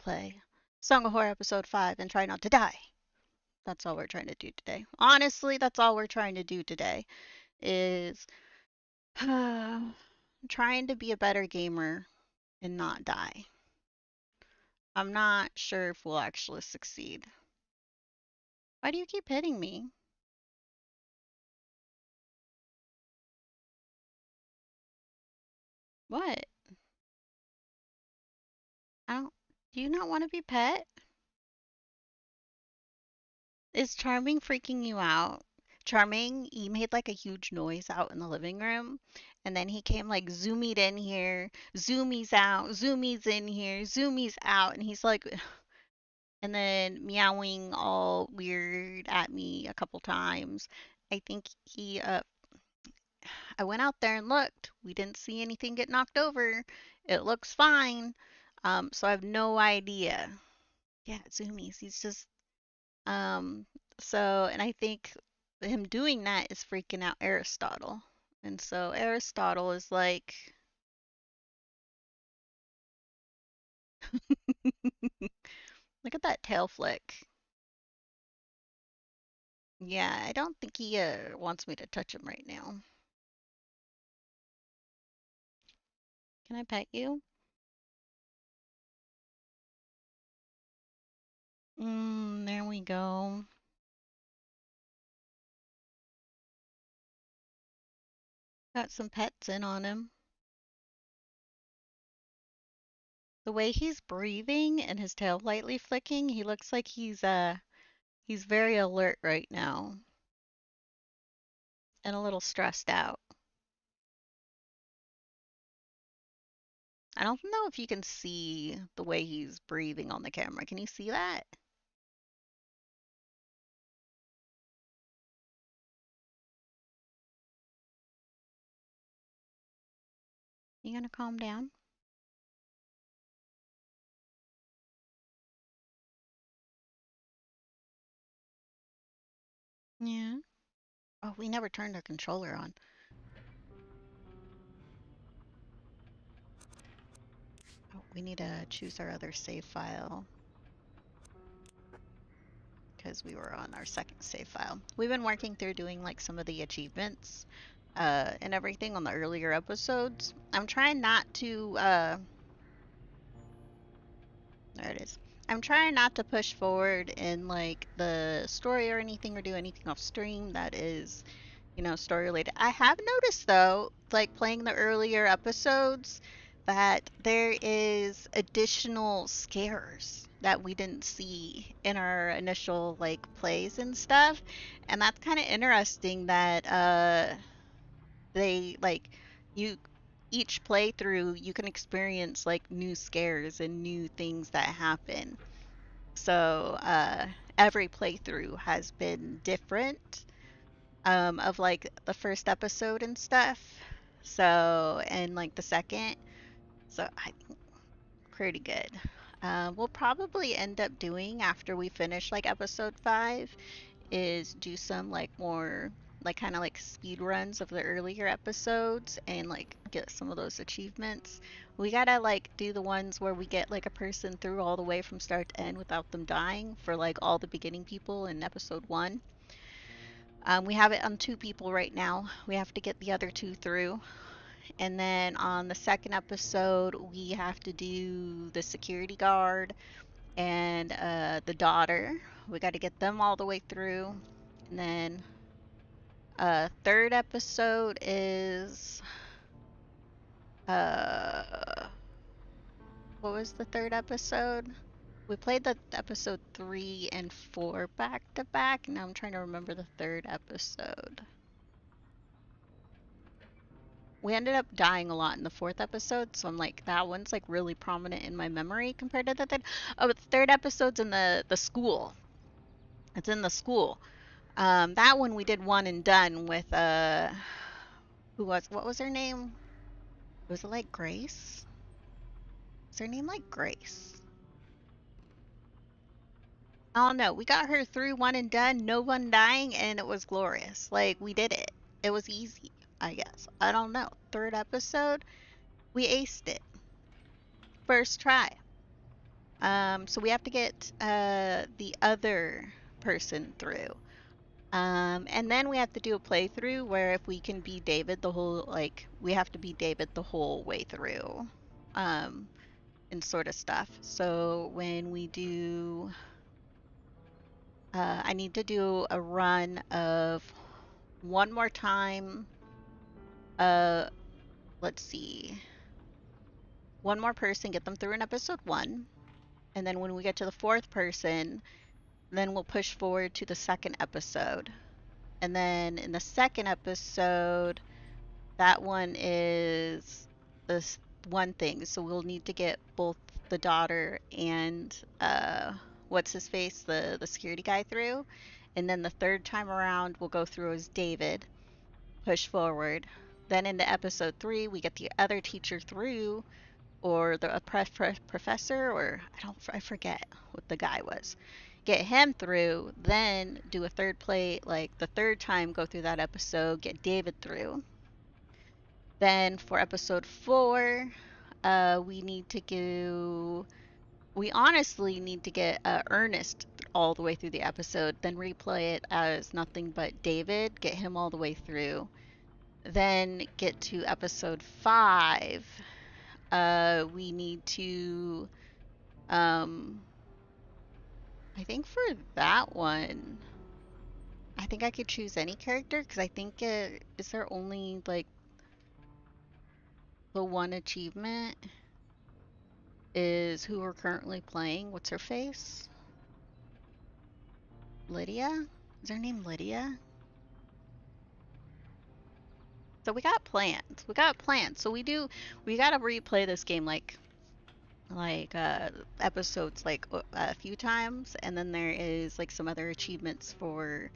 play Song of Horror episode 5 and try not to die. That's all we're trying to do today. Honestly, that's all we're trying to do today is trying to be a better gamer and not die. I'm not sure if we'll actually succeed. Why do you keep hitting me? What? I don't. Do you not want to be pet? Is Charming freaking you out? Charming, he made like a huge noise out in the living room, and then he came like zoomied in here, zoomies out, zoomies in here, zoomies out, and he's like, and then meowing all weird at me a couple times. I think I went out there and looked. We didn't see anything get knocked over. It looks fine. So I have no idea. Yeah, zoomies. He's just Um, and I think him doing that is freaking out Aristotle. And so Aristotle is like, look at that tail flick. Yeah, I don't think he wants me to touch him right now. Can I pet you? There we go. Got some pets in on him. The way he's breathing and his tail lightly flicking, he looks like he's very alert right now and a little stressed out. I don't know if you can see the way he's breathing on the camera. Can you see that? You gonna calm down? Yeah. Oh, we never turned our controller on. Oh, we need to choose our other save file because we were on our second save file. We've been working through doing like some of the achievements and everything on the earlier episodes. I'm trying not to there it is. I'm trying not to push forward in like the story or anything or do anything off stream that is, story related. I have noticed though, like playing the earlier episodes, that there is additional scares that we didn't see in our initial like plays and stuff. And that's kind of interesting that they like you each playthrough you can experience like new scares and new things that happen. So every playthrough has been different of like the first episode and stuff. So and like the second. So I think pretty good. We'll probably end up doing after we finish like episode 5 is do some like more like kind of like speed runs of the earlier episodes and like get some of those achievements. We gotta like do the ones where we get like a person through all the way from start to end without them dying for like all the beginning people in episode 1. We have it on 2 people right now. We have to get the other 2 through. And then on the second episode, we have to do the security guard and the daughter. We got to get them all the way through. And then third episode is uh what was the third episode? We played the episode 3 and 4 back to back. Now I'm trying to remember the third episode. We ended up dying a lot in the fourth episode, so I'm like, that one's like really prominent in my memory compared to the third. Oh, but the third episode's in the school. It's in the school. That one we did one and done with who was what was her name? Was it like Grace? Was her name like Grace? I don't know. We got her through one and done, no one dying, and it was glorious. Like we did it. It was easy, I guess. I don't know. Third episode, we aced it. First try. So we have to get the other person through. And then we have to do a playthrough where if we can be David the whole, like, we have to be David the whole way through. Um, and sort of stuff. So when we do, I need to do a run of one more time. Uh, let's see. One more person, get them through in episode 1. And then when we get to the 4th person, then we'll push forward to the 2nd episode. And then in the 2nd episode, that one is this one thing. So we'll need to get both the daughter and what's his face, the security guy through. And then the 3rd time around, we'll go through as David, push forward. Then into episode 3, we get the other teacher through, or the professor, or I forget what the guy was. Get him through, then do a third play, like the 3rd time, go through that episode, get David through. Then for episode 4, we need to go. We honestly need to get Ernest all the way through the episode, then replay it as nothing but David, get him all the way through. Then get to episode 5. We need to. I think for that one, I think I could choose any character because I think is there only like the one achievement is who we're currently playing. What's her face? Lydia? Is her name Lydia? So we got plans. We got plans. So we gotta replay this game like episodes like a few times, and then there is like some other achievements for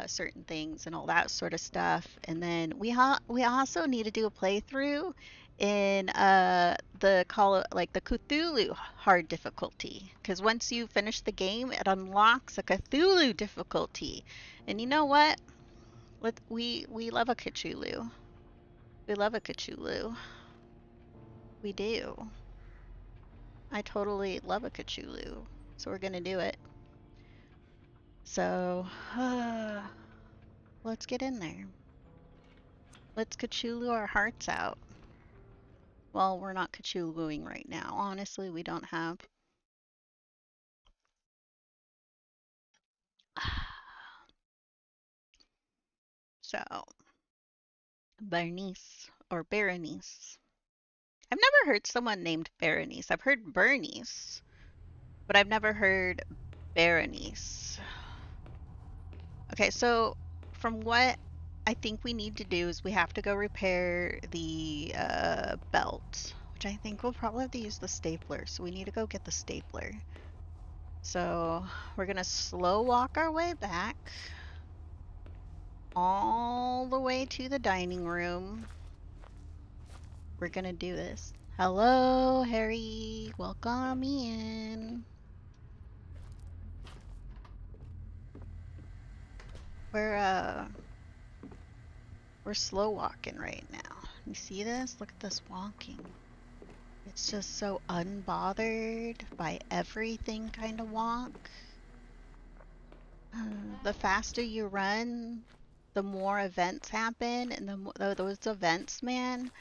certain things and all that sort of stuff. And then we also need to do a playthrough in the Cthulhu hard difficulty, because once you finish the game, it unlocks a Cthulhu difficulty. And you know what? We love a Cthulhu. We love a Cthulhu. We do. I totally love a Cthulhu. So we're gonna do it. So let's get in there. Let's Cthulhu our hearts out. Well, we're not Cthulhuing right now. Honestly, we don't have. So, Bernice or Berenice. I've never heard someone named Berenice. I've heard Bernice, but I've never heard Berenice. Okay, so from what I think we need to do is we have to go repair the belt, which I think we'll probably have to use the stapler. So we need to go get the stapler. So we're gonna slow walk our way back all the way to the dining room. We're gonna do this. Hello, Harry. Welcome in. We're slow walking right now. You see this? Look at this walking. It's just so unbothered by everything kind of walk. The faster you run, the more events happen, and those events, man.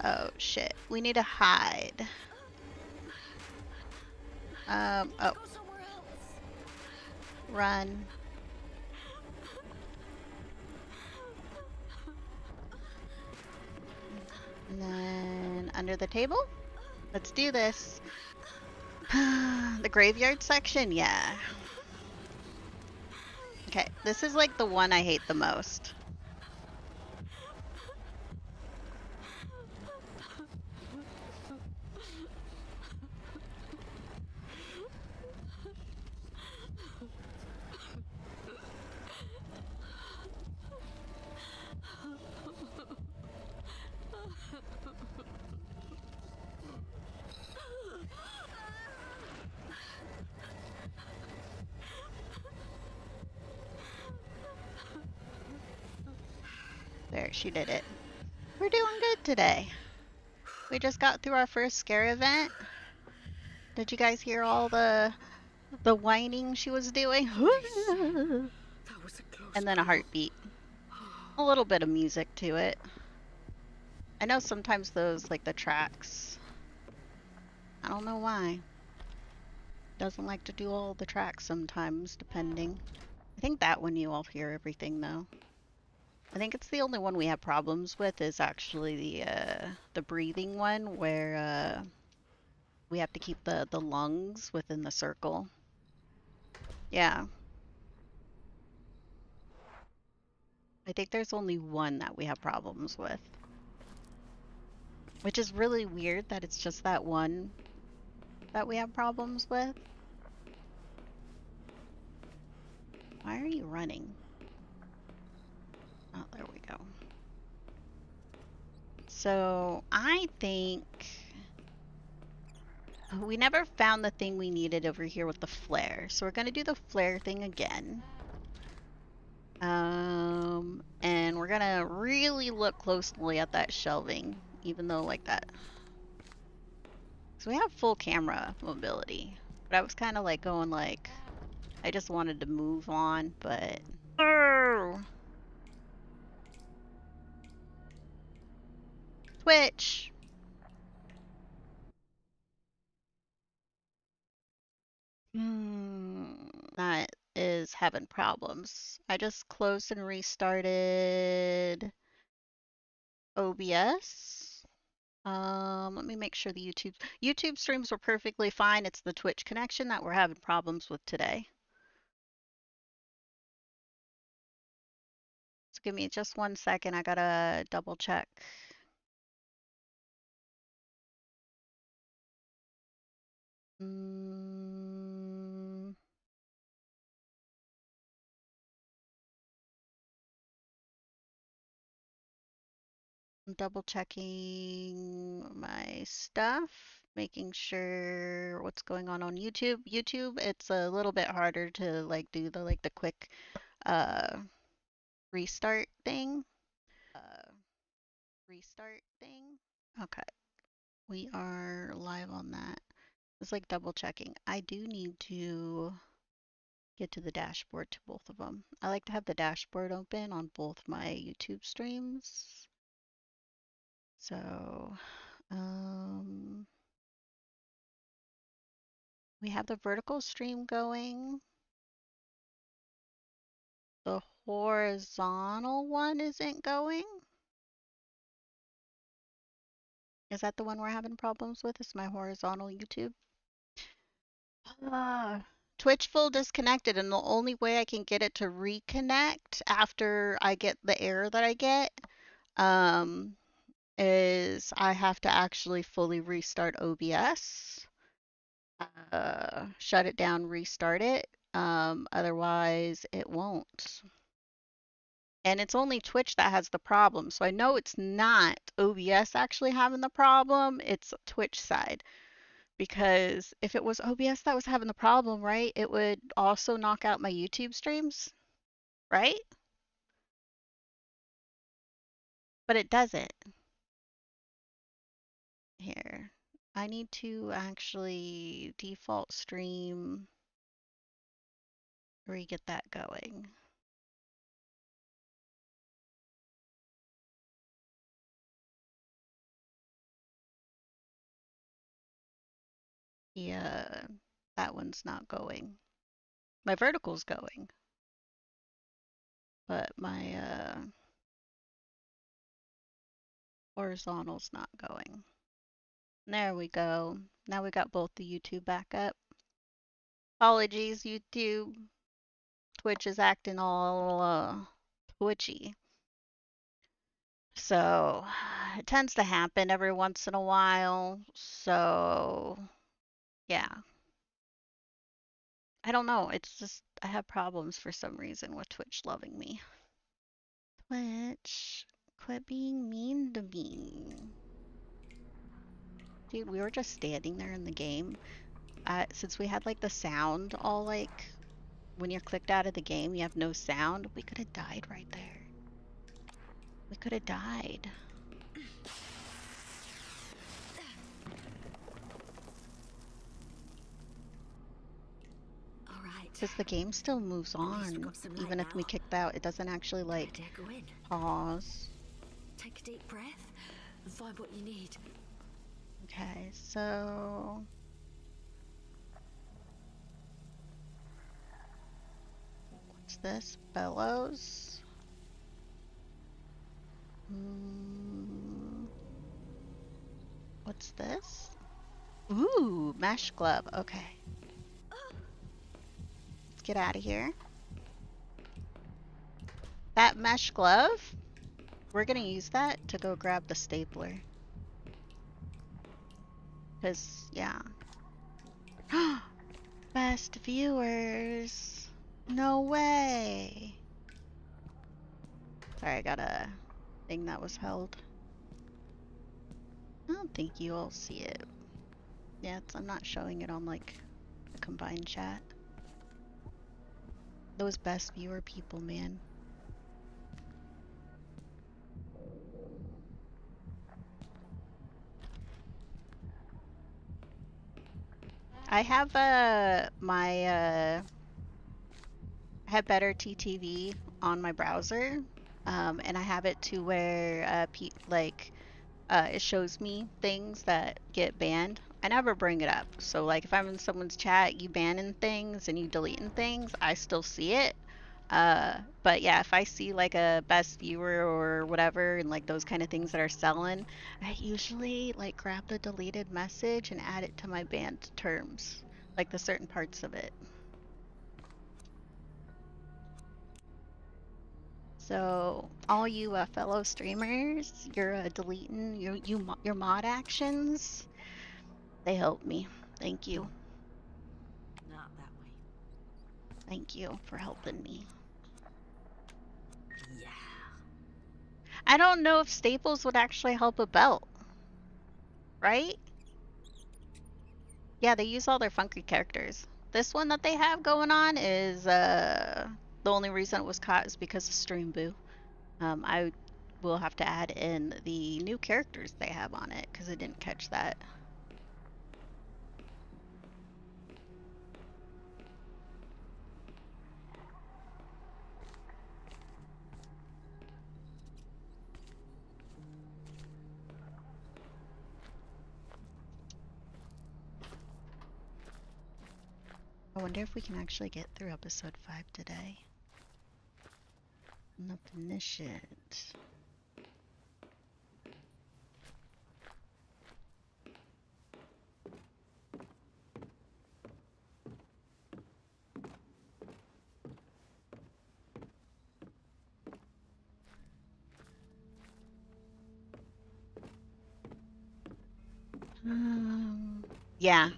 Oh shit, we need to hide. Oh. Run. And then under the table? Let's do this. The graveyard section? Yeah. Okay, this is like the one I hate the most. There, she did it. We're doing good today. We just got through our first scare event. Did you guys hear all the whining she was doing? That was a close And then a call. heartbeat. A little bit of music to it. I know sometimes those, like the tracks, I don't know why. Doesn't like to do all the tracks sometimes, depending. I think that one you all hear everything though. I think it's the only one we have problems with is actually the breathing one where we have to keep the lungs within the circle. Yeah. I think there's only one that we have problems with. Which is really weird that it's just that one that we have problems with. Why are you running? Oh, there we go. So I think we never found the thing we needed over here with the flare. So we're going to do the flare thing again. And we're going to really look closely at that shelving, even though like that. So we have full camera mobility. But I was kind of like going like, I just wanted to move on, but... Oh! Twitch! That is having problems. I just closed and restarted OBS. Let me make sure the YouTube streams were perfectly fine. It's the Twitch connection that we're having problems with today. So give me just 1 second. I gotta double check. Mm, I'm double checking my stuff, making sure what's going on YouTube. YouTube, it's a little bit harder to like do the quick uh restart thing. Uh restart thing. Okay. We are live on that. It's like double checking. I do need to get to the dashboard to both of them. I like to have the dashboard open on both my YouTube streams. So, we have the vertical stream going. The horizontal one isn't going. Is that the one we're having problems with? Is my horizontal YouTube? Twitch full disconnected, and the only way I can get it to reconnect after I get the error that I get um, is I have to actually fully restart OBS, shut it down, restart it. Otherwise, it won't. And it's only Twitch that has the problem. So I know it's not OBS actually having the problem, it's Twitch side. Because if it was OBS that was having the problem, right, it would also knock out my YouTube streams, right? But it doesn't. Here. I need to actually default stream, re-get that going. Yeah, that one's not going. My vertical's going, but my horizontal's not going. There we go. Now we got both the YouTube back up. Apologies, YouTube. Twitch is acting all twitchy. So it tends to happen every once in a while. So yeah. I don't know. It's just I have problems for some reason with Twitch loving me. Twitch, quit being mean to me. Dude, we were just standing there in the game. Since we had like the sound all like when you're clicked out of the game, you have no sound. We could have died right there. We could have died. Because the game still moves At least we've on. got some light Even if we now. kicked out, it doesn't actually, like, Better go in. pause. Take a deep breath and find what you need. Okay, so... what's this? Bellows? What's this? Ooh, mesh glove. Okay. Let's get out of here. That mesh glove, we're gonna use that to go grab the stapler. Because, yeah. Best viewers. No way. Sorry, I got a thing that was held. I don't think you all see it. Yeah, I'm not showing it on, like, a combined chat. Those best viewer people, man. I have I have better TTV on my browser, and I have it to where it shows me things that get banned. I never bring it up. So like if I'm in someone's chat, you banning things and you deleting things, I still see it. But yeah, if I see like a best viewer or whatever and like those kind of things that are selling, I usually like grab the deleted message and add it to my banned terms, like the certain parts of it. So all you fellow streamers, you're deleting your mod actions. They help me. Thank you. Not that way. Thank you for helping me. Yeah. I don't know if staples would actually help a belt, right? Yeah, they use all their funky characters. This one that they have going on is the only reason it was caught is because of Stream Boo. I will have to add in the new characters they have on it because I didn't catch that. I wonder if we can actually get through episode 5 today. Nothing this shit. Yeah,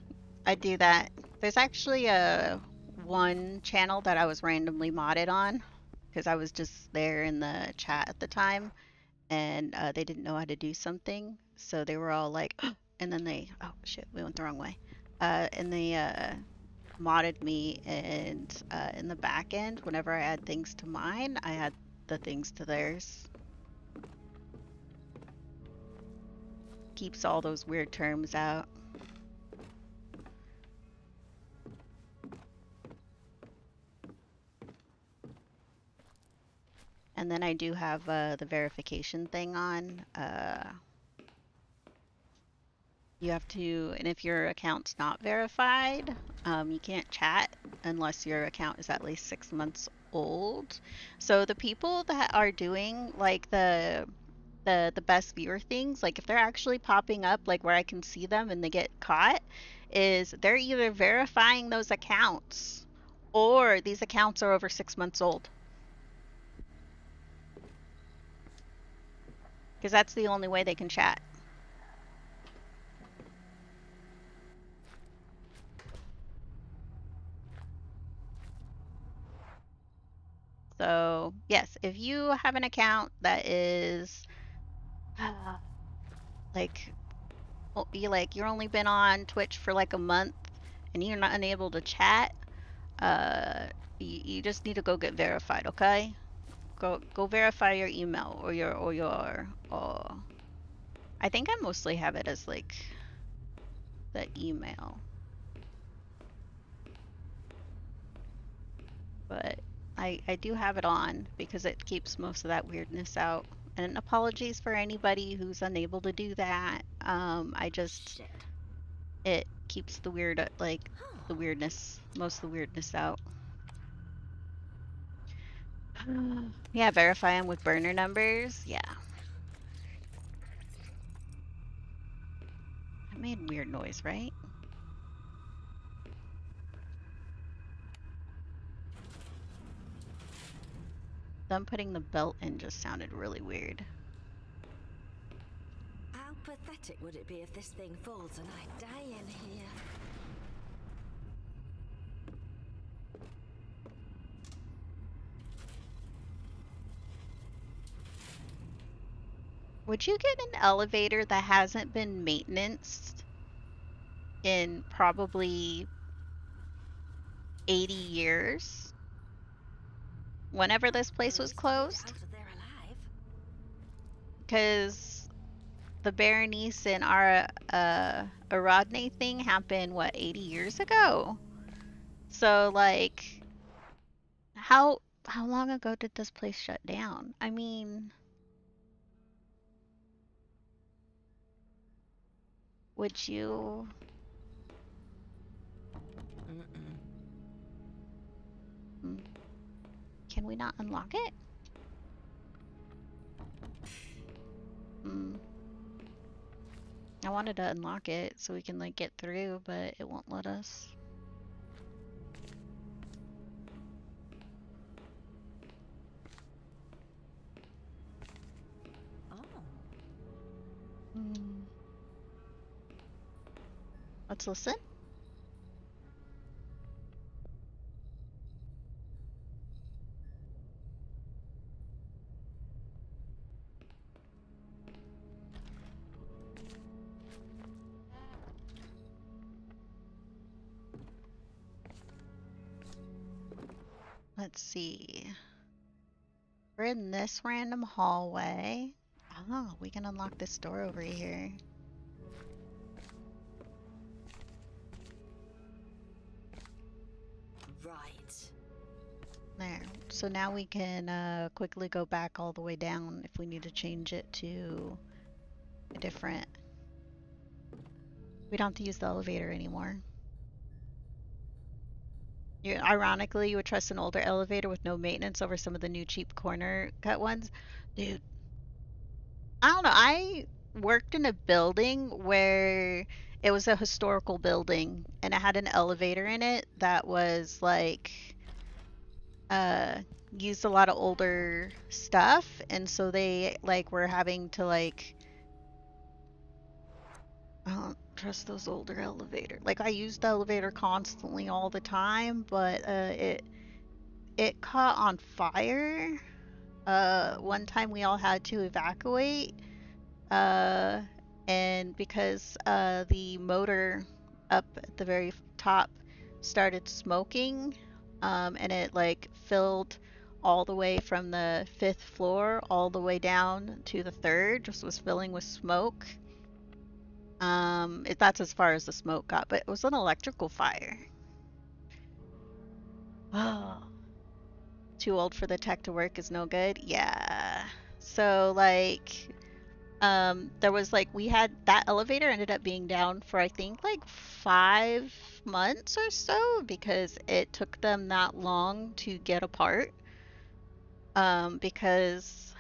I do that. There's actually a one channel that I was randomly modded on because I was just there in the chat at the time and they didn't know how to do something. So they were all like, and then they, oh shit, we went the wrong way. And they modded me and in the back end, whenever I add things to mine, I add the things to theirs. Keeps all those weird terms out. And then I do have the verification thing on. You have to, and if your account's not verified, you can't chat unless your account is at least 6 months old. So the people that are doing like the best viewer things, like if they're actually popping up like where I can see them and they get caught, is they're either verifying those accounts or these accounts are over 6 months old. Because that's the only way they can chat. So yes, if you have an account that is like you're only been on Twitch for like a month and you're not unable to chat, you just need to go get verified, okay? Go verify your email or your I think I mostly have it as like the email. but I do have it on because it keeps most of that weirdness out. And apologies for anybody who's unable to do that. I just Shit. it keeps the weird like the Huh. weirdness, most of the weirdness out. Yeah, verify them with burner numbers. Yeah, that made weird noise, right? Them putting the belt in just sounded really weird. How pathetic would it be if this thing falls and I die in here? Would you get an elevator that hasn't been maintained in probably 80 years? Whenever this At place was least I made it closed? out of there alive. Because the Berenice and our Aradne thing happened, what, 80 years ago? So, like, how long ago did this place shut down? I mean, would you... Mm-mm. Hmm, can we not unlock it? Hmm. I wanted to unlock it so we can, like, get through, but it won't let us. Oh. Hmm. Let's listen. Let's see. We're in this random hallway. Oh, we can unlock this door over here. Right. There. So now we can quickly go back all the way down if we need to change it to a different... We don't have to use the elevator anymore. Ironically, you would trust an older elevator with no maintenance over some of the new cheap corner cut ones. Dude, I don't know. I worked in a building where it was a historical building and it had an elevator in it that was like uh used a lot of older stuff, and so they like were having to like I don't trust those older elevators. Like I used the elevator constantly all the time, but it caught on fire. One time we all had to evacuate. Uh, and because the motor up at the very top started smoking, and it like filled all the way from the fifth floor all the way down to the third, just was filling with smoke. That's as far as the smoke got, but it was an electrical fire. Oh, too old for the tech to work is no good. Yeah. So like there was like we had that elevator ended up being down for I think like 5 months or so because it took them that long to get apart. Because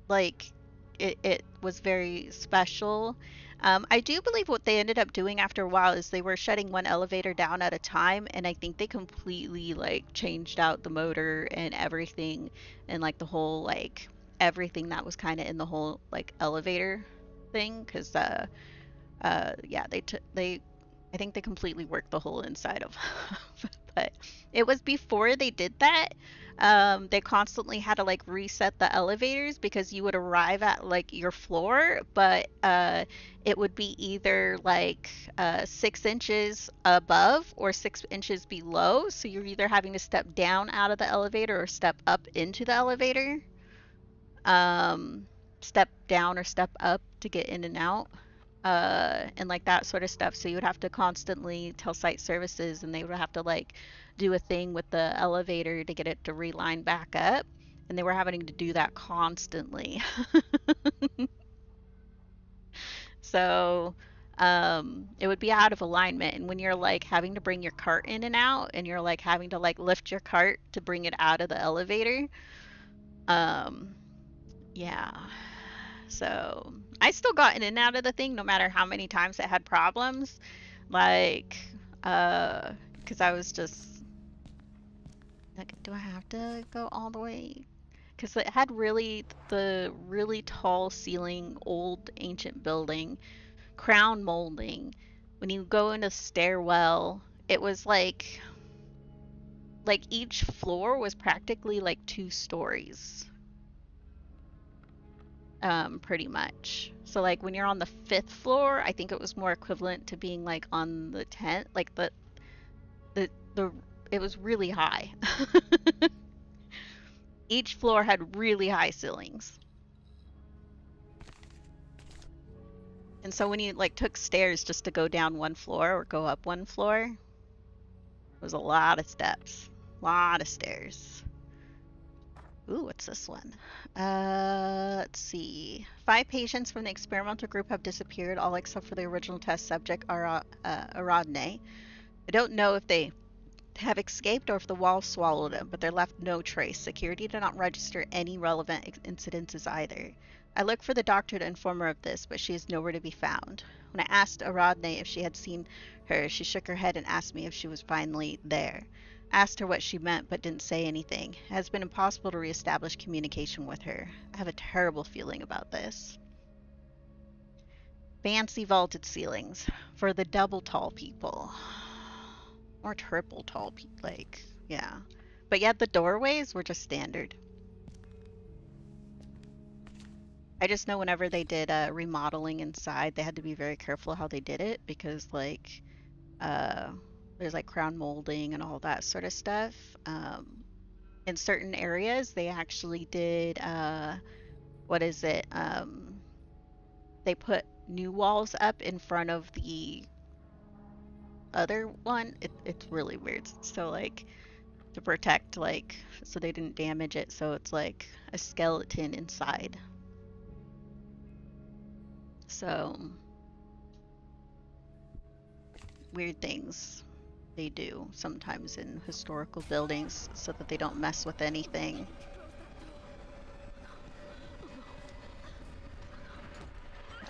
like it was very special. I do believe what they ended up doing after a while is they were shutting one elevator down at a time, and I think they completely like changed out the motor and everything, and like the whole like everything that was kind of in the whole like elevator thing, because yeah, they I think they completely worked the whole inside of but it was before they did that. They constantly had to like reset the elevators because you would arrive at like your floor, but it would be either like 6 inches above or 6 inches below. So you're either having to step down out of the elevator or step up into the elevator. Um, Step down or step up to get in and out. and like that sort of stuff. So you would have to constantly tell site services, and they would have to like do a thing with the elevator to get it to reline back up. And they were having to do that constantly. So it would be out of alignment. And when you're like having to bring your cart in and out, and you're like having to like lift your cart to bring it out of the elevator, um, yeah. So I still got in and out of the thing no matter how many times it had problems. Like, because I was just like, do I have to go all the way? Because it had the really tall ceiling, old ancient building, crown molding. When you go in a stairwell, it was like each floor was practically like 2 stories, pretty much. So like when you're on the 5th floor, I think it was more equivalent to being like on the 10th, like the it was really high. Each floor had really high ceilings. And so when you like took stairs just to go down one floor or go up one floor, it was a lot of steps, a lot of stairs. Ooh, what's this one? Let's see. 5 patients from the experimental group have disappeared, all except for the original test subject, Aradne. I don't know if they have escaped or if the walls swallowed them, but they left no trace. Security did not register any relevant incidences either. I looked for the doctor to inform her of this, but she is nowhere to be found. When I asked Aradne if she had seen her, she shook her head and asked me if she was finally there. I asked her what she meant, but didn't say anything. It has been impossible to reestablish communication with her. I have a terrible feeling about this. Fancy vaulted ceilings for the double tall people. Or triple tall people, like, yeah. But yet the doorways were just standard. I just know whenever they did remodeling inside, they had to be very careful how they did it because, like, uh, there's like crown molding and all that sort of stuff. In certain areas, they actually did, what is it? They put new walls up in front of the other one. It's really weird. So, like, to protect, like, so they didn't damage it. So it's like a skeleton inside. So weird things they do sometimes in historical buildings so that they don't mess with anything.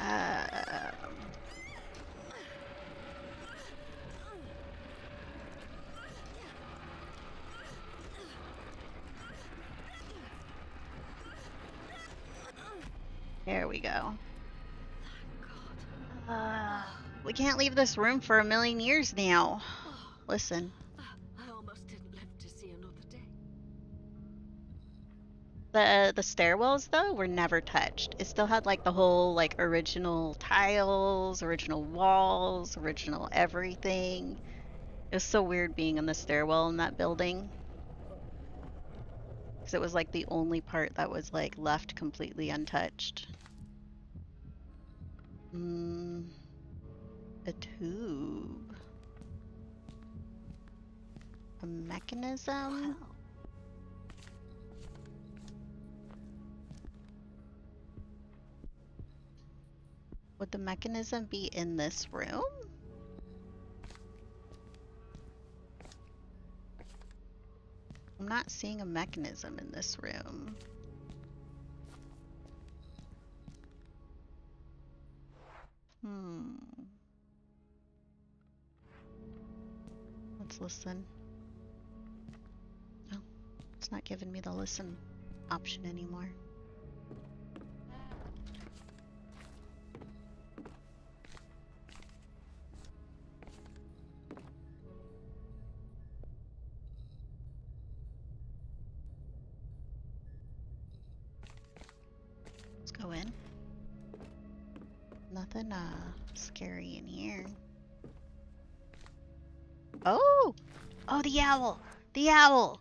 Uh, there we go. We can't leave this room for a million years now. Listen. I almost didn't live to see another day. The stairwells though were never touched. It still had like the whole like original tiles, original walls, original everything. It was so weird being in the stairwell in that building because it was like the only part that was like left completely untouched. A tube. A mechanism? Wow. Would the mechanism be in this room? I'm not seeing a mechanism in this room. Let's listen. Oh, it's not giving me the listen option anymore. Let's go in. Nothing scary in here. Oh! Oh, the owl! The owl!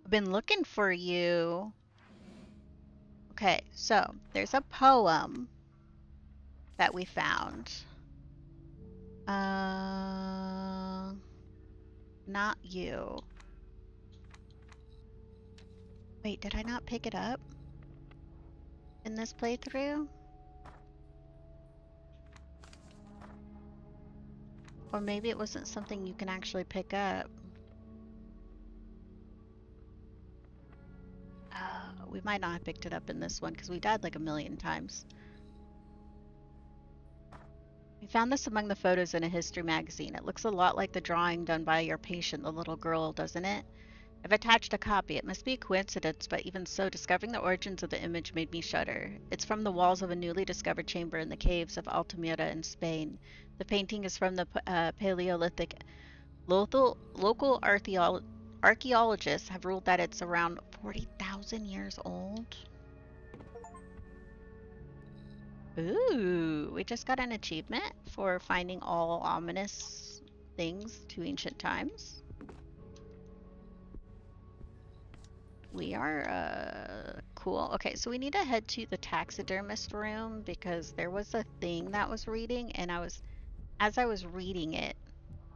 I've been looking for you. Okay, so there's a poem that we found. Not you. Wait, did I not pick it up in this playthrough? Or maybe it wasn't something you can actually pick up. We might not have picked it up in this one because we died like a million times. We found this among the photos in a history magazine. It looks a lot like the drawing done by your patient, the little girl, doesn't it? I've attached a copy. It must be a coincidence, but even so, discovering the origins of the image made me shudder. It's from the walls of a newly discovered chamber in the caves of Altamira in Spain. The painting is from the Paleolithic. Local archaeologists have ruled that it's around 40,000 years old. Ooh, we just got an achievement for finding all ominous things to ancient times. We are, cool. Okay, so we need to head to the taxidermist room because there was a thing that was reading, and as I was reading it,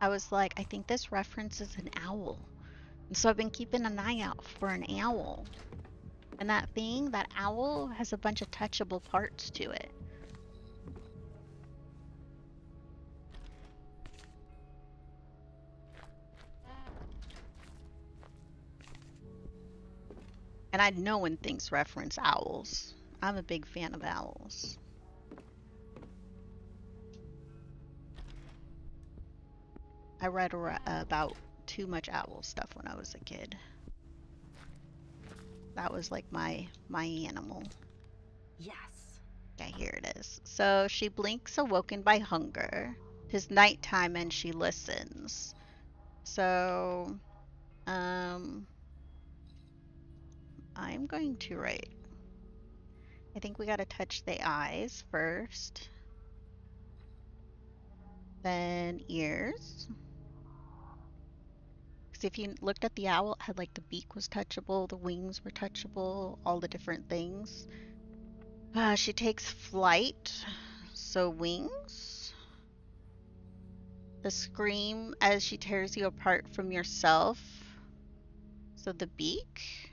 I was like, I think this references an owl. And so I've been keeping an eye out for an owl. And that owl has a bunch of touchable parts to it. And I know when things reference owls. I'm a big fan of owls. I read about too much owl stuff when I was a kid. That was like my animal. Yes. Okay, here it is. So she blinks, awoken by hunger. 'Tis nighttime and she listens. So, I'm going to write. I think we gotta touch the eyes first. Then ears. Because if you looked at the owl, it had like the beak was touchable, the wings were touchable, all the different things. She takes flight, so wings. The scream as she tears you apart from yourself, so the beak.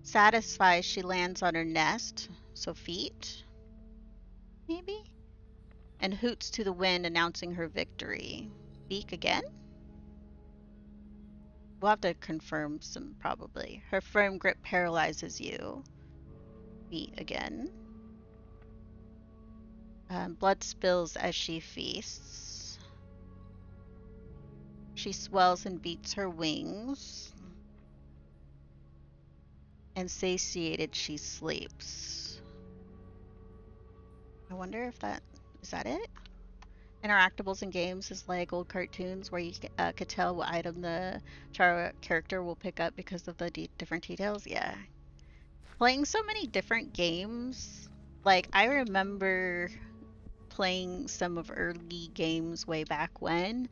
Satisfies, she lands on her nest, so feet, maybe? And hoots to the wind, announcing her victory. Beak again? We'll have to confirm some, probably. Her firm grip paralyzes you. Feet again. Blood spills as she feasts. She swells and beats her wings. And satiated, she sleeps. I wonder if is that it? Interactables in games is like old cartoons where you could tell what item the character will pick up because of the different details. Yeah. Playing so many different games. Like, I remember playing some of early games way back when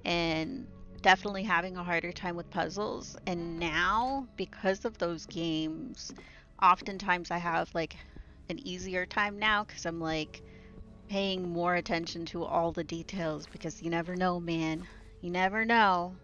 and definitely having a harder time with puzzles. And now, because of those games, oftentimes I have like an easier time now because I'm like paying more attention to all the details because you never know, man. You never know.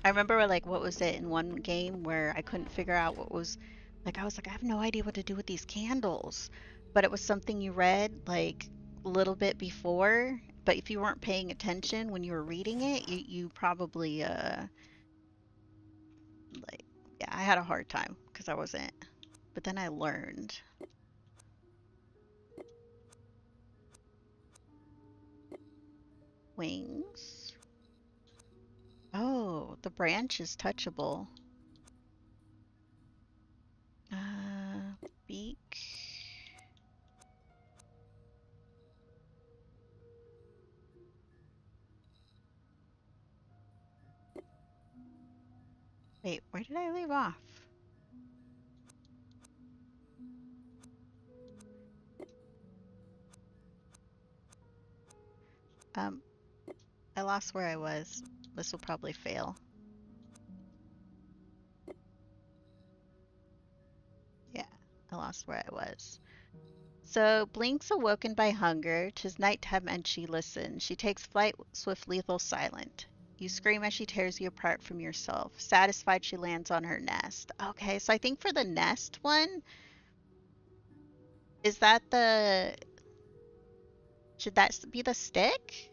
I remember like what was it in one game where I couldn't figure out what was like I was like I have no idea what to do with these candles. But it was something you read like a little bit before, but if you weren't paying attention when you were reading it, you probably like yeah, I had a hard time because I wasn't. But then I learned. Wings. Oh, the branch is touchable. Beak. Wait, where did I leave off? Um, I lost where I was. This will probably fail. Yeah, I lost where I was. So Blink's awoken by hunger. 'Tis nighttime and she listens. She takes flight, swift, lethal, silent. You scream as she tears you apart from yourself. Satisfied, she lands on her nest. Okay, so I think for the nest one, is that the. Should that be the stick?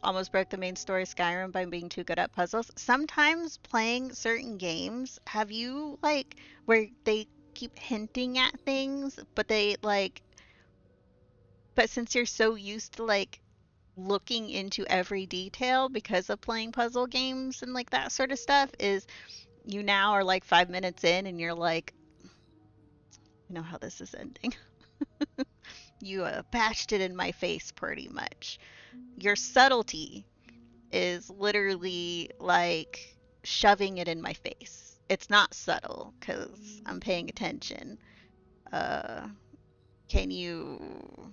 Almost broke the main story Skyrim by being too good at puzzles. Sometimes playing certain games, have you like where they keep hinting at things, but they like, but since you're so used to like looking into every detail because of playing puzzle games and like that sort of stuff, is you now are like 5 minutes in and you're like, I know how this is ending. You bashed it in my face pretty much. Your subtlety is literally like shoving it in my face. It's not subtle because I'm paying attention. Uh, can you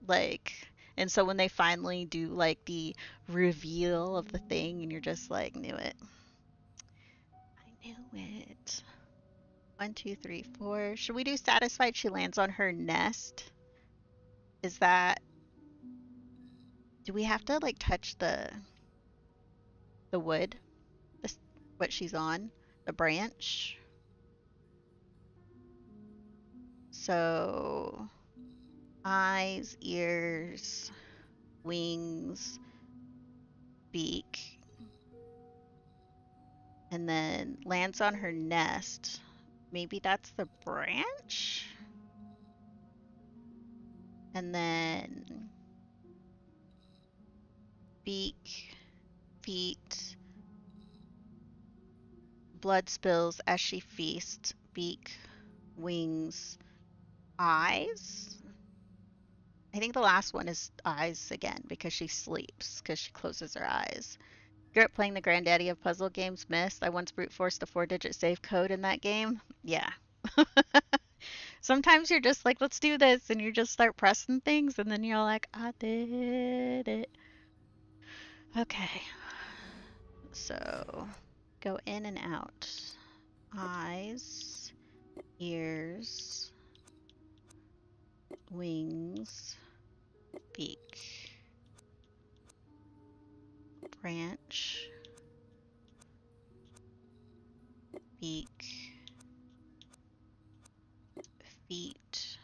like? And so when they finally do like the reveal of the thing, and you're just like, knew it. I knew it. One, two, three, four. Should we do satisfied? She lands on her nest. Is that? Do we have to like touch the wood? This what she's on? The branch. So eyes, ears, wings, beak, and then lands on her nest. Maybe that's the branch? And then beak, feet, blood spills as she feasts, beak, wings, eyes. I think the last one is eyes again because she sleeps, because she closes her eyes. Grew up playing the granddaddy of puzzle games, Myst. I once brute forced a 4-digit save code in that game. Yeah. Sometimes you're just like, let's do this, and you just start pressing things, and then you're like, I did it. Okay. So go in and out. Eyes, ears, wings, beak, branch, beak, feet,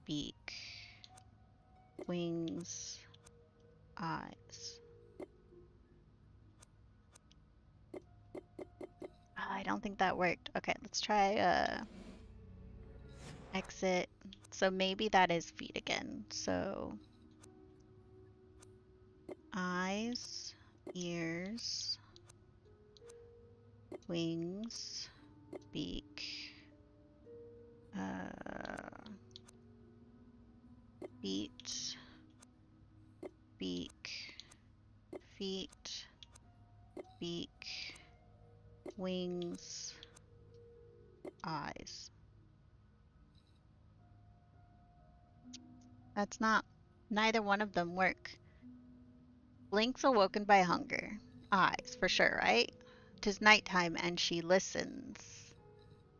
beak, wings, eyes. Oh, I don't think that worked. Okay, let's try exit. So maybe that is feet again. So eyes, ears, wings, beak, uh, feet, beak, feet, beak, wings, eyes. That's not, neither one of them work. Blink's awoken by hunger. Eyes, for sure, right? 'Tis nighttime and she listens.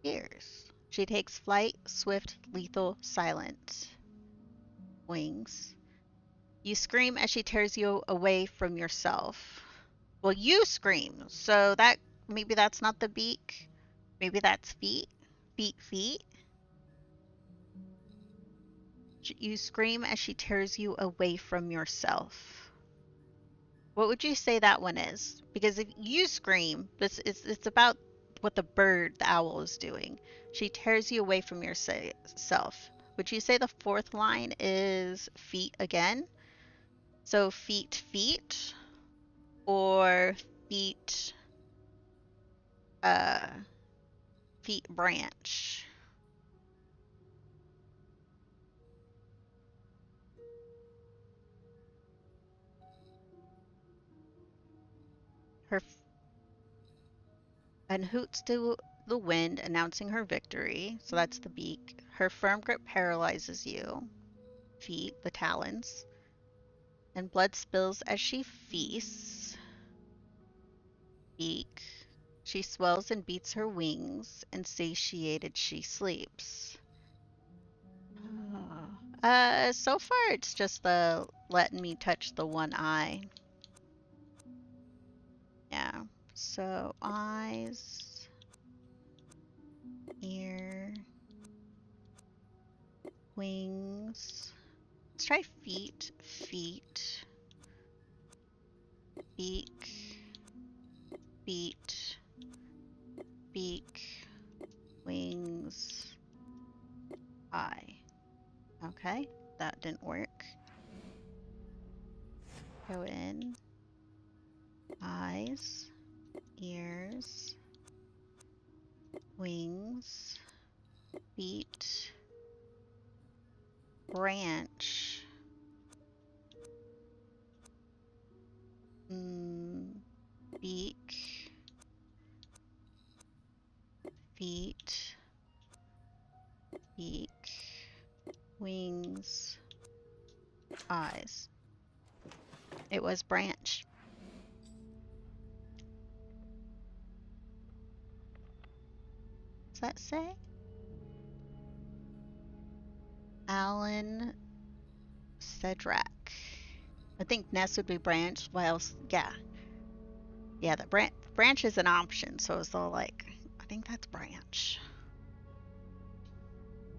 Ears. She takes flight, swift, lethal, silent. Wings. You scream as she tears you away from yourself. Well, you scream, so that maybe that's not the beak. Maybe that's feet. Feet. You scream as she tears you away from yourself. What would you say that one is? Because if you scream, it's about what the bird, the owl, is doing. She tears you away from yourself. Would you say the fourth line is feet again? So feet, or feet, uh, feet branch. Her and hoots to the wind, announcing her victory. So that's the beak. Her firm grip paralyzes you. Feet, the talons. And blood spills as she feasts. Beak. She swells and beats her wings, and satiated she sleeps. So far it's just the letting me touch the one eye. Yeah. So eyes, ear, wings. Let's try feet, feet, beak, feet, beak, wings, eye. Okay, that didn't work. Go in. Eyes, ears, wings, feet, branch, beak, feet, beak, wings, eyes. It was branch. Does that say? Alan Cedrak. I think Ness would be branch. What else? Yeah. Yeah, the branch is an option, so it's all like, I think that's branch.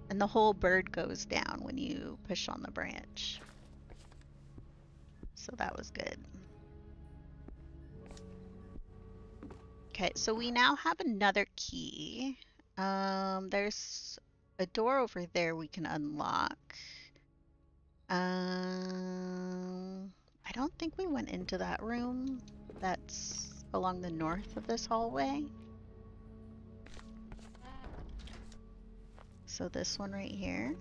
And the whole bird goes down when you push on the branch. So that was good. Okay, so we now have another key. There's a door over there we can unlock. I don't think we went into that room. That's along the north of this hallway. So this one right here.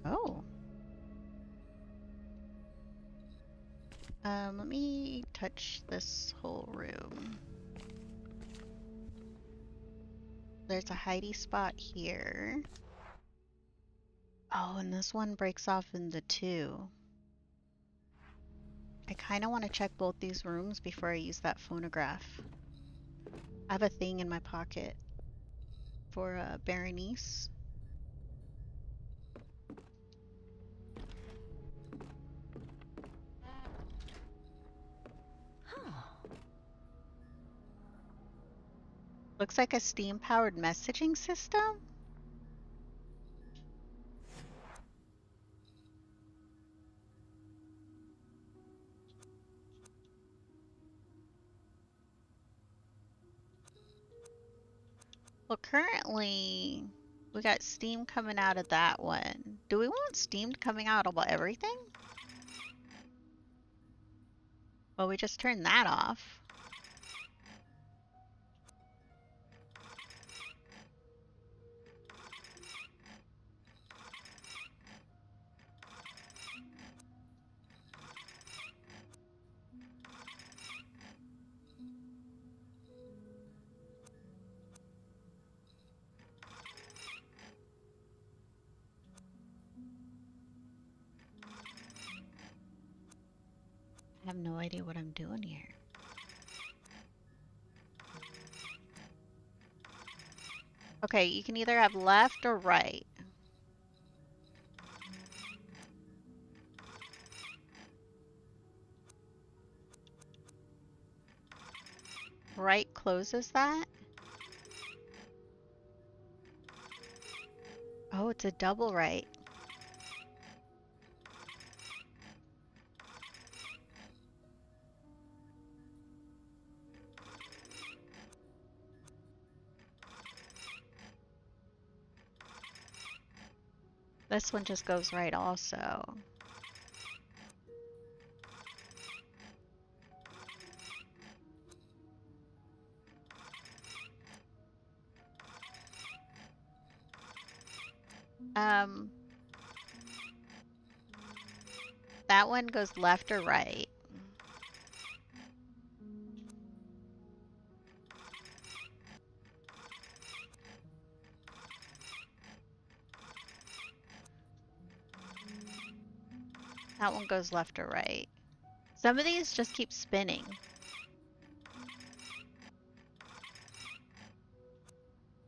Oh. Let me touch this whole room. There's a hidey spot here. Oh, and this one breaks off into two. I kind of want to check both these rooms before I use that phonograph. I have a thing in my pocket for Berenice. Looks like a steam-powered messaging system? Well, currently, we got steam coming out of that one. Do we want steam coming out of everything? Well, we just turned that off. I have no idea what I'm doing here. Okay, you can either have left or right. Right closes that? Oh, it's a double right. This one just goes right also. Um, That one goes left or right? That one goes left or right? Some of these just keep spinning.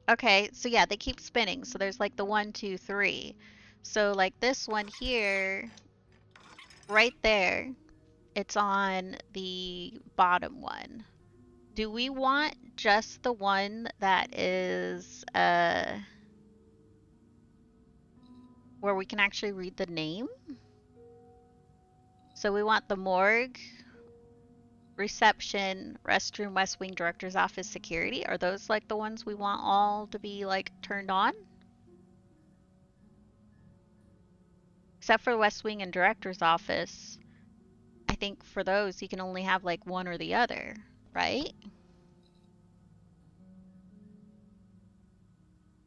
Okay, so yeah, they keep spinning. So there's like the 1, 2, 3. So like this one here, right there, it's on the bottom one. Do we want just the one that is where we can actually read the name? So we want the morgue, reception, restroom, West Wing, director's office, security. Are those like the ones we want all to be like turned on? Except for West Wing and director's office. I think for those you can only have like one or the other, right?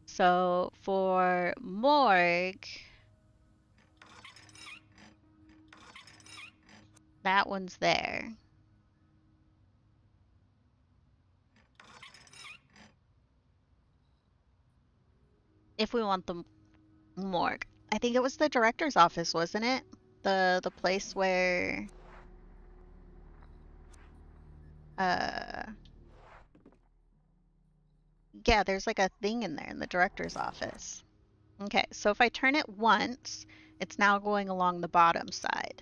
So for morgue, that one's there. If we want the morgue. I think it was the director's office, wasn't it? The place where uh yeah, there's like a thing in there in the director's office. Okay, so if I turn it once, it's now going along the bottom side.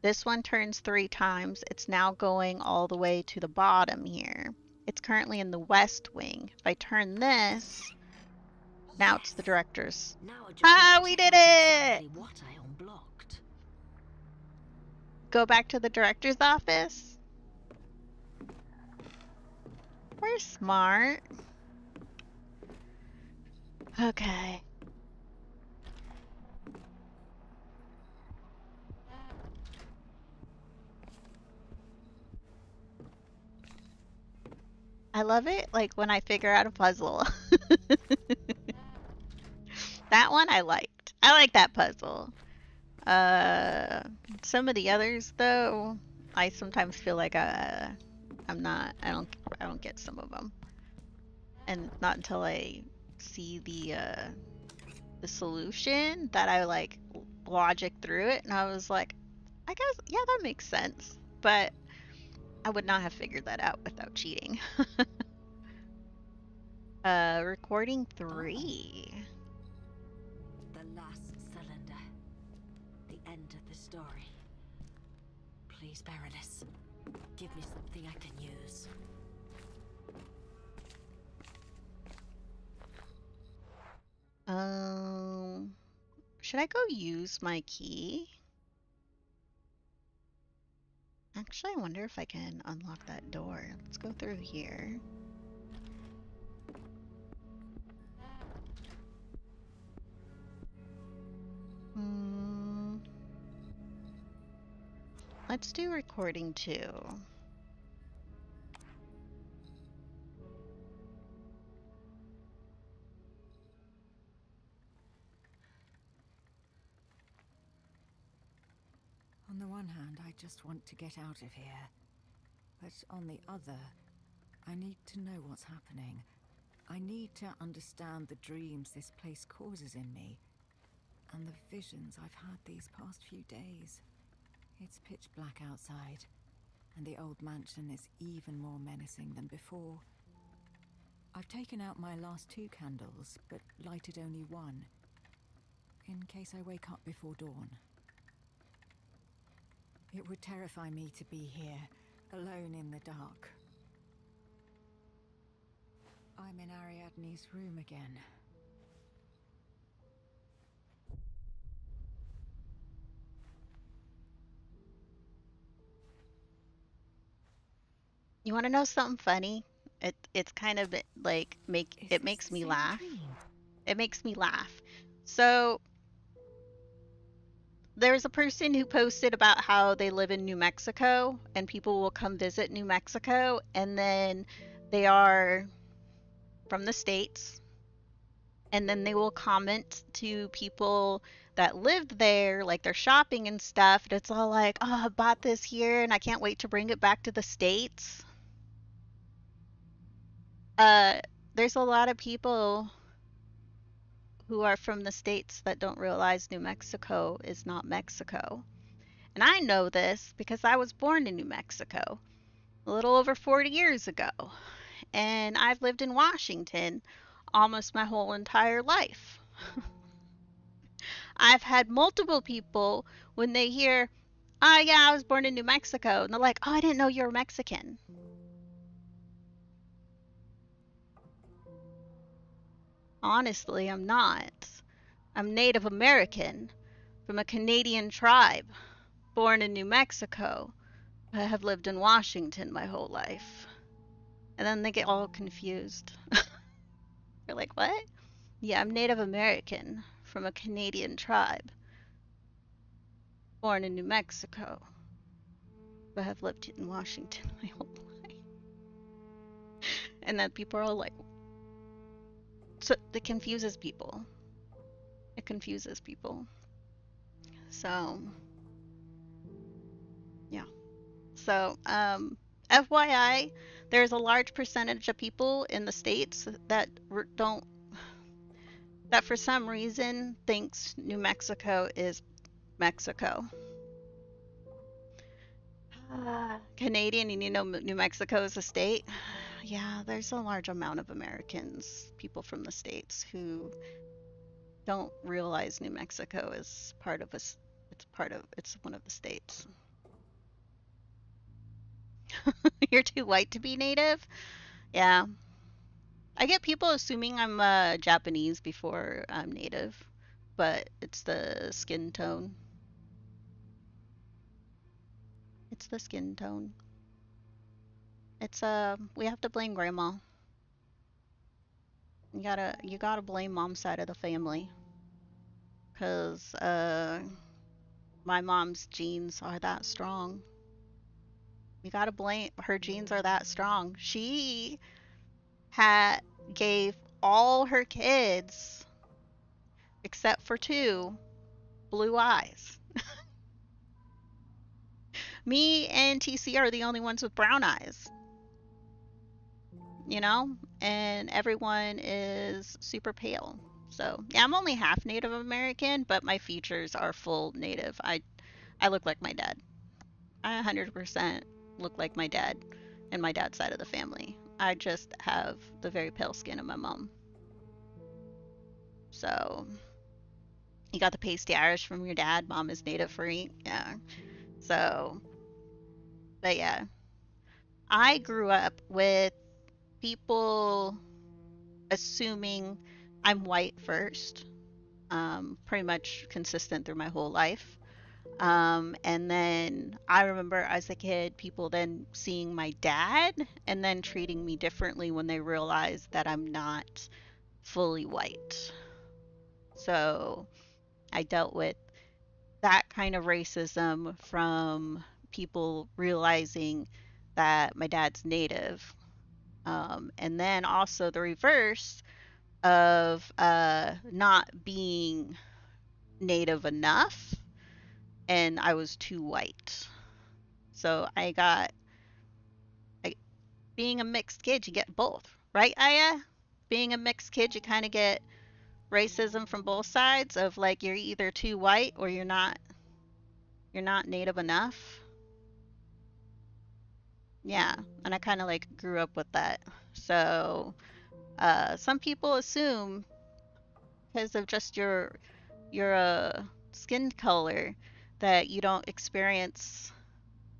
This one turns 3 times. It's now going all the way to the bottom here. It's currently in the west wing. If I turn this, now it's the director's. Now I just Ah, need to we check did out it! exactly what I unblocked. Go back to the director's office. We're smart. Okay. I love it like when I figure out a puzzle. That one I liked. I like that puzzle. Uh, some of the others though, I sometimes feel like I don't get some of them, and not until I see the solution that I like logic through it, and I was like, I guess yeah, that makes sense, but I would not have figured that out without cheating. Recording 3. The last cylinder. The end of the story. Please, Baroness, give me something I can use. Should I go use my key? Actually, I wonder if I can unlock that door. Let's go through here. Let's do recording 2. On the one hand, I just want to get out of here. But on the other, I need to know what's happening. I need to understand the dreams this place causes in me. And the visions I've had these past few days. It's pitch black outside, and the old mansion is even more menacing than before. I've taken out my last 2 candles, but lighted only 1, in case I wake up before dawn. It would terrify me to be here, alone in the dark. I'm in Ariadne's room again. You want to know something funny? It's kind of like it Is this makes the me same laugh. dream? It makes me laugh. So there's a person who posted about how they live in New Mexico and people will come visit New Mexico and then they are from the States And then they will comment to people that lived there, like they're shopping and stuff. And it's all like, oh, I bought this here and I can't wait to bring it back to the States. Uh, there's a lot of people who are from the States that don't realize New Mexico is not Mexico. And I know this because I was born in New Mexico a little over 40 years ago. And I've lived in Washington almost my whole entire life. I've had multiple people when they hear, oh, yeah, I was born in New Mexico. And they're like, oh, I didn't know you were Mexican. Honestly, I'm not. I'm Native American from a Canadian tribe, born in New Mexico. I have lived in Washington my whole life. And then they get all confused. They're like, what? Yeah, I'm Native American from a Canadian tribe, born in New Mexico, but have lived in Washington my whole life. And then people are all like, so it confuses people. It confuses people. So, yeah. So, FYI, there's a large percentage of people in the States that don't, that for some reason thinks New Mexico is Mexico. Canadian, and you know New Mexico is a state. Yeah, there's a large amount of Americans, people from the States, who don't realize New Mexico is part of us. It's one of the states. You're too white to be native? Yeah. I get people assuming I'm Japanese before I'm native, but it's the skin tone. It's the skin tone. It's we have to blame grandma. You gotta blame mom's side of the family, 'cause my mom's genes are that strong. You gotta blame her genes are that strong. She had gave all her kids except for two blue eyes. Me and TC are the only ones with brown eyes, you know? And everyone is super pale. So, yeah, I'm only half Native American, but my features are full Native. I look like my dad. I 100% look like my dad and my dad's side of the family. I just have the very pale skin of my mom. So, you got the pasty Irish from your dad. Mom is native free. Yeah. So, but yeah. I grew up with people assuming I'm white first. Pretty much consistent through my whole life. And then I remember as a kid, people then seeing my dad and then treating me differently when they realized that I'm not fully white. So I dealt with that kind of racism from people realizing that my dad's native. And then also the reverse of not being native enough and I was too white. So I, being a mixed kid, you get both, right, Aya? Being a mixed kid, you kind of get racism from both sides of like you're either too white or you're not native enough. Yeah, and I kind of like grew up with that. So, some people assume because of just your skin color that you don't experience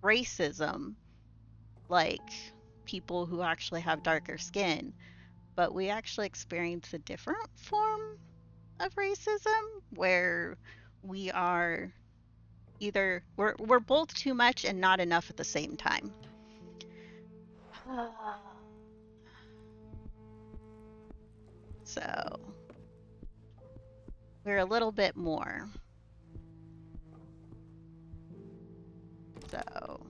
racism like people who actually have darker skin, but we actually experience a different form of racism where we are we're both too much and not enough at the same time. So we're a little bit more. So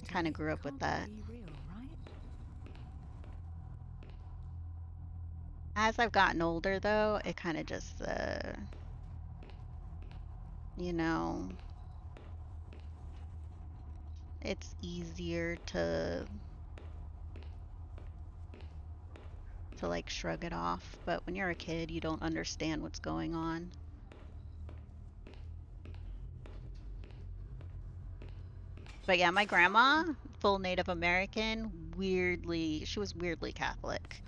kind of grew up with that. Real, right? As I've gotten older, though, it kind of just, you know, it's easier to like shrug it off. But when you're a kid, you don't understand what's going on. But yeah, my grandma, full Native American, she was weirdly Catholic.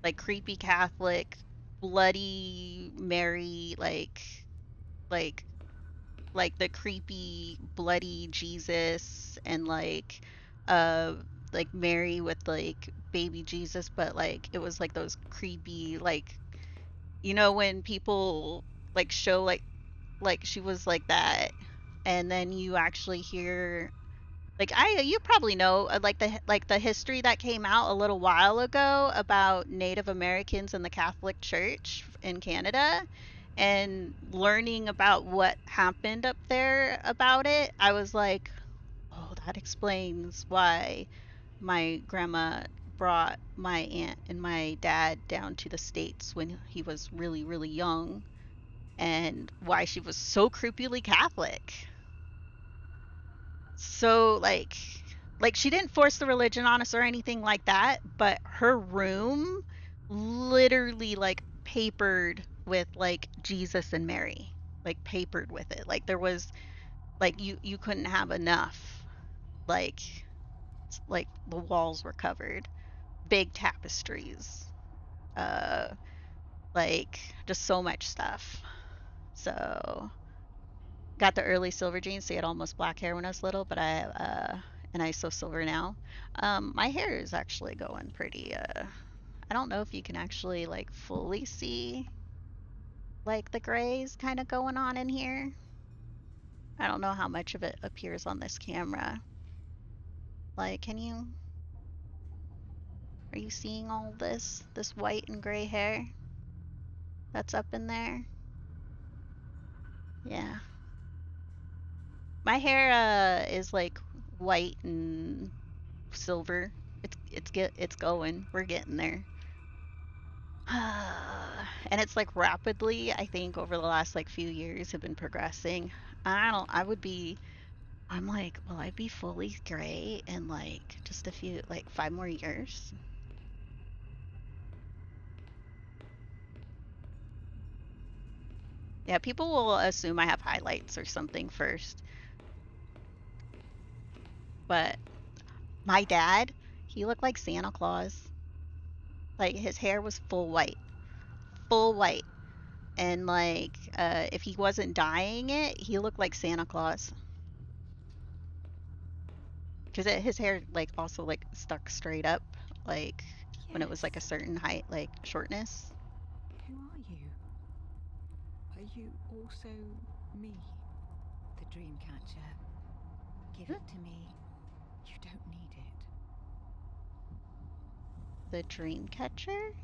Like creepy Catholic, bloody Mary, like the creepy bloody Jesus, and uh Mary with like baby Jesus, but like it was like those creepy, like, you know, when people like show like she was like that, and then you actually hear like, you probably know, like the history that came out a little while ago about Native Americans in the Catholic Church in Canada, and learning about what happened up there about it. I was like, oh, that explains why my grandma brought my aunt and my dad down to the States when he was really, really young, and why she was so creepily Catholic. So like she didn't force the religion on us or anything like that, but her room literally like papered with like Jesus and Mary, like papered with it. Like there was like you couldn't have enough. Like like the walls were covered, big tapestries, uh like just so much stuff. So got the early silver genes, so I had almost black hair when I was little, but I so silver now. My hair is actually going pretty I don't know if you can actually like fully see like the grays kind of going on in here. I don't know how much of it appears on this camera. Like, are you seeing all this white and gray hair that's up in there? Yeah. My hair is like white and silver. It's going. We're getting there. And it's like rapidly, I think over the last like few years have been progressing. I'm like, will I be fully gray in like just a few, like 5 more years? Yeah, people will assume I have highlights or something first. But my dad, he looked like Santa Claus. Like his hair was full white. Full white. And like if he wasn't dyeing it, he looked like Santa Claus. Because his hair like also like stuck straight up, like when it was like a certain height, like shortness. Who are you? Are you also me? The dream catcher. Give it to me. You don't need it. The dream catcher?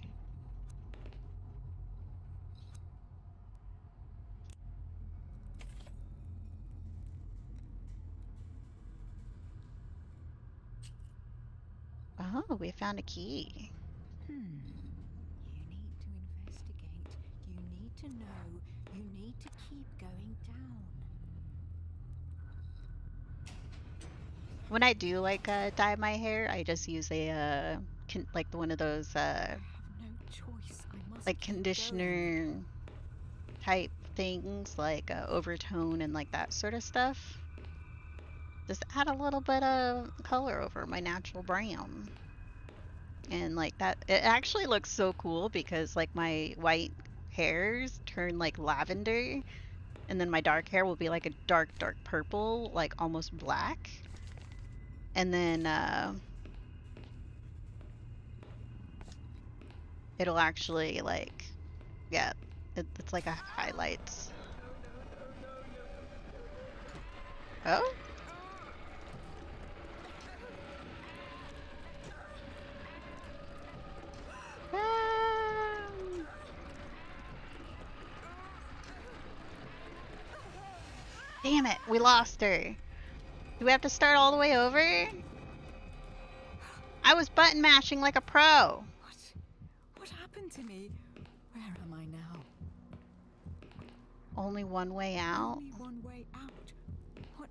Oh, we found a key. You need to investigate. You need to know. You need to keep going down. When I do like dye my hair, I just use a like one of those I have no choice. I must like keep conditioner going. type things, like overtone and like that sort of stuff. Just add a little bit of color over my natural brown. And like that, it actually looks so cool because like my white hairs turn like lavender, and then my dark hair will be like a dark purple, like almost black. And then it'll actually like, yeah, it's like a highlights. Oh? Ah. Damn it, we lost her. Do we have to start all the way over? I was button mashing like a pro. What happened listen to me. Where am I now? Only one way out? Only one way out. What?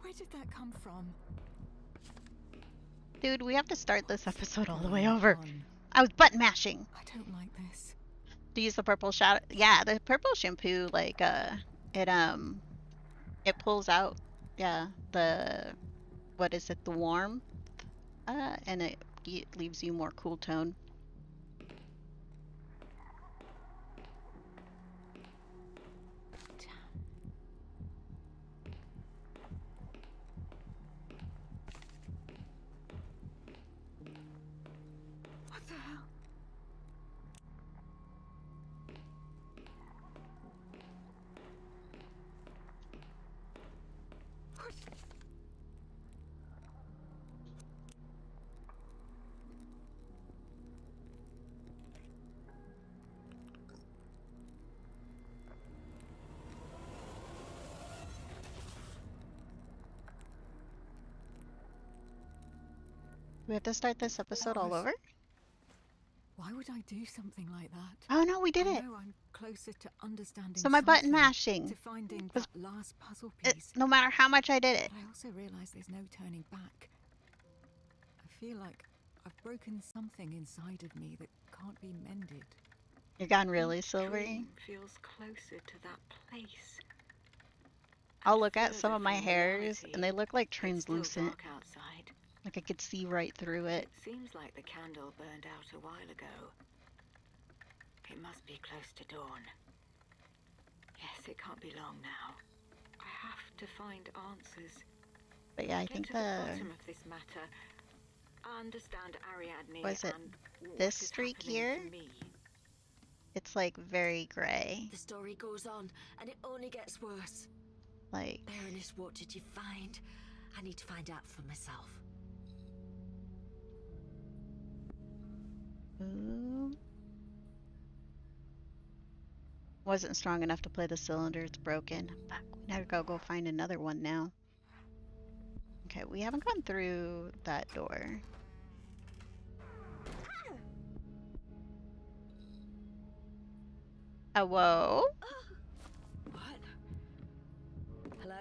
Where did that come from? Dude, we have to start this episode all the way Going over. on? I was button mashing I don't like this. to use the purple shadow. Yeah, the purple shampoo, like, it pulls out, yeah, what is it, the warm, and it leaves you more cool tone. What the hell? What? We have to start this episode all over? Why would I do something like that? Oh no, we did I it! know I'm closer to understanding So my button something, mashing to finding was- that last puzzle It, piece. no matter how much I did it. But I also realize there's no turning back. I feel like I've broken something inside of me that can't be mended. You're gone really, Each Silvery. dream feels closer to that place. I'll look at Further some of my from hairs, reality, and they look like It's still translucent. dark outside. Like I could see right through it. It seems like the candle burned out a while ago. It must be close to dawn. Yes, it can't be long now. I have to find answers. But yeah, I Get think to the the bottom of this matter. I understand Ariadne Was it and what this is streak happening here? to me. it's like very gray. The story goes on, and it only gets worse. Like, Baroness, what did you find? I need to find out for myself. ooh. Wasn't strong enough to play the cylinder, it's broken. Fuck, we gotta go find another one now. Okay, we haven't gone through that door. Whoa. What? Hello?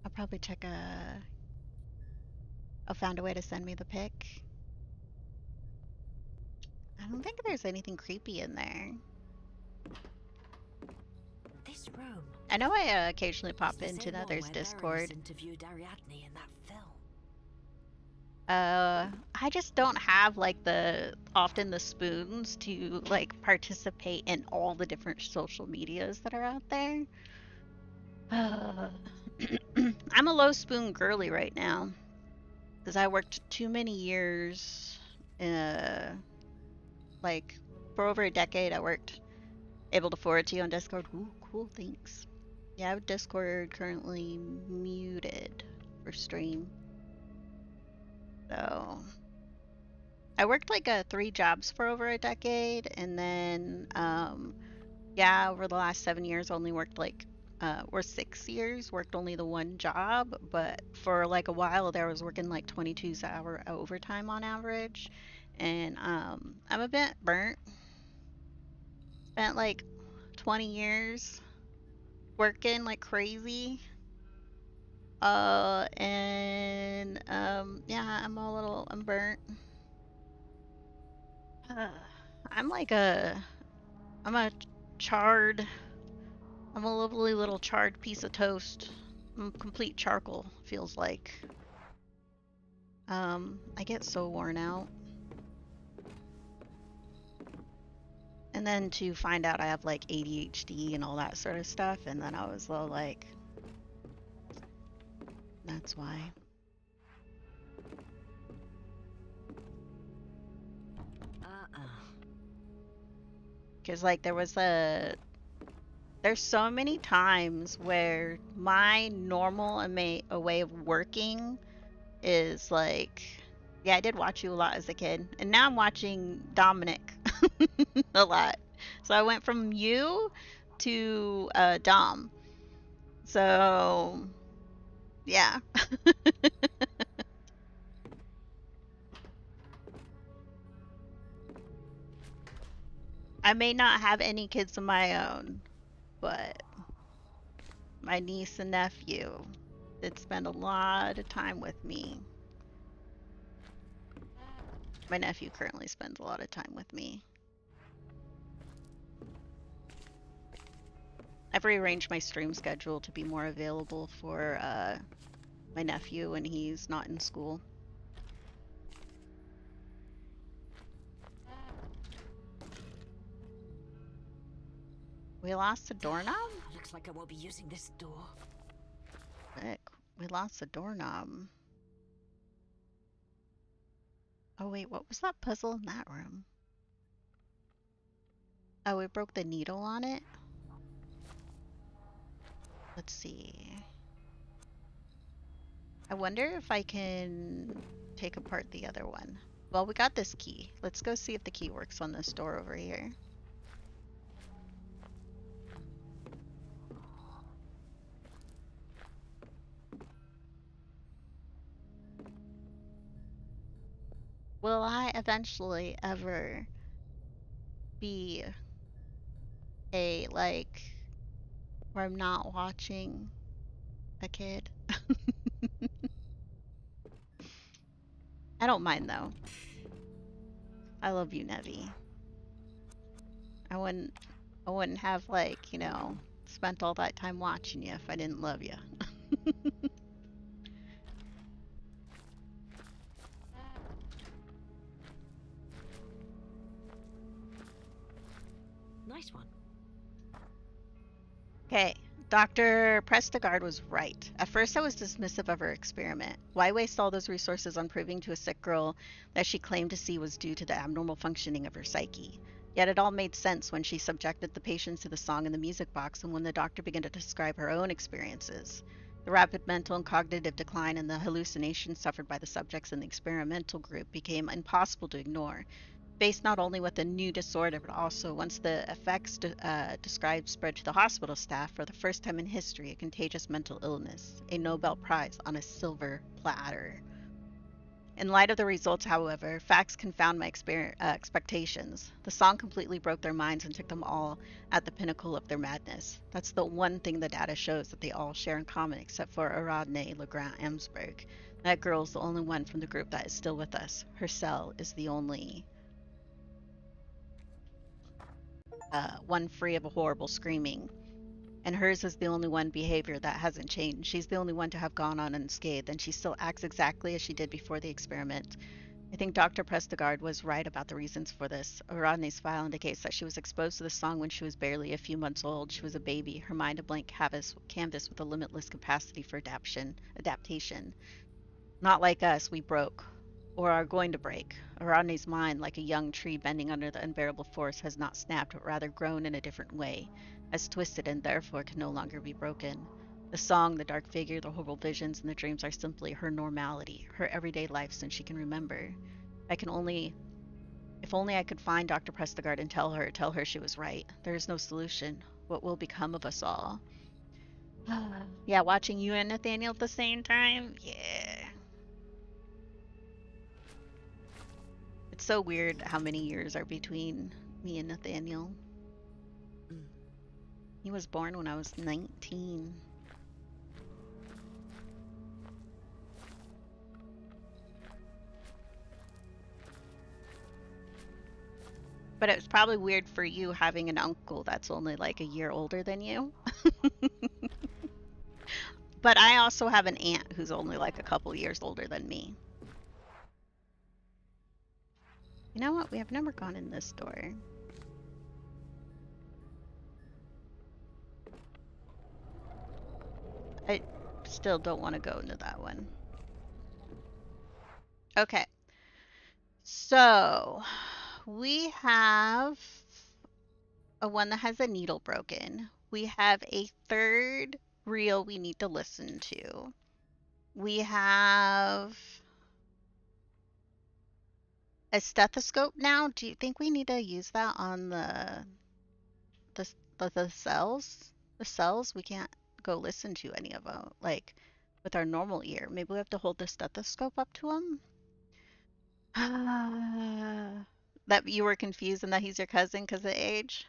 I'll probably check I'll find a way to send me the pic. I don't think there's anything creepy in there. This room. I know I occasionally pop is the into same the one others where Discord. Baroness interviewed Ariadne in that film. I just don't have like often the spoons to like participate in all the different social medias that are out there. I'm a low spoon girly right now because I worked too many years. Like for over a decade, I worked able to forward to you on Discord. Ooh, cool, thanks. Yeah, I have Discord currently muted for stream. So I worked like 3 jobs for over a decade, and then yeah, over the last 7 years only worked like or 6 years worked only the one job, but for like a while there I was working like 22-hour overtime on average, and I'm a bit burnt. Spent like 20 years working like crazy. And yeah, I'm burnt. I'm charred, I'm a lovely little charred piece of toast. I'm complete charcoal, feels like. I get so worn out. And then to find out I have like ADHD and all that sort of stuff, and then I was a little like, that's why. Because like there's so many times where my normal a way of working is like, yeah, I did watch you a lot as a kid, and now I'm watching Dominic a lot. So I went from you to Dom. So, yeah. I may not have any kids of my own, but my niece and nephew did spend a lot of time with me. My nephew currently spends a lot of time with me. I've rearranged my stream schedule to be more available for my nephew when he's not in school. We lost the doorknob? Looks like I won't be using this door. Frick, we lost the doorknob. Oh wait, what was that puzzle in that room? Oh, we broke the needle on it? Let's see. I wonder if I can take apart the other one. Well, we got this key. Let's go see if the key works on this door over here. Will I eventually ever be a, like, where I'm not watching a kid? I don't mind though. I love you, Nevi. I wouldn't have, like, you know, spent all that time watching you if I didn't love you. Nice one. Okay, Dr. Prestigard was right. At first, I was dismissive of her experiment. Why waste all those resources on proving to a sick girl that she claimed to see was due to the abnormal functioning of her psyche? Yet it all made sense when she subjected the patients to the song in the music box and when the doctor began to describe her own experiences. The rapid mental and cognitive decline and the hallucinations suffered by the subjects in the experimental group became impossible to ignore. Faced not only with a new disorder, but also once the effects described spread to the hospital staff, for the first time in history, a contagious mental illness, a Nobel Prize on a silver platter. In light of the results, however, facts confound my expectations. The song completely broke their minds and took them all at the pinnacle of their madness. That's the one thing the data shows that they all share in common, except for Aradne Legrand-Amsberg. That girl's the only one from the group that is still with us. Her cell is the only one free of a horrible screaming. And hers is the only one behavior that hasn't changed. She's the only one to have gone on unscathed, and she still acts exactly as she did before the experiment. I think Dr. Prestigard was right about the reasons for this. Rodney's file indicates that she was exposed to the song when she was barely a few months old. She was a baby, her mind a blank canvas with a limitless capacity for adaptation. Not like us, we broke, or are going to break. Rodney's mind, like a young tree bending under the unbearable force, has not snapped, but rather grown in a different way, has twisted and therefore can no longer be broken. The song, the dark figure, the horrible visions, and the dreams are simply her normality, her everyday life since she can remember. If only I could find Dr. Prestigard and tell her she was right. There is no solution. What will become of us all? Yeah, watching you and Nathaniel at the same time? Yeah. It's so weird how many years are between me and Nathaniel. He was born when I was 19. But it was probably weird for you having an uncle that's only like a year older than you. But I also have an aunt who's only like a couple years older than me. You know what? We have never gone in this door. I still don't want to go into that one. Okay. So, we have a one that has a needle broken. We have a third reel we need to listen to. We have a stethoscope now. Do you think we need to use that on the the cells, we can't go listen to any of them, like with our normal ear. Maybe we have to hold the stethoscope up to him. That you were confused and that he's your cousin because of age.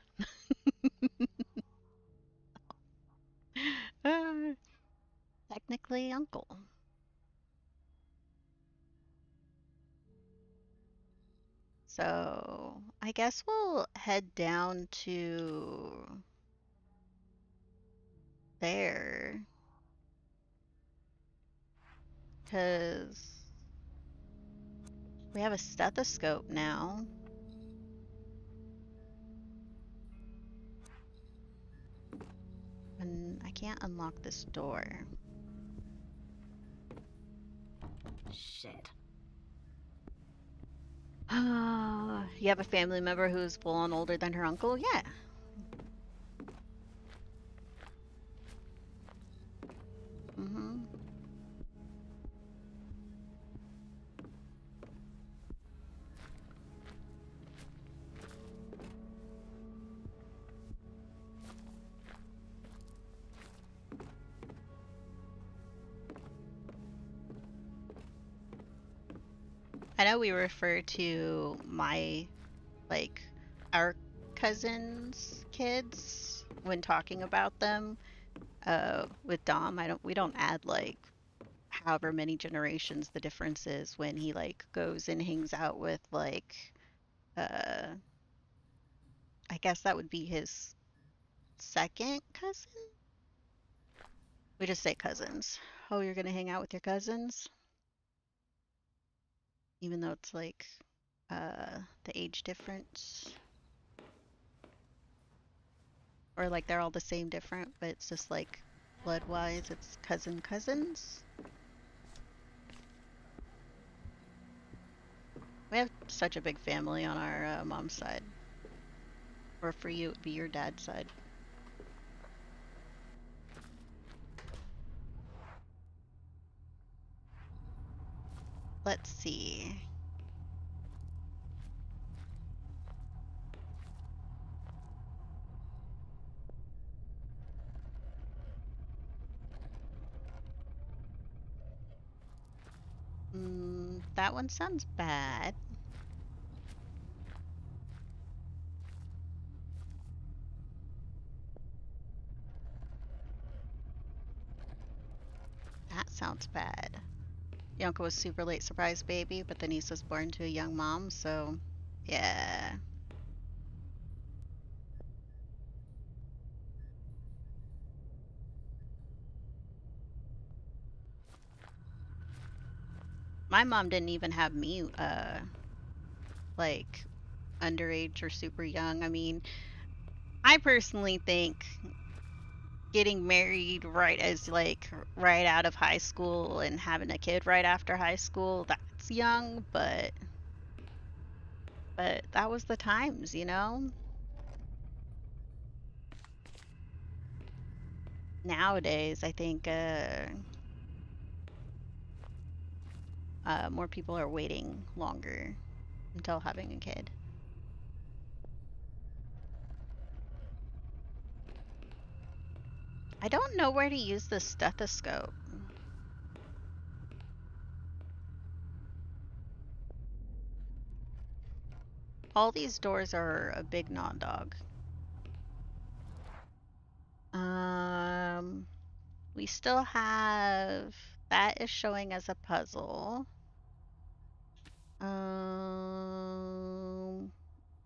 Technically, uncle. So I guess we'll head down to there because we have a stethoscope now. And I can't unlock this door. Shit. You have a family member who's full on older than her uncle? Yeah. Mm-hmm. I know we refer to like, our cousins' kids when talking about them. With Dom, we don't add like however many generations the difference is when he like goes and hangs out with like uh I guess that would be his second cousin. We just say cousins. Oh, you're gonna hang out with your cousins, even though it's like the age difference, or like they're all the same different, but it's just like blood wise, it's cousins. We have such a big family on our mom's side, or for you, it'd be your dad's side. Let's see. That one sounds bad. That sounds bad. Yonka was super late surprise baby, but the niece was born to a young mom, so yeah. My mom didn't even have me like underage or super young. I mean, I personally think getting married right as like right out of high school and having a kid right after high school, that's young, but that was the times, you know? Nowadays, I think more people are waiting longer until having a kid. I don't know where to use the stethoscope. All these doors are a big non-dog. Um, we still have that is showing as a puzzle. Um,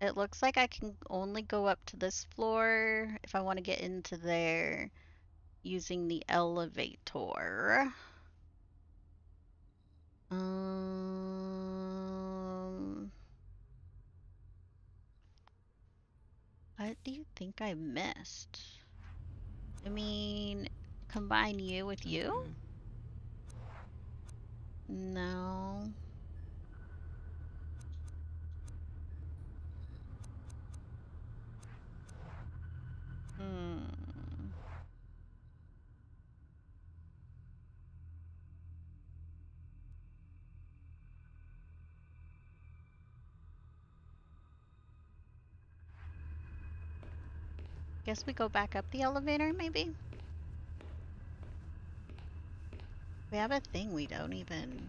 it looks like I can only go up to this floor if I want to get into there using the elevator. Um, what do you think I missed? I mean, combine you with you? No. Hmm. Guess we go back up the elevator, maybe? We have a thing we don't even...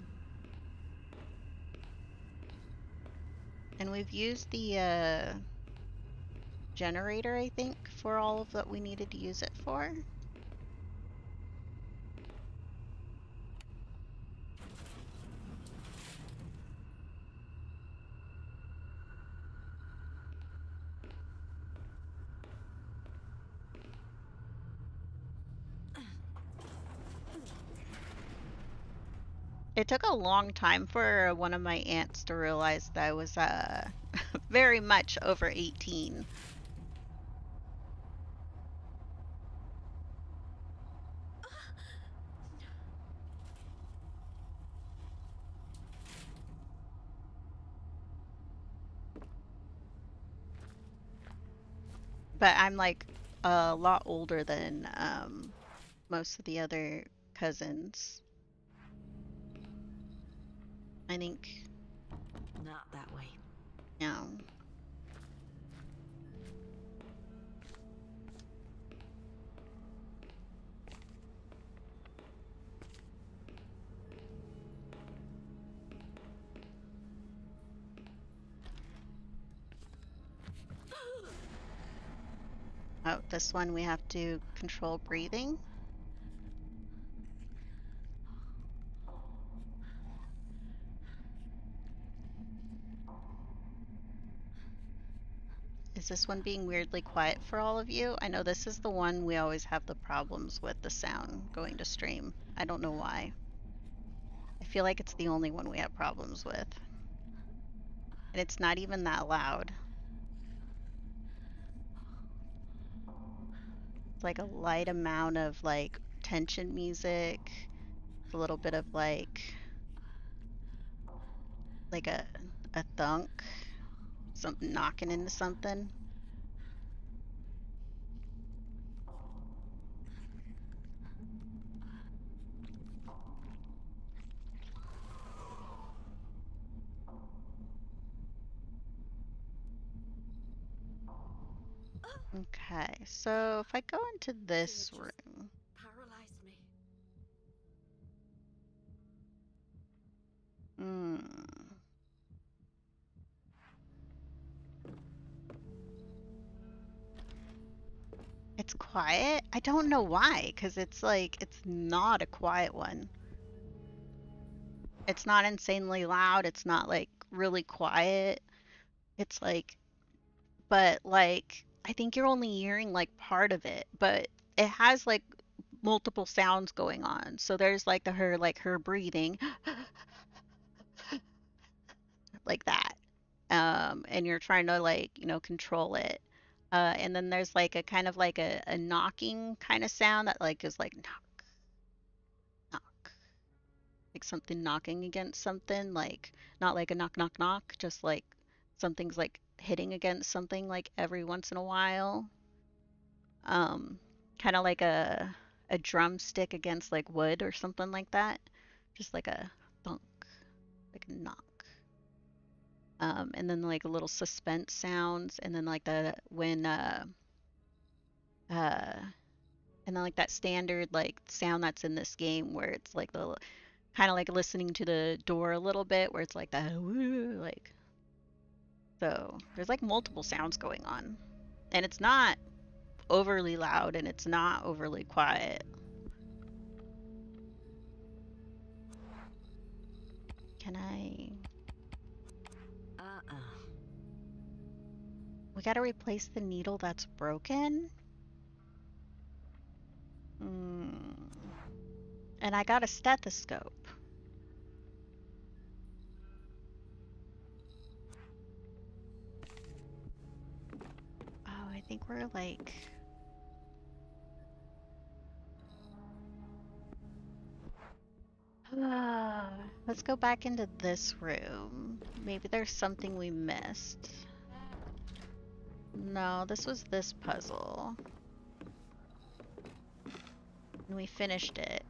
And we've used the generator, I think, for all of what we needed to use it for. It took a long time for one of my aunts to realize that I was very much over 18. But I'm like a lot older than most of the other cousins. I think, Not that way. you know. Oh, this one we have to control breathing. Is this one being weirdly quiet for all of you? I know this is the one we always have the problems with the sound going to stream. I don't know why. I feel like it's the only one we have problems with. And it's not even that loud. It's like a light amount of like tension music, a little bit of like a thunk, something knocking into something. Okay, so if I go into this room, Paralyzed me. hmm, it's quiet. I don't know why, because it's like it's not a quiet one. It's not insanely loud. It's not like really quiet. It's like, but like I think you're only hearing like part of it, but it has like multiple sounds going on. So there's like her breathing like that. And you're trying to like, control it. And then there's like a kind of like a knocking kind of sound that like is like knock, knock, like something knocking against something, like not like a knock, knock, knock, just like something's like hitting against something like every once in a while. Um, Kind of like a drumstick against like wood or something like that, just like a thunk, like a knock. And then like a little suspense sounds, and then like the when uh and then like that standard like sound that's in this game where it's like the kind of like listening to the door a little bit where it's like that woo, like, so there's like multiple sounds going on, and it's not overly loud and it's not overly quiet. Can I? Uh-uh. We gotta replace the needle that's broken. Hmm. And I got a stethoscope. Oh, I think we're like... Let's go back into this room. Maybe there's something we missed. No, this was this puzzle. And we finished it.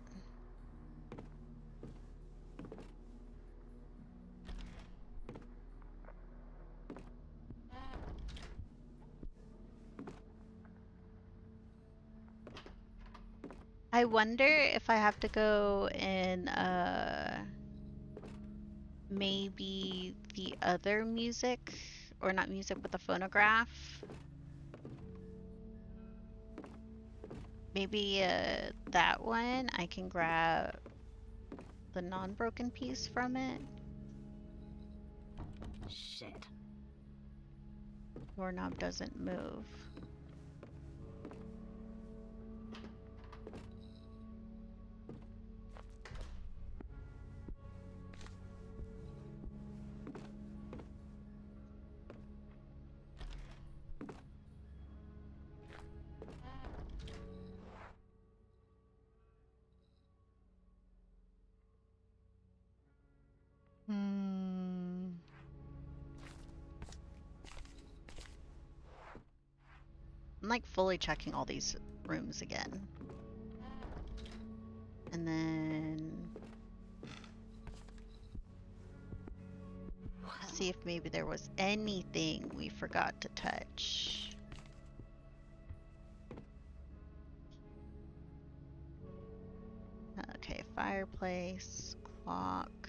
I wonder if I have to go in maybe the other music, or not music, but the phonograph. Maybe that one, I can grab the non-broken piece from it. Shit. Doorknob doesn't move. I'm like fully checking all these rooms again. And then see if maybe there was anything we forgot to touch. Okay, fireplace, clock.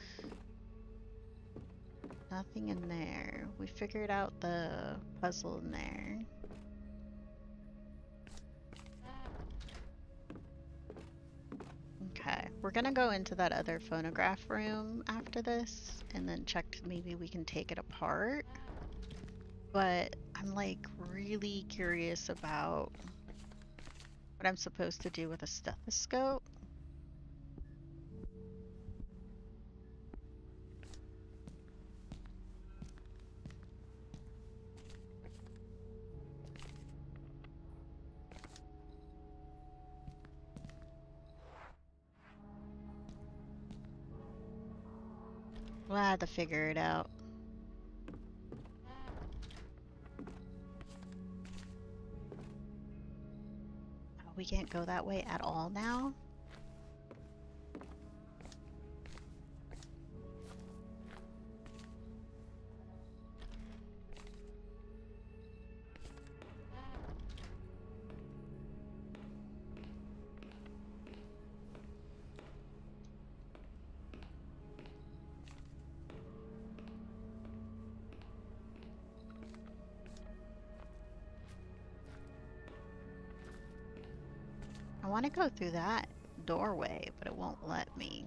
Nothing in there. We figured out the puzzle in there. Okay, we're gonna go into that other phonograph room after this and then check maybe we can take it apart. But I'm like really curious about what I'm supposed to do with a stethoscope. We'll have to figure it out. Oh, we can't go that way at all now? I want to go through that doorway, but it won't let me.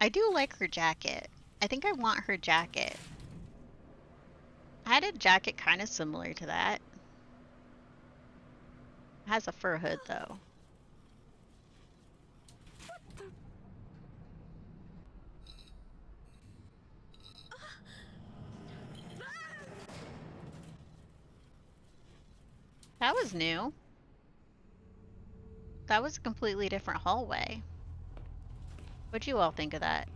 I do like her jacket. I think I want her jacket. I had a jacket kind of similar to that. It has a fur hood though. That was new. That was a completely different hallway. What'd you all think of that?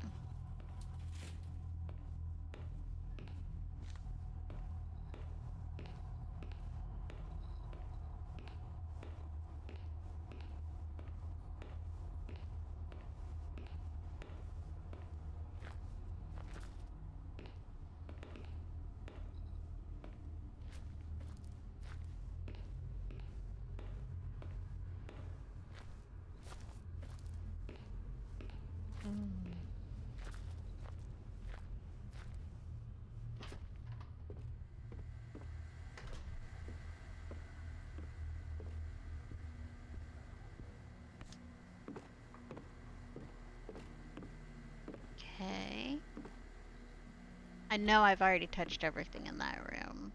Okay. I know I've already touched everything in that room.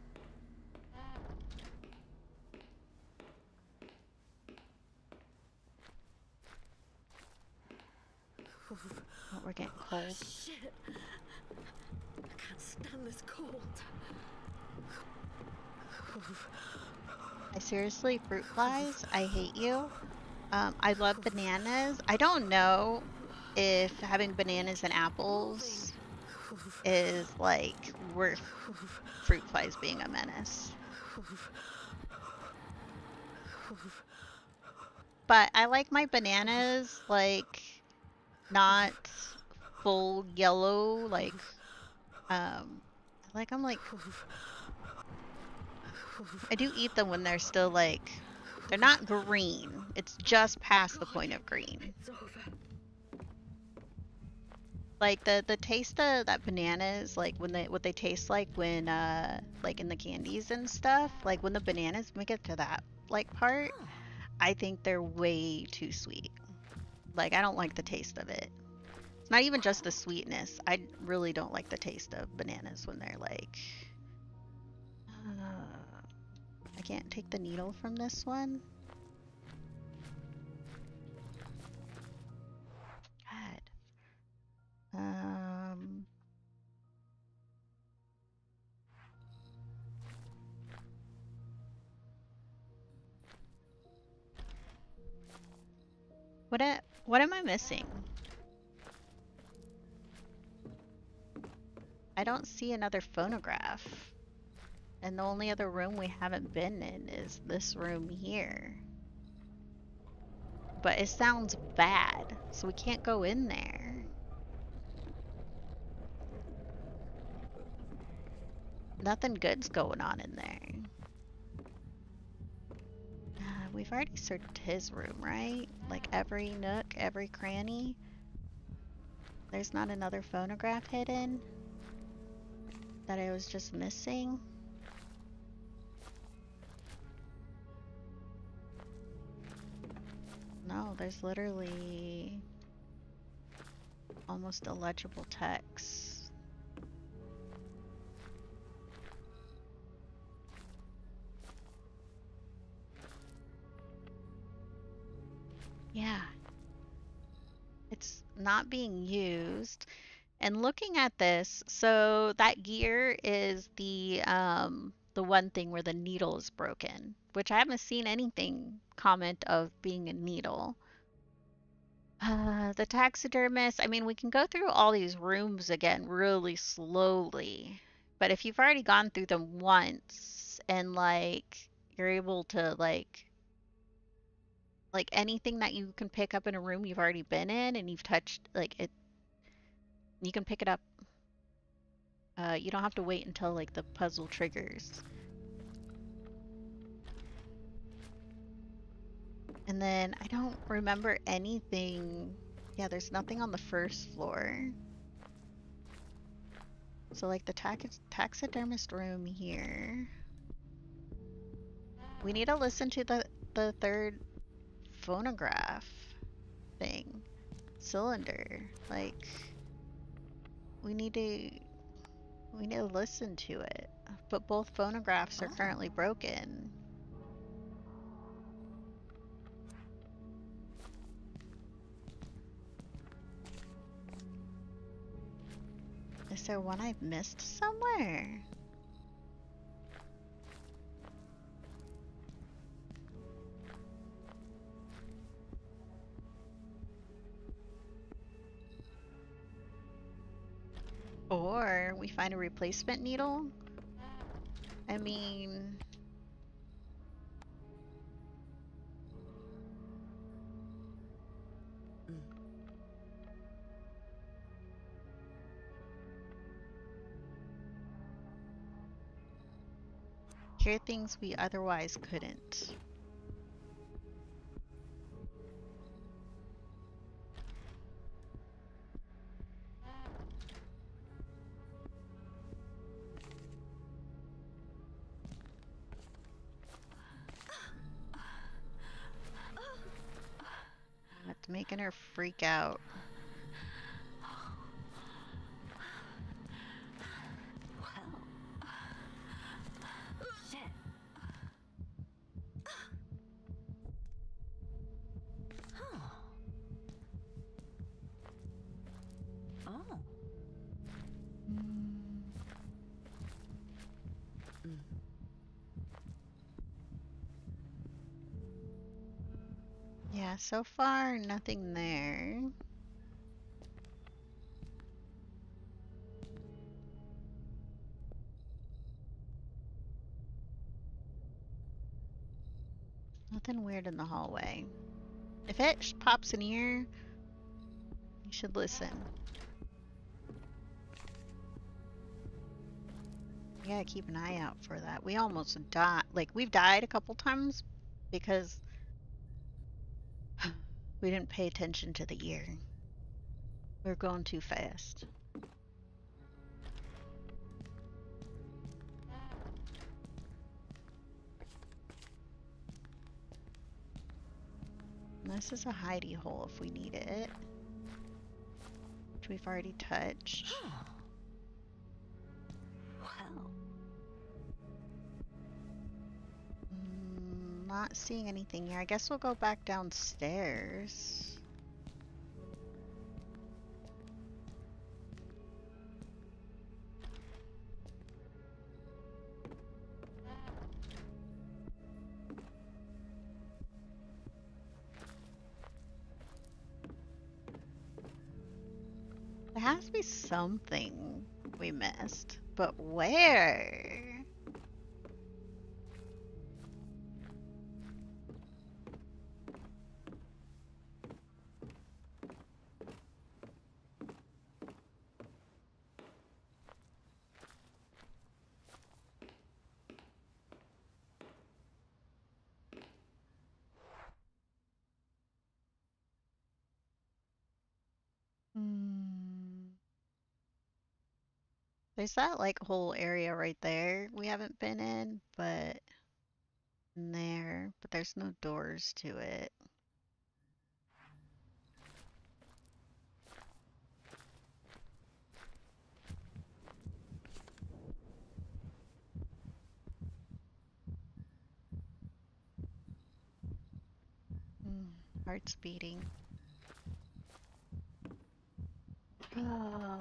Oh, we're getting cold. Shit. I can't stand this cold. I seriously, fruit flies, I hate you. I love bananas. I don't know if having bananas and apples is like worth fruit flies being a menace. but I like my bananas like not full yellow, I like them like I do eat them when they're still like they're not green. It's just past the point of green. It's over. Like the taste of that bananas, like when they what they taste like when like in the candies and stuff, like when the bananas make it to that like part, I think they're way too sweet. Like I don't like the taste of it. It's not even just the sweetness. I really don't like the taste of bananas when they're like I can't take the needle from this one. God. What am I missing? I don't see another phonograph. And the only other room we haven't been in is this room here. But it sounds bad, so we can't go in there. Nothing good's going on in there. We've already searched his room, right? Like every nook, every cranny. There's not another phonograph hidden that I was just missing. No, there's literally almost illegible text. Yeah. It's not being used. And looking at this, so that gear is the one thing where the needle is broken, which I haven't seen anything comment of being a needle. The taxidermist, I mean, we can go through all these rooms again really slowly, but if you've already gone through them once and like you're able to like anything that you can pick up in a room you've already been in and you've touched like it, you can pick it up. You don't have to wait until like the puzzle triggers. And then I don't remember anything. Yeah, there's nothing on the first floor. So like the taxidermist room here. We need to listen to the third phonograph thing. Cylinder. Like we need to listen to it. But both phonographs are currently broken. Is there one I've missed somewhere? Or we find a replacement needle? I mean... hear things we otherwise couldn't. It's making her freak out. Shit. Oh. Yeah, so far nothing there. Nothing weird in the hallway. If it pops an ear, you should listen. You gotta keep an eye out for that. We almost died. Like, we've died a couple times because we didn't pay attention to the ear. We were going too fast. And this is a hidey hole if we need it, which we've already touched. Well, Not seeing anything here. I guess we'll go back downstairs. There has to be something we missed, but where? There's that like whole area right there we haven't been in, but in there, but there's no doors to it. Heart's beating. Oh.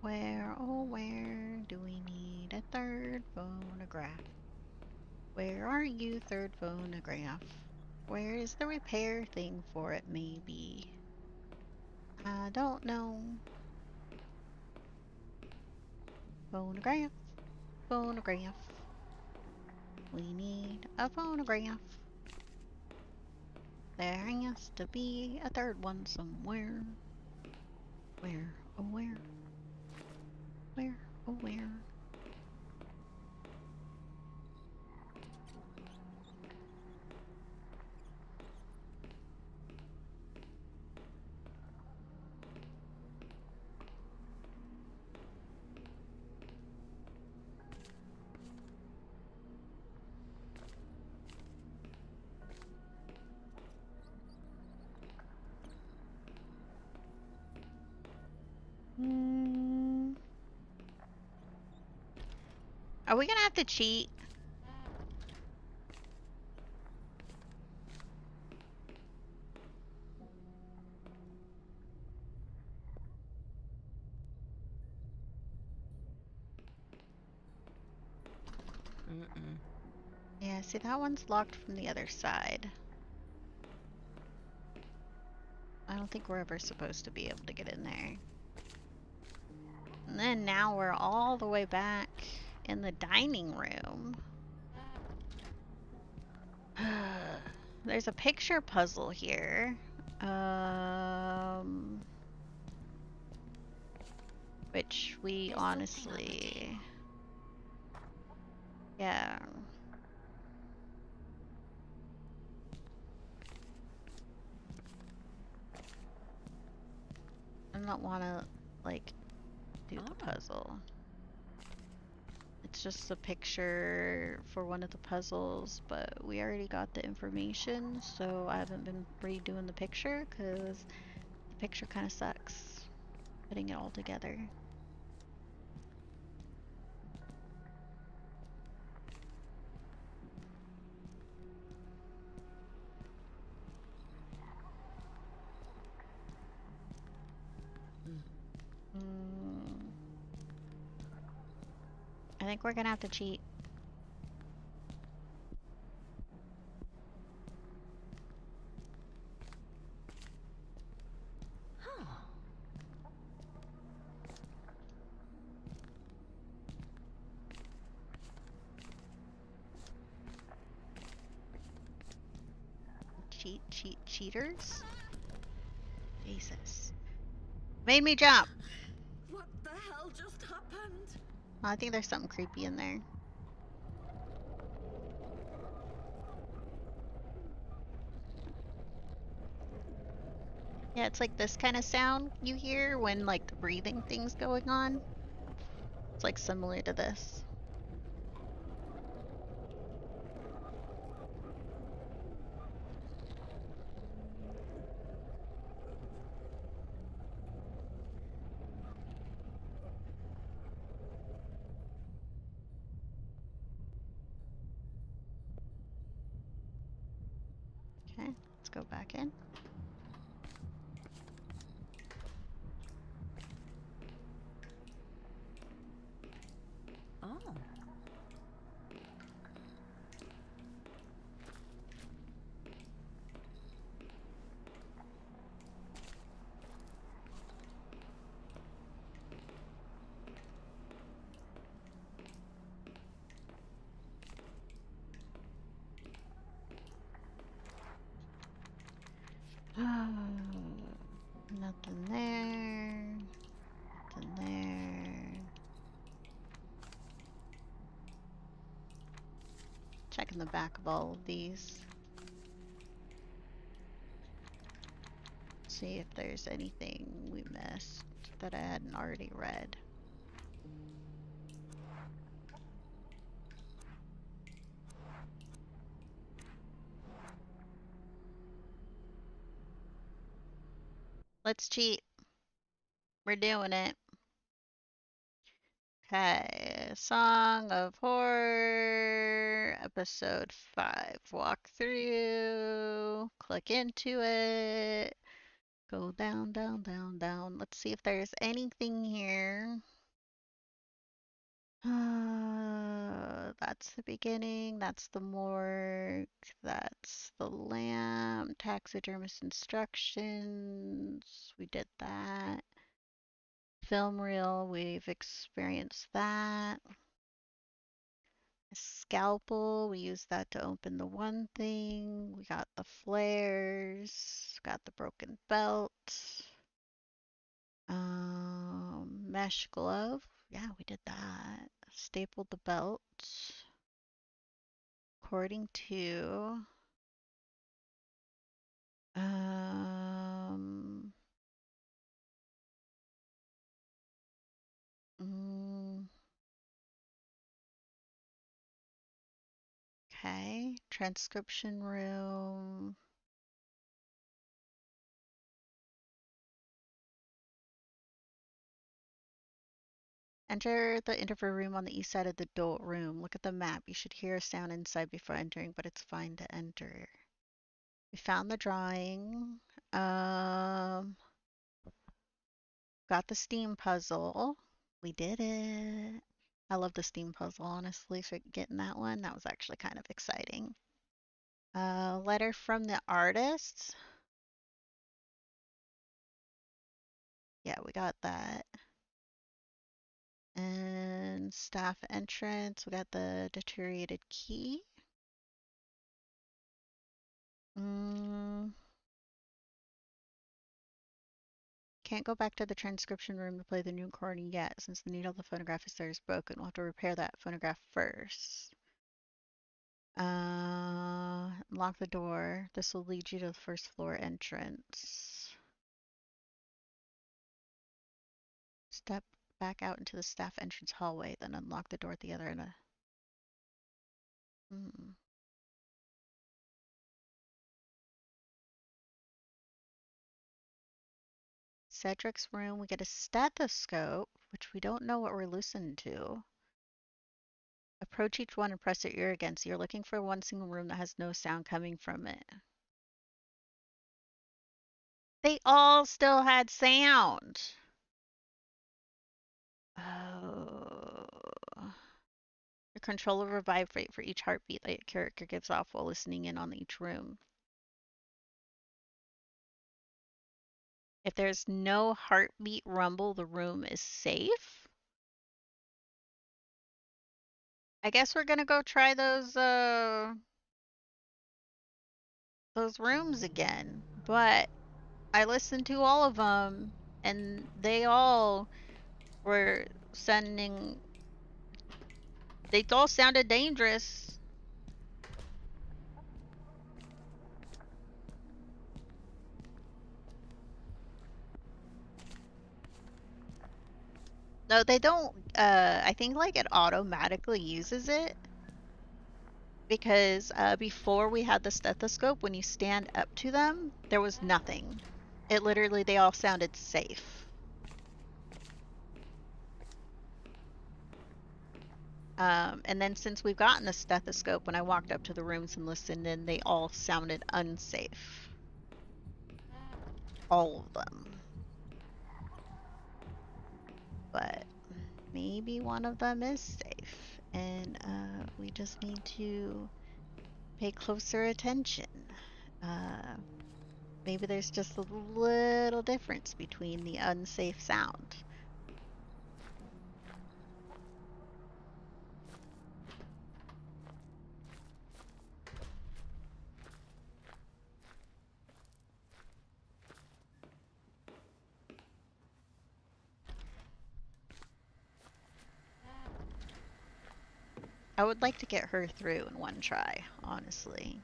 Where, oh where do we need a third phonograph? Where are you, third phonograph? Where is the repair thing for it, maybe? I don't know. Phonograph, phonograph. We need a phonograph. There has to be a third one somewhere. Where, oh where? Where, oh where? Are we gonna have to cheat? Yeah, see that one's locked from the other side. I don't think we're ever supposed to be able to get in there. And then now we're all the way back in the dining room. There's a picture puzzle here. Which we honestly... Yeah. I don't want to, like, do the puzzle. It's just a picture for one of the puzzles, but we already got the information, so I haven't been redoing the picture because the picture kind of sucks putting it all together. I think we're gonna have to cheat. Cheaters? Jesus. Made me jump! What the hell just happened? I think there's something creepy in there. Yeah, it's like this kind of sound you hear when like the breathing thing's going on. It's like similar to this. Okay, let's go back in. Oh. Nothing there. Nothing there. Checking the back of all of these. See if there's anything we missed that I hadn't already read. Let's cheat. We're doing it. Okay, Song of Horror, episode 5. Walk through, click into it, go down, down, down, down. Let's see if there's anything here. That's the beginning, that's the morgue, that's the lamp, taxidermist instructions. We did that. Film reel, we've experienced that. A scalpel, we used that to open the one thing. We got the flares, got the broken belt. Mesh glove, yeah, we did that. Stapled the belt. According to, um, mm, okay, transcription room. Enter the interview room on the east side of the room. Look at the map. You should hear a sound inside before entering, but it's fine to enter. We found the drawing. Um, got the steam puzzle. We did it. I love the steam puzzle, honestly, so getting that one, that was actually kind of exciting. Letter from the artist. Yeah, we got that. And staff entrance, we got the deteriorated key. Can't go back to the transcription room to play the new recording yet, since the needle of the phonograph is there is broken. We'll have to repair that phonograph first. Lock the door. This will lead you to the first floor entrance. Step back out into the staff entrance hallway, then unlock the door at the other end. Cedric's room, we get a stethoscope, which we don't know what we're listening to. Approach each one and press your ear against. You're looking for one single room that has no sound coming from it. They all still had sound. Oh. Your controller will vibrate for each heartbeat that your character gives off while listening in on each room. If there's no heartbeat rumble, the room is safe. I guess we're gonna go try those those rooms again, but I listened to all of them, and they all were sending. They all sounded dangerous. No, they don't. I think like it automatically uses it because before we had the stethoscope, when you stand up to them, there was nothing. It literally, they all sounded safe. And then since we've gotten the stethoscope, when I walked up to the rooms and listened in, they all sounded unsafe. All of them. But maybe one of them is safe. And we just need to pay closer attention. Maybe there's just a little difference between the unsafe sound. I would like to get her through in one try, honestly.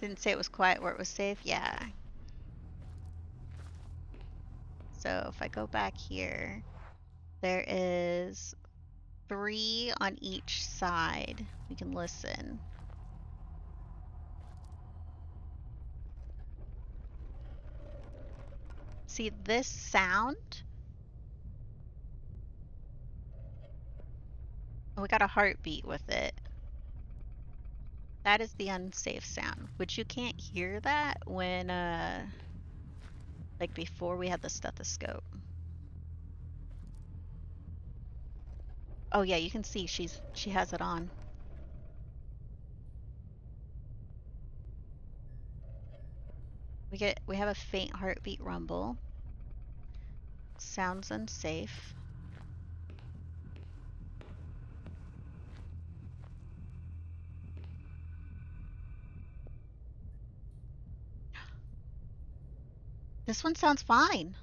Didn't say it was quiet where it was safe? Yeah. So if I go back here, there is 3 on each side. We can listen. See this sound? We got a heartbeat with it. That is the unsafe sound, which you can't hear that when, like before we had the stethoscope. Oh yeah, you can see she has it on. We have a faint heartbeat rumble. Sounds unsafe. This one sounds fine.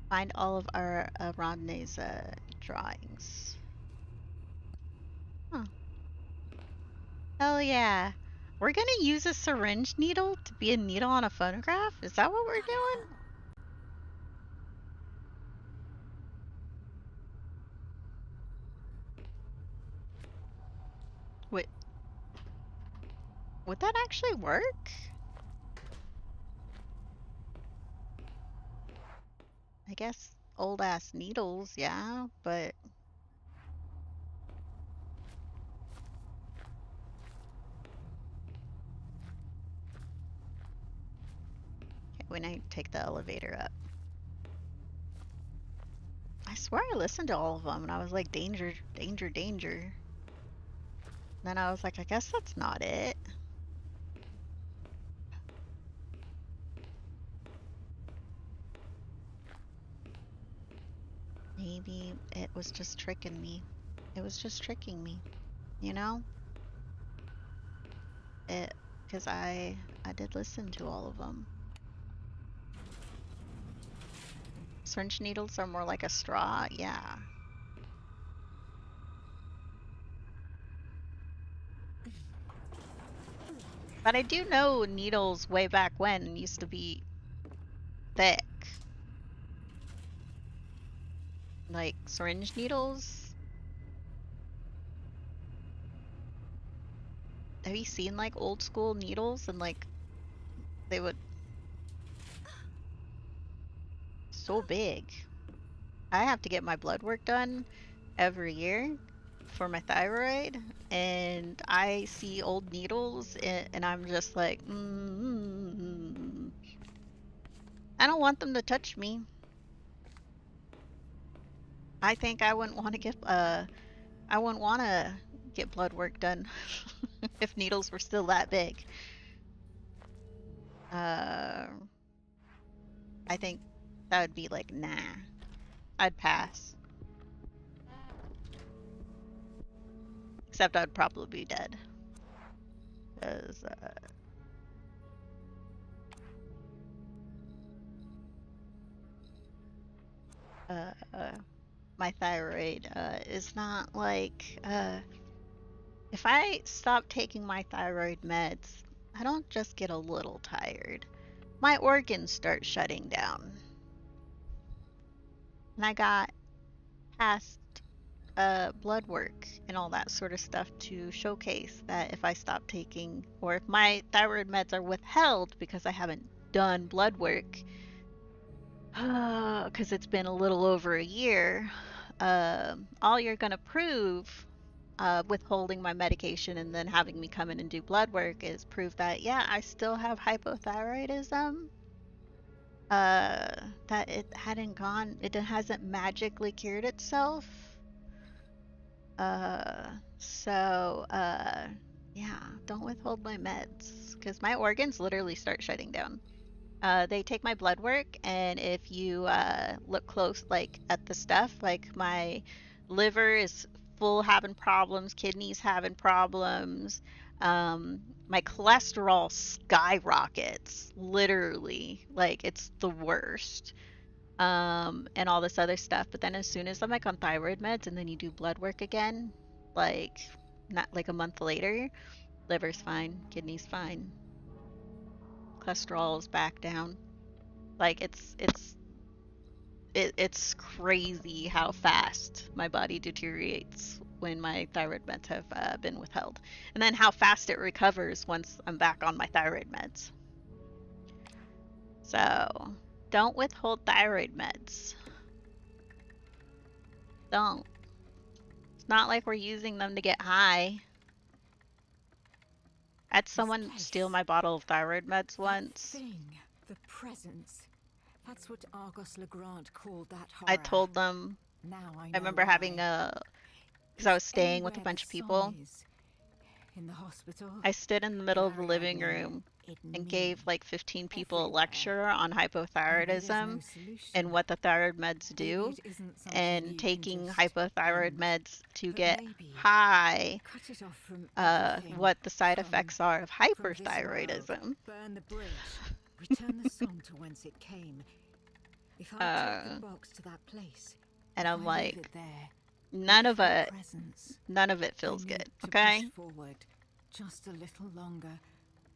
Find all of our Rodney's drawings. Huh. Hell yeah. We're gonna use a syringe needle to be a needle on a phonograph? Is that what we're doing? Wait, would that actually work? I guess old ass needles, yeah, but okay, when I take the elevator up. I swear I listened to all of them and I was like, danger, danger, danger. Then I was like, I guess that's not it. Maybe it was just tricking me. It was just tricking me, you know? Because I did listen to all of them. Syringe needles are more like a straw, yeah. But I do know needles way back when used to be thick. Like syringe needles. Have you seen like old school needles and like they would so big. I have to get my blood work done every year for my thyroid and I see old needles and I'm just like I don't want them to touch me. I think I wouldn't want to get blood work done if needles were still that big. Uh, I think that would be like, nah, I'd pass. Except I'd probably be dead. Because, my thyroid, is not like, if I stop taking my thyroid meds, I don't just get a little tired. My organs start shutting down. And I got past blood work and all that sort of stuff to showcase that if I stop taking, or if my thyroid meds are withheld because I haven't done blood work, because it's been a little over a year, all you're going to prove withholding my medication and then having me come in and do blood work is prove that, yeah, I still have hypothyroidism. That it hasn't magically cured itself. So, yeah, don't withhold my meds because my organs literally start shutting down. They take my blood work, and if you look close, like at the stuff, like my liver is full having problems, kidneys having problems, my cholesterol skyrockets, literally, like it's the worst. And all this other stuff. But then as soon as I'm like on thyroid meds and then you do blood work again, like not like a month later, liver's fine, kidney's fine, cholesterol is back down. Like it's crazy how fast my body deteriorates when my thyroid meds have been withheld, and then how fast it recovers once I'm back on my thyroid meds. So don't withhold thyroid meds. Don't. It's not like we're using them to get high. I had someone steal my bottle of thyroid meds once. Thing, the presence. That's what Argos Legrand called that horror. I told them. Now I remember having because I was staying with a bunch of people. In the hospital, I stood in the middle of the living room and gave like 15 people a lecture on hypothyroidism and what the thyroid meds do, and taking hypothyroid meds to get high, what the side effects are of hyperthyroidism. Burn the bridge, return the song to whence it came. If I take the box to that place, and I'm like, none of it feels good, okay? Forward just a little longer.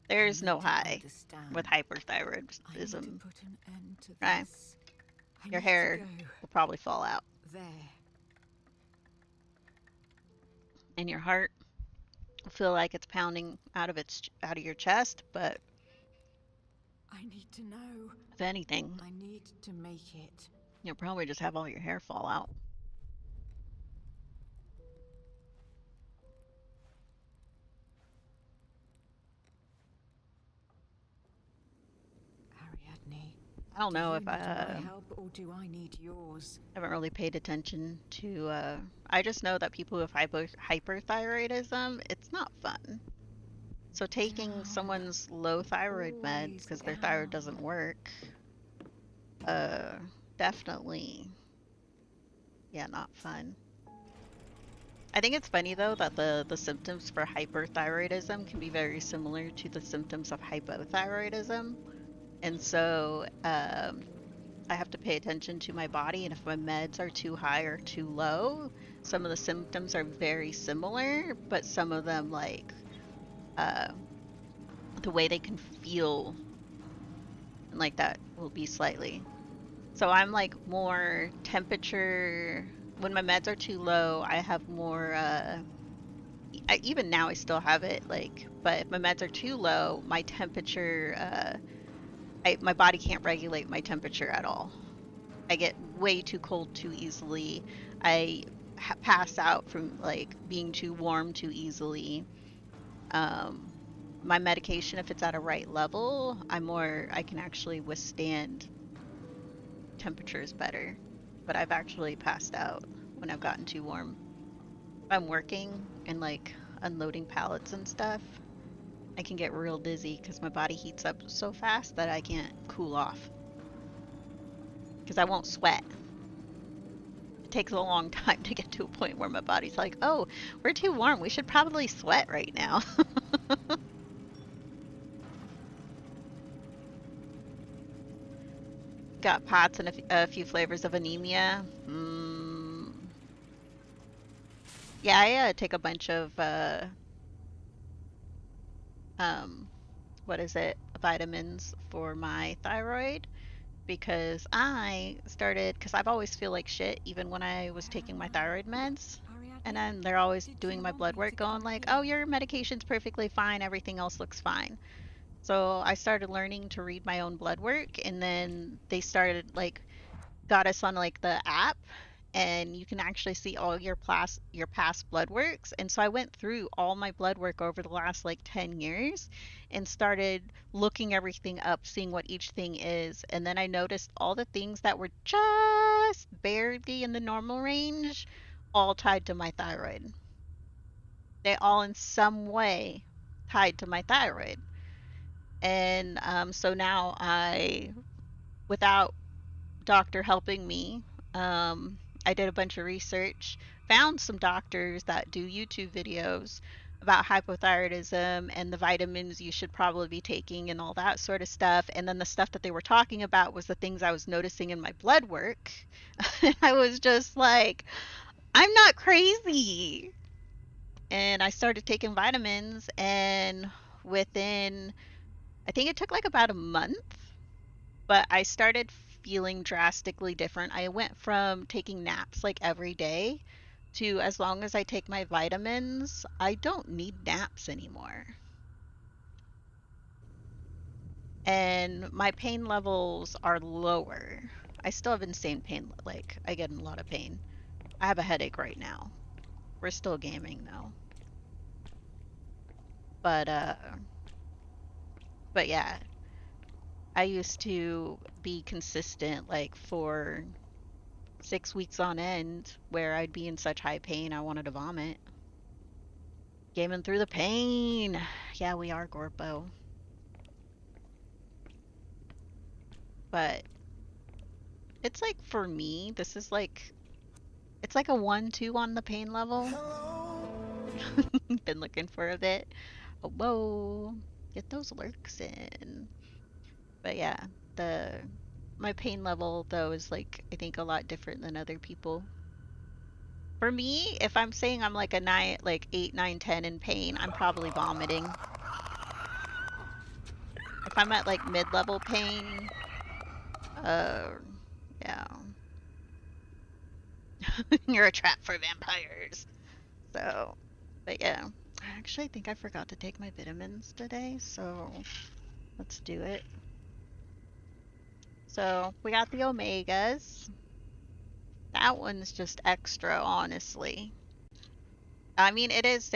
There's no high with hyperthyroidism, right? Your hair will probably fall out. There. And your heart will feel like it's pounding out of your chest, but I need to know. if anything, I need to make it. You'll probably just have all your hair fall out. I don't know if I help or do I need yours? I haven't really paid attention to. I just know that people with hyperthyroidism, it's not fun. So taking someone's low thyroid meds because their thyroid doesn't work, definitely, yeah, not fun. I think it's funny though that the symptoms for hyperthyroidism can be very similar to the symptoms of hypothyroidism. And so I have to pay attention to my body, and if my meds are too high or too low, some of the symptoms are very similar, but some of them, like the way they can feel and like that will be slightly. So I'm like more temperature. When my meds are too low, I have more even now I still have it, like, but if my meds are too low, my temperature my body can't regulate my temperature at all. I get way too cold too easily. I pass out from like being too warm too easily. My medication, if it's at a right level, I can actually withstand temperatures better. But I've actually passed out when I've gotten too warm. If I'm working and like unloading pallets and stuff, I can get real dizzy because my body heats up so fast that I can't cool off because I won't sweat. It takes a long time to get to a point where my body's like, oh, we're too warm. We should probably sweat right now. Got pots and a few flavors of anemia. Yeah, I take a bunch of um, what is it? Vitamins for my thyroid because I've always feel like shit even when I was taking my thyroid meds. And Ariadne, then they're always did doing you my want blood me work to going come like, here? oh, your medication's perfectly fine, everything else looks fine. So I started learning to read my own blood work, and then they started like got us on like the app, and you can actually see all your past blood works. And so I went through all my blood work over the last like 10 years and started looking everything up, seeing what each thing is. And then I noticed all the things that were just barely in the normal range, all tied to my thyroid. They all in some way tied to my thyroid. And so now without doctor helping me, I did a bunch of research, found some doctors that do YouTube videos about hypothyroidism and the vitamins you should probably be taking and all that sort of stuff. And then the stuff that they were talking about was the things I was noticing in my blood work. I was just like, I'm not crazy. And I started taking vitamins, and within, I think it took like about a month, but I started feeling drastically different. I went from taking naps like every day to as long as I take my vitamins, I don't need naps anymore. And my pain levels are lower. I still have insane pain, like I get in a lot of pain. I have a headache right now. We're still gaming though. But yeah, I used to be consistent like for 6 weeks on end where I'd be in such high pain I wanted to vomit. Gaming through the pain. Yeah, we are Gorpo. But it's like for me, this is like it's like a 1-2 on the pain level. Been looking for a bit. Oh, whoa. Get those lurks in. But yeah, the my pain level though is like I think a lot different than other people. For me, if I'm saying I'm like a 9, like 8, 9, 10 in pain, I'm probably vomiting. If I'm at like mid-level pain, uh, yeah, you're a trap for vampires. So, but yeah, I actually think I forgot to take my vitamins today, so let's do it. So we got the omegas. That one's just extra, honestly. I mean, it is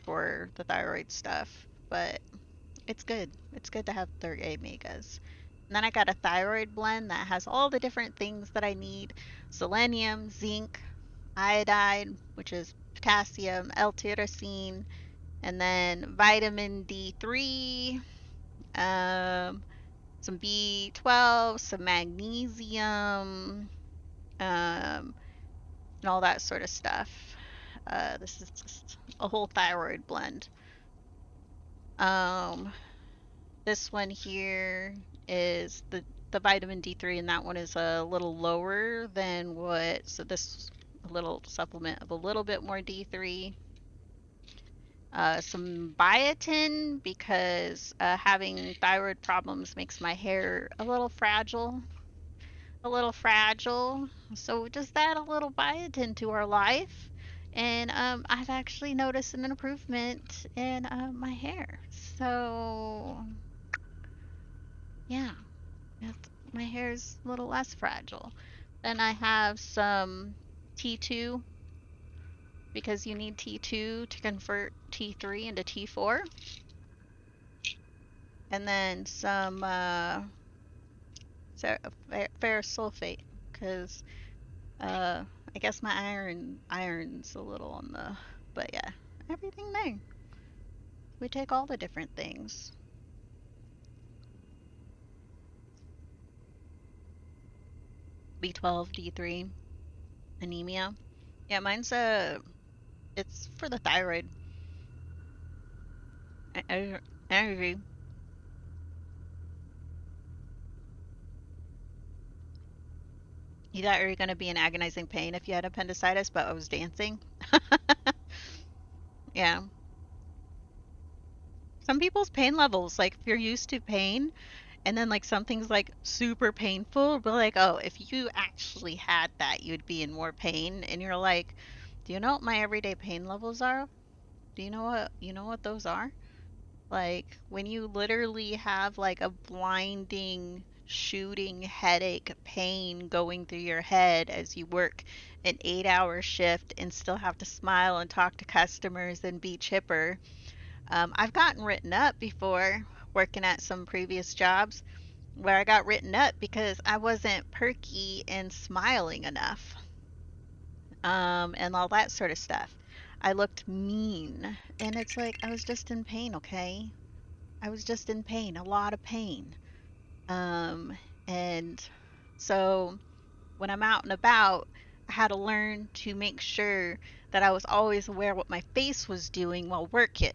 for the thyroid stuff, but it's good. It's good to have their omegas. And then I got a thyroid blend that has all the different things that I need: selenium, zinc, iodine, which is potassium, L-tyrosine, and then vitamin D3, um, some B12, some magnesium, and all that sort of stuff. This is just a whole thyroid blend. Um, this one here is the vitamin D3, and that one is a little lower than what, so this a little supplement of a little bit more D3. Some biotin because having thyroid problems makes my hair a little fragile, a little fragile. So just add a little biotin to our life. And I've actually noticed an improvement in my hair. So yeah, my hair's a little less fragile. Then I have some T2 because you need T2 to convert T3 into T4. And then some ferrous sulfate because I guess my iron's a little on the, but yeah, everything there. We take all the different things. B12, D3, anemia. Yeah, mine's it's for the thyroid. I agree. You thought you were gonna be in agonizing pain if you had appendicitis, but I was dancing. Yeah. Some people's pain levels, like if you're used to pain and then like something's like super painful, but like, oh, if you actually had that, you'd be in more pain. And you're like, do you know what my everyday pain levels are? Do you know what those are? Like when you literally have like a blinding, shooting headache pain going through your head as you work an 8-hour shift and still have to smile and talk to customers and be chipper. I've gotten written up before working at some previous jobs where I got written up because I wasn't perky and smiling enough, and all that sort of stuff. I looked mean, and it's like I was just in pain, okay? I was just in pain, a lot of pain. Um, and so when I'm out and about, I had to learn to make sure that I was always aware what my face was doing while working.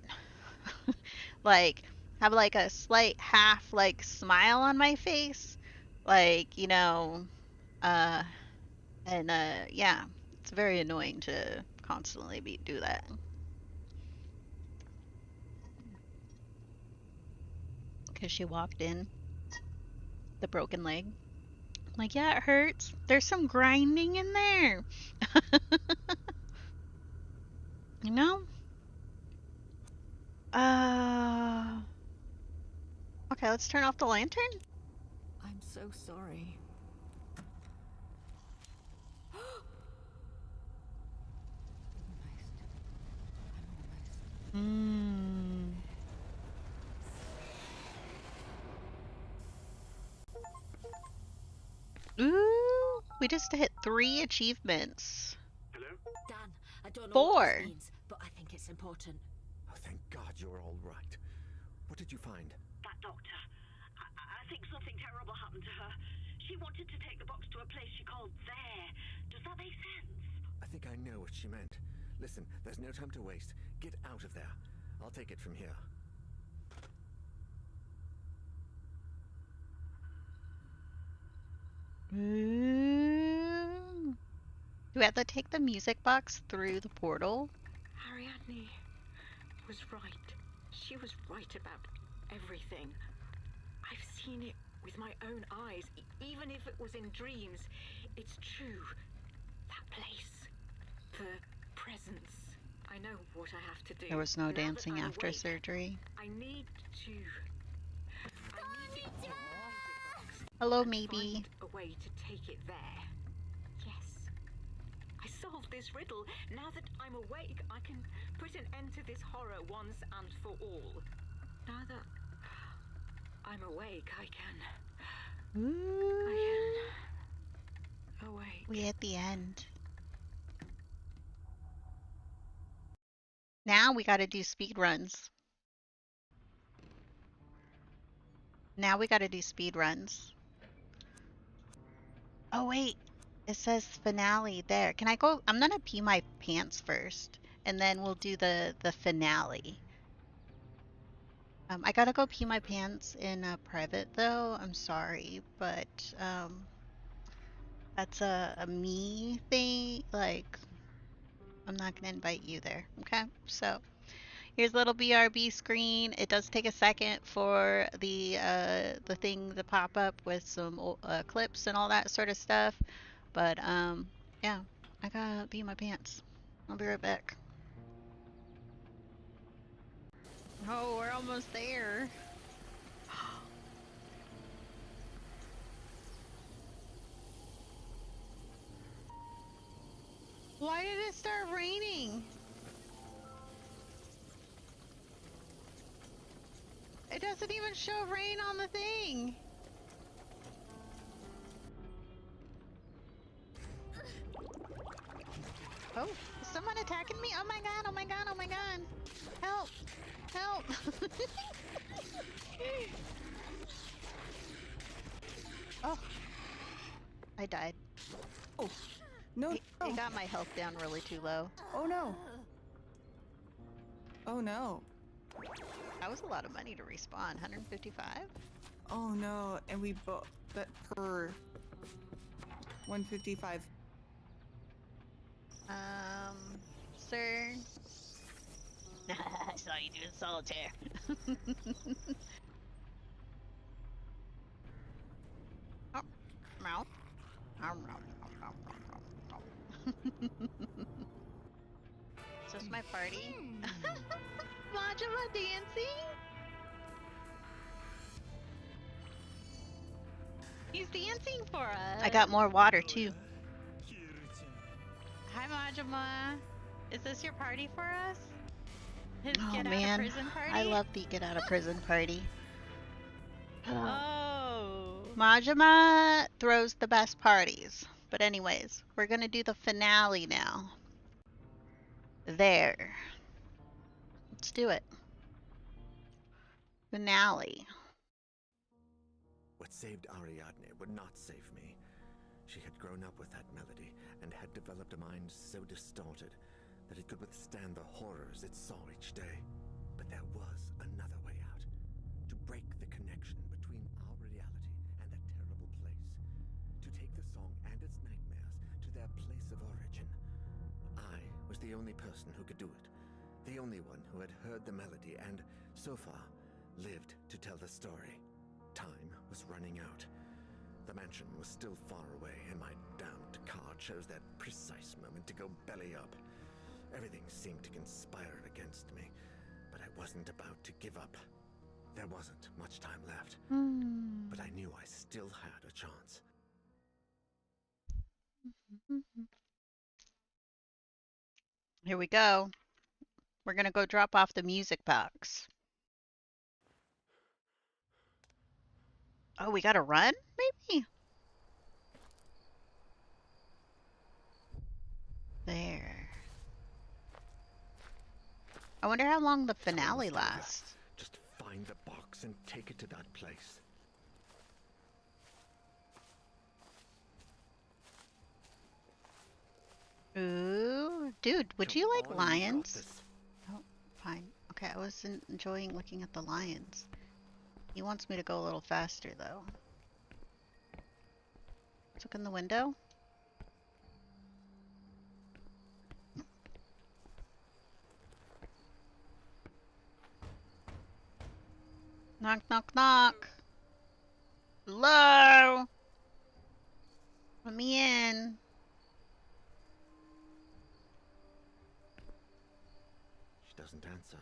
Like have like a slight half like smile on my face, like uh, and yeah, it's very annoying to constantly do that. Because she walked in the broken leg. I'm like, yeah, it hurts. There's some grinding in there. You know? Uh, okay, let's turn off the lantern. I'm so sorry. Hmm. Ooh, we just hit 3 achievements. Hello? Dan, I don't know what 4. this means, but I think it's important. Oh, thank God you're all right. What did you find? That doctor. I think something terrible happened to her. She wanted to take the box to a place she called there. Does that make sense? I think I know what she meant. Listen, there's no time to waste. Get out of there. I'll take it from here. Ooh. Do we have to take the music box through the portal? Ariadne was right. She was right about everything. I've seen it with my own eyes, even if it was in dreams. It's true. That place. The presence. I know what I have to do. There was no Now that dancing I'm after awake, surgery. I need to get the music box Hello, and maybe. find a way to take it there. Yes. I solved this riddle. Now that I'm awake, I can put an end to this horror once and for all. Now that I'm awake, I can Ooh. awake. We hit the end. Now we gotta do speed runs. Now we gotta do speed runs. Oh wait, it says finale there. Can I go? I'm gonna pee my pants first, and then we'll do the finale. I gotta go pee my pants in private though. I'm sorry, but that's a me thing. Like, I'm not gonna invite you there. Okay, so here's a little BRB screen. It does take a second for the thing to pop up with some clips and all that sort of stuff. But yeah, I gotta pee my pants. I'll be right back. Oh, we're almost there. Why did it start raining? It doesn't even show rain on the thing. Oh, is someone attacking me? Oh my god, oh my god, oh my god. Help! Help! Oh, I died. Oh, no, It no. got my health down really too low. Oh no. Oh no. That was a lot of money to respawn. 155? Oh no. And we both that per 155. Sir. I saw you doing solitaire. Oh, mouth. Is this my party? Majima dancing? He's dancing for us. I got more water too. Hi Majima. Is this your party for us? His get out of prison party? I love the get out of prison party. Oh. Majima throws the best parties. But anyways, we're gonna do the finale now. There. Let's do it. Finale. What saved Ariadne would not save me. She had grown up with that melody and had developed a mind so distorted that it could withstand the horrors it saw each day. But there was another way out. To break the connection between our reality and that terrible place. To take the song and its nightmares to their place of origin. I was the only person who could do it. The only one who had heard the melody and, so far, lived to tell the story. Time was running out. The mansion was still far away, and my damned card chose that precise moment to go belly up. Everything seemed to conspire against me, but I wasn't about to give up. There wasn't much time left, but I knew I still had a chance. Here we go. We're gonna go drop off the music box. Oh, we gotta run? Maybe? There. I wonder how long the finale lasts. Just find the box and take it to that place. Ooh. Dude, would Come you like on, you got lions? this. Oh, fine. Okay, I was enjoying looking at the lions. He wants me to go a little faster, though. Let's look in the window. Knock, knock, knock. Hello? Let me in. She doesn't answer.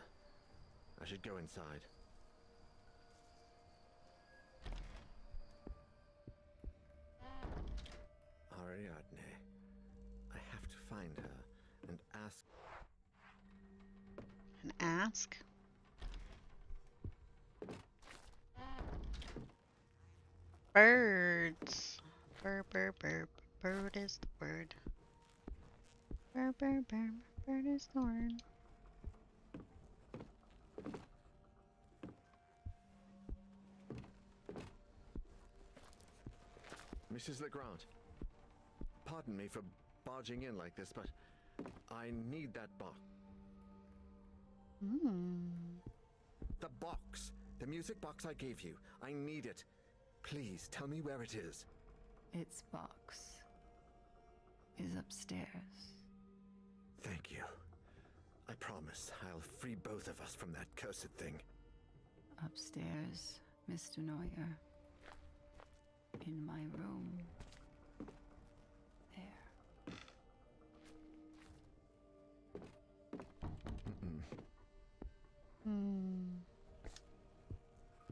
I should go inside. Ariadne. I have to find her and ask. And ask? Birds. Burr, burr, burr. Bird is the word. Burr, burr, burr. Bird is the word. Mrs. Legrand, pardon me for barging in like this, but I need that box. The box! The music box I gave you. I need it. Please, tell me where it is. Its box is upstairs. Thank you. I promise I'll free both of us from that cursed thing. Upstairs, Mr. Neuer. In my room. There.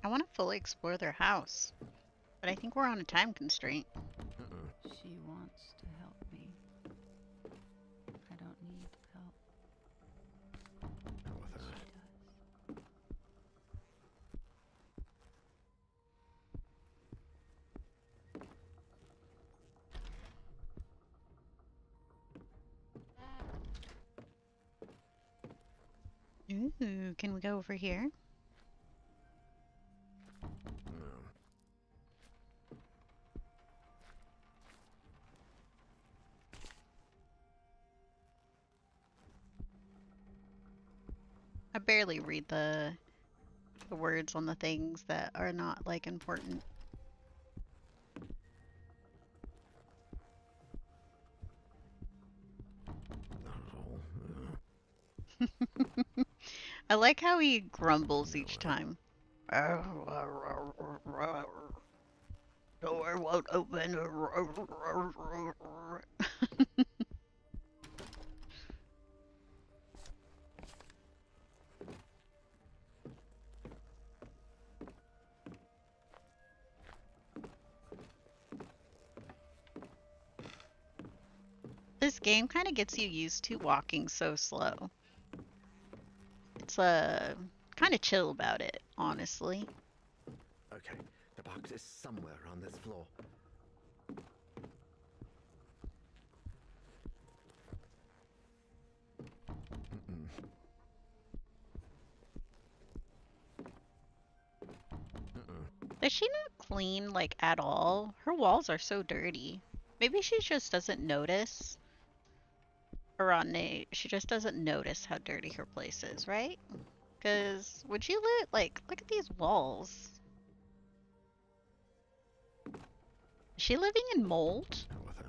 I want to fully explore their house, but I think we're on a time constraint. She wants to help me. I don't need help. How with her? She does. Ooh, can we go over here? No. I barely read the words on the things that are not like important. Not at all. I like how he grumbles No each way. time. Door won't open. This game kind of gets you used to walking so slow. It's kind of chill about it, honestly. Okay, the box is somewhere on this floor. Mm-mm. Does she not clean like at all? Her walls are so dirty. Maybe she just doesn't notice. Arane, she just doesn't notice how dirty her place is, right? Because would you look at these walls? Is she living in mold? Hell with that.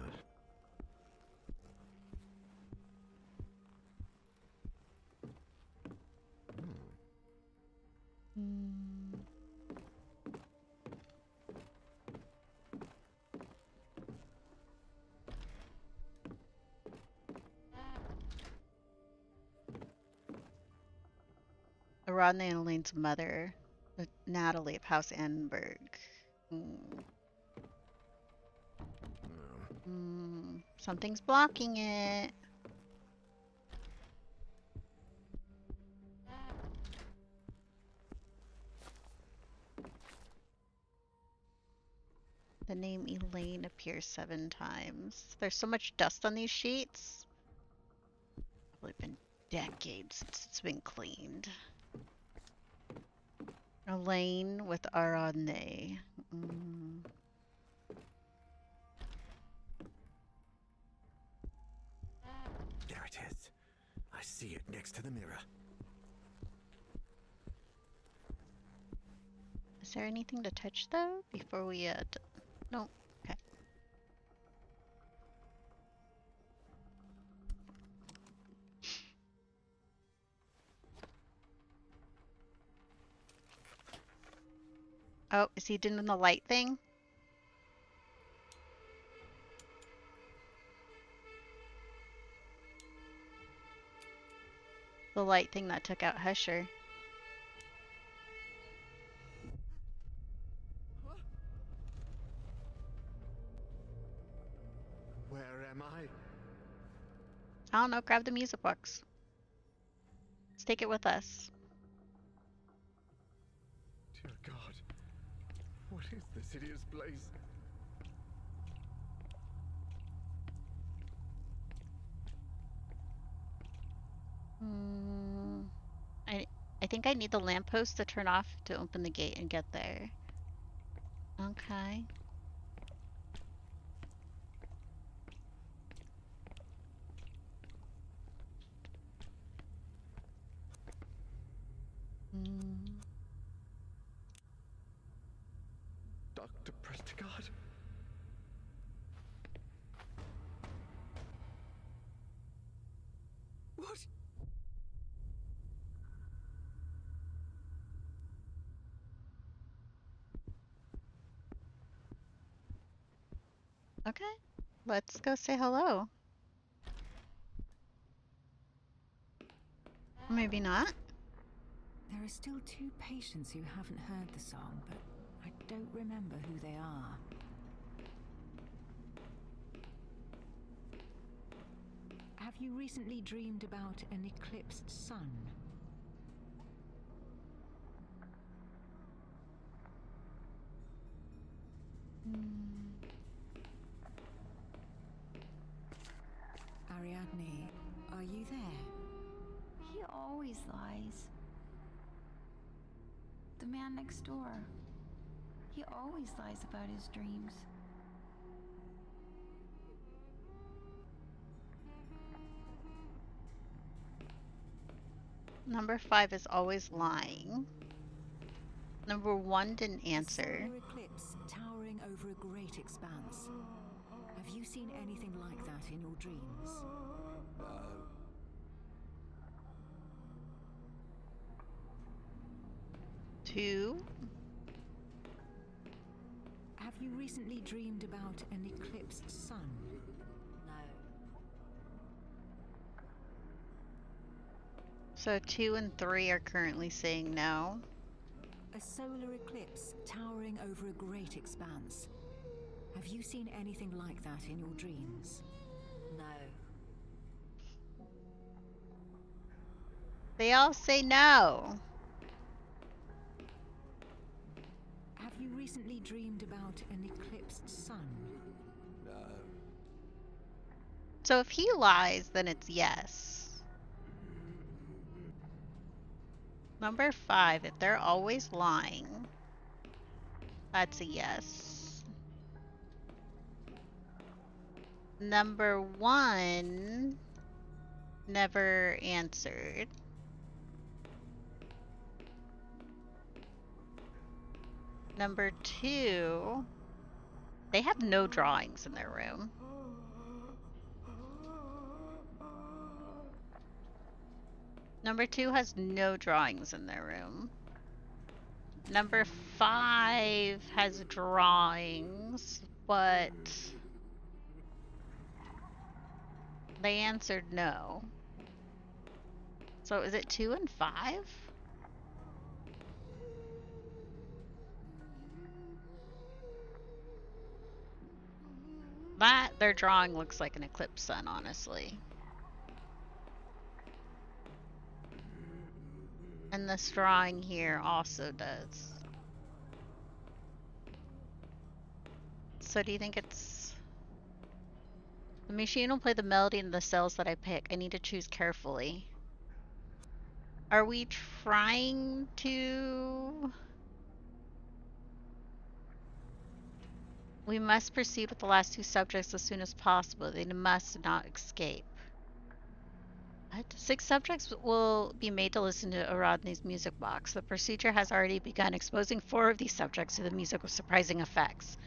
Hmm. Arane and Elaine's mother, Natalie of House Annenberg. Hmm. No. Something's blocking it. The name Elaine appears 7 times. There's so much dust on these sheets. Probably been decades since it's been cleaned. Elaine with Arane. There it is. I see it next to the mirror. Is there anything to touch though before we no. Okay. Oh, is he doing the light thing? The light thing that took out Husher. Where am I? I don't know, grab the music box. Let's take it with us. Dear God. What is this hideous place? I I think I need the lamppost to turn off to open the gate and get there. Okay. Dr. Prestigard? What? Okay. Let's go say hello. Maybe not. There are still 2 patients who haven't heard the song, but I don't remember who they are. Have you recently dreamed about an eclipsed sun? Ariadne, are you there? always lies. The man next door. He always lies about his dreams. Number 5 is always lying. Number 1 didn't answer. A solar eclipse towering over a great expanse. Have you seen anything like that in your dreams? No. 2. Have you recently dreamed about an eclipsed sun? No. So 2 and 3 are currently saying no. A solar eclipse towering over a great expanse. Have you seen anything like that in your dreams? No. They all say no. Have you recently dreamed about an eclipsed sun? No. So if he lies, then it's yes. Number 5, if they're always lying, that's a yes. Number 1 never answered. Number 2, they have no drawings in their room. Number 2 has no drawings in their room. Number 5 has drawings, but they answered no. So is it 2 and 5? Their drawing looks like an eclipse sun, honestly. And this drawing here also does. So do you think it's... The machine will play the melody in the cells that I pick. I need to choose carefully. Are we trying to... We must proceed with the last 2 subjects as soon as possible. They must not escape. What? 6 subjects will be made to listen to Aradne's music box. The procedure has already begun, exposing 4 of these subjects to the music with surprising effects.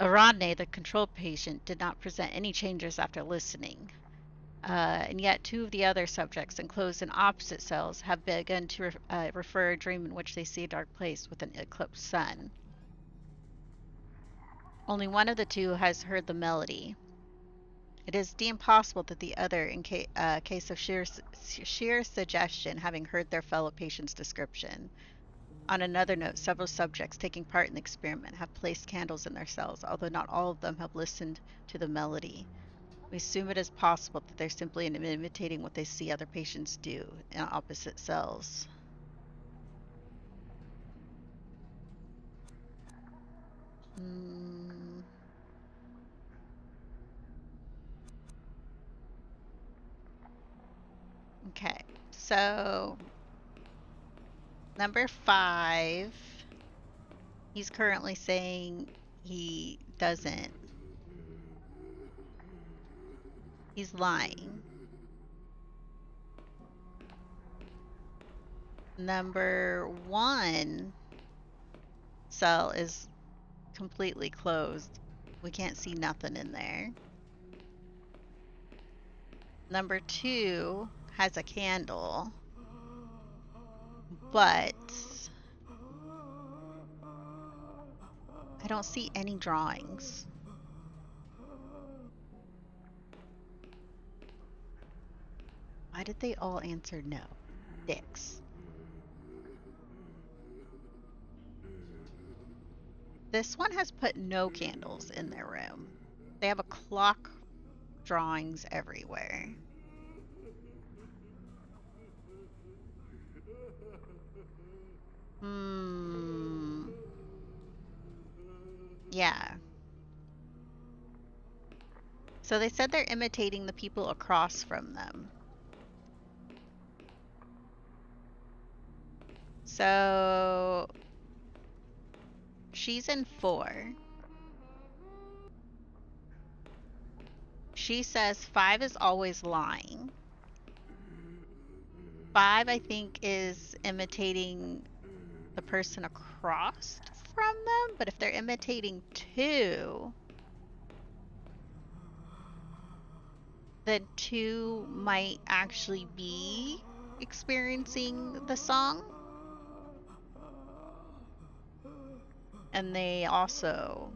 Aradne, the control patient, did not present any changes after listening. And yet 2 of the other subjects, enclosed in opposite cells, have begun to refer a dream in which they see a dark place with an eclipsed sun. Only 1 of the 2 has heard the melody. It is deemed possible that the other, in case of sheer suggestion, having heard their fellow patient's description. On another note, several subjects taking part in the experiment have placed candles in their cells, although not all of them have listened to the melody. We assume it is possible that they're simply imitating what they see other patients do in opposite cells. Okay, so number 5, he's currently saying he doesn't. He's lying. Number 1 cell is completely closed. We can't see nothing in there. Number 2 has a candle, but I don't see any drawings. Why did they all answer no? Dicks. This one has put no candles in their room. They have a clock drawings everywhere. Yeah. So they said they're imitating the people across from them. So she's in 4. She says 5 is always lying. 5, I think, is imitating the person across from them, but if they're imitating 2, then 2 might actually be experiencing the song. And they also...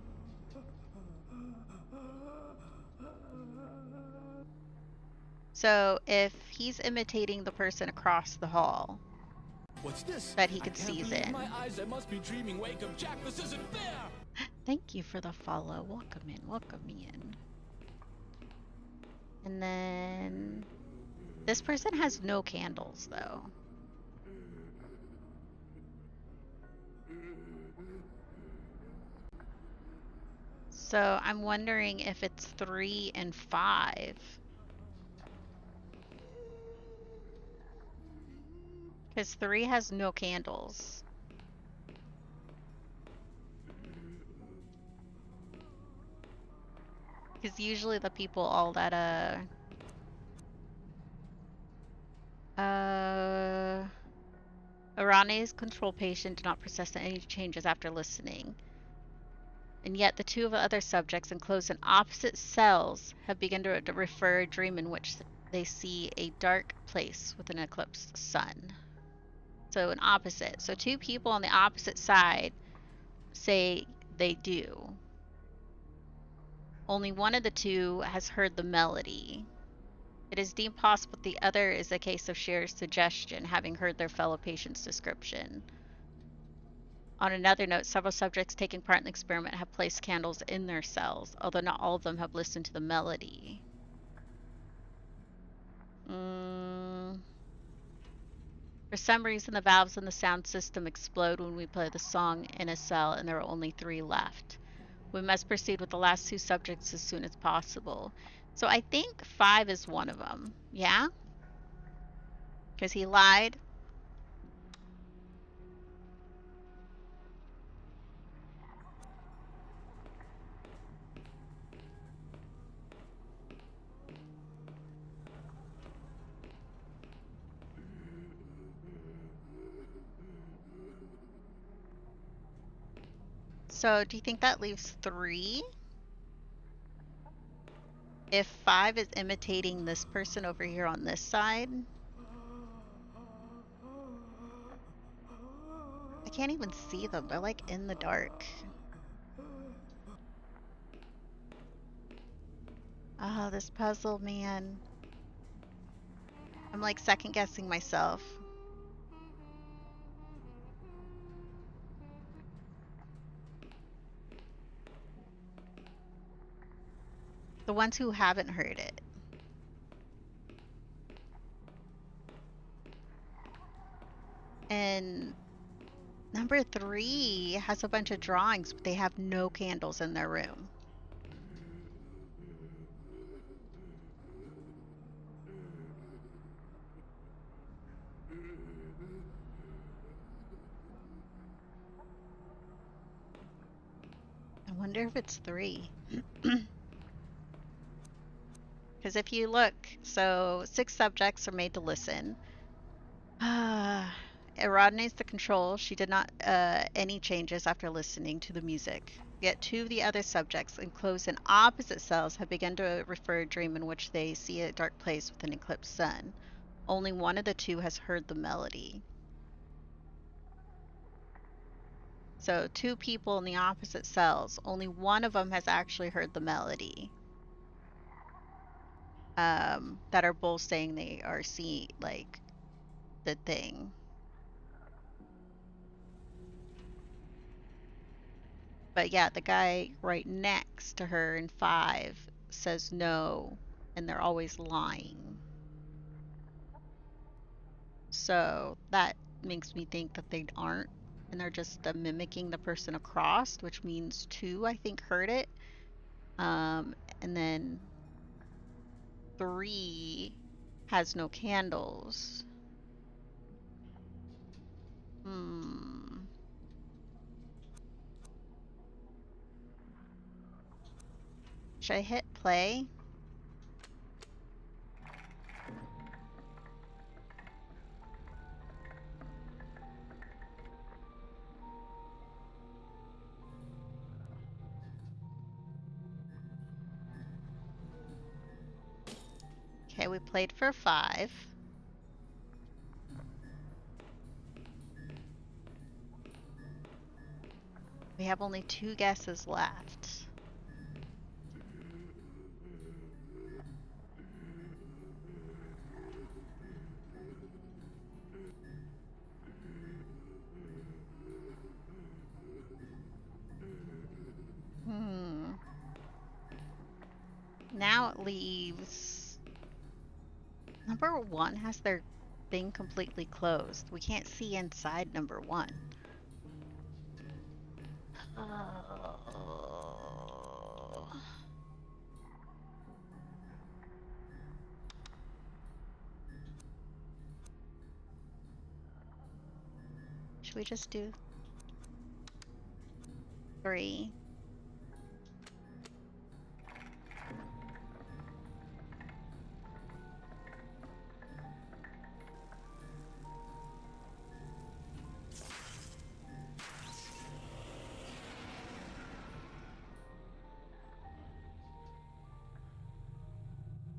So if he's imitating the person across the hall, what's this? that he I could can't see believe in. my eyes. I must be dreaming. Wake up, Jack. This isn't fair. Thank you for the follow. Welcome in, welcome in. And then this person has no candles though. So I'm wondering if it's 3 and 5. Because 3 has no candles. Because usually the people all that Arane's control patient did not persist in any changes after listening. And yet the 2 of the other subjects enclosed in opposite cells have begun to refer a dream in which they see a dark place with an eclipsed sun. So an opposite. So 2 people on the opposite side say they do. Only one of the 2 has heard the melody. It is deemed possible the other is a case of sheer suggestion, having heard their fellow patient's description. On another note, several subjects taking part in the experiment have placed candles in their cells, although not all of them have listened to the melody. For some reason, the valves in the sound system explode when we play the song in a cell, and there are only 3 left. We must proceed with the last 2 subjects as soon as possible. So I think 5 is one of them. Yeah? Because he lied. So do you think that leaves 3? If 5 is imitating this person over here on this side. I can't even see them. They're like in the dark. Oh, this puzzle, man. I'm like second guessing myself. The ones who haven't heard it. And number 3 has a bunch of drawings, but they have no candles in their room. I wonder if it's 3. Because if you look, so 6 subjects are made to listen. Erodinates the control. She did not any changes after listening to the music. Yet 2 of the other subjects, enclosed in opposite cells, have begun to refer a dream in which they see a dark place with an eclipsed sun. Only one of the 2 has heard the melody. So 2 people in the opposite cells, only one of them has actually heard the melody. That are both saying they are seeing, like, the thing. But yeah, the guy right next to her in 5 says no, and they're always lying. So that makes me think that they aren't, and they're just mimicking the person across, which means 2, I think, heard it. And then 3 has no candles. Hmm. Should I hit play? Okay, we played for 5. We have only 2 guesses left. Hmm. Now it leaves... Number 1 has their thing completely closed. We can't see inside number 1. Oh. Should we just do 3?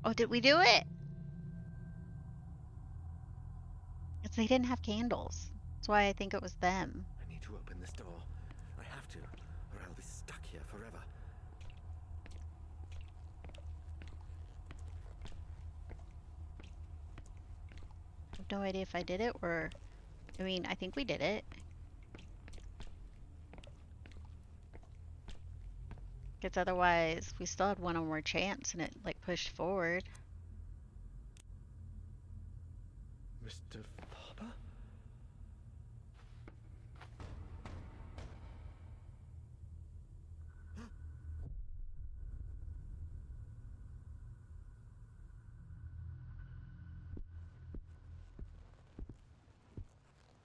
Oh, did we do it? It's they didn't have candles. That's why I think it was them. I need to open this door. I have to, or I'll be stuck here forever. I have no idea if I did it or... I mean, I think we did it. Because otherwise, we still had one more chance and it, like, pushed forward. Mr. Faber?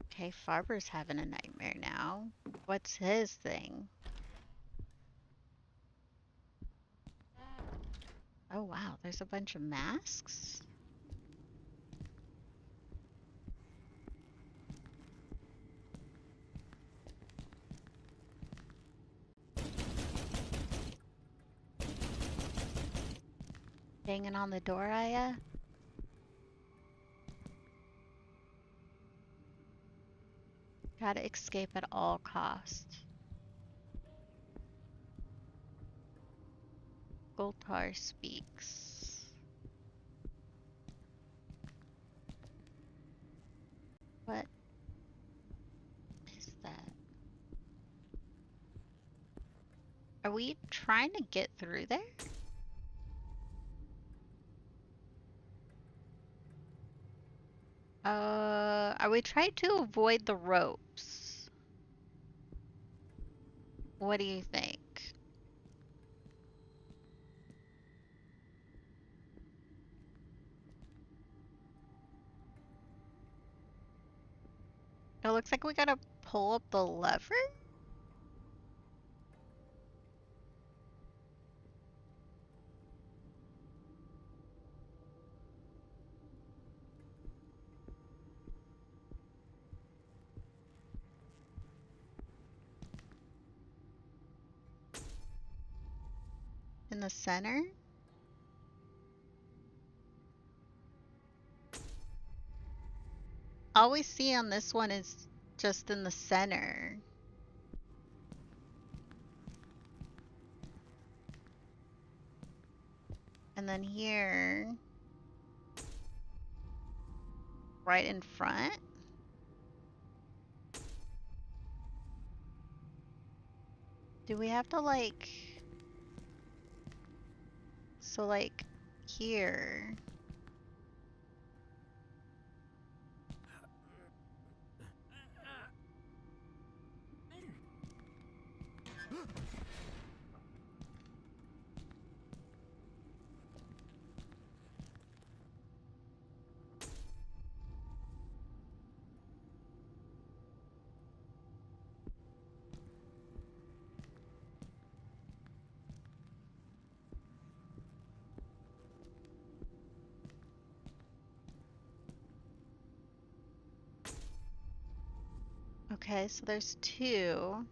Okay, Farber's having a nightmare now. What's his thing? Oh wow, there's a bunch of masks? Banging on the door, Aya? Gotta escape at all costs. Goltar speaks. What is that? Are we trying to get through there? Are we trying to avoid the ropes? What do you think? It looks like we gotta pull up the lever? In the center? All we see on this one is just in the center. And then here, right in front. Do we have to like, so like here. Okay, so there's two.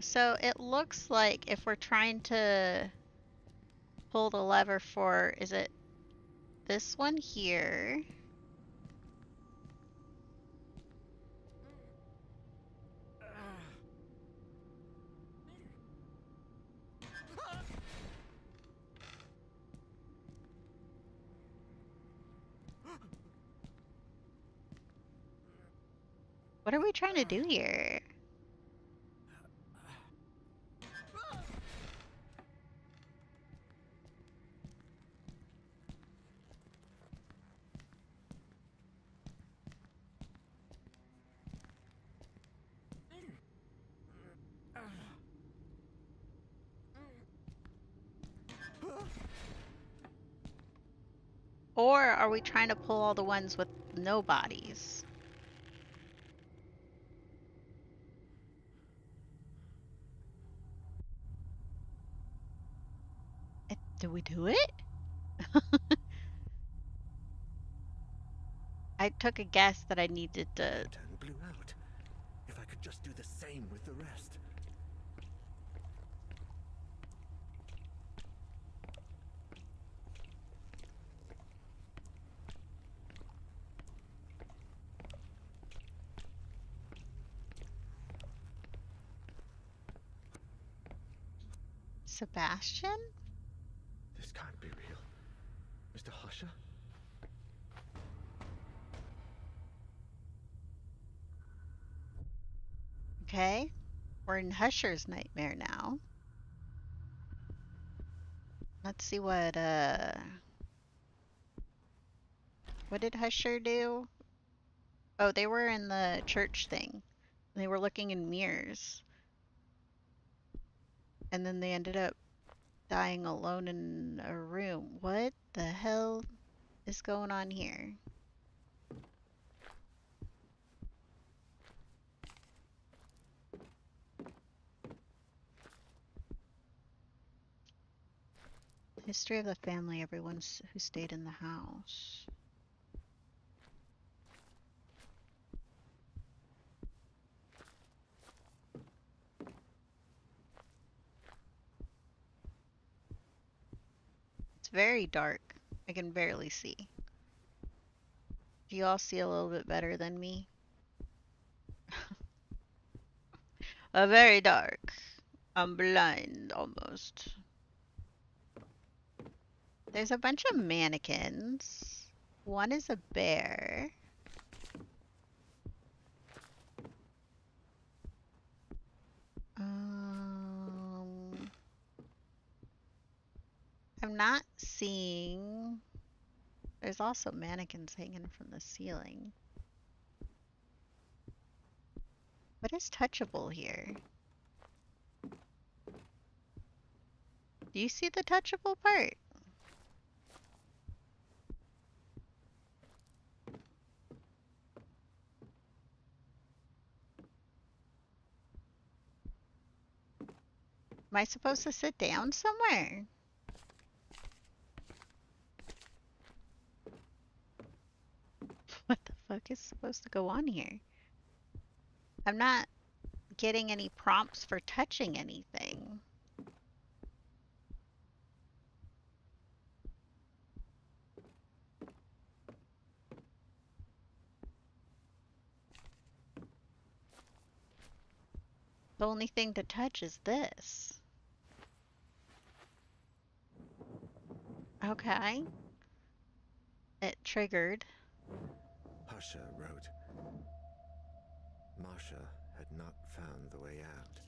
So it looks like if we're trying to pull the lever for, is it this one here? What are we trying to do here? Or are we trying to pull all the ones with no bodies? Did we do it? I took a guess that I needed to. Lantern blew out. If I could just do the same with the rest. Sebastian? This can't be real. Mr. Husher? Okay. We're in Husher's nightmare now. Let's see what did Husher do? Oh, they were in the church thing. They were looking in mirrors. And then they ended up dying alone in a room. What the hell is going on here? History of the family, everyone who stayed in the house. It's very dark. I can barely see. Do you all see a little bit better than me? Very dark. I'm blind almost. There's a bunch of mannequins. One is a bear. I'm not seeing. There's also mannequins hanging from the ceiling. What is touchable here? Do you see the touchable part? Am I supposed to sit down somewhere? What the fuck is supposed to go on here? I'm not getting any prompts for touching anything. The only thing to touch is this. Okay. It triggered. Husher wrote, Marcia had not found the way out.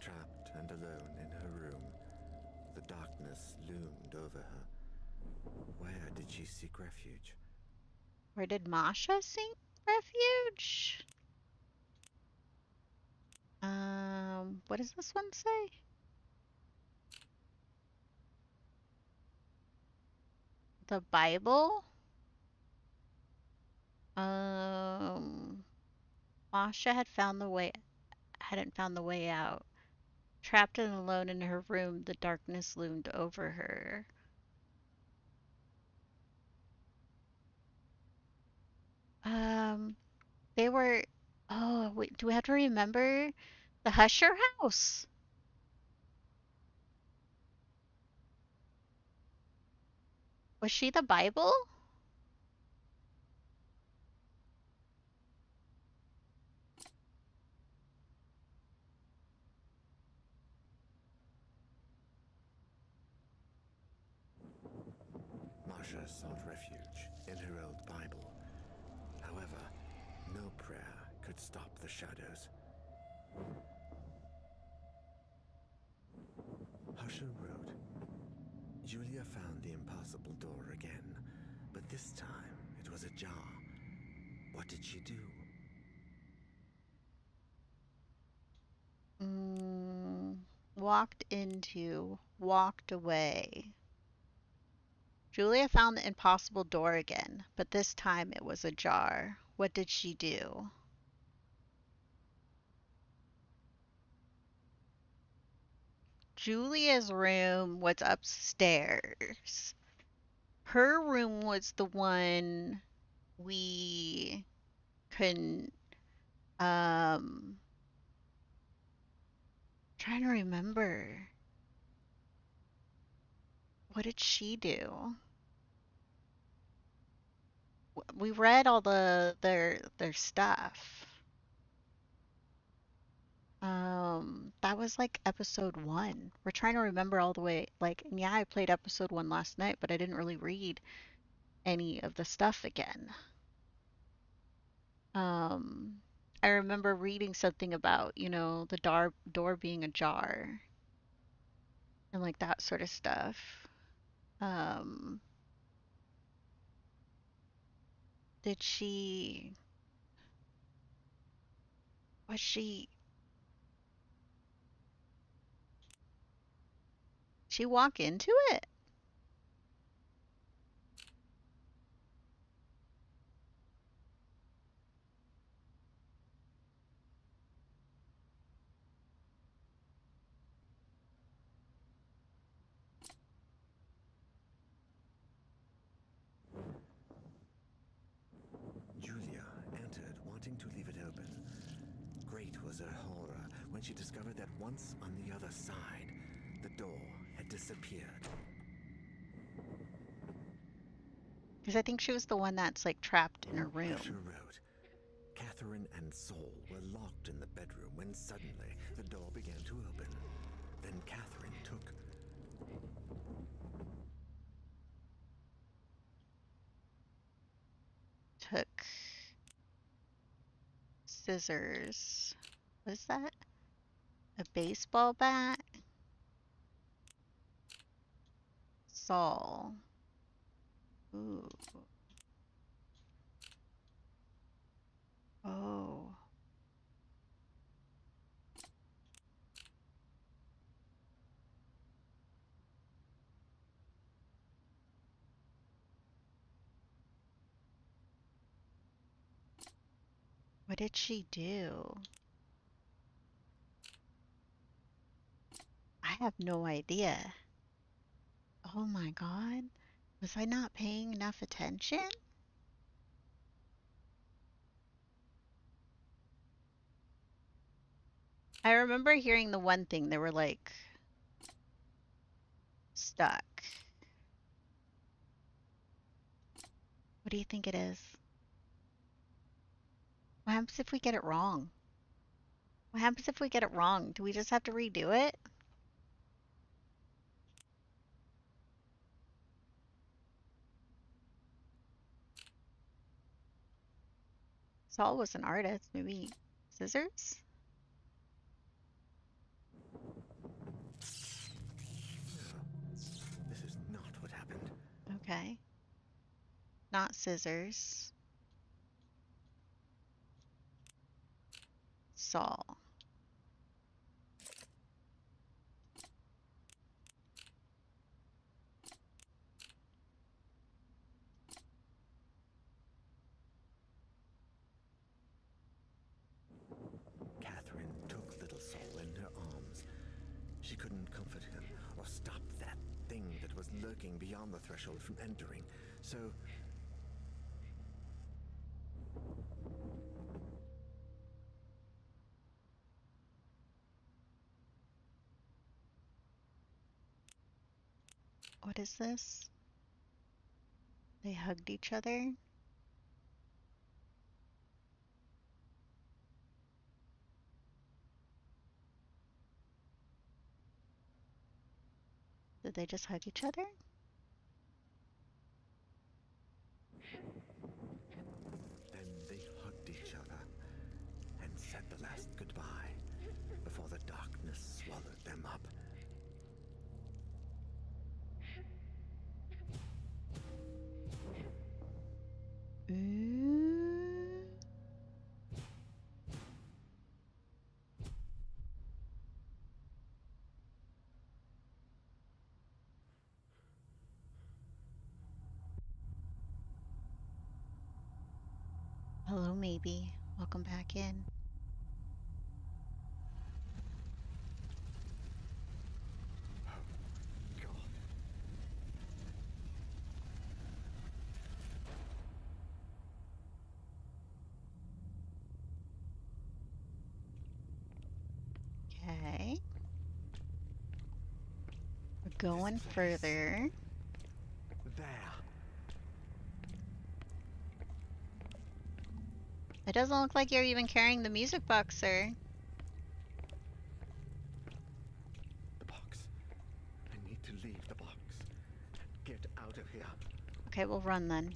Trapped and alone in her room, the darkness loomed over her. Where did she seek refuge? Where did Masha seek refuge? What does this one say? The Bible? Masha hadn't found the way out. Trapped and alone in her room, the darkness loomed over her. Um, they were. Oh, wait, do we have to remember the Husher house? Was she the Bible? Marcia sought refuge in her old Bible. However, no prayer could stop the shadows. Husher wrote, Julia found the impossible door again, but this time it was ajar. What did she do? Mm, walked into, walked away. Julia found the impossible door again, but this time it was ajar. What did she do? Julia's room was upstairs. Her room was the one we couldn't, trying to remember. What did she do? We read all their stuff. That was like episode 1. We're trying to remember all the way, like, and yeah, I played episode 1 last night, but I didn't really read any of the stuff again. Um, I remember reading something about, the door being ajar and like that sort of stuff. Um, did was she walk into it? Julia entered, wanting to leave it open. Great was her horror when she discovered that once on the other side, the door had disappeared. Because I think she was the one that's like trapped in her Husher room. wrote, Catherine and Saul were locked in the bedroom when suddenly the door began to open. Then Catherine Took scissors. Was that a baseball bat? Saul. Ooh. Oh. What did she do? I have no idea. Oh my God. Was I not paying enough attention? I remember hearing the one thing, they were like stuck. What do you think it is? What happens if we get it wrong? What happens if we get it wrong? Do we just have to redo it? Saul was an artist. Maybe scissors? This is not what happened. Okay. Not scissors. Saul. Catherine took little Saul in her arms. couldn't comfort him or stop that thing that was lurking beyond the threshold from entering. So what is this? They hugged each other. Did they just hug each other? then they hugged each other and said the last goodbye before the darkness swallowed them up. Ooh. Hello, maybe. Welcome back in. God. Okay. We're going further. There. It doesn't look like you're even carrying the music box, sir. The box. I need to leave the box. Get out of here. Okay, we'll run then.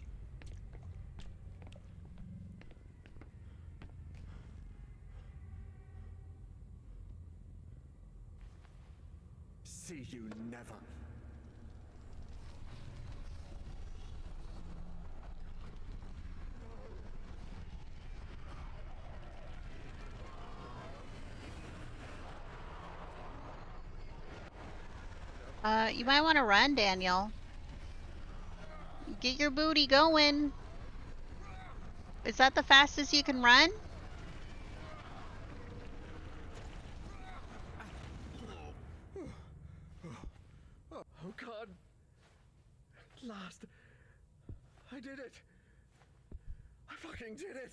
See you never. You might want to run, Daniel. Get your booty going. Is that the fastest you can run? Oh God. At last. I did it. I fucking did it.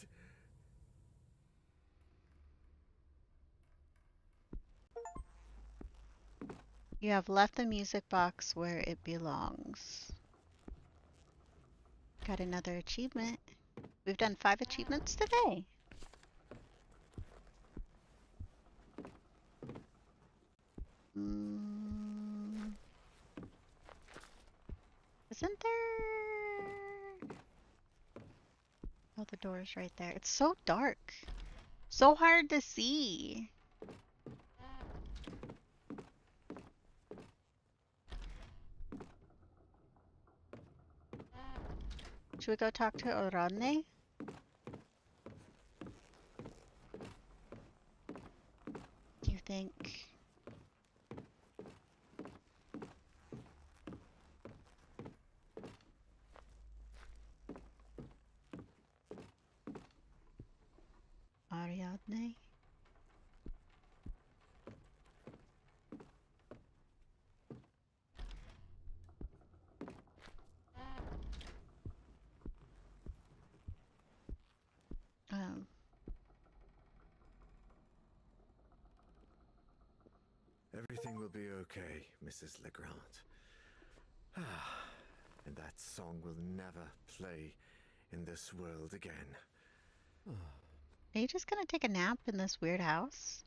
You have left the music box where it belongs. Got another achievement. We've done 5 achievements today. Isn't there? Oh, the door's right there. It's so dark. So hard to see. Should we go talk to Orane? Do you think? Ariadne? Everything will be okay, Mrs. Legrand. And that song will never play in this world again. Are you just gonna take a nap in this weird house?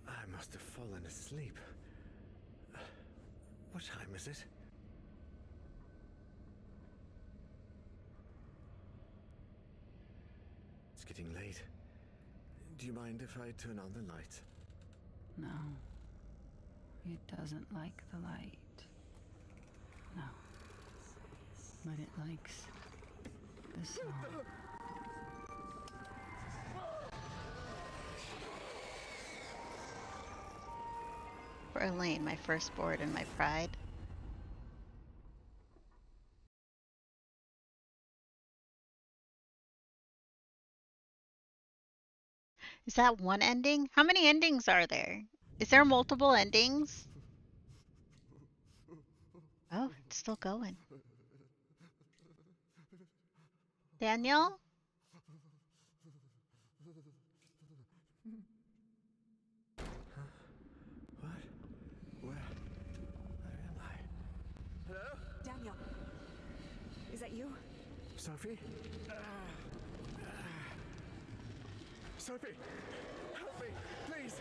I must have fallen asleep. What time is it? It's getting late. Do you mind if I turn on the light? No. It doesn't like the light. No. But it likes the song. For Elaine, my firstborn and my pride. Is that one ending? How many endings are there? Is there multiple endings? Oh, it's still going. Daniel? What? Where am I? Hello? Daniel, is that you? Sophie? Sophie! Help me, please!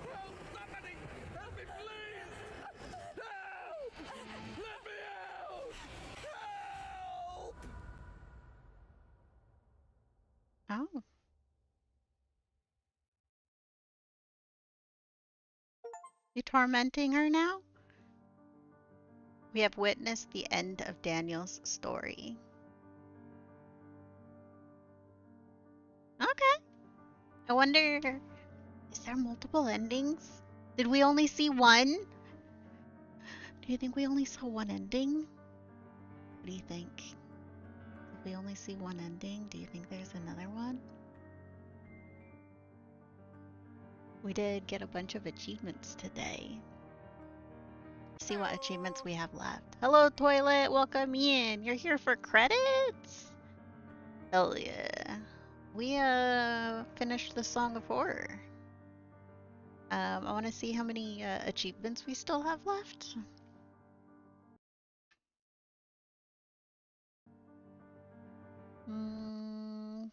Help! Somebody! Help me, please! Help! Let me out! Help! Oh. You tormenting her now? We have witnessed the end of Daniel's story. Okay. I wonder, is there multiple endings? Did we only see one? Do you think we only saw one ending? What do you think? Did we only see one ending? Do you think there's another one? We did get a bunch of achievements today. See what achievements we have left. Hello, toilet. Welcome in. You're here for credits? Hell yeah. We finished the Song of Horror. I want to see how many achievements we still have left.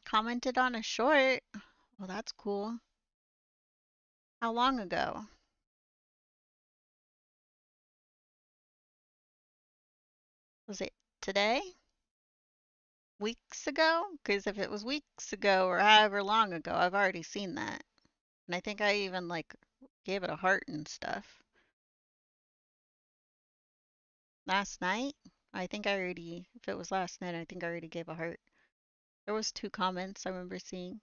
Commented on a short. Well, that's cool. How long ago? Was it today? Weeks ago? Because if it was weeks ago or however long ago, I've already seen that. And I think I even like gave it a heart and stuff. Last night? I think I already, if it was last night, I think I already gave a heart. There was 2 comments I remember seeing.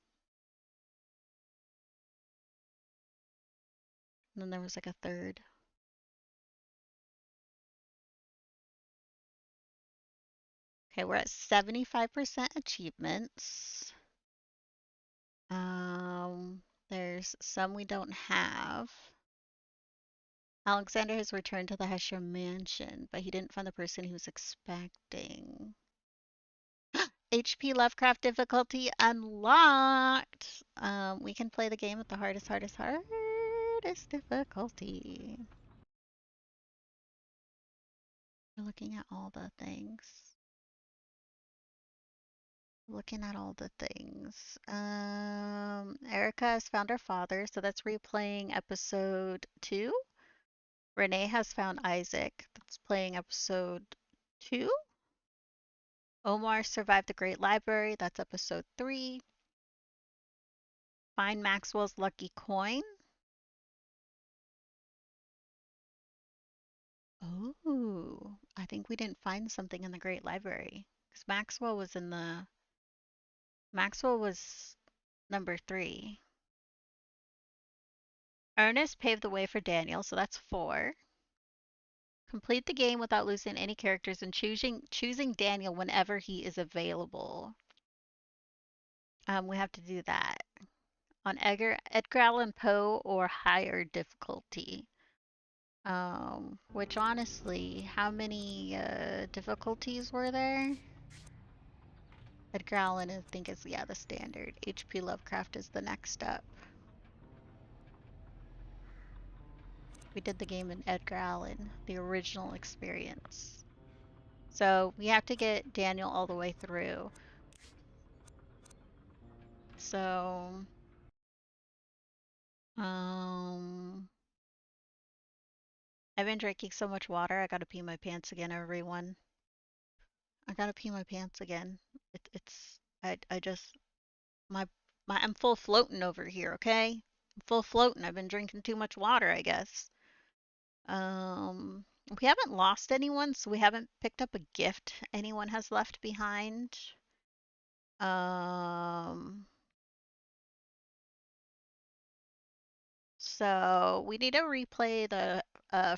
And then there was like a third. Okay, we're at 75% achievements. There's some we don't have. Alexander has returned to the Hesher mansion, but he didn't find the person he was expecting. HP Lovecraft difficulty unlocked. We can play the game at the hardest difficulty. We're looking at all the things. Looking at all the things. Erica has found her father, so that's replaying episode 2. Renee has found Isaac. That's playing episode 2. Omar survived the Great Library. That's episode 3. Find Maxwell's lucky coin. Oh, I think we didn't find something in the Great Library because Maxwell was in the. Maxwell was number 3. Ernest paved the way for Daniel, so that's 4. Complete the game without losing any characters and choosing Daniel whenever he is available. We have to do that on Edgar Allan Poe or higher difficulty. Which honestly, how many difficulties were there? Edgar Allan, I think, is the standard. HP Lovecraft is the next up. We did the game in Edgar Allan, the original experience. So we have to get Daniel all the way through. So, I've been drinking so much water. I gotta pee my pants again, everyone. I gotta pee my pants again. I just, my, I'm full floating over here, okay? I'm full floating. I've been drinking too much water, I guess. We haven't lost anyone, so we haven't picked up a gift anyone has left behind. So we need to replay the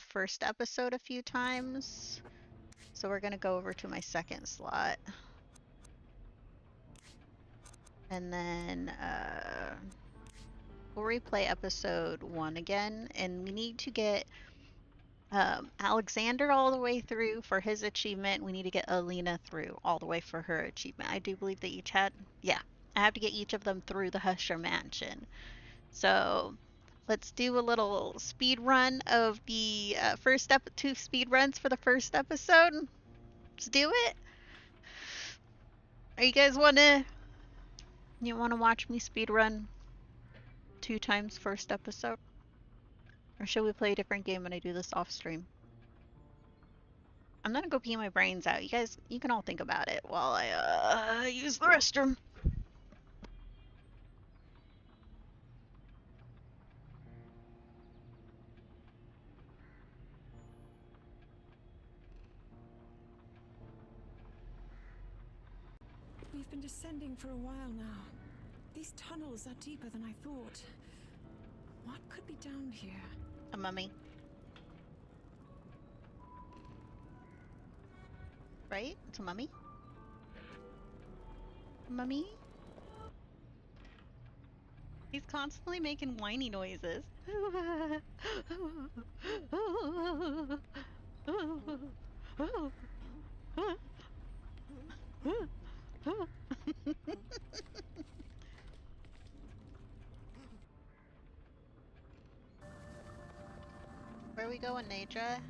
first episode a few times. So we're gonna go over to my second slot. And then we'll replay episode 1 again, and we need to get Alexander all the way through for his achievement. We need to get Alina through all the way for her achievement. I do believe they each had, yeah, I have to get each of them through the Husher Mansion. So let's do a little speed run of the first 2 speed runs for the first episode. Let's do it. Are you guys you wanna watch me speed run 2 times first episode? Or should we play a different game when I do this off stream? I'm gonna go pee my brains out. You guys, you can all think about it while I use the restroom. We've been descending for a while now. These tunnels are deeper than I thought. What could be down here? A mummy. Right? It's a mummy? A mummy? He's constantly making whiny noises. Where are we going, Nadra?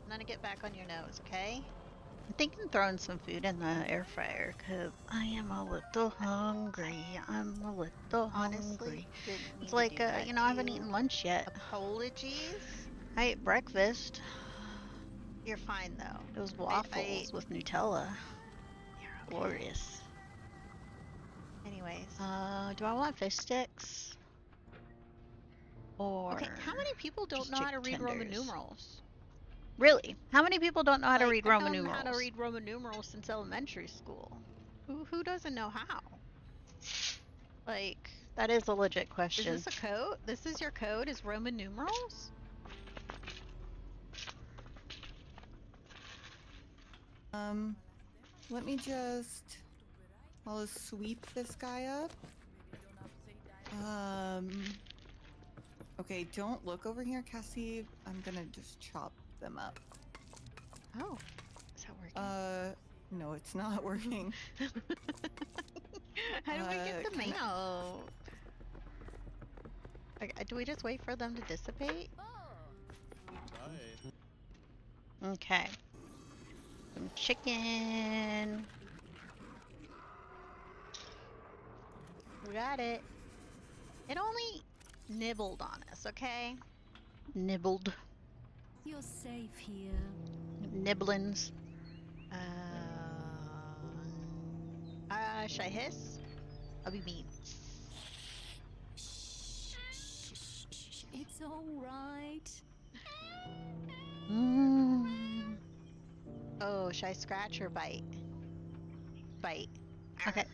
I'm gonna get back on your nose, okay? I'm thinking throwing some food in the air fryer because I am a little hungry. I'm a little hungry. It's like, you know, I haven't eaten lunch yet. Apologies. I ate breakfast. You're fine though. It was waffles with Nutella. You're glorious. Anyways, do I want fish sticks? Or okay, how many people don't know how to read Roman numerals? Really? How many people don't know how to read Roman numerals? I've known how to read Roman numerals since elementary school. Who doesn't know how? Like, that is a legit question. Is this a code? This is your code? Is Roman numerals? Let me just... I'll just sweep this guy up. Okay, don't look over here, Cassie. I'm gonna just chop them up. Oh, is that working? No, it's not working. How do we get them out? Okay, do we just wait for them to dissipate? Okay. Some chicken. We got it. It only nibbled on us, okay? Nibbled. You're safe here. Nibblins. Should I hiss? I'll be mean. It's all right. Oh, should I scratch or bite? Bite. Okay.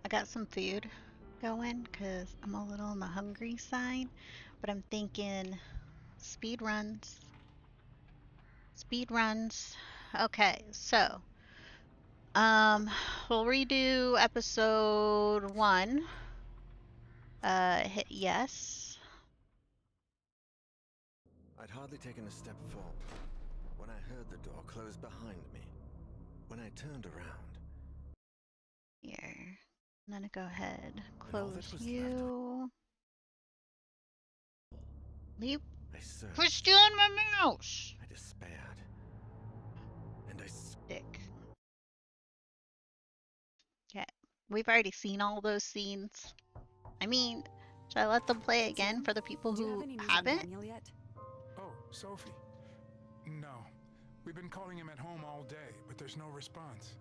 I got some food going because I'm a little on the hungry side, but I'm thinking speed runs. Speed runs. Okay, so we'll redo episode 1. Hit yes. I'd hardly taken a step forward when I heard the door close behind me. When I turned around... Here. I'm gonna go ahead. Close you. Leave. Quit stealing my mouse! I despaired. And I... Dick. Okay. We've already seen all those scenes. I mean, should I let them play again for the people who haven't? Oh, Sophie. No. We've been calling him at home all day, but there's no response.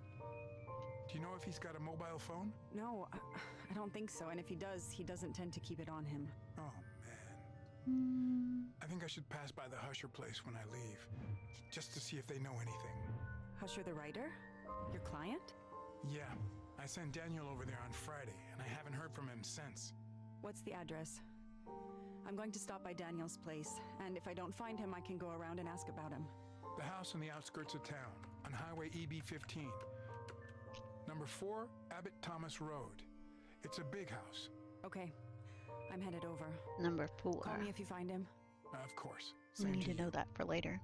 Do you know if he's got a mobile phone? No, I don't think so. And if he does, he doesn't tend to keep it on him. Oh, man. I think I should pass by the Husher place when I leave, just to see if they know anything. Husher the writer? Your client? Yeah. I sent Daniel over there on Friday, and I haven't heard from him since. What's the address? I'm going to stop by Daniel's place, and if I don't find him, I can go around and ask about him. The house on the outskirts of town, on Highway EB-15. Number 4, Abbott Thomas Road. It's a big house. Okay. I'm headed over. Number 4. Call me if you find him. Of course. We Same need to you. know that for later.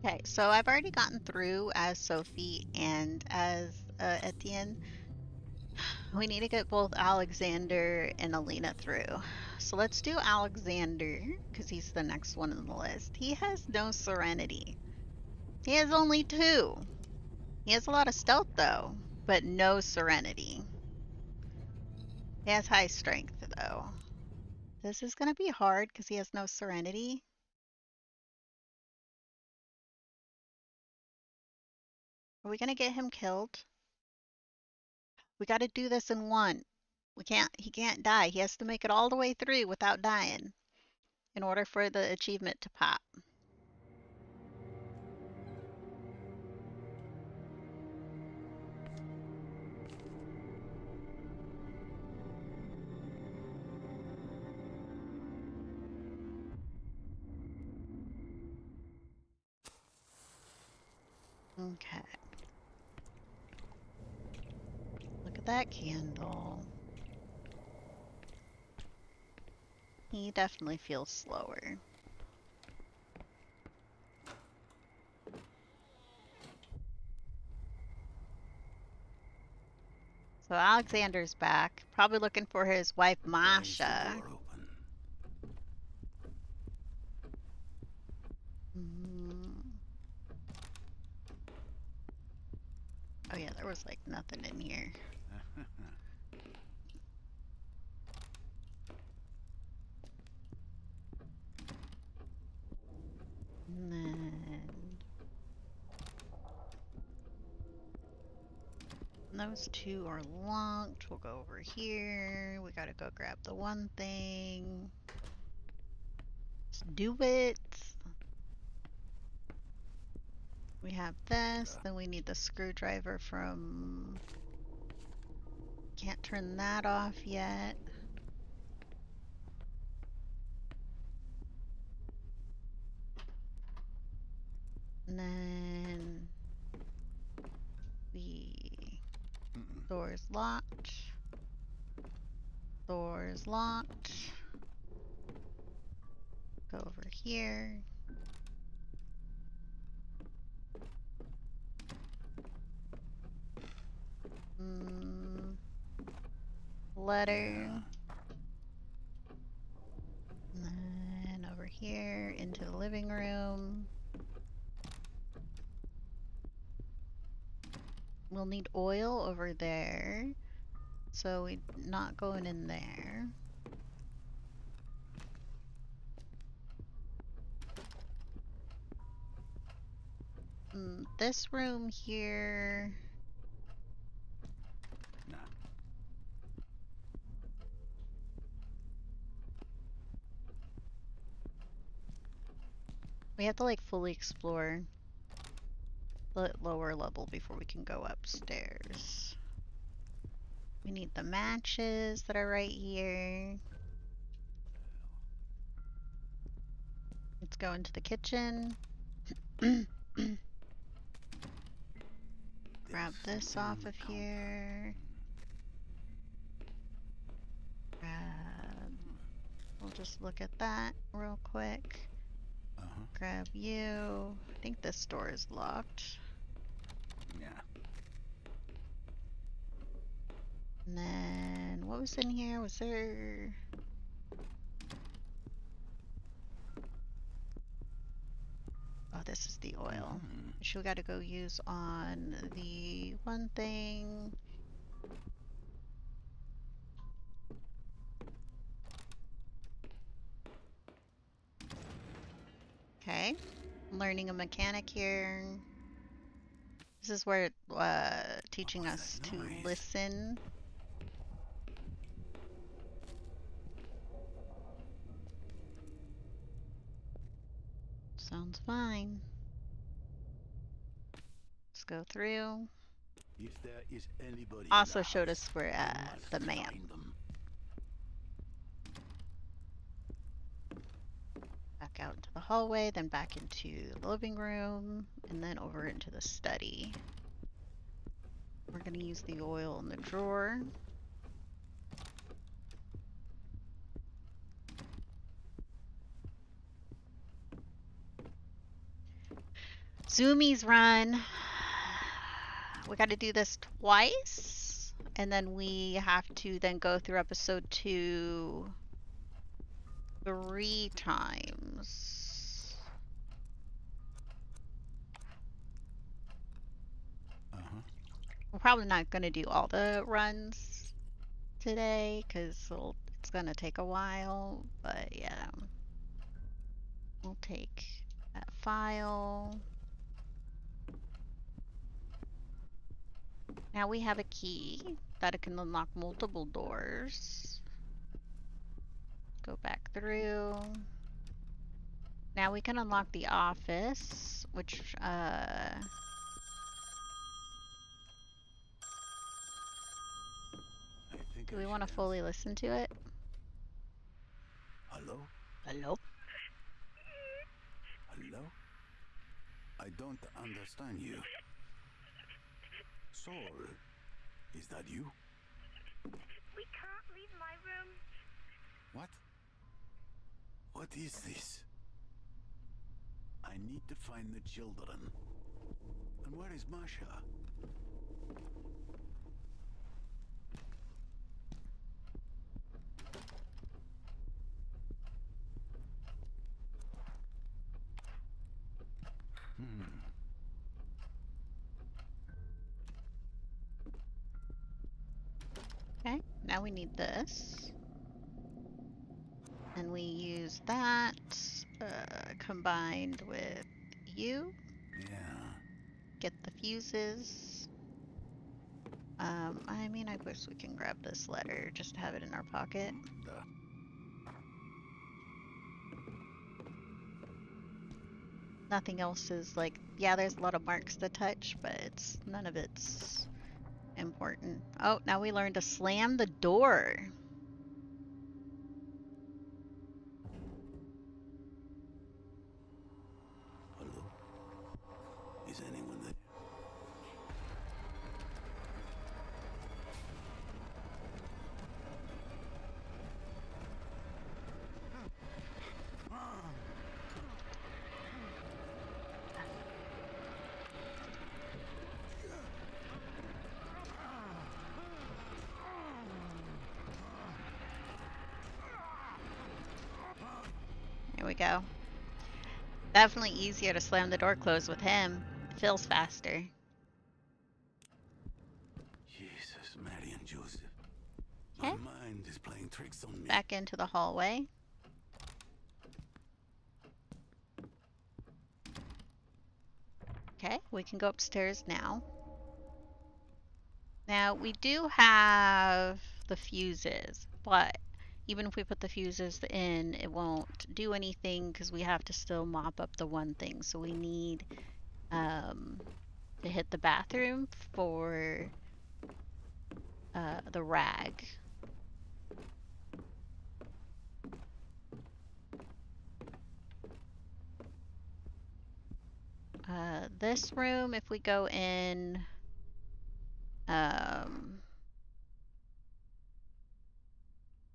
Okay, so I've already gotten through as Sophie and as Etienne. We need to get both Alexander and Alina through. So let's do Alexander, because he's the next one on the list. He has no serenity. He has only 2. He has a lot of stealth, though, but no serenity. He has high strength, though. This is going to be hard because he has no serenity. Are we going to get him killed? We got to do this in one. He can't die. He has to make it all the way through without dying in order for the achievement to pop. Okay. Look at that candle. He definitely feels slower. So Alexander's back, probably looking for his wife Masha. Oh yeah, there was like nothing in here. And then those 2 are locked. We'll go over here. We gotta go grab the one thing. Let's do it. We have this, then we need the screwdriver from... Can't turn that off yet. And then... Door's locked. Door's locked. Go over here. Letter. And then over here into the living room. We'll need oil over there. So we're not going in there. This room here. Nah. We have to like fully explore the lower level before we can go upstairs. We need the matches that are right here. Let's go into the kitchen. Grab this off of here. We'll just look at that real quick. Grab you. I think this door is locked. Yeah. And then, what was in here? Was there... Oh, this is the oil. Which we gotta go use on the one thing. Okay. I'm learning a mechanic here. This is where teaching us to listen. Sounds fine. Let's go through. If there is anybody Also in the showed house, us where I must the map. find them. Back out into the hallway, then back into the living room, and then over into the study. We're going to use the oil in the drawer. Zoomies run. We got to do this twice, and then we have to then go through episode 2 3 times. We're probably not going to do all the runs today because it's going to take a while, but yeah. We'll take that file. Now we have a key that it can unlock multiple doors. Go back through. Now we can unlock the office, which do we want to fully listen to it? Hello? Hello? Hello? I don't understand you. Saul, is that you? We can't leave my room. What? What is this? I need to find the children. And where is Masha? Okay, now we need this. And we use that combined with you. Yeah. Get the fuses. I mean, I guess we can grab this letter, just have it in our pocket. Nothing else is like, yeah, there's a lot of marks to touch, but none of it's important. Oh, now we learn to slam the door. Hello? Is anyone there? Here we go. Definitely easier to slam the door closed with him. It feels faster. Jesus, Mary and Joseph. Okay. My mind is playing tricks on me. Back into the hallway. Okay, we can go upstairs now. Now, we do have the fuses, but even if we put the fuses in, it won't do anything because we have to still mop up the one thing. So we need to hit the bathroom for the rag. This room, if we go in,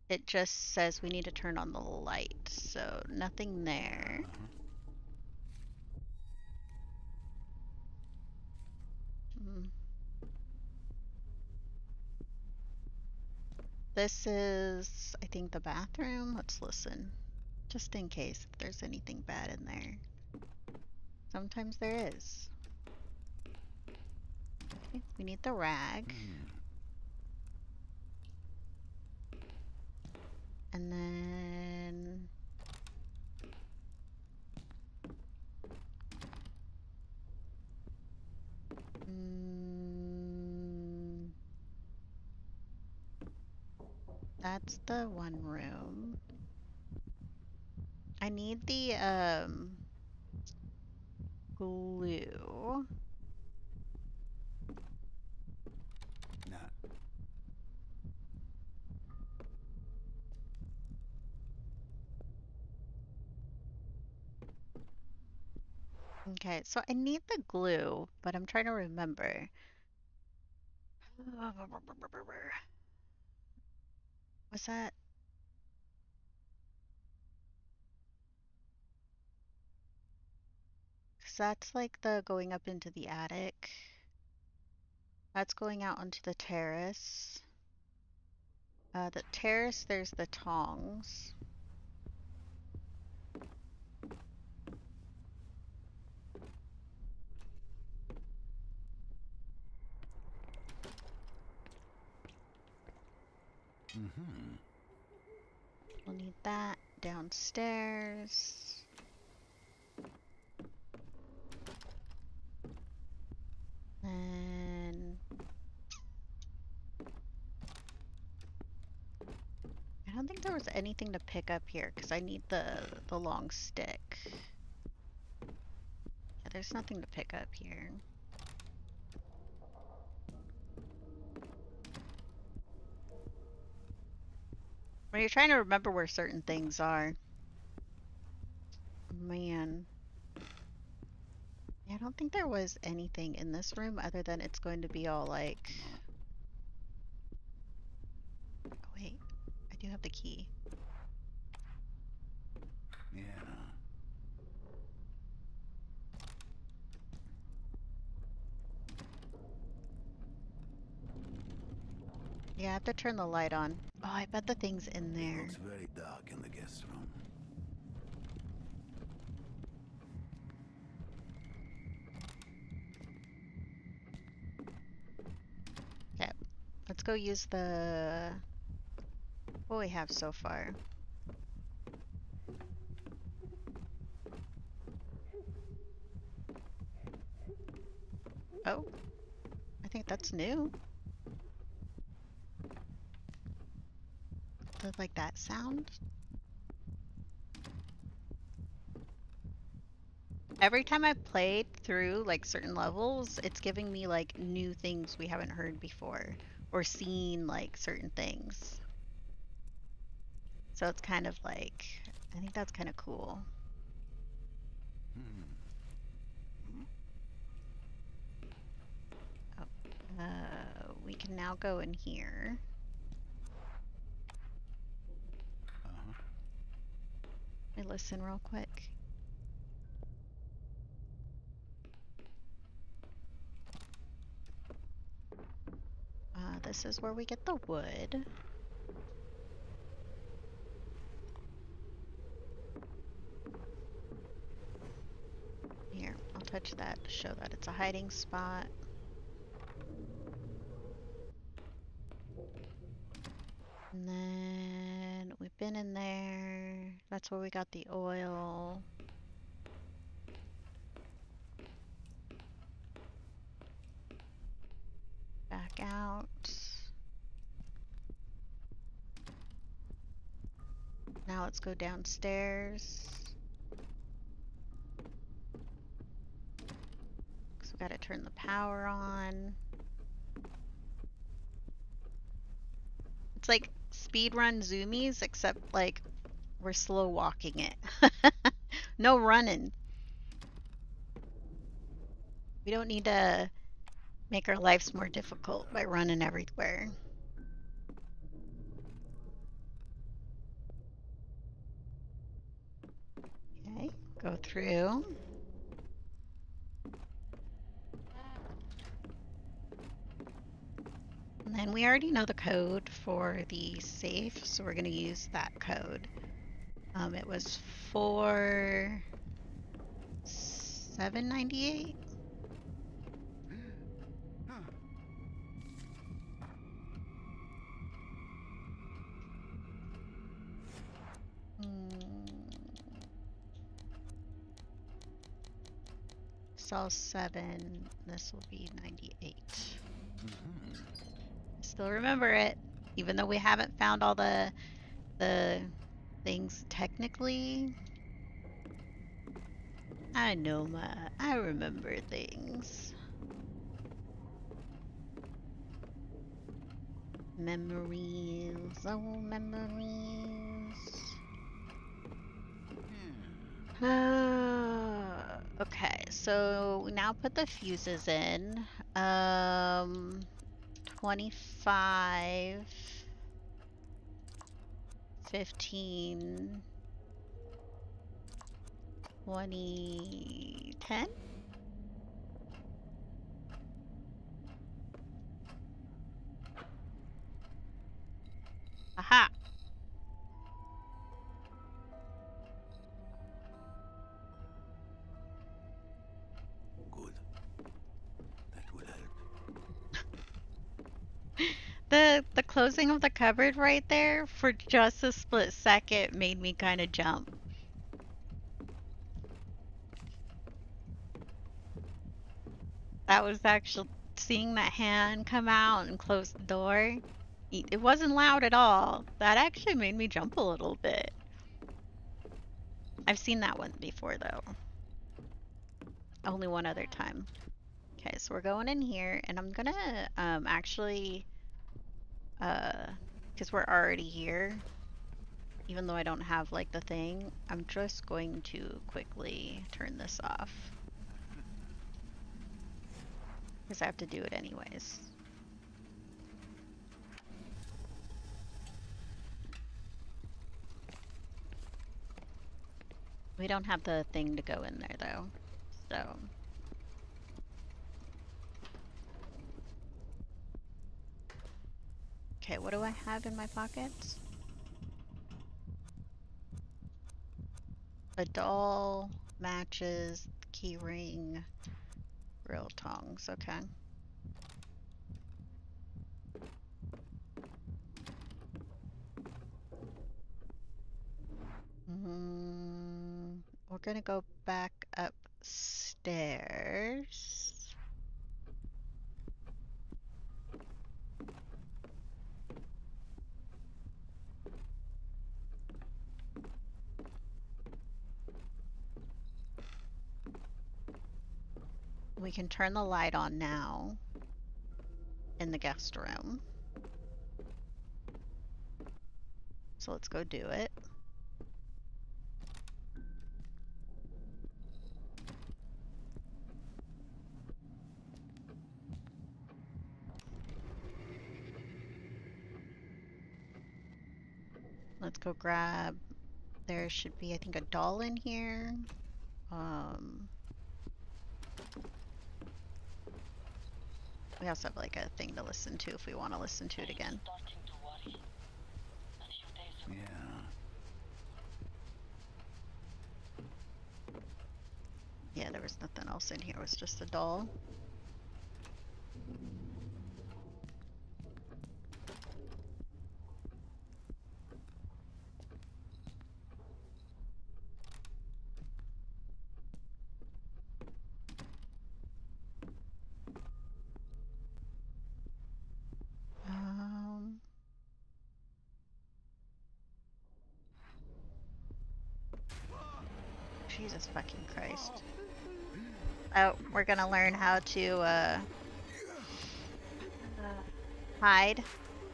it just says we need to turn on the light, so nothing there. This is, I think, the bathroom. Let's listen, just in case if there's anything bad in there. Sometimes there is. Okay, we need the rag. And then that's the one room. I need the glue. Okay, so I need the glue, but I'm trying to remember. Was that? Because that's like the going up into the attic. That's going out onto the terrace. The terrace, there's the tongs. We'll need that downstairs. And I don't think there was anything to pick up here because I need the long stick. Yeah, there's nothing to pick up here. When you're trying to remember where certain things are. Man. Yeah, I don't think there was anything in this room other than it's going to be all like... Oh, wait. I do have the key. Yeah. Yeah, I have to turn the light on. Oh, I bet the thing's in there. It looks very dark in the guest room. Okay, let's go use what we have so far. Oh, I think that's new. Like that sound. Every time I've played through like certain levels, it's giving me like new things we haven't heard before or seen like certain things. So it's kind of like, I think that's kind of cool. Oh, we can now go in here. Let me listen real quick. This is where we get the wood. Here, I'll touch that to show that it's a hiding spot. And then we've been in there. That's where we got the oil. Back out. Now let's go downstairs. So we gotta turn the power on. It's like speedrun zoomies, except like we're slow walking it. No running. We don't need to make our lives more difficult by running everywhere. Okay, go through. And then we already know the code for the safe, so we're going to use that code. It was 4798. Cell 7, this will be 98. Still remember it, even though we haven't found all the things technically. I remember things. Memories, oh memories. Okay, so we now put the fuses in. 25, 15, 20, 10? Aha! Good. That will help. The closing of the cupboard right there for just a split second made me kind of jump. That was actually seeing that hand come out and close the door. It wasn't loud at all. That actually made me jump a little bit. I've seen that one before though. Only one other time. Okay, so we're going in here and I'm gonna actually because we're already here, even though I don't have like the thing, I'm just going to quickly turn this off. Because I have to do it anyways. We don't have the thing to go in there though, so. Okay, what do I have in my pockets? A doll, matches, key ring, grill tongs, okay. We're gonna go back upstairs. We can turn the light on now in the guest room. So let's go do it. Let's go grab, there should be, I think, a doll in here. We also have like a thing to listen to if we want to listen to it again. Yeah. Yeah, there was nothing else in here, it was just a doll. Jesus fucking Christ. Oh, we're gonna learn how to, hide.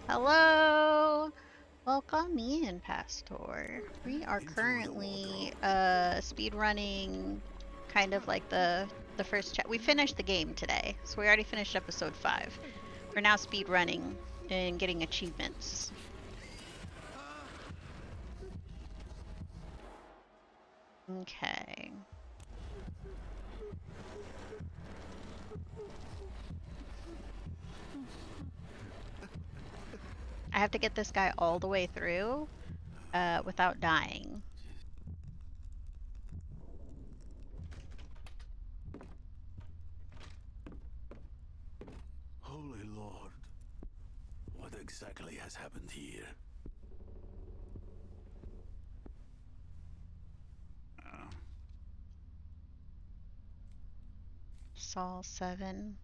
Hello! Welcome in, Pastor. We are currently, speed running kind of like the first we finished the game today. So we already finished episode 5. We're now speed running and getting achievements. Okay. I have to get this guy all the way through without dying. Holy Lord, what exactly has happened here? Saul 7.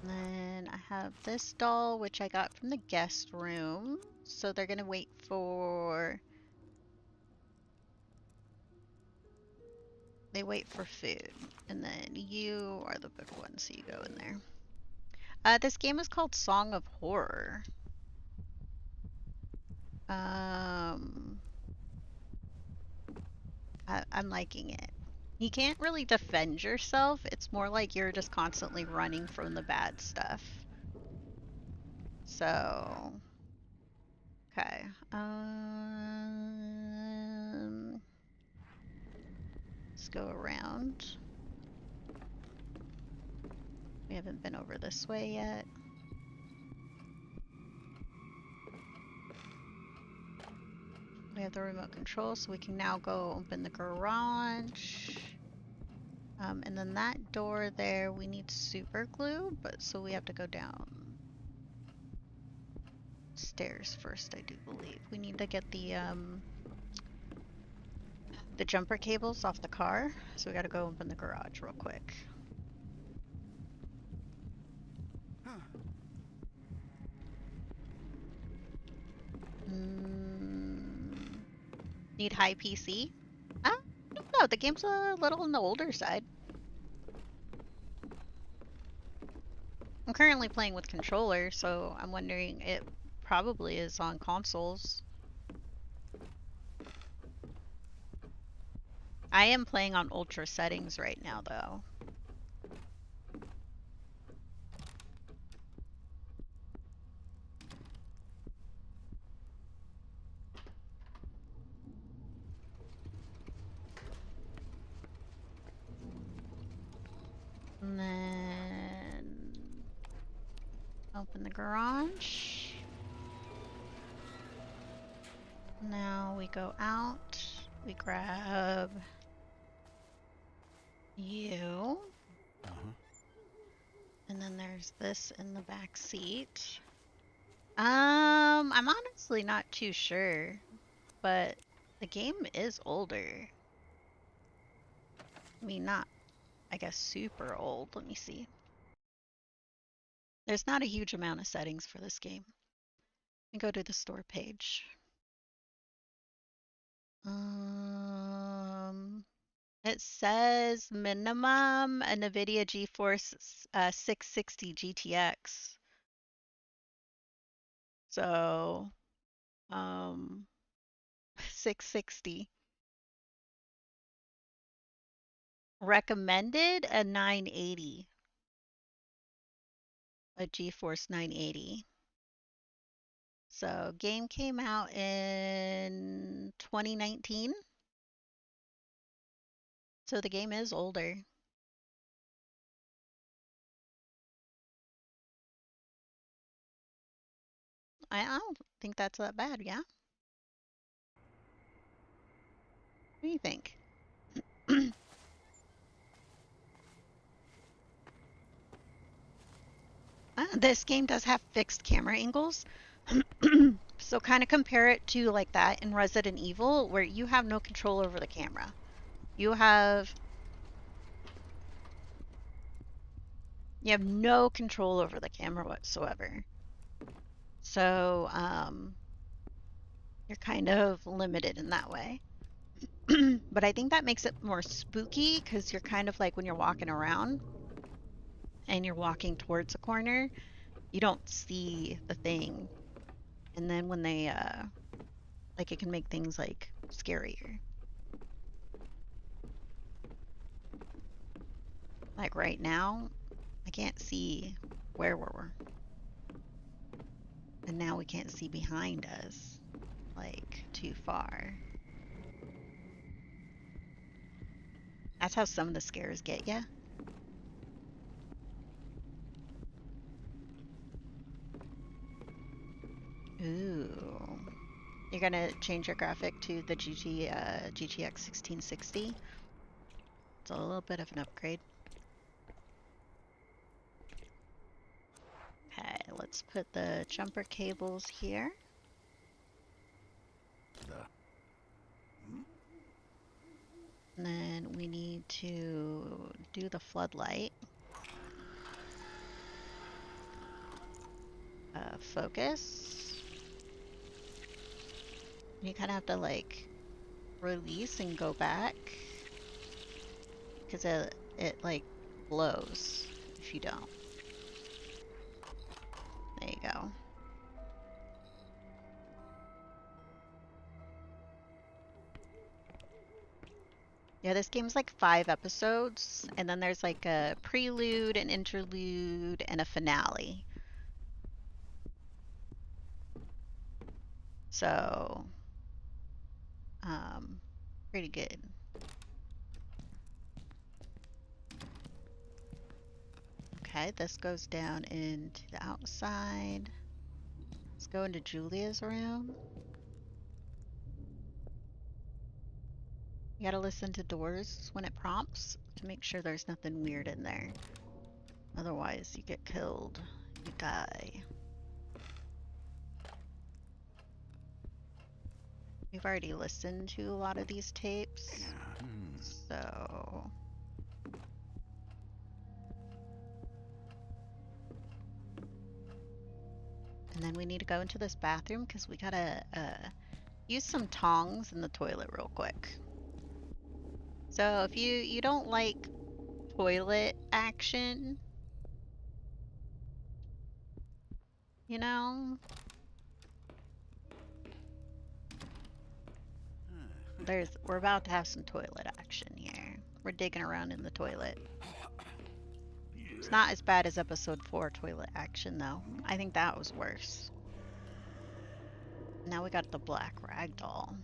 Then I have this doll, which I got from the guest room. So they're gonna wait for... They wait for food. And then you are the big one, so you go in there. This game is called Song of Horror. I'm liking it. You can't really defend yourself. It's more like you're just constantly running from the bad stuff. So, okay. Let's go around. We haven't been over this way yet. We have the remote control, so we can now go open the garage. And then that door there, we need super glue, but so we have to go down stairs first, I do believe. We need to get the jumper cables off the car, so we gotta go open the garage real quick. Need high PC? I don't know, the game's a little on the older side. I'm currently playing with controller, so I'm wondering it probably is on consoles. I am playing on ultra settings right now, though. And then open the garage. Now we go out. We grab you. And then there's this in the back seat. I'm honestly not too sure, but the game is older. I mean, not, I guess, super old. Let me see. There's not a huge amount of settings for this game. Let me go to the store page. It says minimum a NVIDIA GeForce 660 GTX. So, 660. Recommended a 980. A GeForce 980. So, game came out in 2019. So the game is older. I don't think that's that bad, yeah? What do you think? This game does have fixed camera angles. So kind of compare it to like that in Resident Evil, where you have no control over the camera. You have no control over the camera whatsoever. So you're kind of limited in that way. But I think that makes it more spooky because you're kind of like when you're walking around and you're walking towards a corner, you don't see the thing. And then when they like, it can make things like scarier. Like right now, I can't see where we're. And now we can't see behind us, like, too far. That's how some of the scares get ya. Ooh. You're gonna change your graphic to the GTX 1660. It's a little bit of an upgrade. Okay, let's put the jumper cables here. And then we need to do the floodlight. Focus. You kind of have to like release and go back because it like blows if you don't. There you go. Yeah, this game's like 5 episodes, and then there's like a prelude, an interlude, and a finale. So, pretty good. Okay, this goes down into the outside. Let's go into Julia's room. You gotta listen to doors when it prompts to make sure there's nothing weird in there. Otherwise, you get killed. You die. We've already listened to a lot of these tapes, so... And then we need to go into this bathroom because we gotta use some tongs in the toilet real quick. So if you don't like toilet action, you know, we're about to have some toilet action here. We're digging around in the toilet. It's not as bad as episode 4 toilet action though. I think that was worse. Now we got the black rag doll.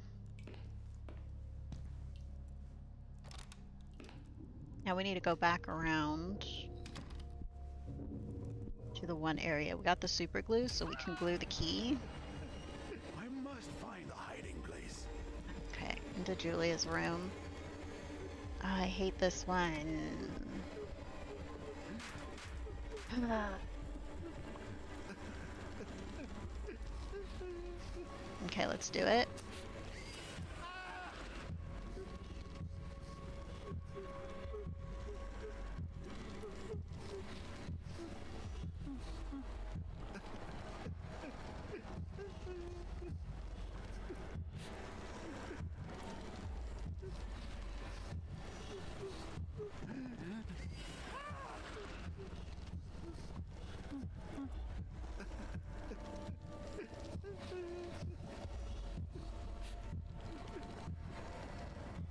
Now we need to go back around to the one area. We got the super glue so we can glue the key. I must find a hiding place. Okay, into Julia's room. Oh, I hate this one. Okay, let's do it.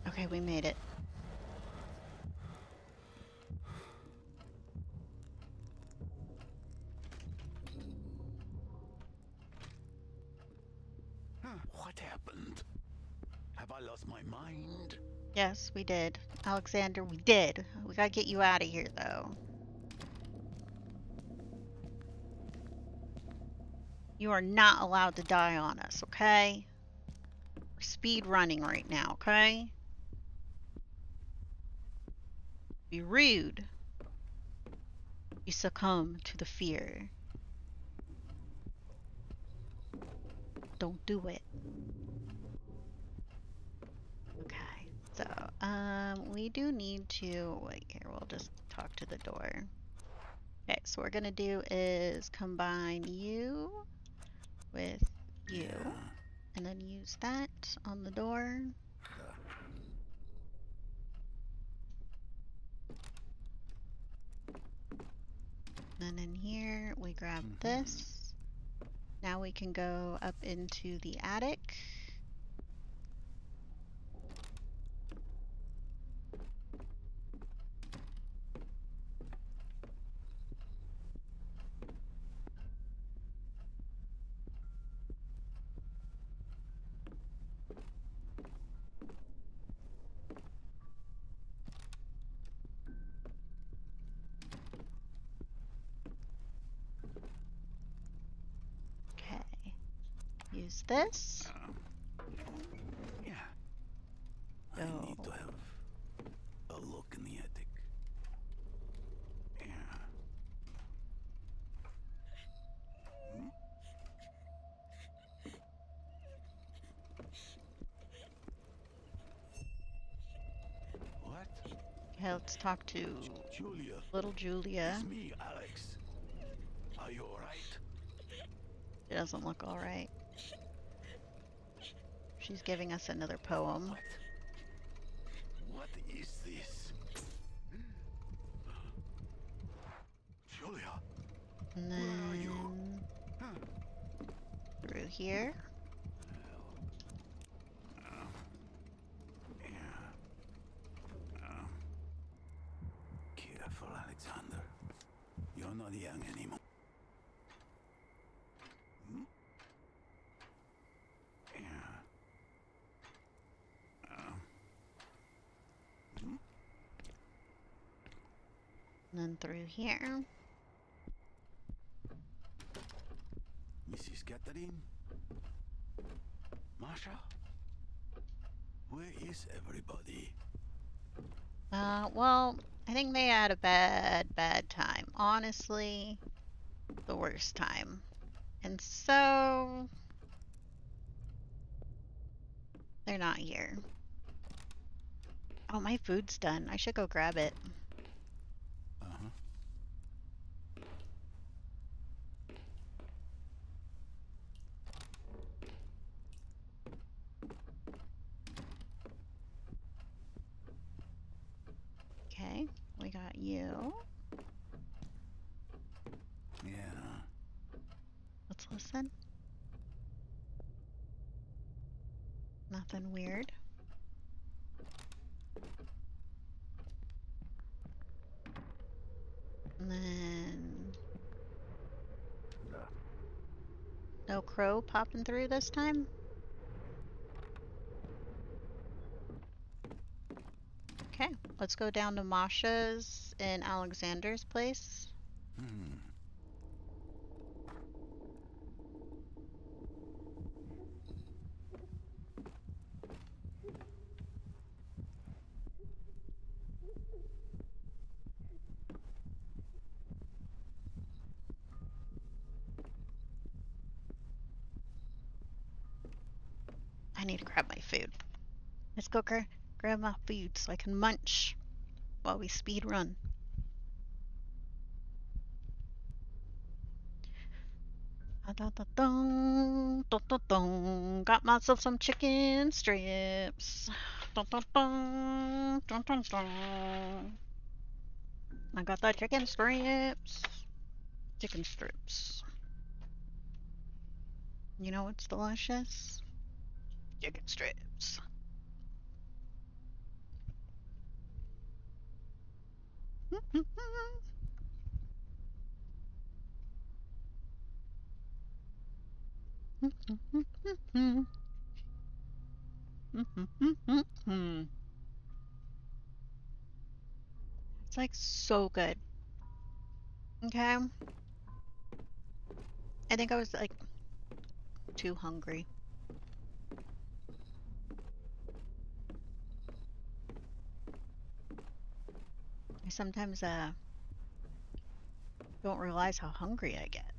Okay, we made it. What happened? Have I lost my mind? Yes, we did. Alexander, we did. We gotta get you out of here, though. You are not allowed to die on us, okay? We're speed running right now, okay? Be rude. You succumb to the fear. Don't do it. Okay, so, we do need to, wait here, we'll just talk to the door. Okay, so what we're gonna do is combine you with you, and then use that on the door. And in here, we grab this. Now we can go up into the attic. Use this. Yeah. I need to have a look in the attic. Yeah. What? Okay, let's talk to Julia. Little Julia. It's me, Alex. Are you alright? She doesn't look alright. She's giving us another poem. What is this? Julia. And Where are you? Through here. careful, Alexander. You're not young anymore. Hmm? Yeah. And then through here. Mrs. Catherine? Masha? Where is everybody? Well, I think they had a bad time. Honestly, the worst time. And so they're not here. Oh, my food's done. I should go grab it. Uh-huh. Okay, we got you. Yeah. Let's listen. Nothing weird. And then no crow popping through this time. Okay, let's go down to Masha's in Alexander's place. I need to grab my food. Let's go grab my food so I can munch while we speed run. Got myself some chicken strips. I got the chicken strips. Chicken strips. You know what's delicious? Chicken strips. It's like so good. Okay. I think I was like too hungry. I sometimes don't realize how hungry I get.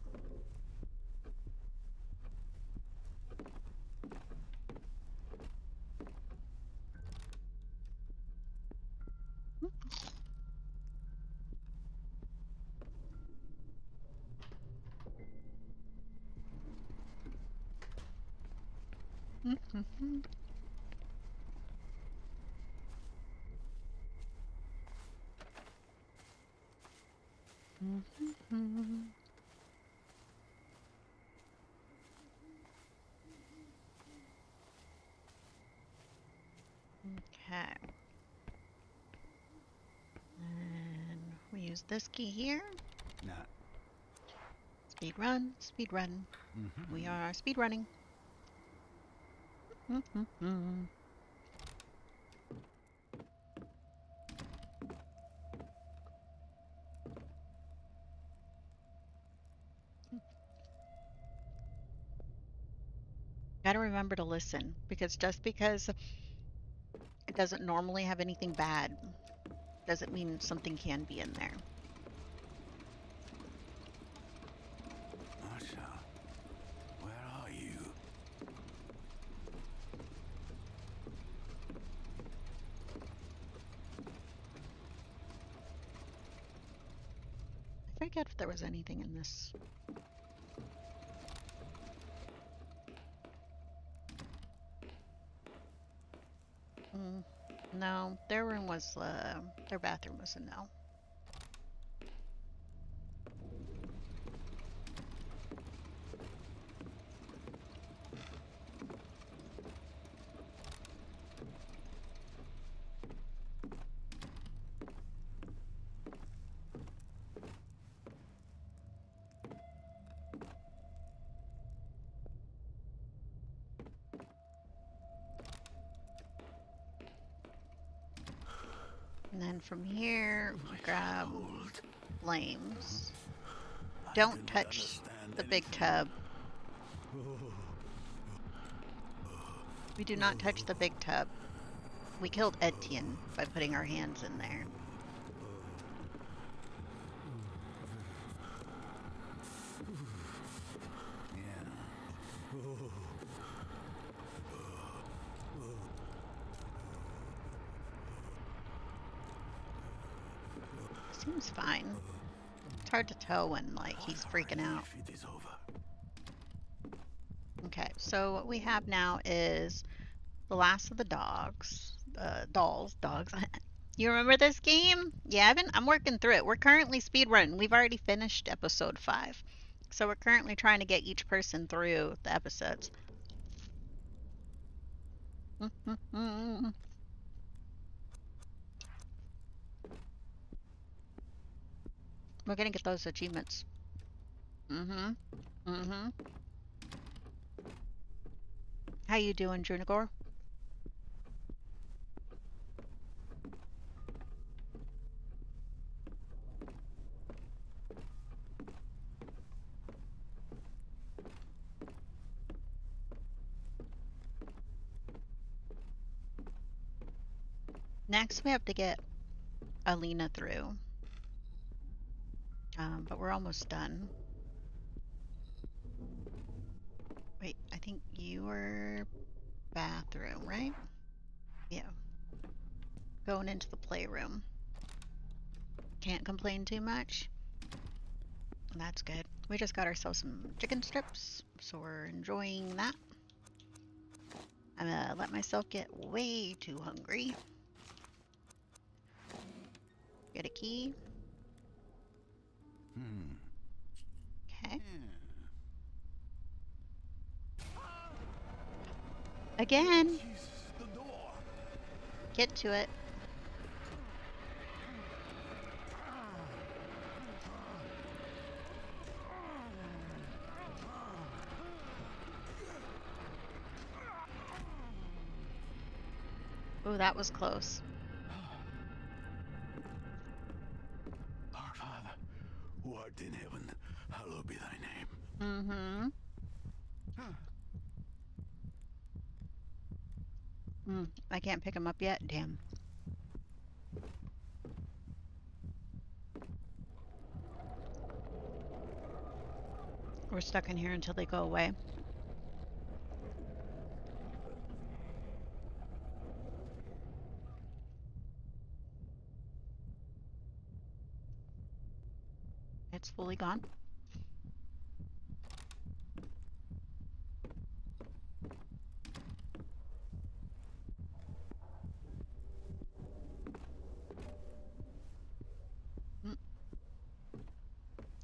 Okay. And we use this key here. Nah. Speed run, speed run. We are speed running. Gotta remember to listen, because just because it doesn't normally have anything bad doesn't mean something can be in there. Masha, where are you? I forget if there was anything in this. No, their room was, their bathroom was a no. And then from here, grab flames. Don't touch the big tub. We do not touch the big tub. We killed Etienne by putting our hands in there. Seems fine. It's hard to tell when, like, he's freaking out. Okay, so what we have now is the last of the dogs. Dogs. You remember this game? Yeah, I'm working through it. We're currently speedrunning. We've already finished episode 5. So we're currently trying to get each person through the episodes. We're gonna get those achievements. How you doing, Junigor? Next, we have to get Alina through. But we're almost done. Wait, I think you were bathroom, right? Yeah. Going into the playroom. Can't complain too much. That's good. We just got ourselves some chicken strips, so we're enjoying that. I'm gonna let myself get way too hungry. Get a key. Okay. Again. Get to it. Oh, that was close. Our Father, who art in heaven, hallowed be thy name. I can't pick him up yet. Damn. We're stuck in here until they go away. It's fully gone.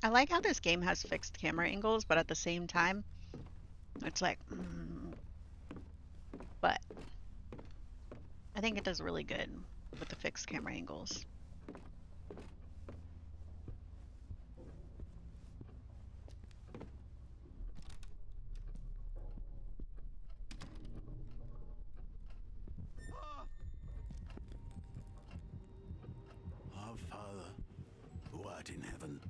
I like how this game has fixed camera angles, but at the same time, it's like, but I think it does really good with the fixed camera angles. Our Father, who art in heaven,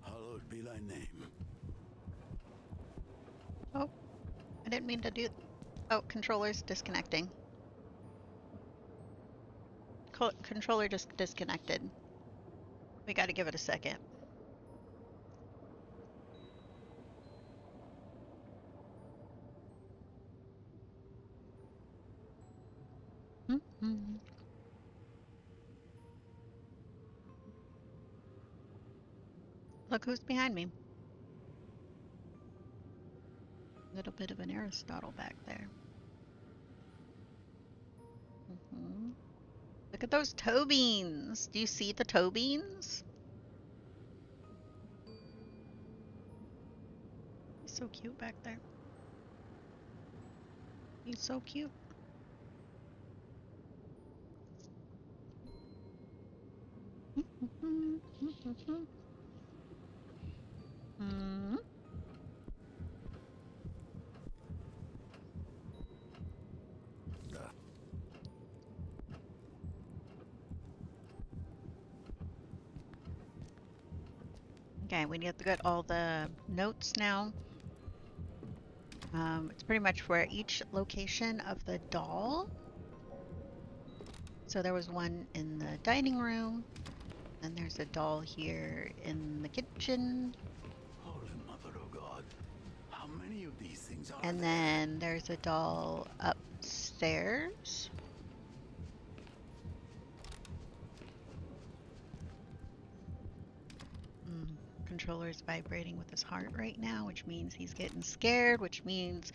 hallowed be thy name. Oh, I didn't mean to do. Oh, controller's disconnecting. Controller just disconnected. We got to give it a second. Look who's behind me. Little bit of an Aristotle back there. Look at those toe beans. Do you see the toe beans? He's so cute back there. He's so cute. Okay, we need to get all the notes now. It's pretty much for each location of the doll. So there was one in the dining room, and there's a doll here in the kitchen. Holy Mother of God. How many of these things are And there? then there's a doll upstairs. Controller's vibrating with his heart right now, which means he's getting scared, which means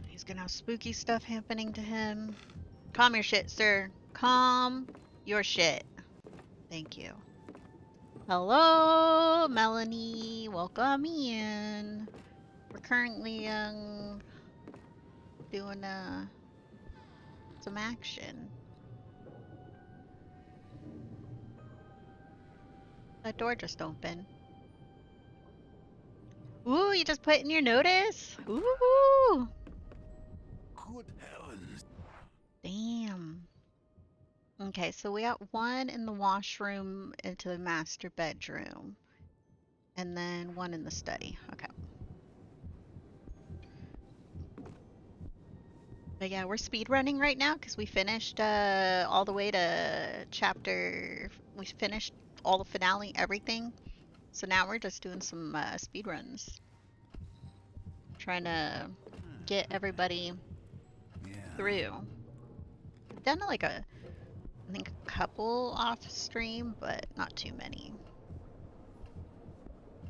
he's gonna have spooky stuff happening to him. Calm your shit, sir. Calm your shit. Thank you. Hello, Melanie. Welcome in. We're currently doing some action. That door just opened. Ooh, you just put in your notice? Ooh. Good heavens. Damn. Okay, so we got one in the washroom into the master bedroom. And then one in the study. Okay. But yeah, we're speed running right now because we finished all the way to chapter. We finished all the finale, everything. So now we're just doing some speed runs. Trying to get everybody through. I've done like I think a couple off stream, but not too many.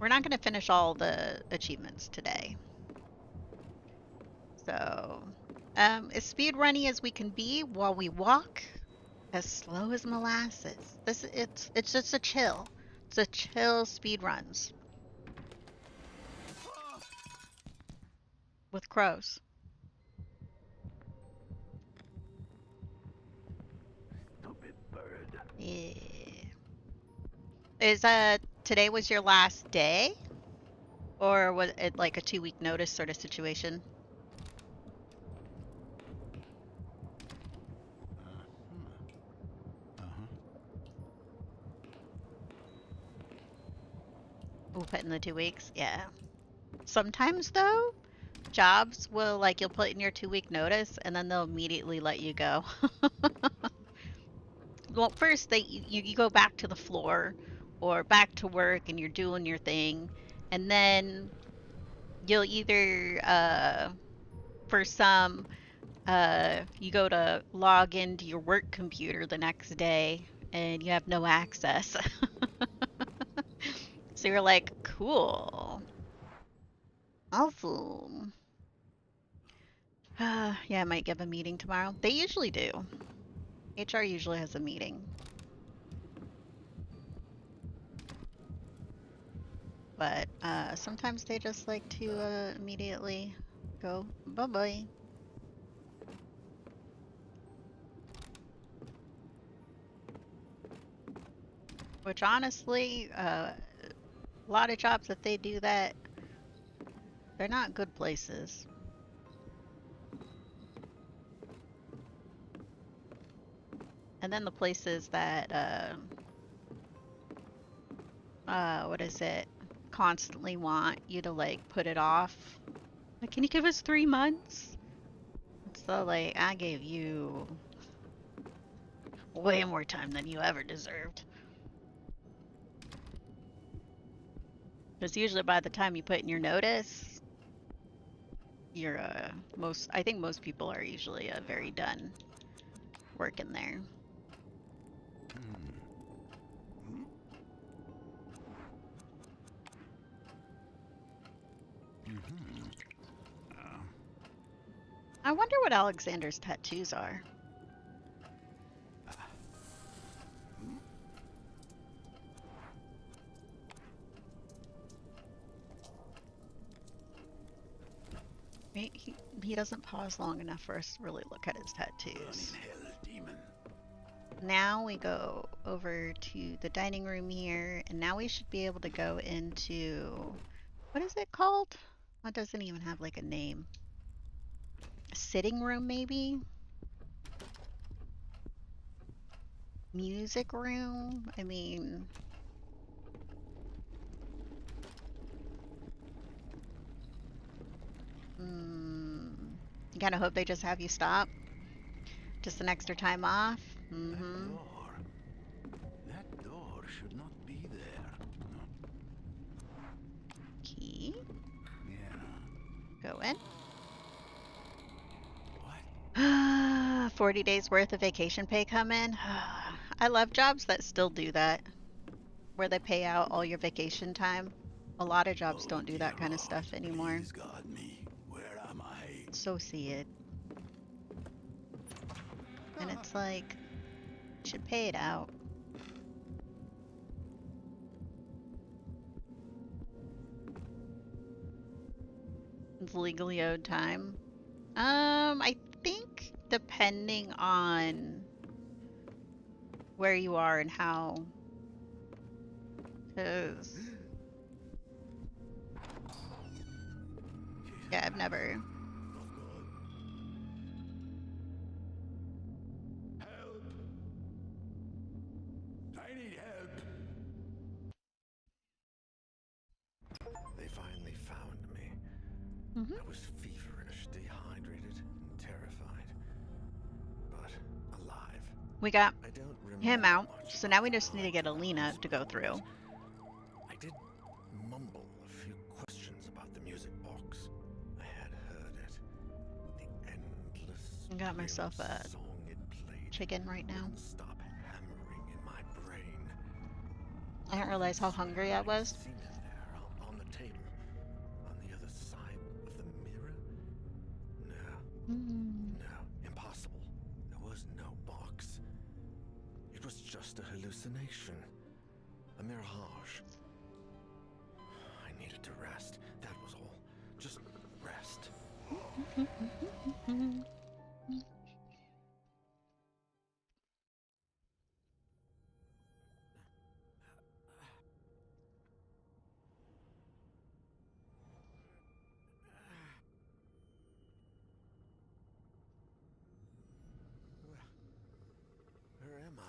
We're not going to finish all the achievements today. So, as speed running as we can be while we walk, as slow as molasses. It's just a chill. It's a chill speed runs. With crows. Stupid bird. Yeah. Is today was your last day? Or was it like a 2-week notice sort of situation? We'll put in the 2 weeks? Yeah. Sometimes though, jobs will like you'll put in your 2-week notice and then they'll immediately let you go. Well, first you go back to the floor or back to work and you're doing your thing, and then you'll either for some you go to log into your work computer the next day and you have no access. So you're like, cool. Awesome. Yeah, I might give a meeting tomorrow. They usually do. HR usually has a meeting. But sometimes they just like to immediately go, bye-bye. Which honestly, a lot of jobs that they do that, they're not good places. And then the places that, what is it, constantly want you to like put it off. Like, can you give us 3 months? So like, I gave you way more time than you ever deserved. Because usually by the time you put in your notice, you're I think most people are usually very done working there. I wonder what Alexander's tattoos are. He doesn't pause long enough for us to really look at his tattoos. Hell, demon. Now we go over to the dining room here, and now we should be able to go into, what is it called? That doesn't even have like a name. A sitting room maybe? Music room? I mean, kind of hope they just have you stop. Just an extra time off. That door should not be there. Key. Yeah. Go in. What? 40 days worth of vacation pay come in. I love jobs that still do that, where they pay out all your vacation time. A lot of jobs don't do that kind of stuff anymore. Please guard me. Where am I? So see it. And it's like, you should pay it out. It's legally owed time. I think depending on where you are and how, because yeah, I've never. Help! I need help. They finally found me. I was feverish, dehydrated, and terrified. But alive. We got him out, so now we just need to get Alina to go through. I did mumble a few questions about the music box. I had heard it. The endless. I got myself a chicken right now. Stop hammering in my brain. I didn't realize how hungry I was. Seen it there on the table, on the other side of the mirror. No, impossible. There was no box. It was just a hallucination, a mirage. I needed to rest. That was all. Just rest. Where am I?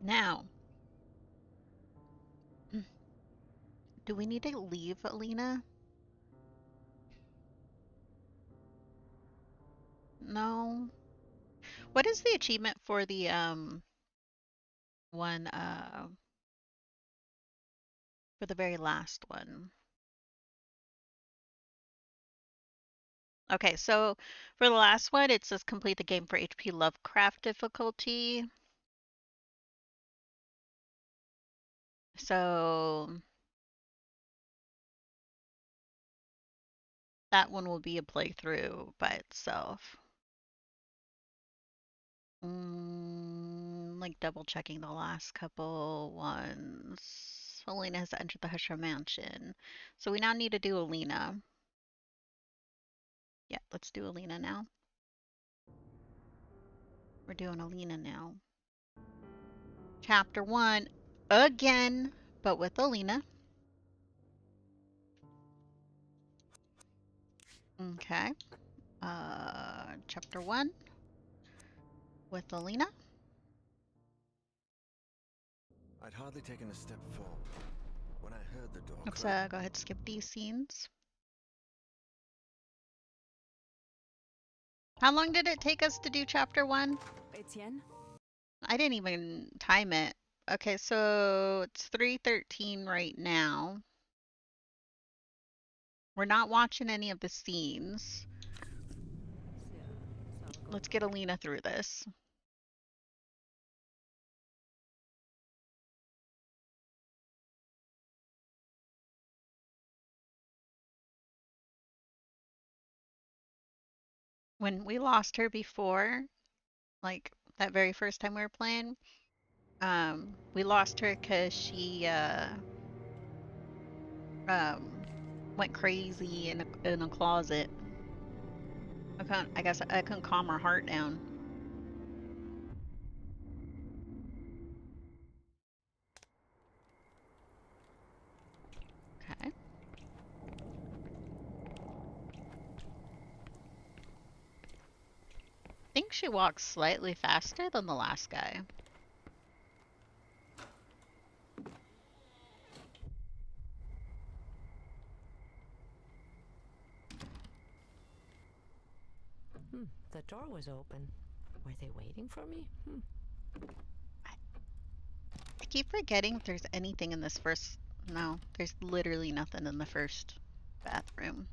Now, do we need to leave Alina? No. What is the achievement for the one for the very last one? Okay, so for the last one it says complete the game for HP Lovecraft difficulty. So that one will be a playthrough by itself. Like double checking the last couple ones. Alina has entered the Husher Mansion. So we now need to do Alina. Yeah, let's do Alina now. We're doing Alina now. Chapter 1 again, but with Alina. Okay. Chapter 1 with Alina. I'd hardly taken a step forward when I heard the door. Let's go ahead and skip these scenes. How long did it take us to do chapter 1? Etienne? I didn't even time it. Okay, so it's 3:13 right now. We're not watching any of the scenes. Let's get Alina through this. When we lost her before, like that very first time we were playing, we lost her because she went crazy in a closet. I guess I couldn't calm her heart down. Okay. think she walks slightly faster than the last guy. The door was open. Were they waiting for me? I keep forgetting if there's anything in this first... No, there's literally nothing in the first bathroom.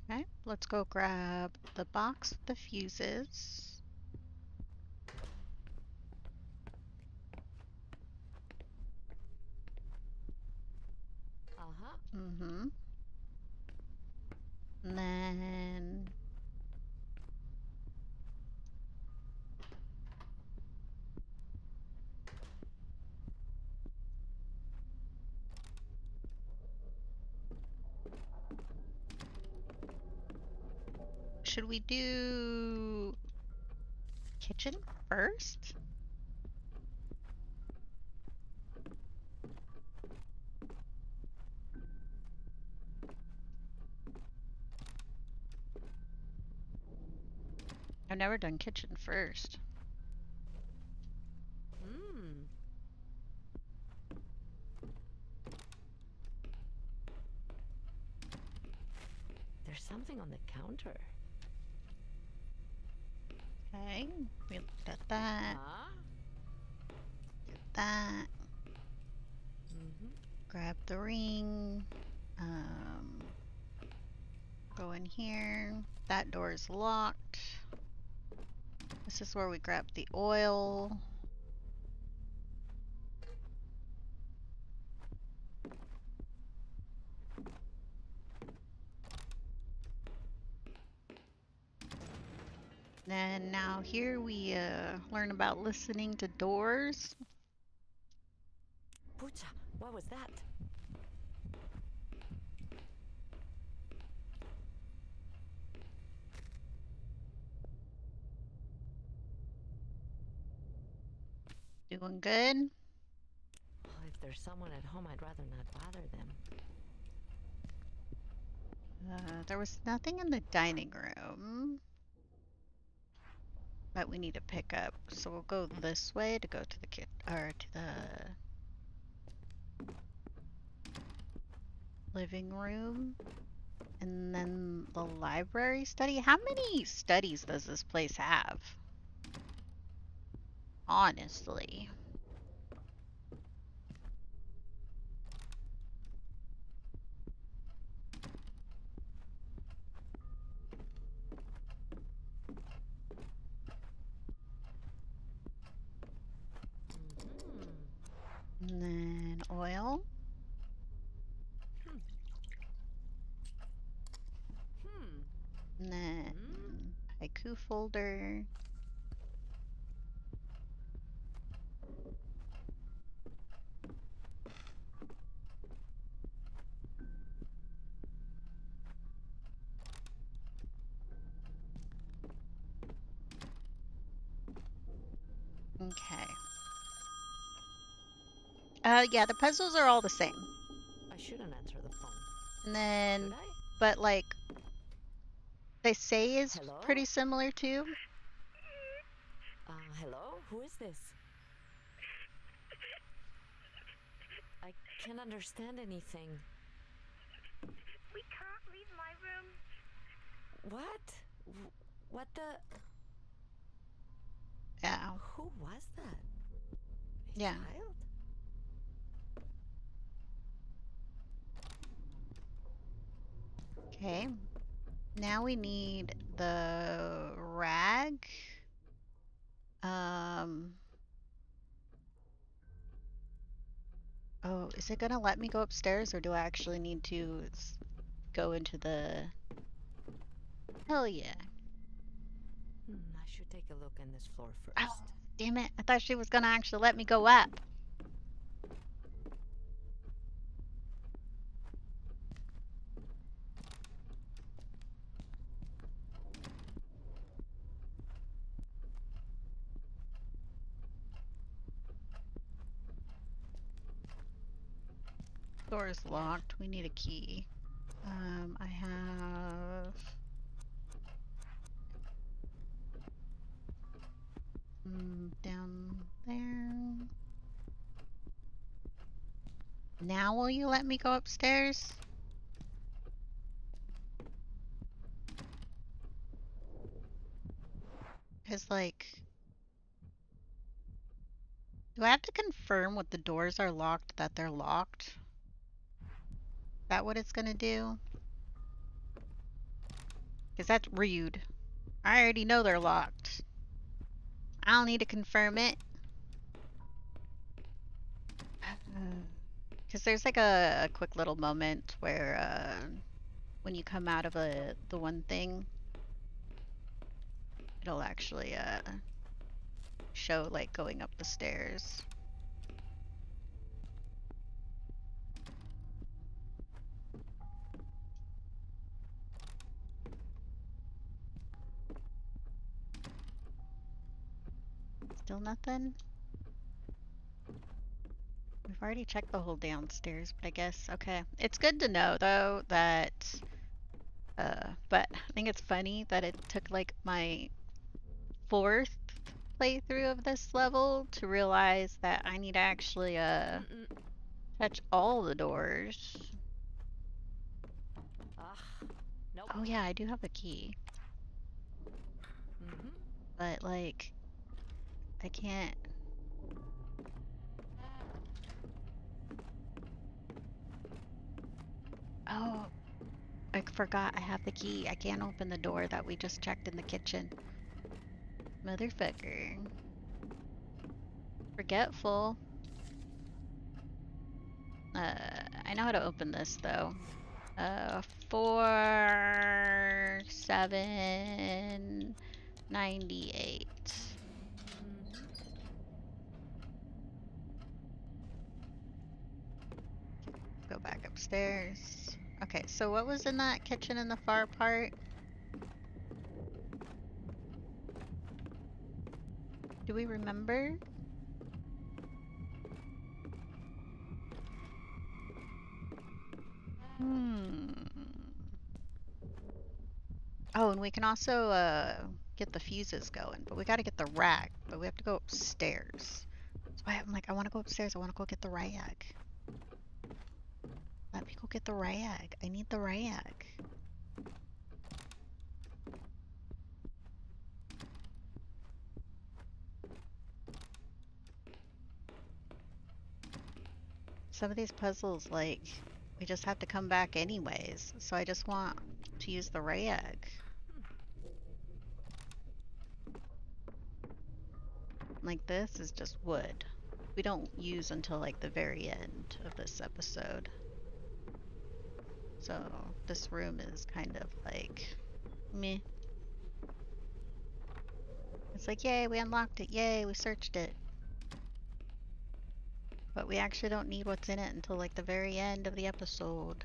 Okay, let's go grab the box with the fuses. Mm-hmm. And then... Should we do kitchen first? I've never done kitchen first. There's something on the counter. Okay, we looked at that. Get that. Grab the ring. Go in here. That door is locked. This is where we grab the oil. And now here we learn about listening to doors. Pucha, what was that? Doing good. Oh, if there's someone at home, I'd rather not bother them. There was nothing in the dining room that we need to pick up, so we'll go this way to go to the living room, and then the library study. How many studies does this place have? Honestly. And then oil. And then haiku folder. Okay. Yeah, the puzzles are all the same. I shouldn't answer the phone. And then, Should I? but like, they say is Hello? pretty similar too. Hello? Who is this? I can't understand anything. We can't leave my room. What? What the? Yeah. Who was that? A Yeah. child? Okay. Now we need the rag. Oh, is it gonna let me go upstairs, or do I actually need to go into the... Hell yeah. I should take a look in this floor first. Oh, damn it. I thought she was gonna actually let me go up. door's locked. We need a key. I have... down there. Now will you let me go upstairs? Because, like... Do I have to confirm with the doors are locked that they're locked? Is that what it's gonna do? Because that's rude. I already know they're locked. I don't need to confirm it. Because there's like a quick little moment where when you come out of the one thing, it'll actually show like going up the stairs. Still nothing? We've already checked the whole downstairs, but I guess, okay. It's good to know though that, but I think it's funny that it took like my 4th playthrough of this level to realize that I need to actually touch all the doors. Nope. Oh yeah, I do have a key. But like, I can't. Oh, I forgot I have the key. I can't open the door that we just checked in the kitchen. Motherfucker. Forgetful. I know how to open this though. 4798. Go back upstairs. Okay, so what was in that kitchen in the far part? Do we remember? Oh, and we can also get the fuses going, but we gotta get the rag, but we have to go upstairs. That's why I'm like, I wanna go upstairs, I wanna go get the rag. Let me go get the rag. I need the rag. Some of these puzzles, like, we just have to come back anyways, so I just want to use the rag. Like, this is just wood. We don't use until, like, the very end of this episode. So, this room is kind of, like, meh. It's like, yay, we unlocked it, yay, we searched it. But we actually don't need what's in it until, like, the very end of the episode.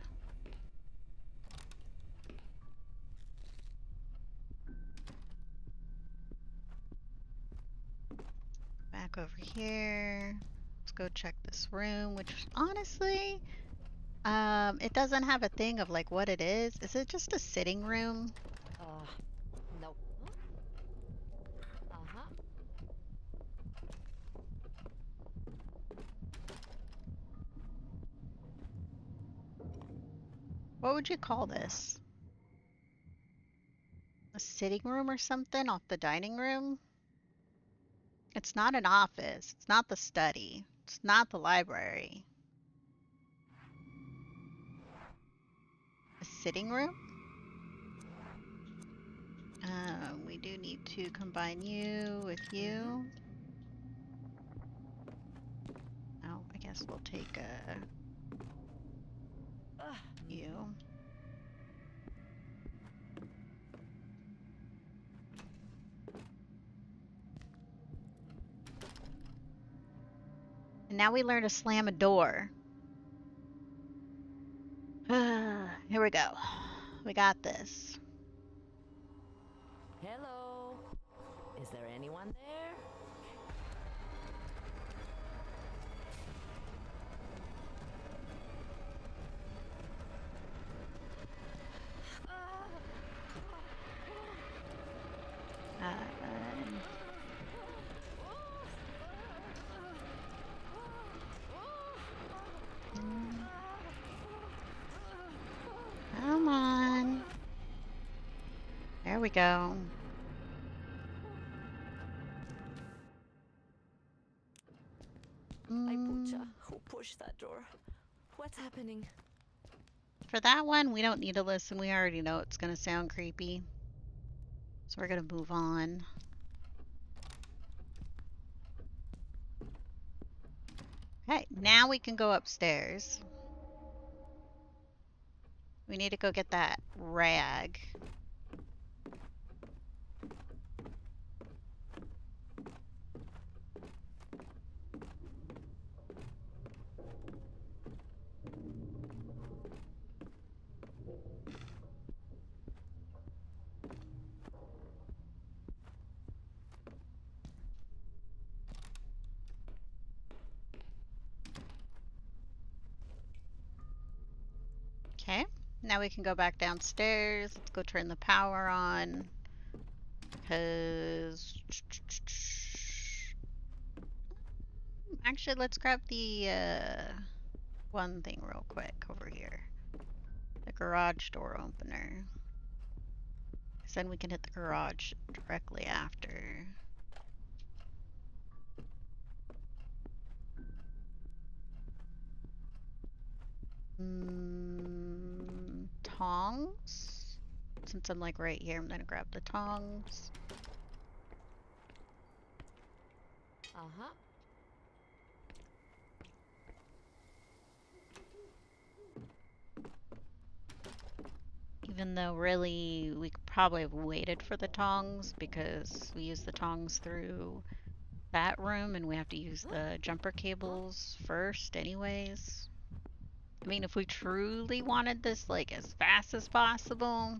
Back over here. Let's go check this room, which honestly, it doesn't have a thing of like what it is. Is it just a sitting room? Nope. What would you call this? A sitting room or something off the dining room? It's not an office. It's not the study. It's not the library. A sitting room? We do need to combine you with you. Oh, I guess we'll take you. And now we learn to slam a door. Here we go. We got this. Hello. Is there anyone there? There we go. Ay, pucha, who pushed that door? What's happening? For that one, we don't need to listen. We already know it's going to sound creepy. So we're going to move on. Okay, now we can go upstairs. We need to go get that rag. Okay, now we can go back downstairs. Let's go turn the power on. Because... Actually, let's grab the one thing real quick over here. The garage door opener. Because then we can hit the garage directly after. Tongs? Since I'm like right here, I'm gonna grab the tongs. Uh-huh. Even though really we could probably have waited for the tongs because we use the tongs through that room and we have to use the jumper cables first anyways. I mean, if we truly wanted this like as fast as possible.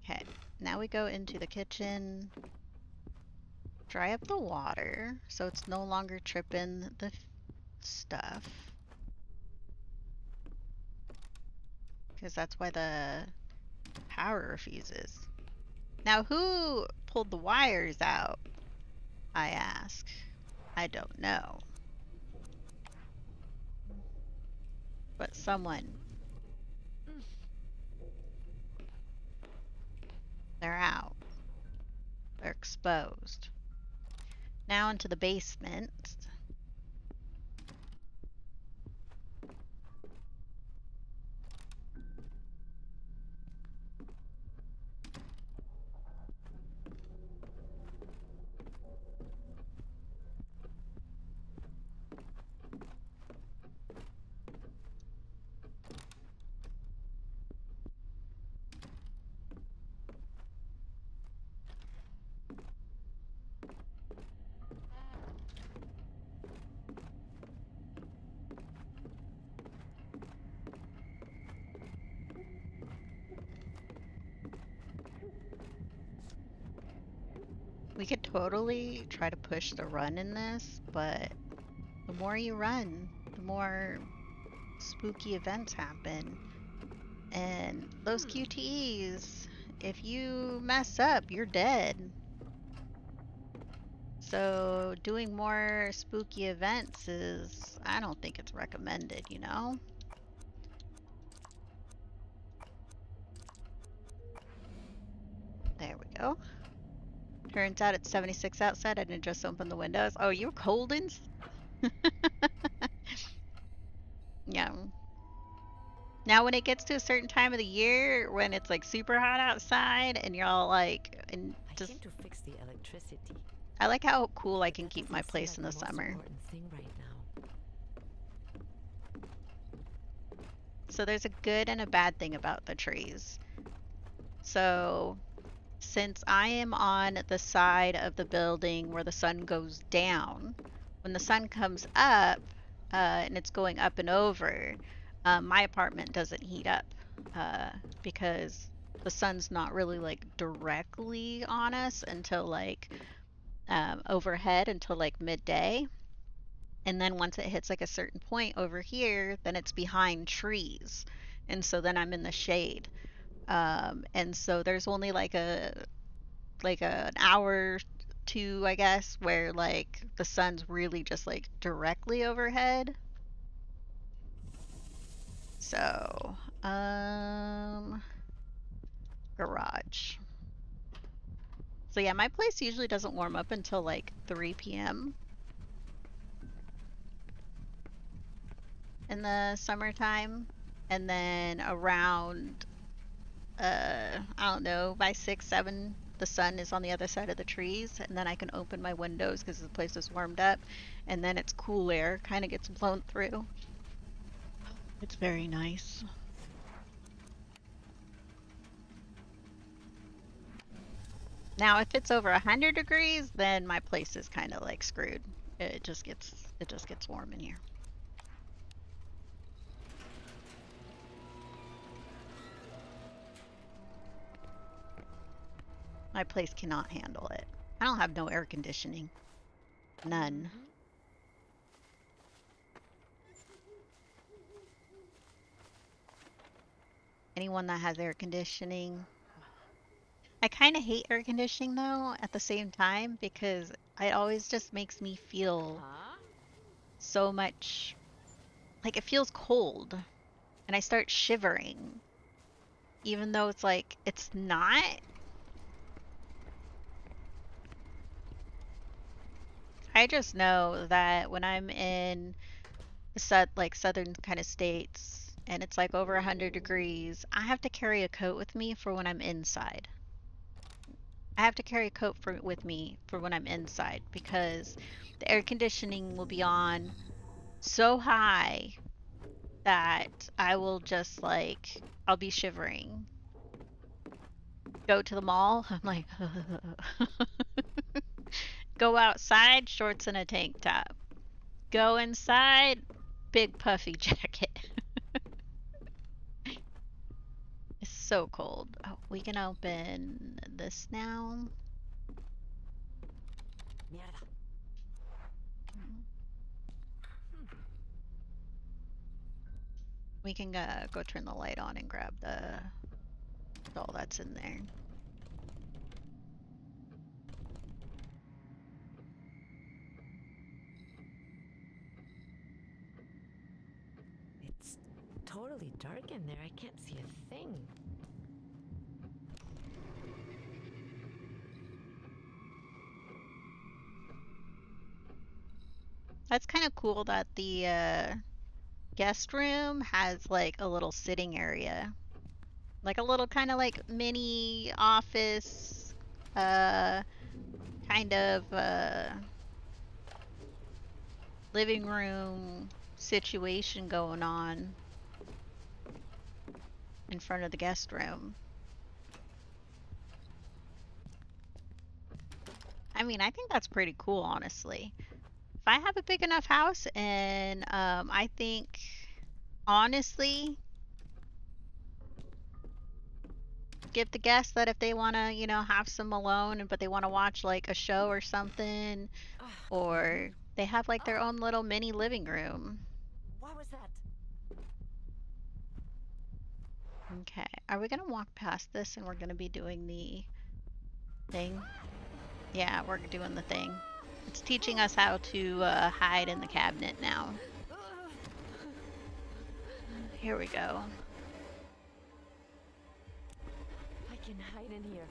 Okay, now we go into the kitchen. Dry up the water so it's no longer tripping the stuff. Because that's why the power refuses. Now, who pulled the wires out? I ask. I don't know. But someone. They're out. They're exposed. Now into the basement. We could totally try to push the run in this, but the more you run, the more spooky events happen. And those QTEs, if you mess up, you're dead. So doing more spooky events is, I don't think it's recommended, you know? There we go. Turns out it's 76 outside. I didn't just open the windows. Oh, you're cold in? Yeah. Now when it gets to a certain time of the year, when it's like super hot outside and you're all like, and just... I came to fix the electricity. I like how cool I can keep my place in the summer. So there's a good and a bad thing about the trees. So since I am on the side of the building where the sun goes down, when the sun comes up and it's going up and over, my apartment doesn't heat up because the sun's not really like directly on us until like overhead until like midday. And then once it hits like a certain point over here, then it's behind trees. And so then I'm in the shade. And so there's only like an hour two, I guess, where like the sun's really just like directly overhead. So, garage. So yeah, my place usually doesn't warm up until like 3 p.m. in the summertime. And then around, I don't know, by 6, 7, the sun is on the other side of the trees. And then I can open my windows because the place is warmed up. And then it's cool air, kind of gets blown through. It's very nice. Now, if it's over 100 degrees, then my place is kind of like screwed. It just gets warm in here. My place cannot handle it. I don't have no air conditioning. None. Anyone that has air conditioning. I kind of hate air conditioning though at the same time because it always just makes me feel so much like it feels cold and I start shivering even though it's like it's not. I just know that when I'm in the southern kind of states and it's like over 100 degrees, I have to carry a coat with me for when I'm inside. I have to carry a coat with me for when I'm inside because the air conditioning will be on so high that I will just like, I'll be shivering. Go to the mall, I'm like, go outside, shorts and a tank top. Go inside, big puffy jacket. It's so cold. Oh, we can open this now. We can go turn the light on and grab the doll that's in there. It's totally dark in there. I can't see a thing. That's kind of cool that the guest room has like a little sitting area. Like a little kind of like mini office kind of living room situation going on in front of the guest room. I mean, I think that's pretty cool, honestly. If I have a big enough house and I think, honestly, give the guests that if they want to, you know, have some alone, but they want to watch like a show or something, or they have like their own little mini living room. What was that? Okay, are we gonna walk past this and we're gonna be doing the thing? Yeah, we're doing the thing. It's teaching us how to hide in the cabinet now. Here we go. I can hide in here.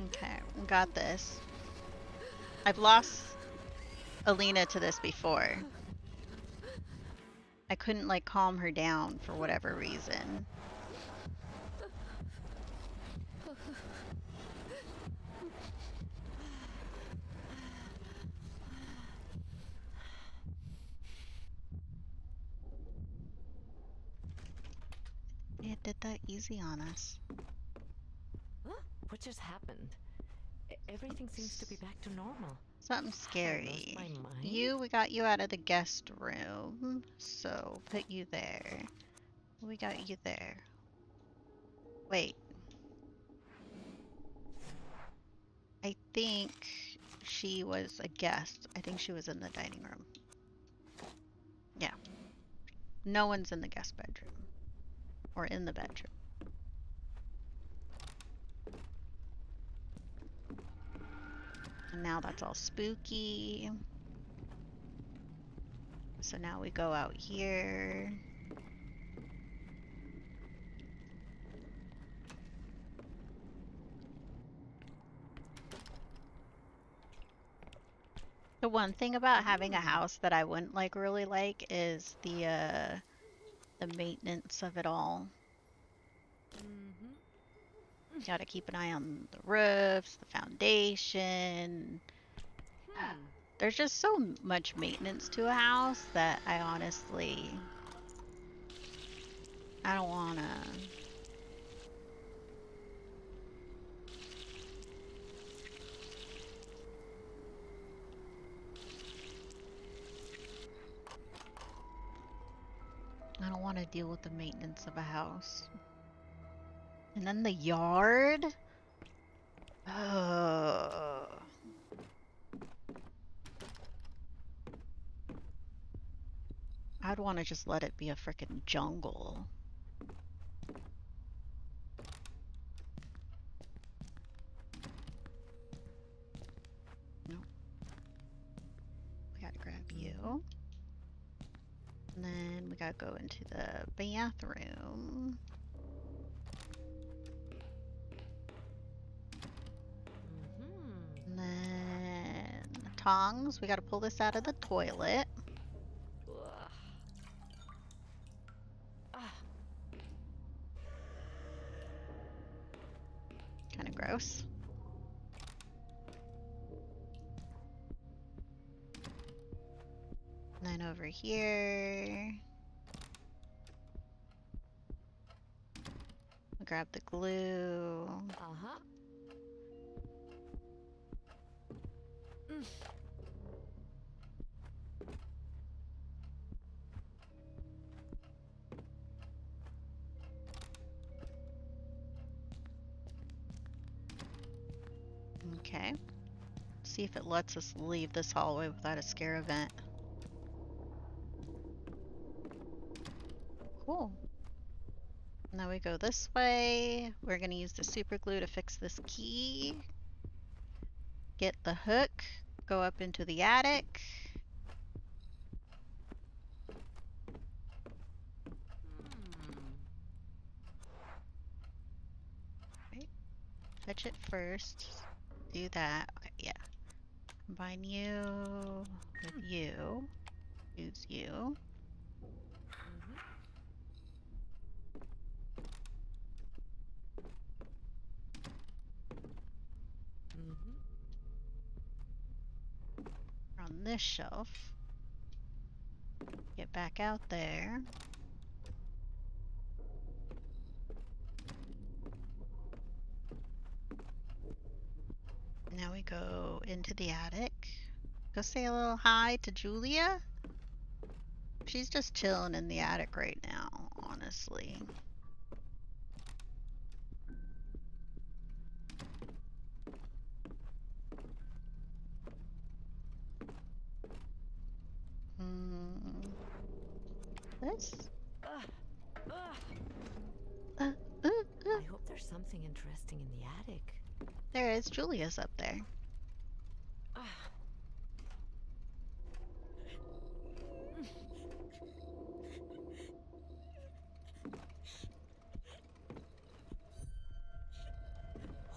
Okay, we got this. I've lost Alina to this before. I couldn't like calm her down for whatever reason. It did that easy on us. What just happened? Everything seems to be back to normal. Something scary. We got you out of the guest room, so put you there. We got you there. Wait. I think she was a guest. I think she was in the dining room. Yeah. No one's in the guest bedroom. Or in the bedroom. And now that's all spooky. So now we go out here. The one thing about having a house that I wouldn't really like is the maintenance of it all. Gotta keep an eye on the roofs, the foundation. There's just so much maintenance to a house that I honestly, I don't wanna. I don't want to deal with the maintenance of a house. And then the yard? I'd want to just let it be a frickin' jungle. Nope. We gotta grab you. And then we gotta go into the bathroom. And then the tongs. We gotta pull this out of the toilet. Kind of gross. And then over here, we'll grab the glue. Okay. See if it lets us leave this hallway without a scare event. Cool. Now we go this way. We're gonna use the super glue to fix this key. Get the hook. Go up into the attic. Right. Fetch it first. Do that. Okay, yeah. Combine you with you. Use you. On this shelf. Get back out there. Now we go into the attic. Go say a little hi to Julia. She's just chilling in the attic right now, honestly. This? I hope there's something interesting in the attic. There is. Julia's up there.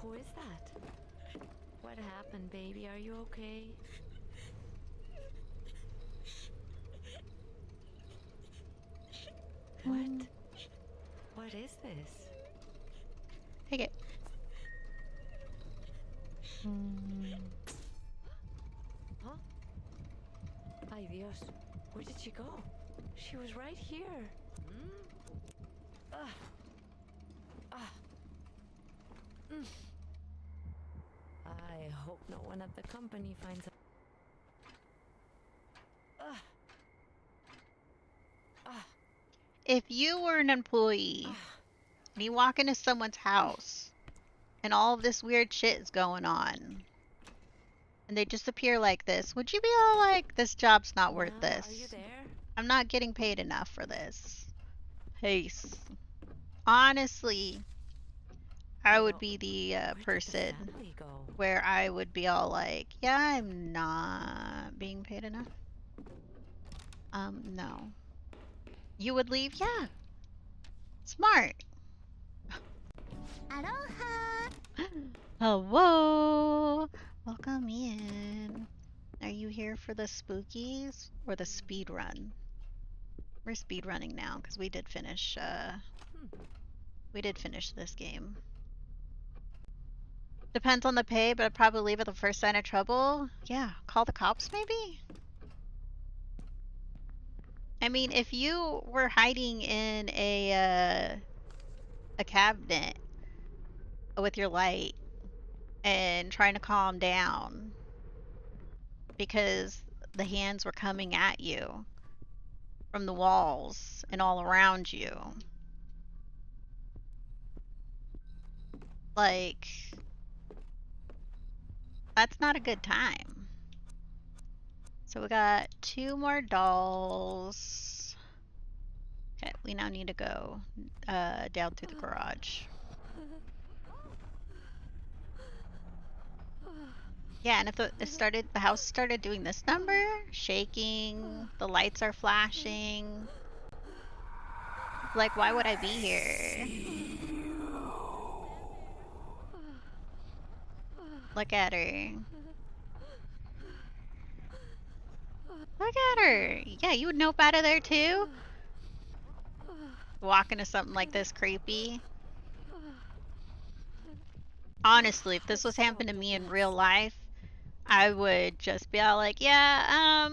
Who is that? What happened, baby? Are you okay? What? What is this? Take it. Huh? Ay Dios. Where did she go? She was right here. I hope no one at the company finds out. If you were an employee and you walk into someone's house and all of this weird shit is going on and they disappear like this, would you be all like, this job's not worth this? Are you there? I'm not getting paid enough for this. Peace. Honestly, I would be the person where I would be all like, yeah, I'm not being paid enough. No. You would leave? Yeah. Smart. Aloha! Hello! Welcome in. Are you here for the spookies or the speed run? We're speed running now because we did finish this game. Depends on the pay, but I'd probably leave at the first sign of trouble. Yeah, call the cops maybe? I mean, if you were hiding in a cabinet with your light and trying to calm down because the hands were coming at you from the walls and all around you, like, that's not a good time. So we got 2 more dolls. Okay, we now need to go down through the garage. Yeah, and if the house started doing this number, shaking, the lights are flashing. Like, why would I be here? Look at her. Look at her. Yeah, you would nope out of there too? Walk into something like this creepy. Honestly, if this was happening to me in real life, I would just be all like, yeah,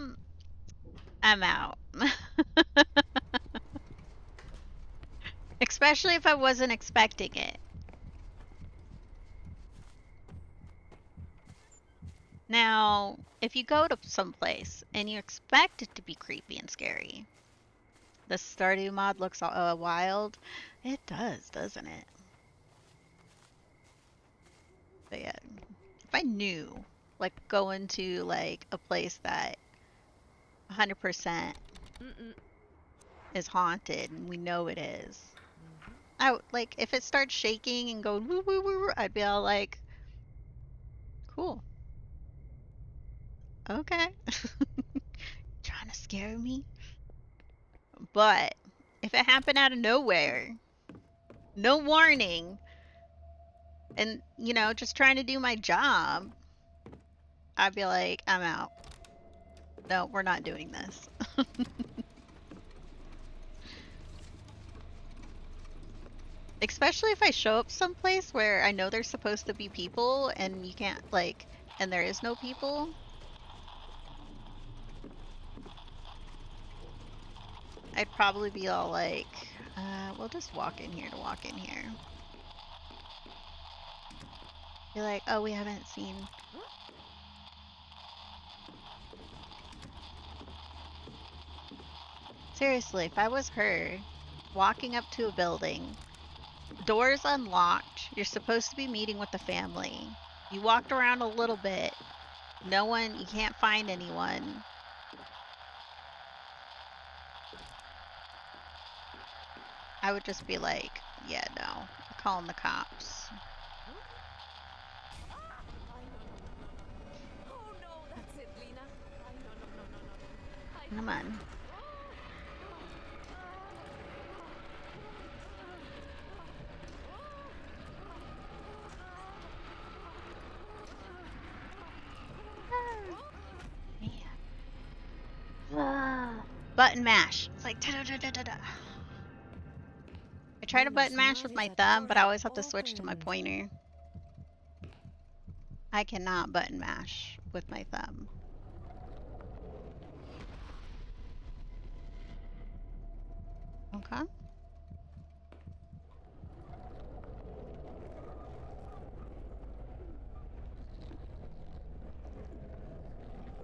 I'm out. Especially if I wasn't expecting it. Now, if you go to someplace and you expect it to be creepy and scary, the Stardew mod looks wild. It does, doesn't it? But yeah, if I knew, like, going to, like, a place that 100% is haunted and we know it is, I would, like, if it starts shaking and going woo woo woo, I'd be all like, cool. Okay. Trying to scare me? But if it happened out of nowhere, no warning, and, you know, just trying to do my job, I'd be like, I'm out. No, we're not doing this. Especially if I show up someplace where I know there's supposed to be people and you can't, like, and there is no people. I'd probably be all like, we'll just walk in here to walk in here. Be like, oh, we haven't seen. Seriously, if I was her, walking up to a building, doors unlocked, you're supposed to be meeting with the family. You walked around a little bit, no one, you can't find anyone. I would just be like, yeah, no, I'm calling the cops. Come on. Button mash. It's like da-da-da-da-da-da. I try to button mash with my thumb, but I always have to switch to my pointer. I cannot button mash with my thumb. Okay.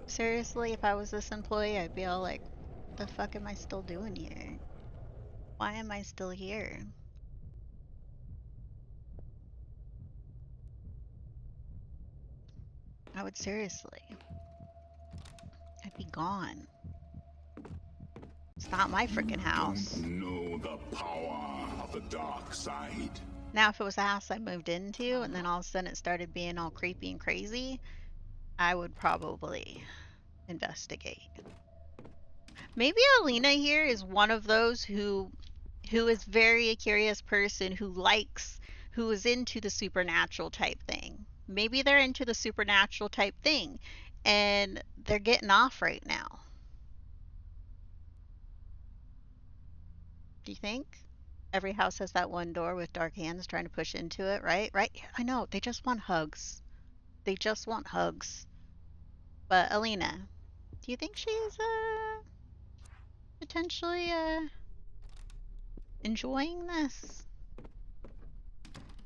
Seriously, if I was this employee, I'd be all like, what the fuck am I still doing here? Why am I still here? I would seriously. I'd be gone. It's not my freaking house. Don't know the power of the dark side. Now, if it was a house I moved into and then all of a sudden it started being all creepy and crazy, I would probably investigate. Maybe Alina here is one of those who is very a curious person who is into the supernatural type thing. Maybe they're into the supernatural type thing and they're getting off right now. Do you think? Every house has that one door with dark hands trying to push into it, right? Right? I know. They just want hugs. They just want hugs. But Alina, do you think she's potentially enjoying this?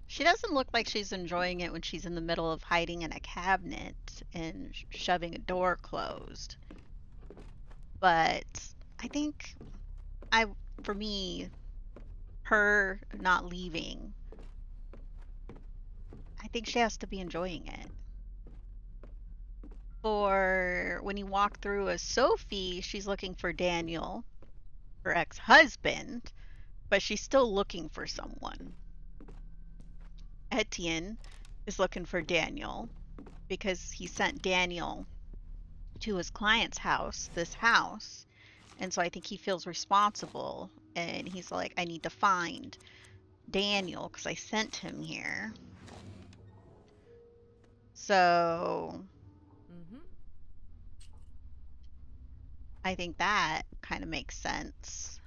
She doesn't look like she's enjoying it when she's in the middle of hiding in a cabinet and shoving a door closed. But I think for me, her not leaving, I think she has to be enjoying it. For when you walk through as Sophie, she's looking for Daniel, her ex-husband, but she's still looking for someone. Etienne is looking for Daniel because he sent Daniel to his client's house, this house, and so I think he feels responsible, and he's like, I need to find Daniel because I sent him here. So I think that kind of makes sense.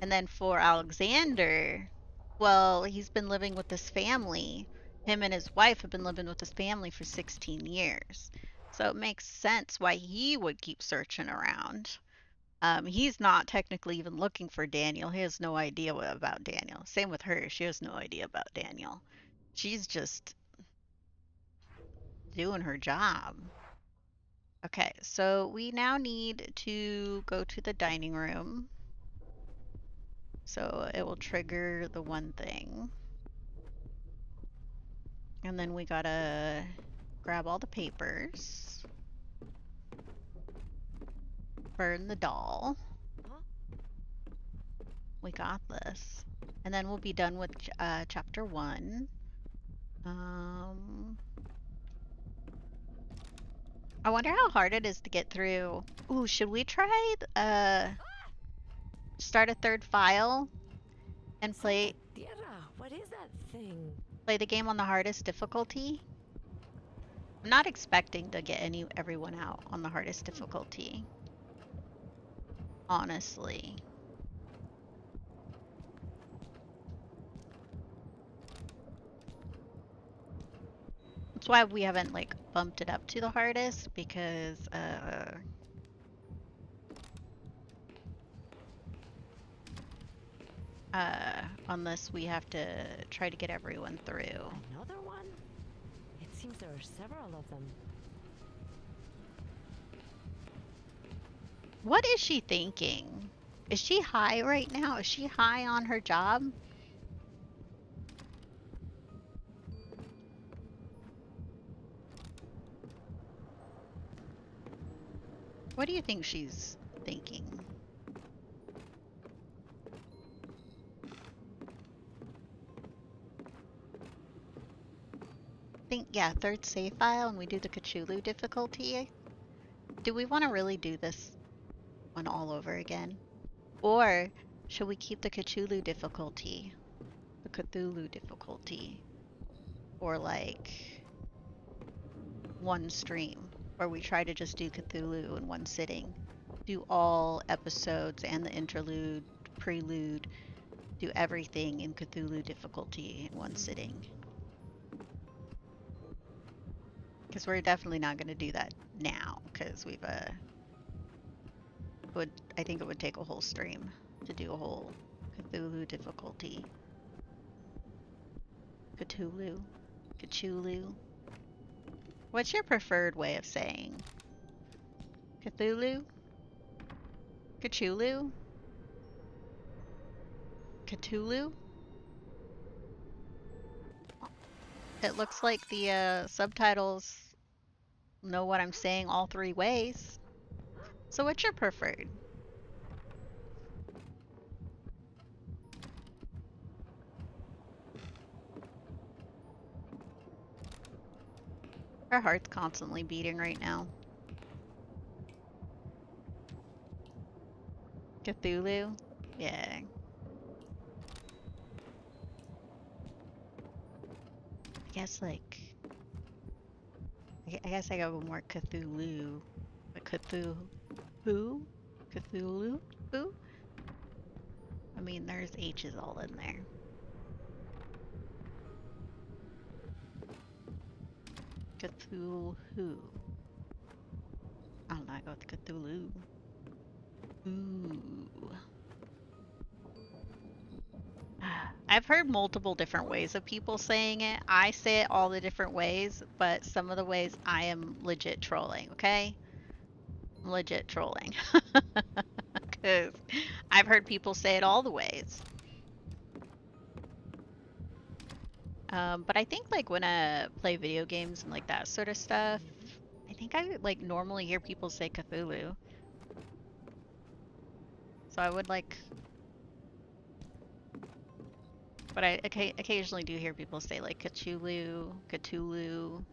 And then for Alexander, well, he's been living with this family. Him and his wife have been living with this family for 16 years. So it makes sense why he would keep searching around. He's not technically even looking for Daniel. He has no idea about Daniel. Same with her. She has no idea about Daniel. She's just doing her job. Okay, so we now need to go to the dining room. So it will trigger the one thing. And then we gotta grab all the papers. Burn the doll. We got this. And then we'll be done with chapter 1. I wonder how hard it is to get through. Ooh, should we try start a third file and play What is that thing? Play the game on the hardest difficulty? I'm not expecting to get everyone out on the hardest difficulty. Honestly. That's why we haven't like bumped it up to the hardest, because unless we have to try to get everyone through. Another one? It seems there are several of them. What is she thinking? Is she high right now? Is she high on her job? What do you think she's thinking? Yeah, third save file and we do the Cthulhu difficulty. Do we want to really do this one all over again? Or should we keep the Cthulhu difficulty? The Cthulhu difficulty. Or like one stream, where we try to just do Cthulhu in one sitting. Do all episodes and the interlude, prelude, do everything in Cthulhu difficulty in one sitting. Because we're definitely not going to do that now, because we've I think it would take a whole stream to do a whole Cthulhu difficulty. Cthulhu. Cthulhu. What's your preferred way of saying? Cthulhu? Cthulhu? Cthulhu? It looks like the subtitles know what I'm saying all three ways. So what's your preferred? Her heart's constantly beating right now. Cthulhu? Yeah. I guess like I guess I go more Cthulhu. But Cthulhu? Cthulhu? Who? I mean, there's H's all in there. Cthulhu. I don't know, I go with Cthulhu. Ooh. I've heard multiple different ways of people saying it. I say it all the different ways, but some of the ways I am legit trolling, okay? I'm legit trolling. Because I've heard people say it all the ways. But I think like when I play video games and like that sort of stuff, I think I like normally hear people say Cthulhu. So I would like, but I occasionally do hear people say like Cthulhu, Cthulhu,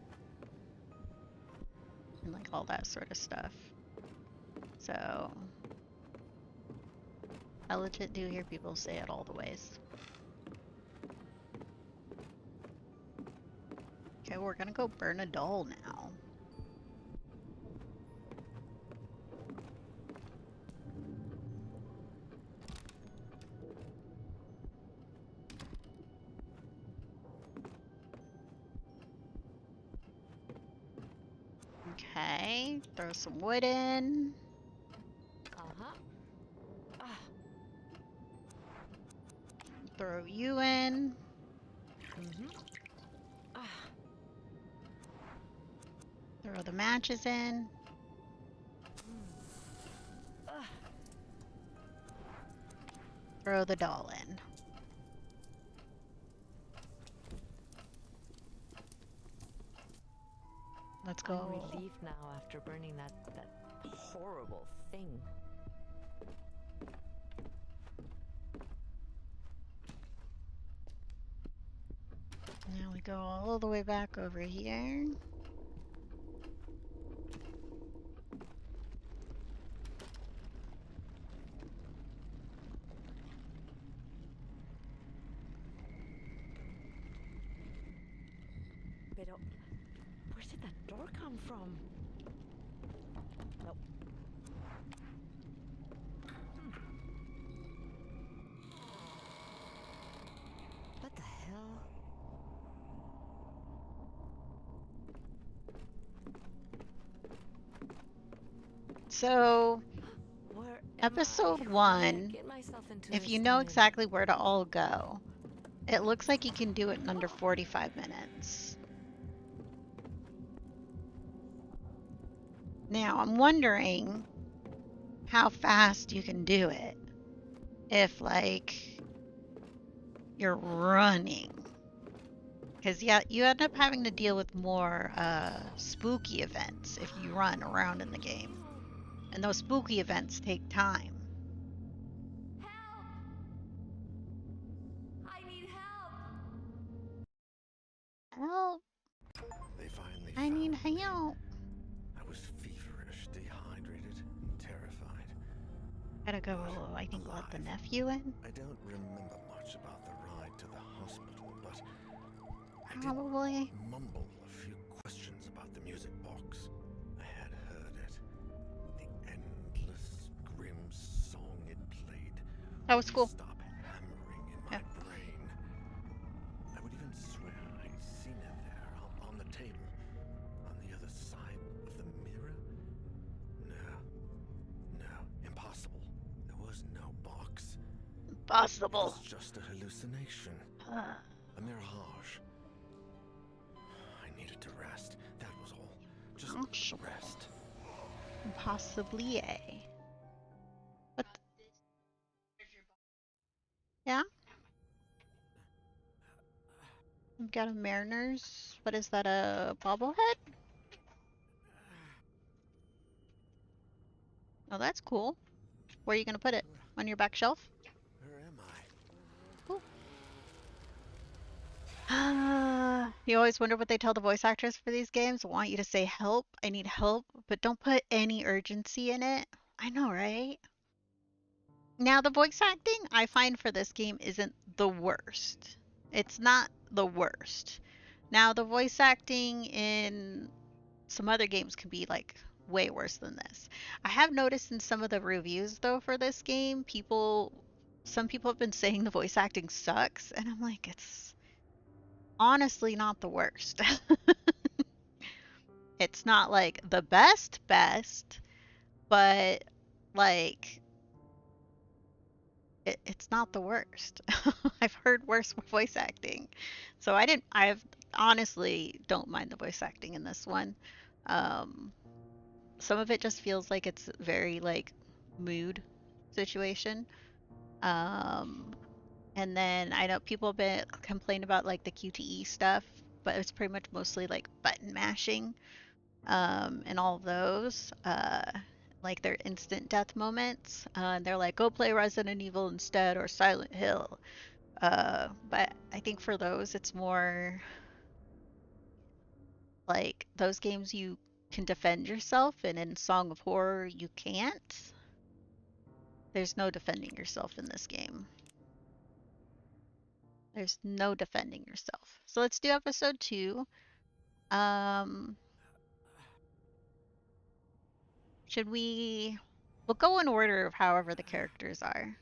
and like all that sort of stuff. So I legit do hear people say it all the ways. Okay, we're gonna go burn a doll now. Okay, throw some wood in. Throw you in. Throw the matches in. Throw the doll in. Let's go. I'm relieved now after burning that horrible thing. Now we go all the way back over here. Pero, where did that door come from? Nope. What the hell? So, episode 1, if you know exactly where to all go, it looks like you can do it in under 45 minutes. Now, I'm wondering how fast you can do it if, like, you're running. Because, yeah, you end up having to deal with more spooky events if you run around in the game. And those spooky events take time. I need Help! They finally I need found me. help. I was feverish, dehydrated, and terrified. Gotta go, I think, let the nephew in? I don't remember much about the ride to the hospital, but I Probably. did mumble a few questions about the music box. I had heard it. The endless, grim song it played. That was cool. Stop hammering in my brain. I would even swear I'd seen it there on the table, on the other side of the mirror. No, impossible. There was no box. Impossible. It was just a hallucination. A mirage. I needed to rest. That was all. Just rest. Possibly a. What? Yeah? We've got a Mariners. What is that, a bobblehead? Oh, that's cool. Where are you gonna put it? On your back shelf? Where am I? Cool. You always wonder what they tell the voice actors for these games. I want you to say help. I need help, but don't put any urgency in it. I know, right? Now, the voice acting I find for this game isn't the worst. It's not the worst. Now, the voice acting in some other games can be like way worse than this. I have noticed in some of the reviews though for this game, some people have been saying the voice acting sucks, and I'm like, it's honestly not the worst. It's not like the best, but like it's not the worst. I've heard worse voice acting. So I've honestly don't mind the voice acting in this one. Um, some of it just feels like it's very like mood situation. Um, and then I know people have been complain about like the QTE stuff, but it's pretty much mostly like button mashing, and all of those. Like their instant death moments. And they're like, go play Resident Evil instead or Silent Hill. But I think for those, it's more like those games you can defend yourself, and in Song of Horror, you can't. There's no defending yourself in this game. There's no defending yourself. So let's do episode 2. Um, should we? We'll go in order of however the characters are.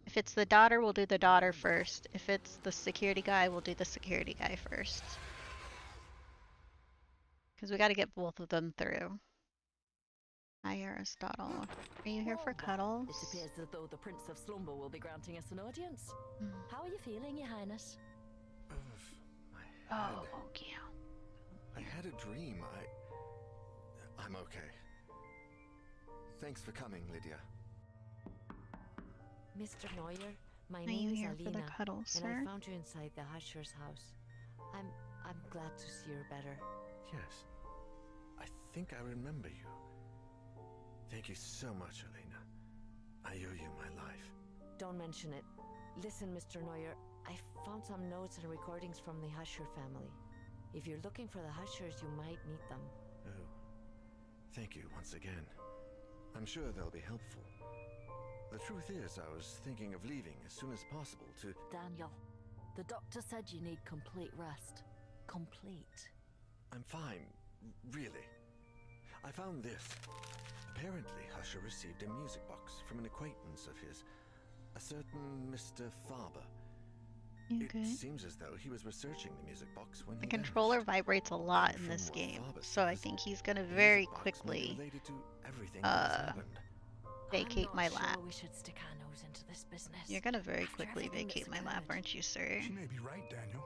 If it's the daughter, we'll do the daughter first. If it's the security guy, we'll do the security guy first. Because we got to get both of them through. Hi, Aristotle. Are you here for cuddles? It appears as though the Prince of Slumber will be granting us an audience. How are you feeling, Your Highness? My head. Oh, yeah. I had a dream. I'm okay. Thanks for coming, Lydia. Mr. Neuer, my Are name you is here Alina, for the cuddles, and sir? I found you inside the Husher's house. I'm glad to see you're better. Yes. I think I remember you. Thank you so much, Elena. I owe you my life. Don't mention it. Listen, Mr. Neuer, I found some notes and recordings from the Husher family. If you're looking for the Hushers, you might need them. Oh. Thank you once again. I'm sure they'll be helpful. The truth is, I was thinking of leaving as soon as possible to... Daniel, the doctor said you need complete rest. Complete. I'm fine. Really. I found this. Apparently, Husher received a music box from an acquaintance of his, a certain Mr. Faber. It seems as though he was researching the music box when The he controller vibrates a lot in this game, so I think he's gonna very quickly vacate my lap. We should stick our nose into this business. You're gonna very quickly vacate my lap, aren't you, sir? She may be right, Daniel.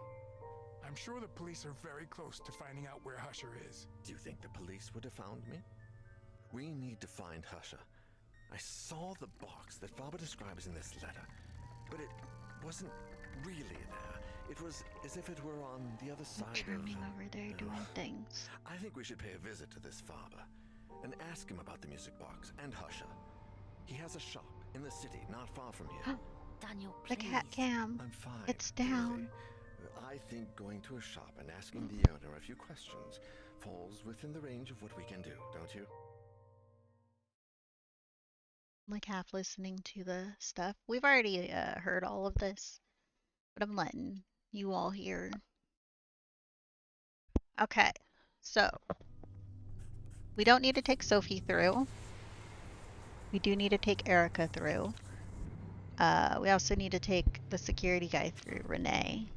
I'm sure the police are very close to finding out where Husher is. Do you think the police would have found me? We need to find Husher. I saw the box that Faber describes in this letter, but it wasn't really there. It was as if it were on the other side Charming over there doing things. I think we should pay a visit to this Faber and ask him about the music box and Husher. He has a shop in the city not far from here. Daniel, the please. cat cam. I'm fine. It's down. Really. I think going to a shop and asking the owner a few questions falls within the range of what we can do, don't you? Like half listening to the stuff. We've already heard all of this, but I'm letting you all hear. Okay, so we don't need to take Sophie through. We do need to take Erica through. We also need to take the security guy through, Renee.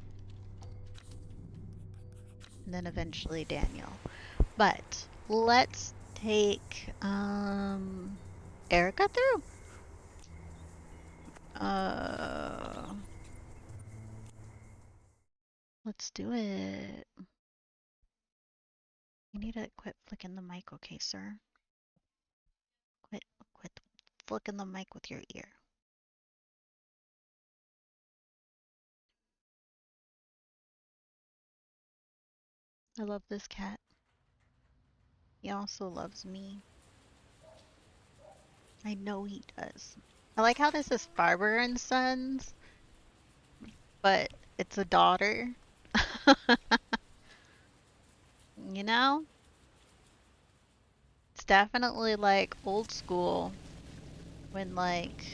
And then eventually Daniel. But let's take Erica through. Let's do it. You need to quit flicking the mic, okay, sir? Quit flicking the mic with your ear. I love this cat. He also loves me. I know he does. I like how this is Farber and Sons, but it's a daughter. You know? It's definitely like old school when like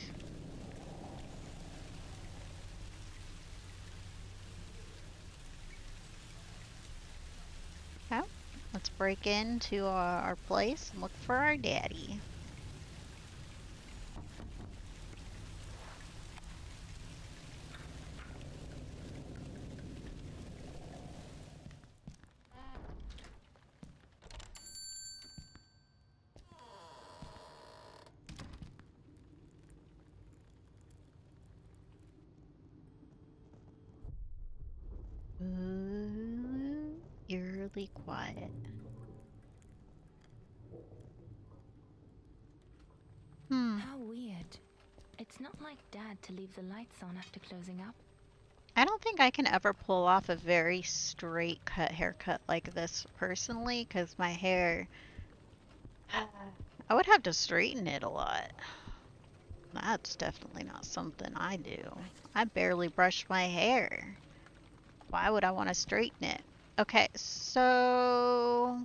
oh, let's break into our place and look for our daddy. Ooh, eerily quiet. How weird. It's not like Dad to leave the lights on after closing up. I don't think I can ever pull off a very straight cut haircut like this personally, because my hair, I would have to straighten it a lot. That's definitely not something I do. I barely brush my hair. Why would I want to straighten it? Okay, so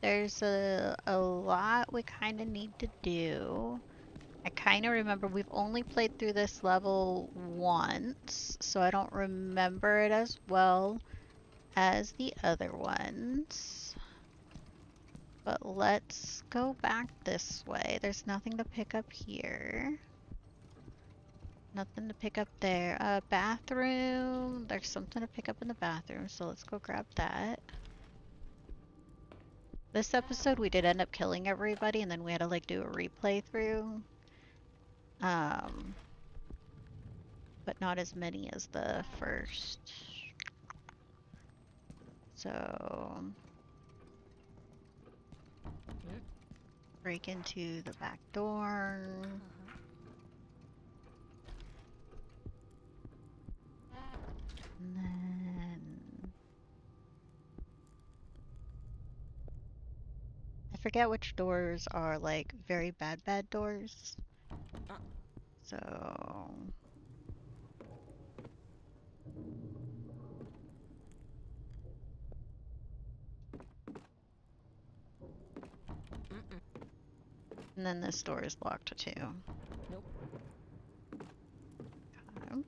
there's a lot we kind of need to do. I kind of remember we've only played through this level once, so I don't remember it as well as the other ones. But let's go back this way. There's nothing to pick up here. Nothing to pick up there. Bathroom. There's something to pick up in the bathroom, so let's go grab that. This episode we did end up killing everybody, and then we had to like do a replay through. But not as many as the first. So break into the back door. And then I forget which doors are like very bad doors. So and then this door is locked too. Nope. Okay.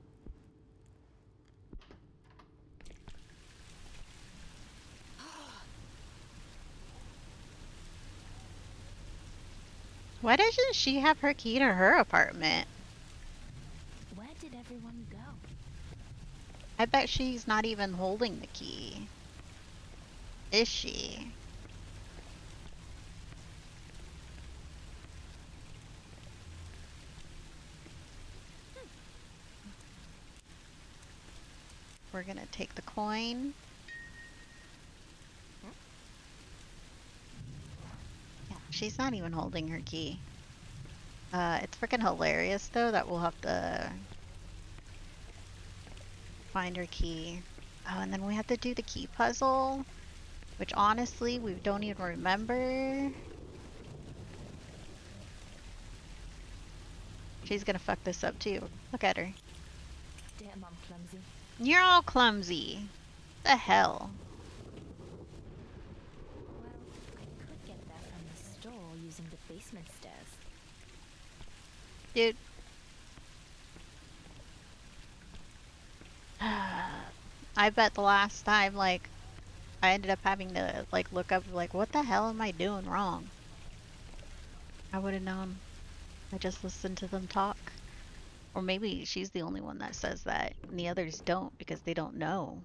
Why doesn't she have her key to her apartment? Where did everyone go? I bet she's not even holding the key. Is she? We're gonna take the coin. Yeah, she's not even holding her key. It's freaking hilarious though that we'll have to find her key. Oh, and then we have to do the key puzzle, which honestly we don't even remember. She's gonna fuck this up too. Look at her. Damn, I'm clumsy. You're all clumsy. The hell? Well, I could get there from the store using the basement stairs. Dude. I bet the last time, like, I ended up having to, like, look up, like, what the hell am I doing wrong? I would have known. I just listened to them talk. Or maybe she's the only one that says that, and the others don't because they don't know.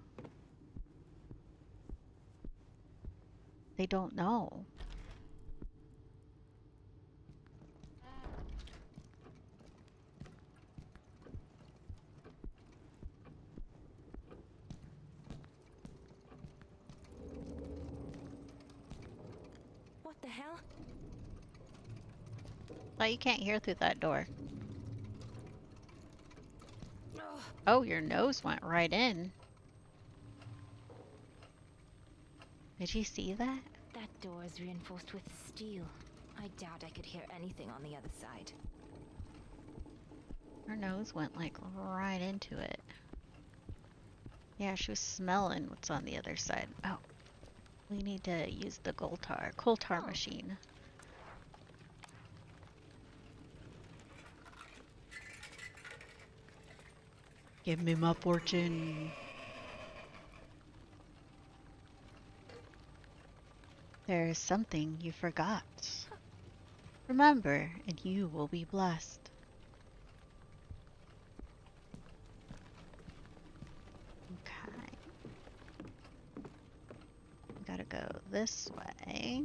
They don't know. What the hell? Well, you can't hear through that door. Oh, your nose went right in. Did you see that? That door is reinforced with steel. I doubt I could hear anything on the other side. Her nose went like right into it. Yeah, she was smelling what's on the other side. Oh. We need to use the coal tar machine. Give me my fortune. There is something you forgot. Remember, and you will be blessed. Okay. Gotta go this way.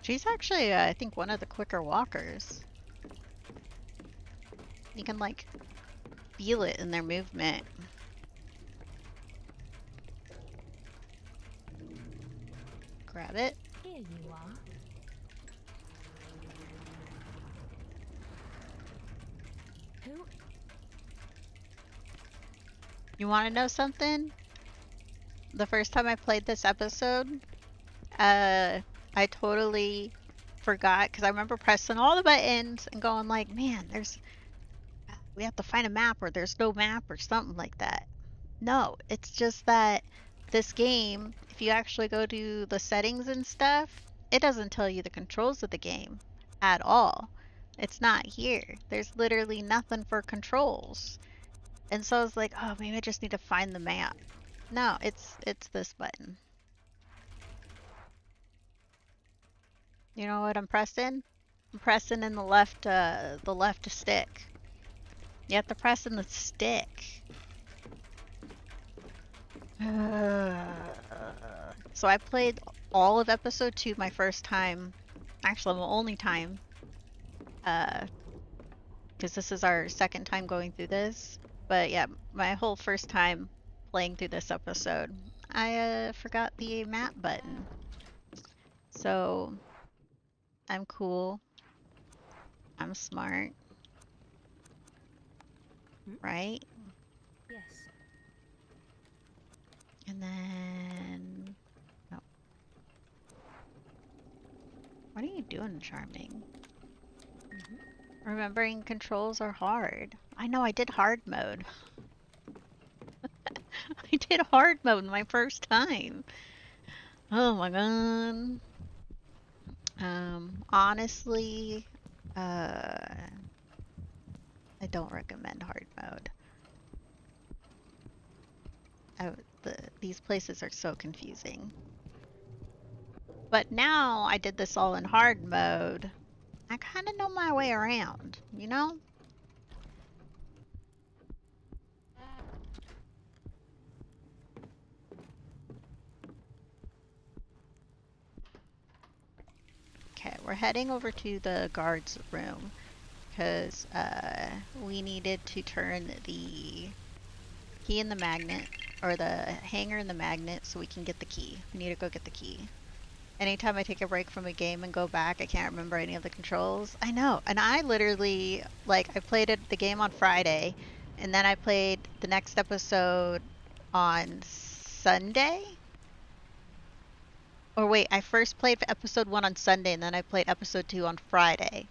She's actually, I think, one of the quicker walkers. You can, like, feel it in their movement. Grab it. Here you are. Who? You want to know something? The first time I played this episode, I totally forgot because I remember pressing all the buttons and going like, man, we have to find a map or there's no map or something like that. No, it's just that this game, if you actually go to the settings and stuff, it doesn't tell you the controls of the game at all. It's not here. There's literally nothing for controls. And so I was like, oh, maybe I just need to find the map. No, it's this button. You know what I'm pressing? I'm pressing in the left stick. You have to press in the stick. So I played all of episode 2 my first time. Actually, my only time. Because this is our second time going through this. But yeah, my whole first time playing through this episode, I forgot the map button. So I'm cool. I'm smart. Right? Yes. And then... No. What are you doing, Charming? Remembering controls are hard. I know, I did hard mode. I did hard mode my first time. Oh my god. Honestly, I don't recommend hard mode. These places are so confusing. But now I did this all in hard mode. I kind of know my way around, you know? Okay, we're heading over to the guard's room because we needed to turn the key in the magnet, or the hanger in the magnet, so we can get the key. We need to go get the key. Anytime I take a break from a game and go back, I can't remember any of the controls. I know, and I literally, like, I played the game on Friday, and then I played the next episode on Sunday? Or wait, I first played episode 1 on Sunday, and then I played episode 2 on Friday.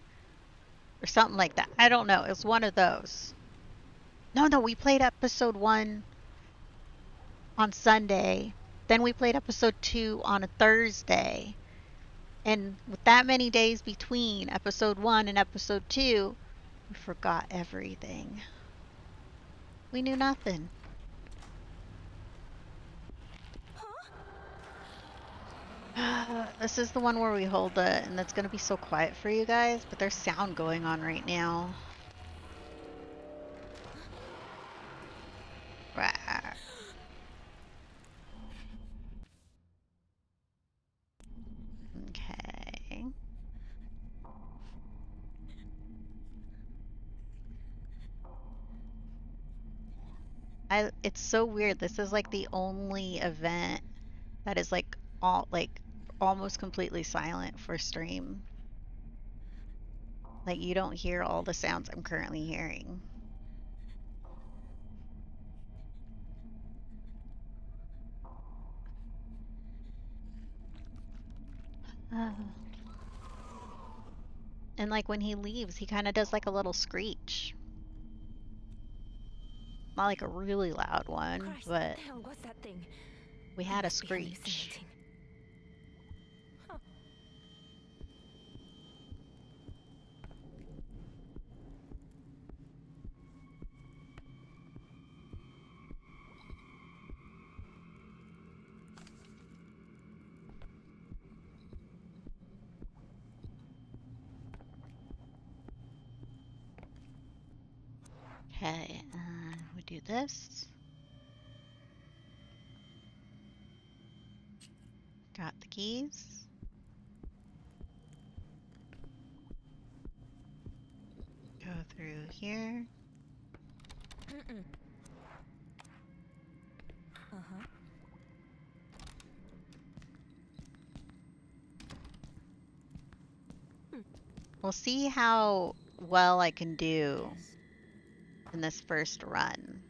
Or something like that. I don't know. It was one of those. No, we played episode 1 on Sunday. Then we played episode 2 on a Thursday. And with that many days between episode 1 and episode 2, we forgot everything. We knew nothing. This is the one where we hold the, and that's gonna be so quiet for you guys, but there's sound going on right now. Okay. It's so weird. This is like the only event that is like almost completely silent for stream. Like you don't hear all the sounds I'm currently hearing. And like when he leaves, he kind of does like a little screech. Not like a really loud one, Christ, but what the hell was that thing? we I had a must be screech. hallucinating. Huh. Okay, we do this. Got the keys. Go through here. Uh-huh. We'll see how well I can do in this first run.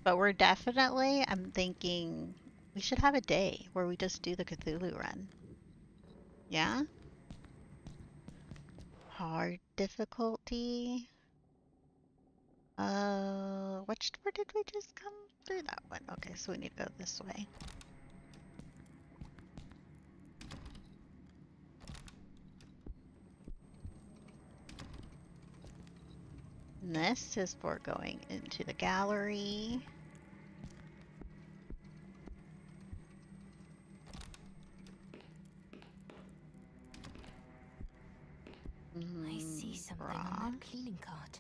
But we're definitely, I'm thinking, we should have a day where we just do the Cthulhu run. Yeah? Hard difficulty. Which door did we just come through? That one. Okay, so we need to go this way. And this is for going into the gallery. I see something on that cleaning cart.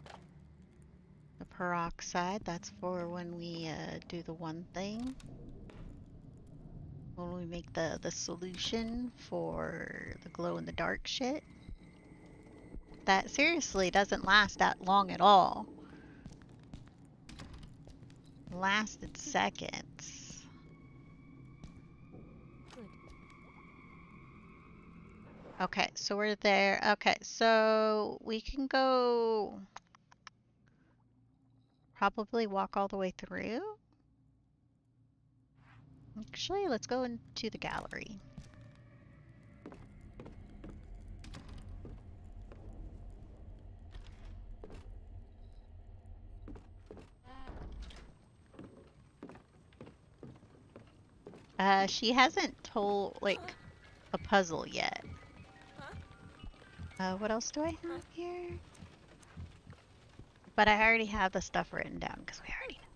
The peroxide, that's for when we do the one thing. When we make the solution for the glow in the dark shit. That seriously doesn't last that long at all. It lasted seconds. Okay, so we're there. Okay, so we can go probably walk all the way through. Actually, let's go into the gallery. She hasn't told, like, a puzzle yet. What else do I have here? But I already have the stuff written down because we already know.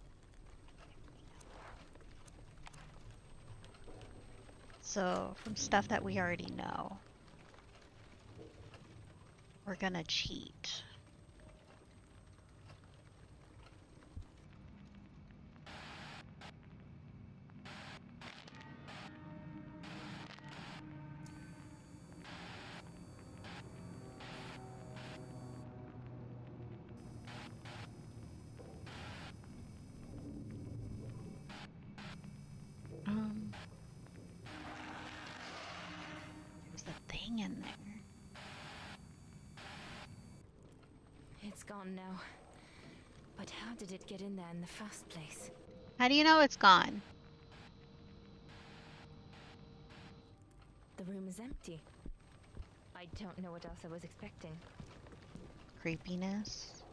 So, from stuff that we already know, we're gonna cheat. There's a thing in there. It's gone now. But how did it get in there in the first place? How do you know it's gone? The room is empty. I don't know what else I was expecting. Creepiness.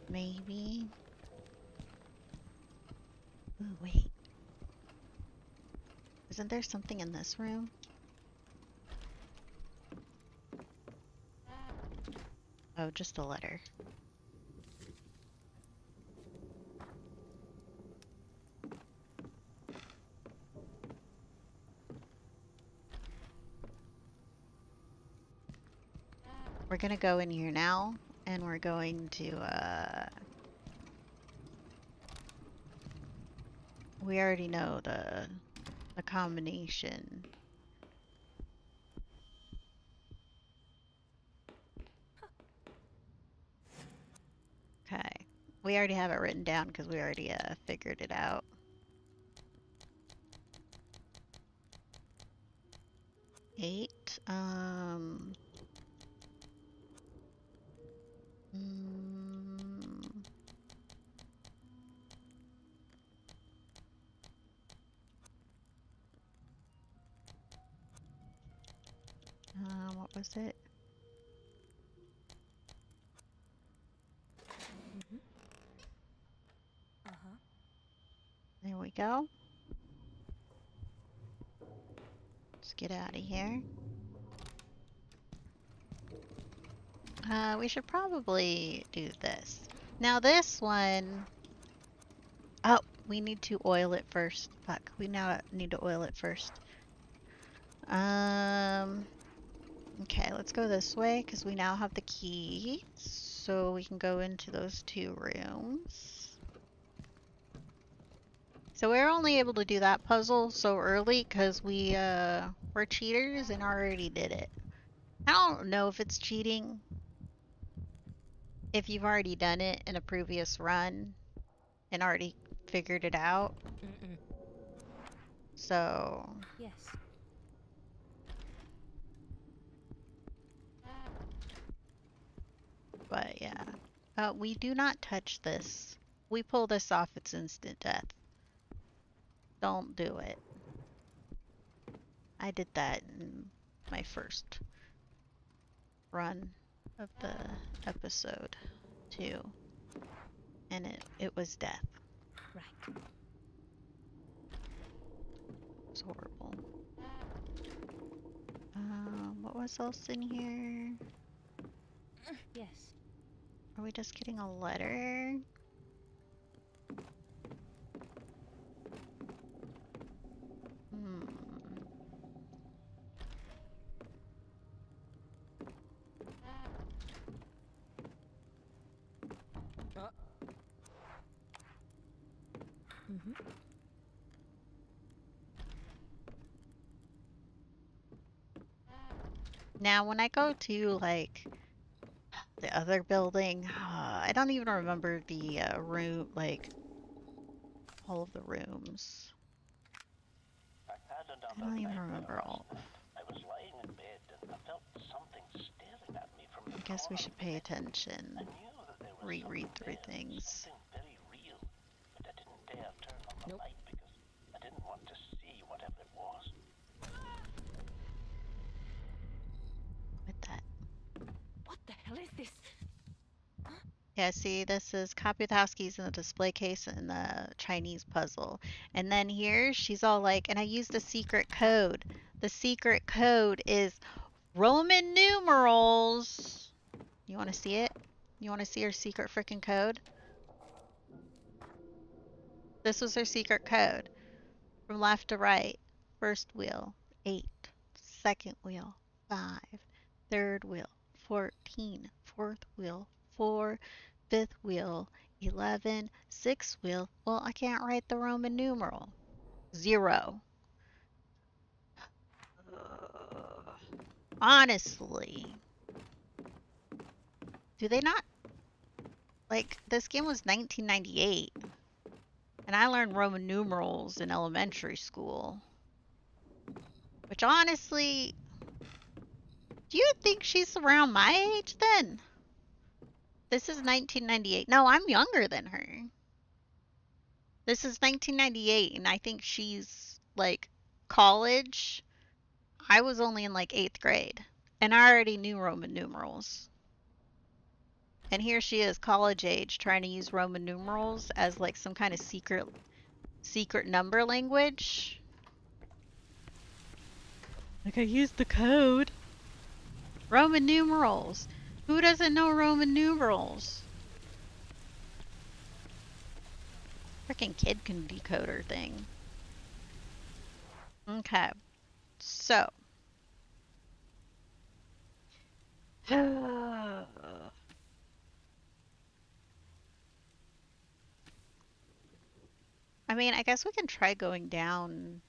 Maybe. Ooh, wait. Isn't there something in this room? Oh, just a letter. We're gonna go in here now, and we're going to, we already know the combination. Okay. We already have it written down because we already figured it out. Eight. close it. There we go. Let's get out of here. We should probably do this. Now this one... Oh, we need to oil it first. Fuck, we now need to oil it first. Okay, let's go this way because we now have the key. So we can go into those 2 rooms. So we're only able to do that puzzle so early because we're cheaters and already did it. I don't know if it's cheating if you've already done it in a previous run and already figured it out. So... Yes. But yeah. We do not touch this. We pull this off, it's instant death. Don't do it. I did that in my first run of the episode too. And it was death. Right. It's horrible. What was else in here? Yes. Are we just getting a letter? Now, when I go to, like, the other building, I don't even remember the room, like, all of the rooms. I don't even remember all. I was lying in bed and I felt something staring at me from the I guess we corner. should pay attention. I knew that there was Reread something through there, things. something very real, but I didn't dare turn on the light because I didn't want to see whatever it was. With that. What the hell is this? Yeah, see, this is copy the house keys in the display case in the Chinese puzzle. And then here, she's all like, and I used a secret code. The secret code is Roman numerals. You want to see it? You want to see her secret freaking code? This was her secret code. From left to right. First wheel, 8. Second wheel, 5. Third wheel, 14. Fourth wheel, 4. Fifth wheel, 11. Sixth wheel, well, I can't write the Roman numeral. 0. Honestly. Do they not? Like, this game was 1998. And I learned Roman numerals in elementary school. Which honestly, do you think she's around my age then? This is 1998. No, I'm younger than her. This is 1998, and I think she's, like, college. I was only in, like, 8th grade. And I already knew Roman numerals. And here she is, college age, trying to use Roman numerals as, like, some kind of secret number language. Like, I used the code. Roman numerals. Who doesn't know Roman numerals? Freaking kid can decode her thing. Okay. So. I mean, I guess we can try going down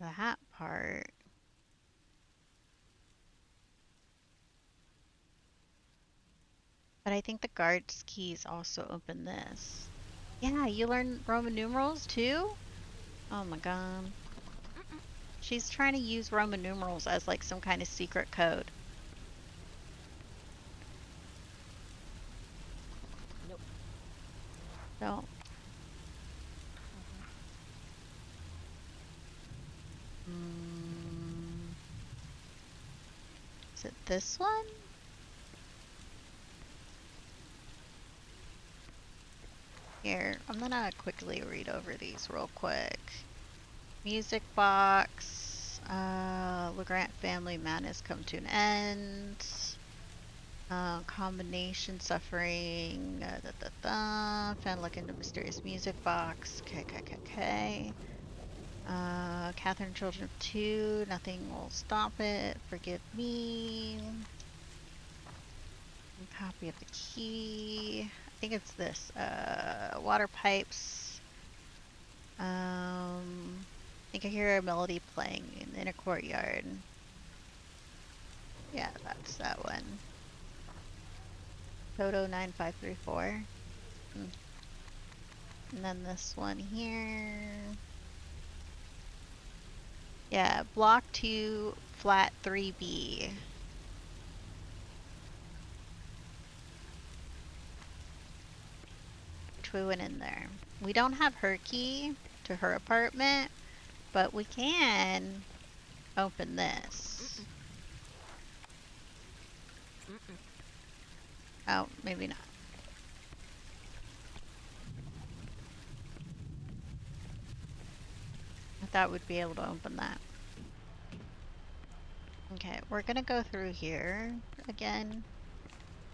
that part. But I think the guard's keys also open this. Yeah, you learn Roman numerals too? Oh my god. She's trying to use Roman numerals as like some kind of secret code. Nope. Don't. Is it this one? Here, I'm gonna quickly read over these real quick. Music box. LeGrant family madness come to an end. Combination suffering. Found like in the mysterious music box. Okay. Catherine, children of 2. Nothing will stop it. Forgive me. Copy of the key. I think it's this. Water pipes. I think I hear a melody playing in a courtyard. Yeah, that's that one. Toto 9534. And then this one here. Yeah, block 2, flat 3B. Which we went in there. We don't have her key to her apartment, but we can open this. Oh, maybe not. I thought we'd be able to open that. Okay, we're gonna go through here again,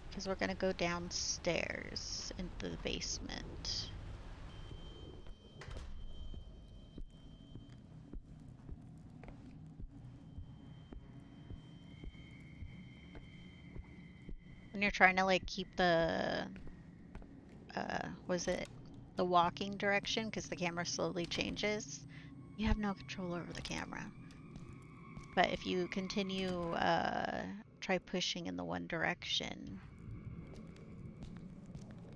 because we're gonna go downstairs into the basement. When you're trying to like keep the was it the walking direction, because the camera slowly changes, you have no control over the camera. But if you continue try pushing in the one direction,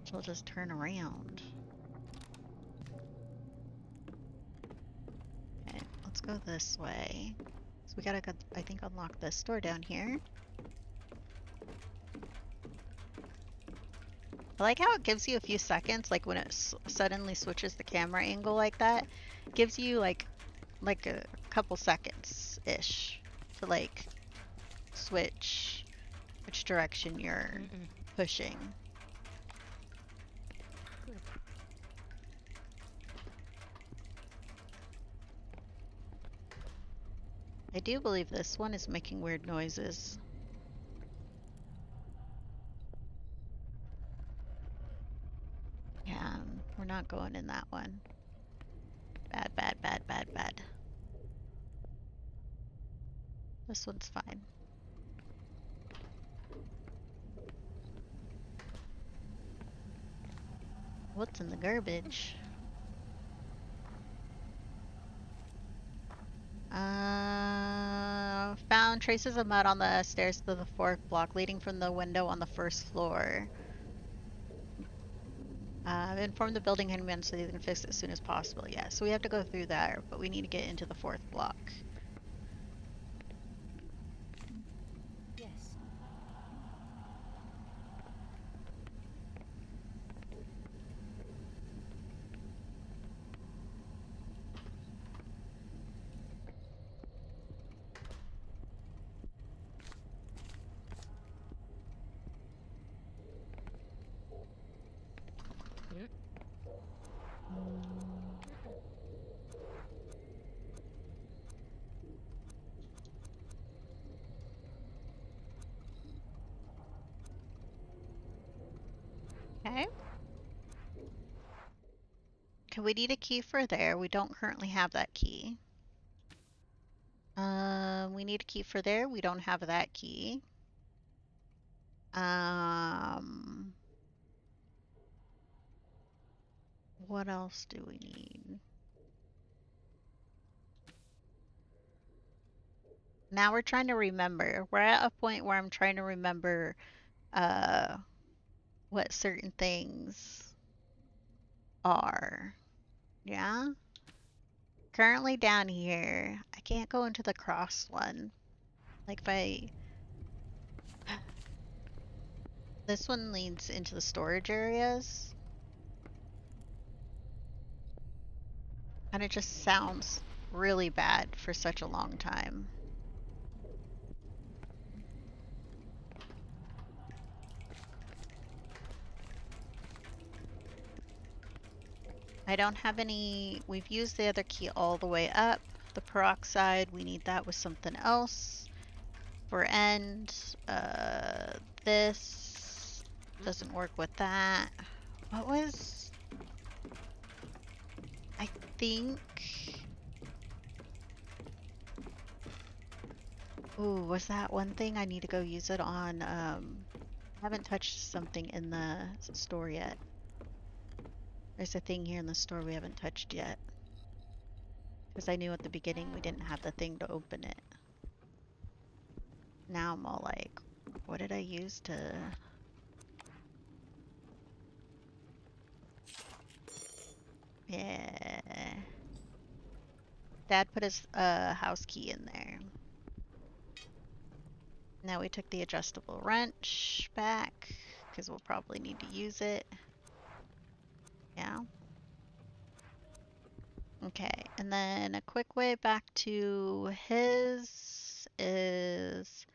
she'll just turn around. Okay, let's go this way. So we gotta go, I think, unlock this door down here. I like how it gives you a few seconds, like when it suddenly switches the camera angle like that. It gives you like a couple seconds-ish to like switch which direction you're pushing. I do believe this one is making weird noises. Yeah, we're not going in that one. Bad. This one's fine. What's in the garbage? Found traces of mud on the stairs to the 4th block leading from the window on the 1st floor. Inform the building handyman so they can fix it as soon as possible. Yeah, so we have to go through there, but we need to get into the 4th block. Yes. Okay. Okay, we need a key for there. We don't currently have that key. We need a key for there. We don't have that key. What else do we need? Now we're trying to remember. We're at a point where I'm trying to remember what certain things are. Yeah? Currently down here, I can't go into the cross one. Like if I... This one leads into the storage areas. And it just sounds really bad for such a long time. I don't have any. We've used the other key all the way up. The peroxide, we need that with something else. For end, this doesn't work with that. What was... I think... Ooh, was that one thing? I need to go use it on, I haven't touched something in the store yet. There's a thing here in the store we haven't touched yet. Because I knew at the beginning we didn't have the thing to open it. Now I'm all like, what did I use to... Yeah. Dad put his house key in there. Now we took the adjustable wrench back because we'll probably need to use it. Yeah. Okay, and then a quick way back to his is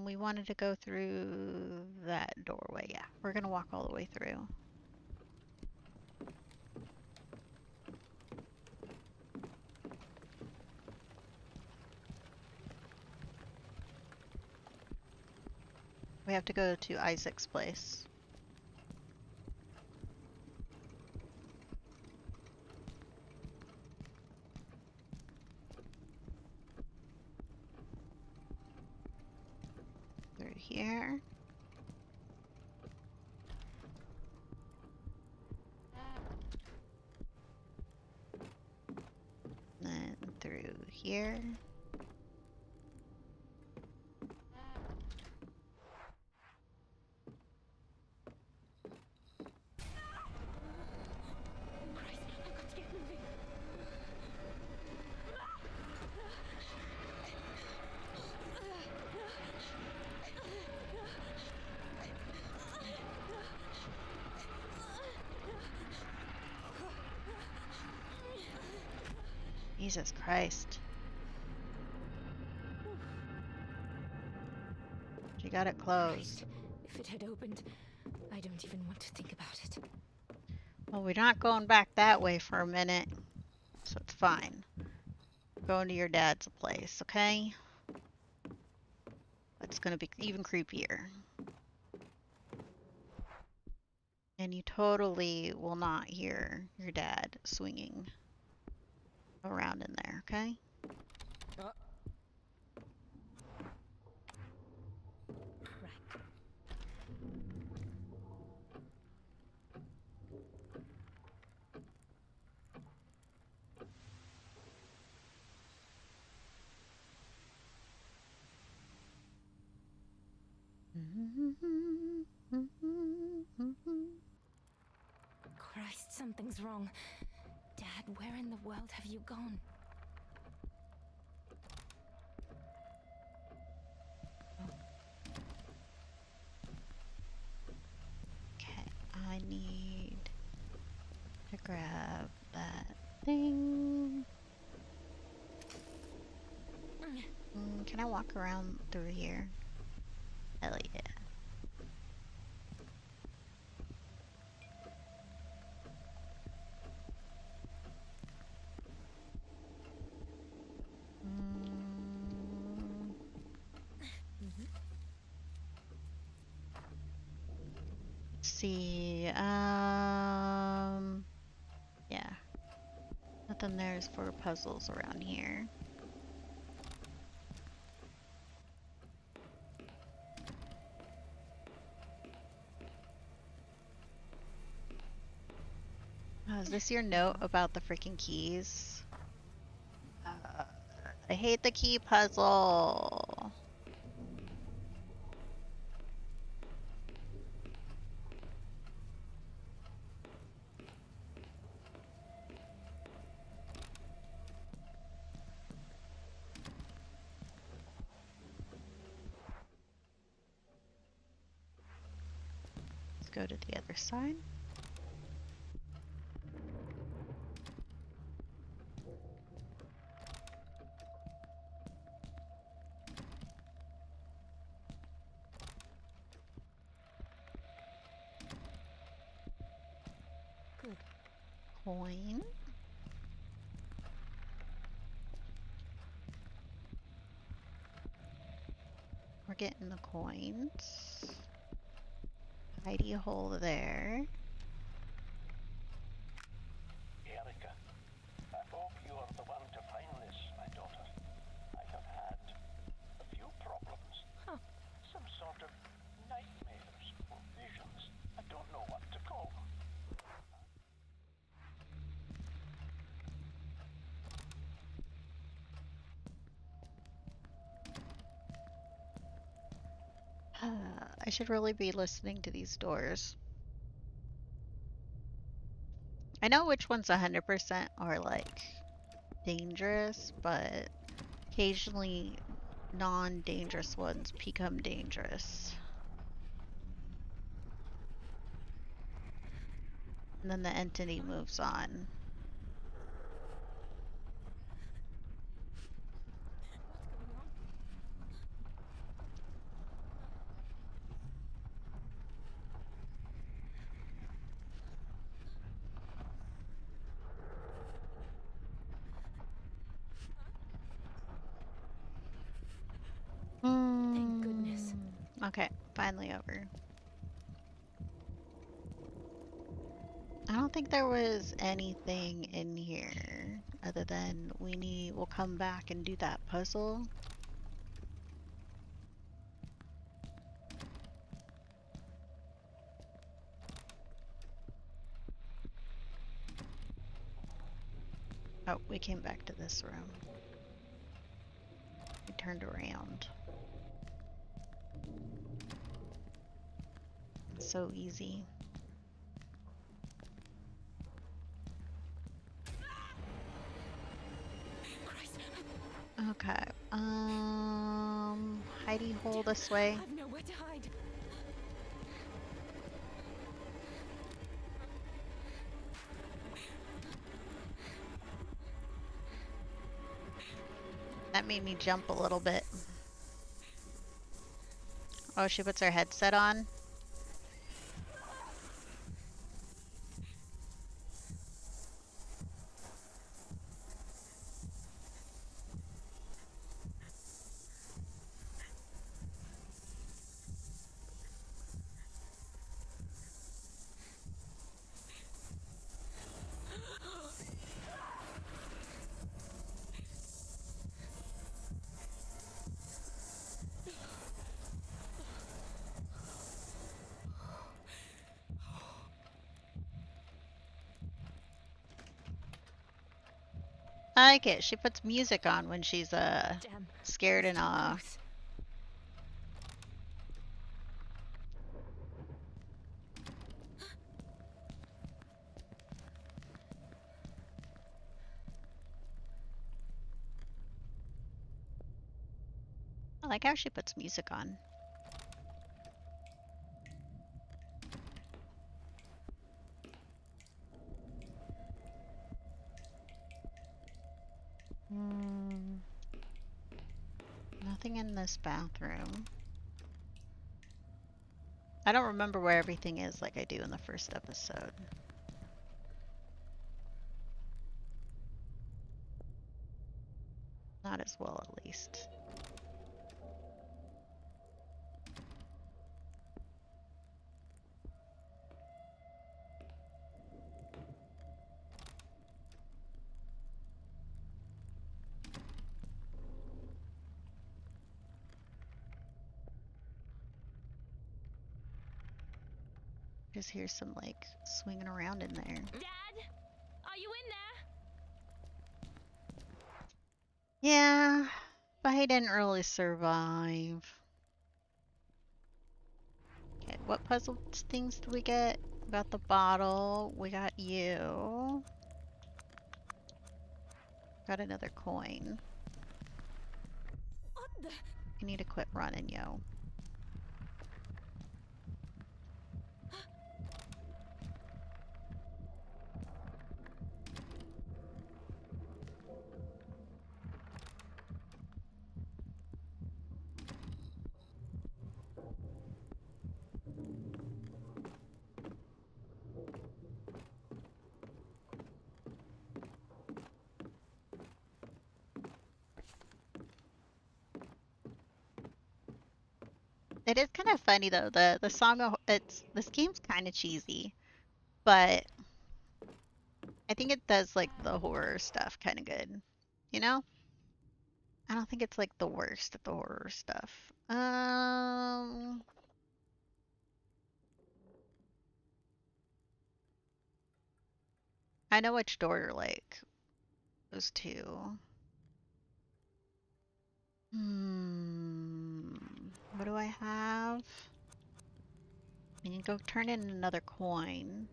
we wanted to go through that doorway. Yeah, we're gonna walk all the way through. We have to go to Isaac's place. Through here. Then through here. Jesus Christ. She got it closed. If it had opened, I don't even want to think about it. Well, we're not going back that way for a minute, so it's fine. Going to your dad's place, okay? It's gonna be even creepier. And you totally will not hear your dad swinging around in there, okay? Christ, something's wrong. Dad, where in the world have you gone? Okay, I need to grab that thing. Can I walk around through here? Hell yeah. Let's see, yeah. Nothing there's for puzzles around here. Oh, is this your note about the freaking keys? I hate the key puzzle. Let's go to the other side. coin. We're getting the coins. Hidey hole there. Erika, I hope you are the one to find this, my daughter. I have had a few problems. Huh. Some sort of nightmares or visions. I don't know what to call them. I should really be listening to these doors. I know which ones 100% are like dangerous, but occasionally non-dangerous ones become dangerous. And then the entity moves on. Thank goodness. Okay, finally over. I don't think there was anything in here other than we'll come back and do that puzzle. Oh, we came back to this room. We turned around. So easy. Okay. Hidey hole this way. I've nowhere to hide. That made me jump a little bit. Oh, she puts her headset on. I like it. She puts music on when she's scared and awe. I like how she puts music on. Nothing in this bathroom. I don't remember where everything is like I do in the first episode. Not as well, at least. Just hear some like swinging around in there. Dad, are you in there? Yeah, but he didn't really survive. Okay, what puzzle things do we get? We got the bottle. We got you. Got another coin. What the? You need to quit running, yo. It is kind of funny though. The song it's this game's kind of cheesy, but I think it does like the horror stuff kind of good. You know? I don't think it's like the worst at the horror stuff. I know which door like those two. What do I have? I need to go turn in another coin.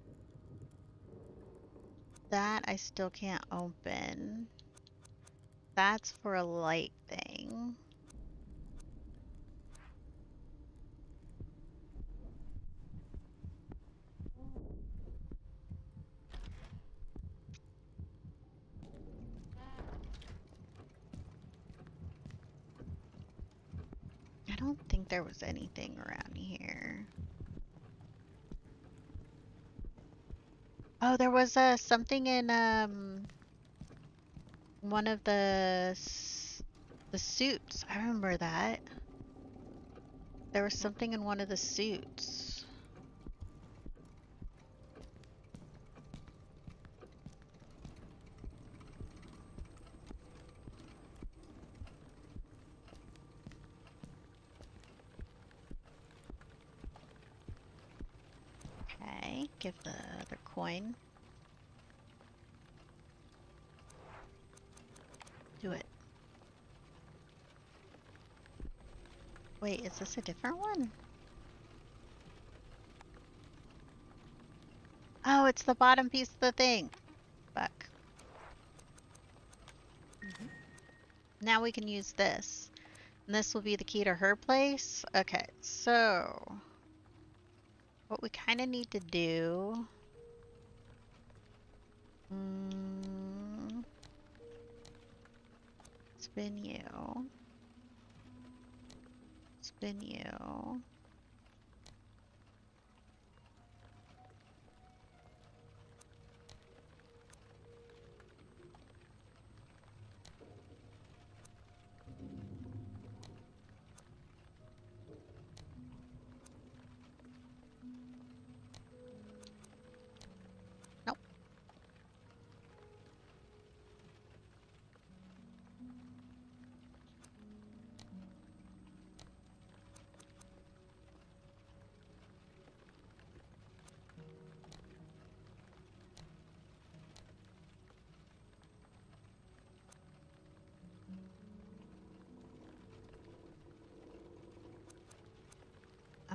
That I still can't open. That's for a light thing. I don't think there was anything around here. Oh, there was something in one of the suits. I remember that. There was something in one of the suits. Okay, give the other coin. Do it. Wait, is this a different one? Oh, it's the bottom piece of the thing. Fuck. Now we can use this. And this will be the key to her place. Okay, so what we kind of need to do. Spin you. Spin you. Nope.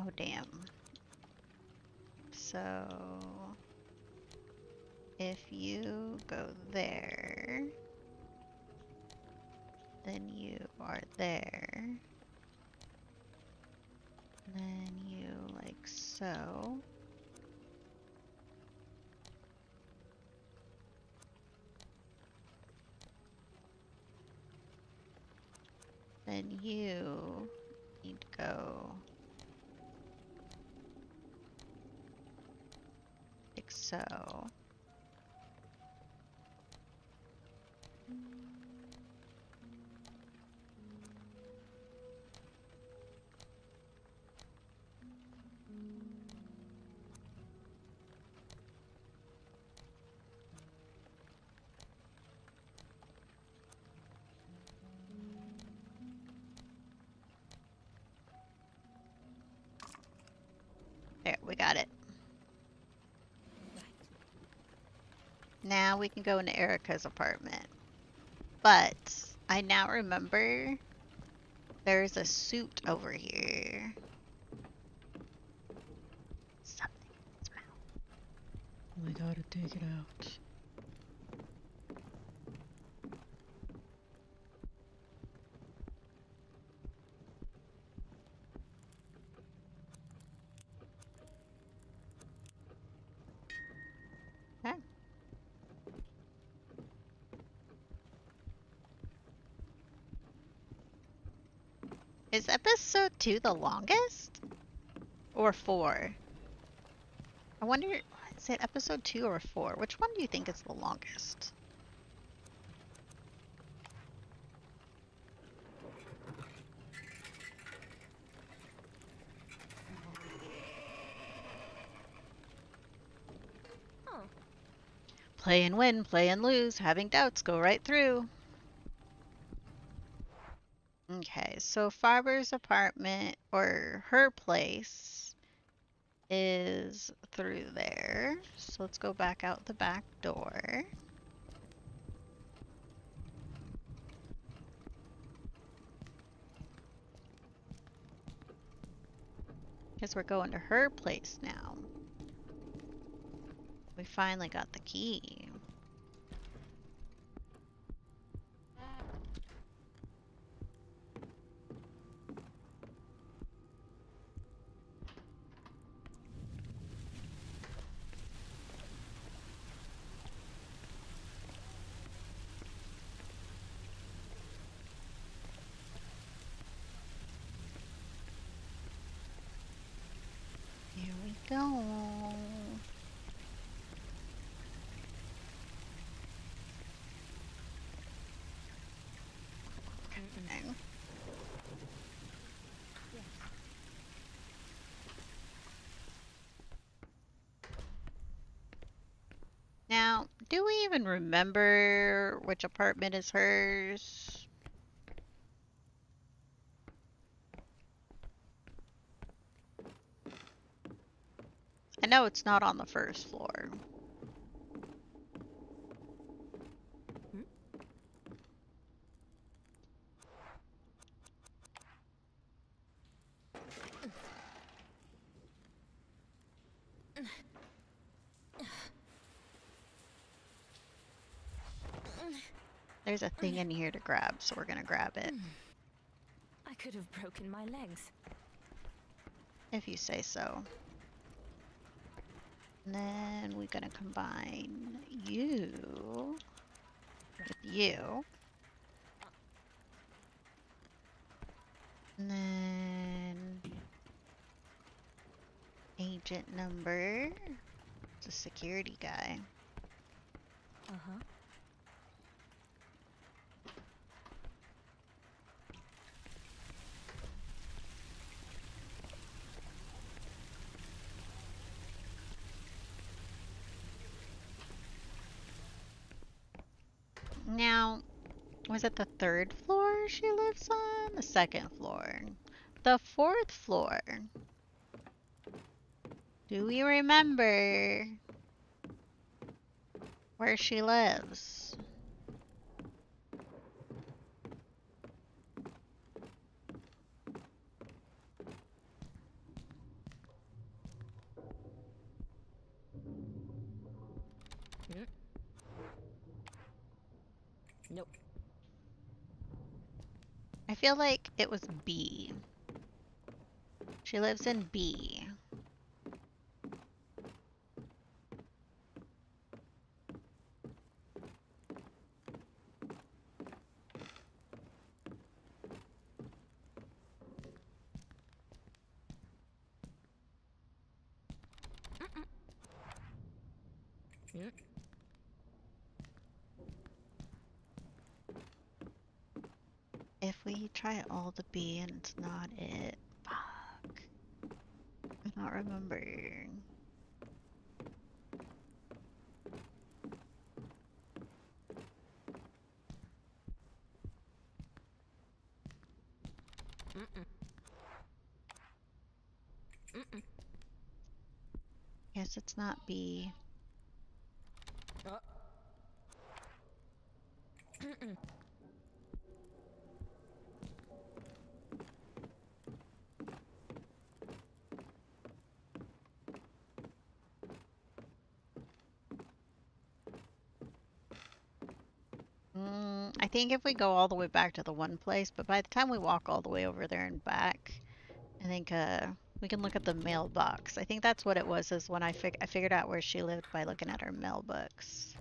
Oh, damn. So, if you go there, then you are there, then you like so. Then you need to go like so. There, we got it. Now we can go into Erica's apartment. But I now remember there's a suit over here. Something in its mouth. We gotta take it out. Okay. Is episode 2 the longest? Or 4? I wonder, is it episode 2 or 4? Which one do you think is the longest? Play and win, play and lose. Having doubts, go right through. Okay, so Faber's apartment, or her place, is through there. So let's go back out the back door. Guess we're going to her place now. We finally got the key. Here we go. Okay. Now, do we even remember which apartment is hers? I know it's not on the first floor. There's a thing in here to grab, so we're gonna grab it. I could have broken my legs. If you say so. And then we're gonna combine you with you. And then agent number. It's a security guy. Uh-huh. Now, was it the third floor she lives on? The second floor. The fourth floor. Do we remember where she lives? Nope. I feel like it was B. She lives in B. If we try all the B and it's not it, fuck. I'm not remembering. Guess it's not B. I think if we go all the way back to the one place, but by the time we walk all the way over there and back, I think we can look at the mailbox. I think that's what it was, is when I figured out where she lived by looking at her mailbox.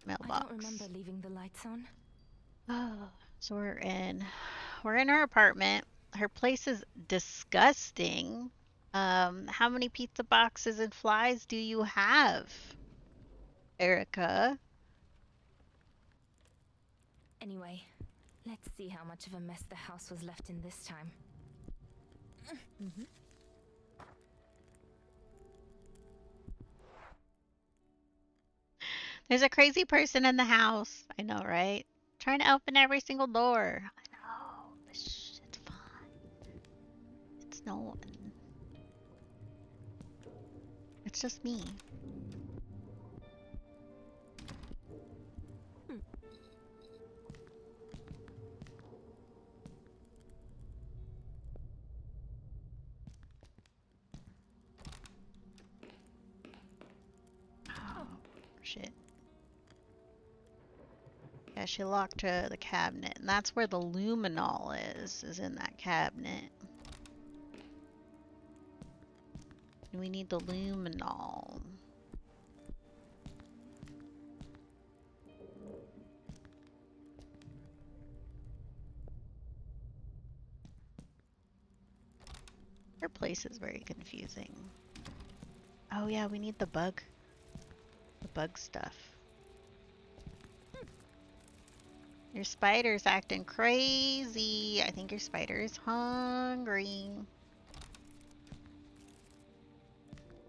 I don't remember leaving the lights on. Oh, so we're in her apartment. Her place is disgusting. How many pizza boxes and flies do you have, Erica? Anyway, let's see how much of a mess the house was left in this time. There's a crazy person in the house. I know, right? Trying to open every single door. I know. But shh, it's fine. It's no one. It's just me. Oh, shit. Yeah, she locked the cabinet, and that's where the luminol is in that cabinet. And we need the luminol. Her place is very confusing. Oh yeah, we need the bug stuff. Your spider's acting crazy. I think your spider is hungry.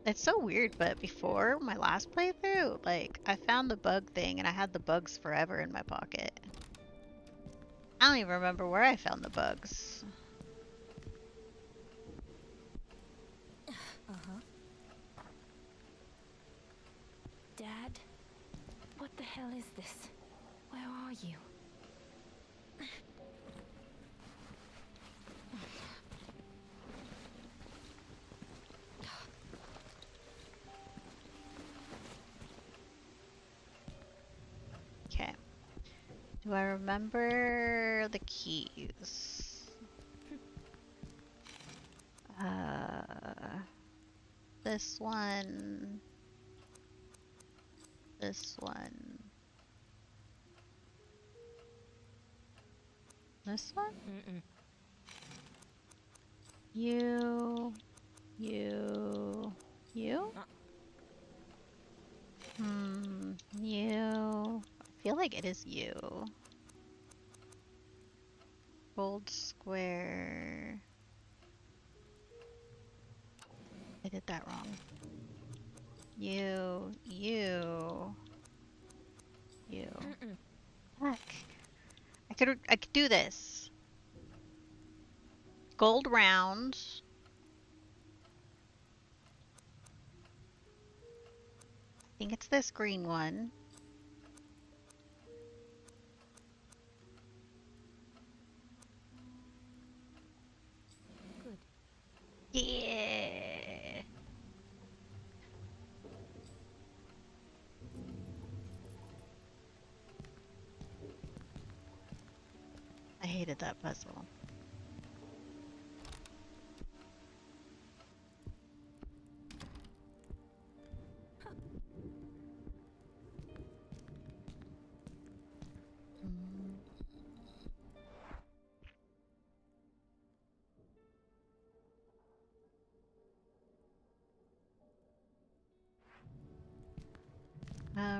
It's so weird, but before my last playthrough, like, I found the bug thing and I had the bugs forever in my pocket. I don't even remember where I found the bugs. Dad? What the hell is this? Where are you? Okay. Do I remember the keys? This one. This one. This one? You. You. You? You. I feel like it is you. Gold square. I did that wrong. You. Fuck. I could do this. Gold round. I think it's this green one. Good. Yeah. I hated that puzzle.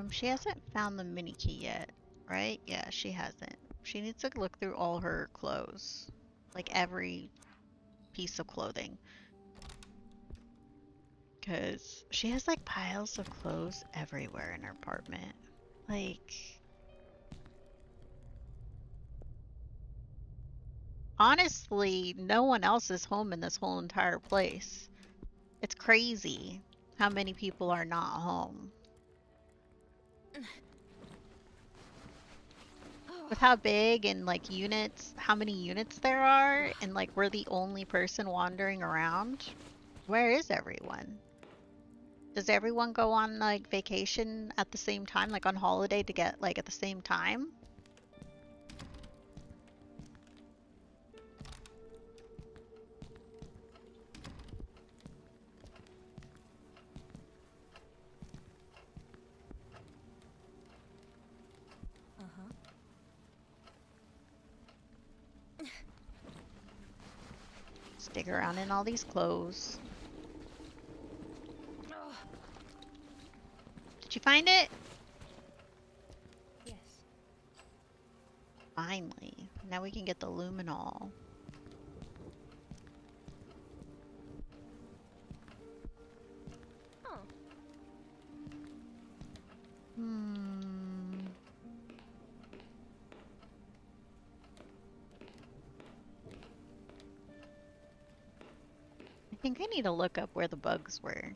She hasn't found the mini key yet, right? Yeah, she hasn't. She needs to look through all her clothes. Like every piece of clothing. Because she has like piles of clothes everywhere in her apartment. Like... Honestly, no one else is home in this whole entire place. It's crazy how many people are not home. With how big and like units, how many units there are, and like we're the only person wandering around. Where is everyone? Does everyone go on like vacation at the same time, like on holiday to get like at the same time? Dig around in all these clothes. Did you find it? Yes. Finally. Now we can get the luminol. Oh. think I need to look up where the bugs were.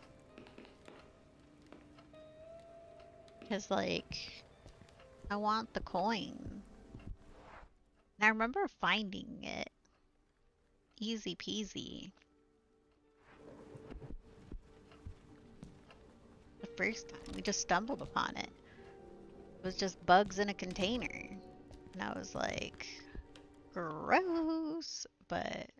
Because, like, I want the coin. And I remember finding it. Easy peasy. The first time, we just stumbled upon it. It was just bugs in a container. And I was like, gross, but...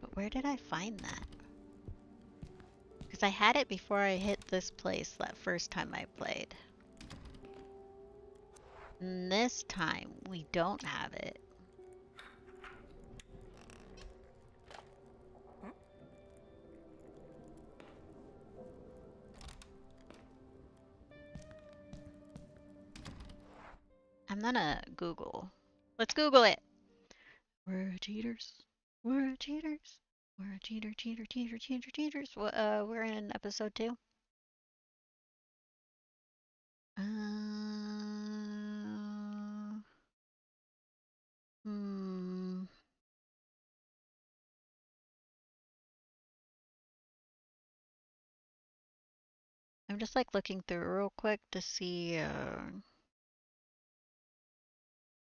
But where did I find that? Because I had it before I hit this place that first time I played. And this time, we don't have it. I'm gonna Google. Let's Google it. We're cheaters. We're cheaters. We're cheaters. We're in episode 2. I'm just like looking through real quick to see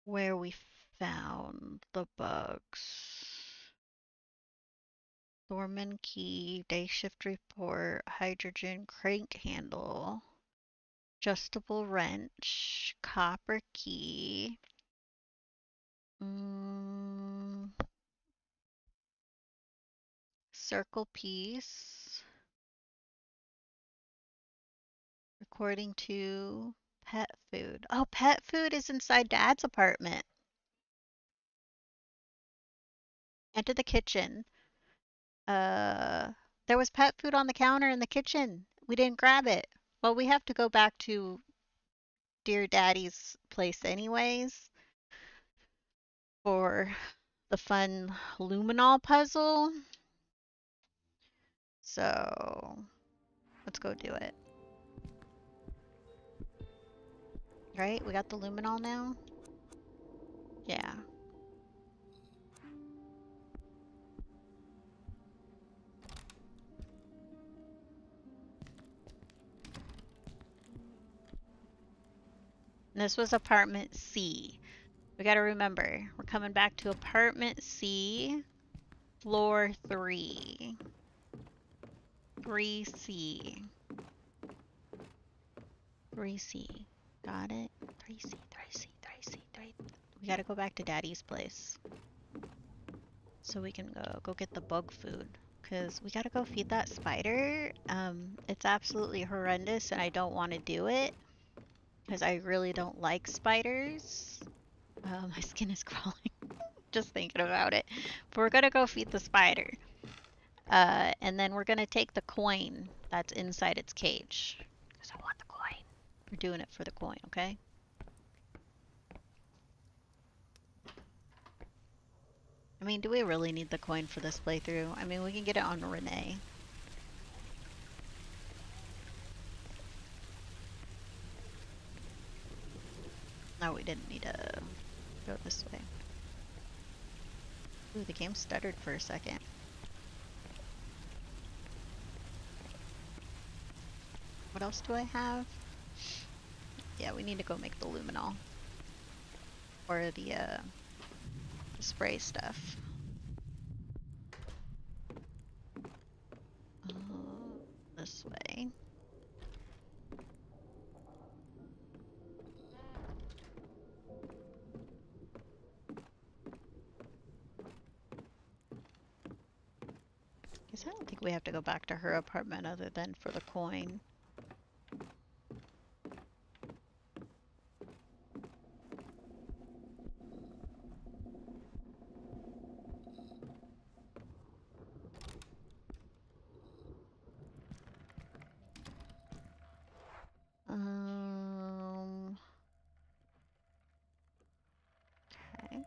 where we found the bugs. Dorman key, day shift report, hydrogen crank handle, adjustable wrench, copper key. Circle piece. According to pet food. Oh, pet food is inside Dad's apartment. Enter the kitchen. There was pet food on the counter in the kitchen. We didn't grab it. Well, we have to go back to Dear Daddy's place anyways for the fun luminol puzzle. So, let's go do it. Right? We got the luminol now? Yeah. And this was apartment C. We gotta remember, we're coming back to apartment C, floor 3. 3C. 3C. Got it? 3C, 3C, 3C, 3. We gotta go back to Daddy's place. So we can go get the bug food. Because we gotta go feed that spider. It's absolutely horrendous and I don't want to do it. Because I really don't like spiders. My skin is crawling. Just thinking about it. But we're gonna go feed the spider. And then we're gonna take the coin that's inside its cage. Because I want the coin. We're doing it for the coin, okay? I mean, do we really need the coin for this playthrough? I mean, we can get it on Renee. No, we didn't need to go this way. Ooh, the game stuttered for a second. What else do I have? Yeah, we need to go make the luminol. Or the spray stuff. This way. Guess I don't think we have to go back to her apartment other than for the coin. Okay.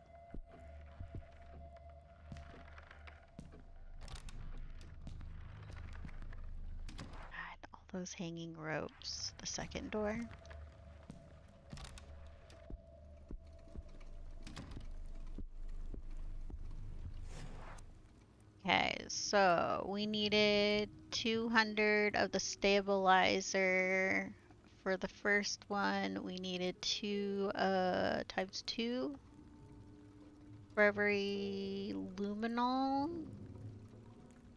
God, all those hanging ropes. The second door. So we needed 200 of the stabilizer. For the first one, we needed 2 times 2 for every luminol.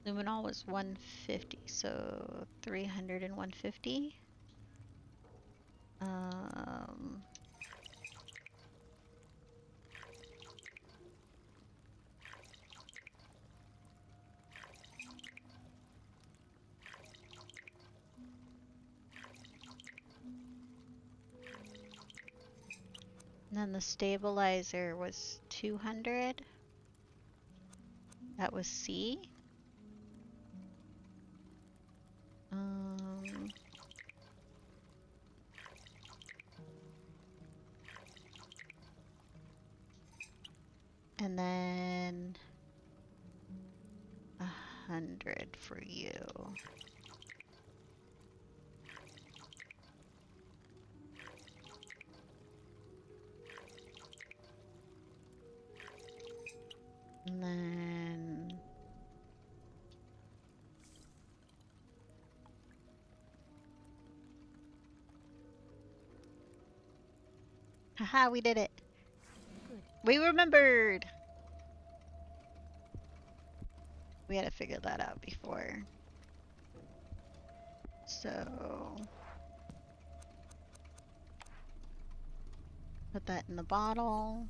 Luminol was 150, so 300 and 150. And then the stabilizer was 200. That was C. And then 100 for you. And then haha, we did it. Good. We remembered. We had to figure that out before. So put that in the bottle.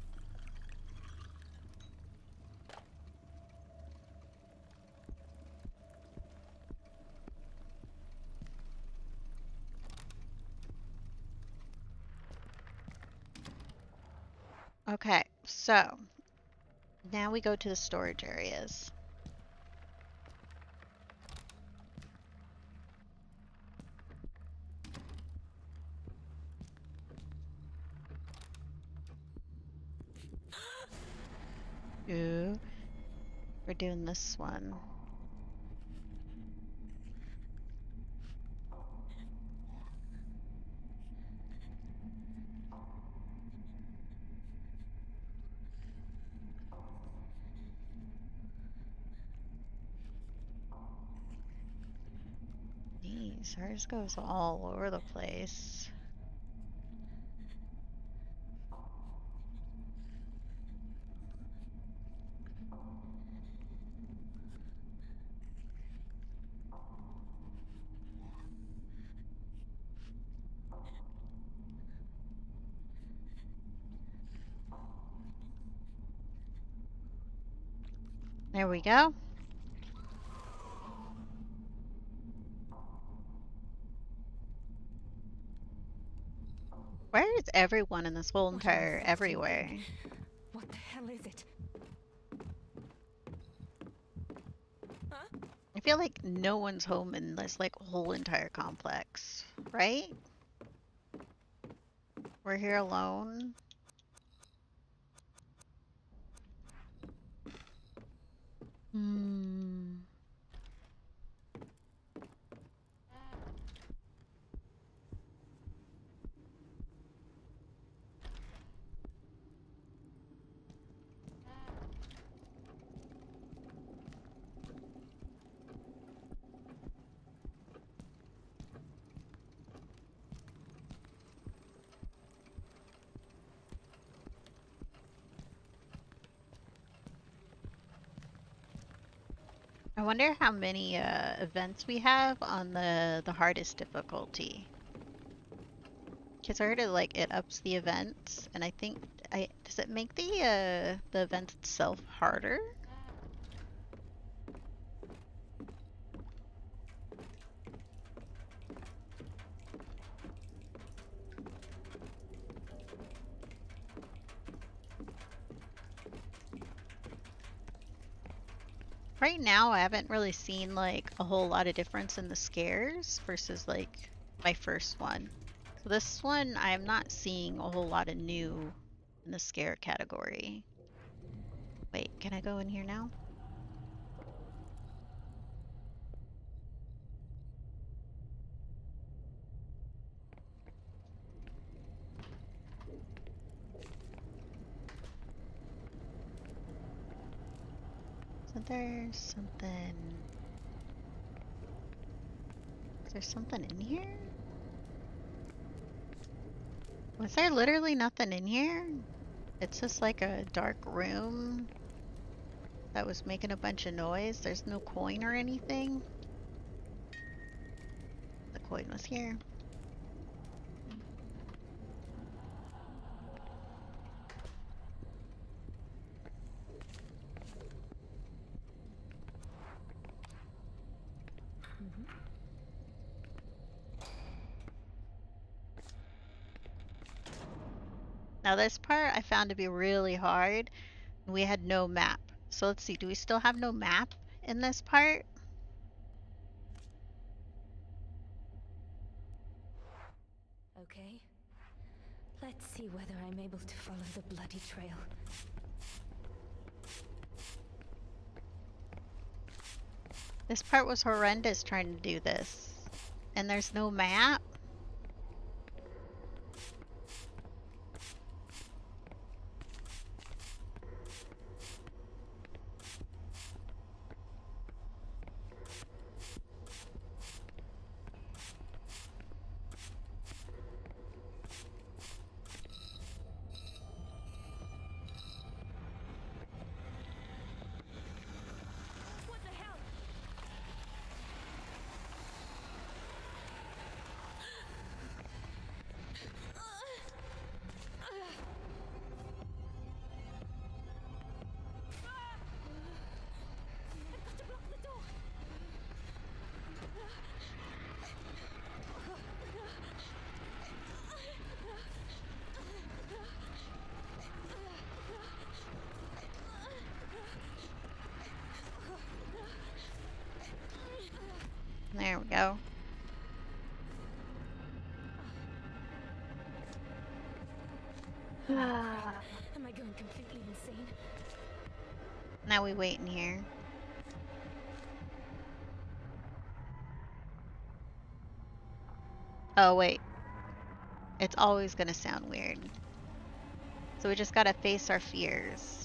Okay, so now we go to the storage areas. Ooh, we're doing this one. Jeez, ours goes all over the place. There we go. Where is everyone in this whole entire everywhere? What the hell is it? Huh? I feel like no one's home in this like whole entire complex, right? We're here alone. I wonder how many events we have on the hardest difficulty. Because I heard it ups the events, and I think does it make the event itself harder? Right now, I haven't really seen like a whole lot of difference in the scares versus like my first one. So this one, I'm not seeing a whole lot of new in the scare category. Wait, can I go in here now? So There's something... Is there something in here? Was there literally nothing in here? It's just like a dark room that was making a bunch of noise. There's no coin or anything. The coin was here. Now this part I found to be really hard. We had no map. So let's see, do we still have no map in this part? Okay. Let's see whether I'm able to follow the bloody trail. This part was horrendous trying to do this. And there's no map? There we go. Am I going completely insane? Now we wait in here. Oh wait. It's always gonna sound weird. So we just gotta face our fears.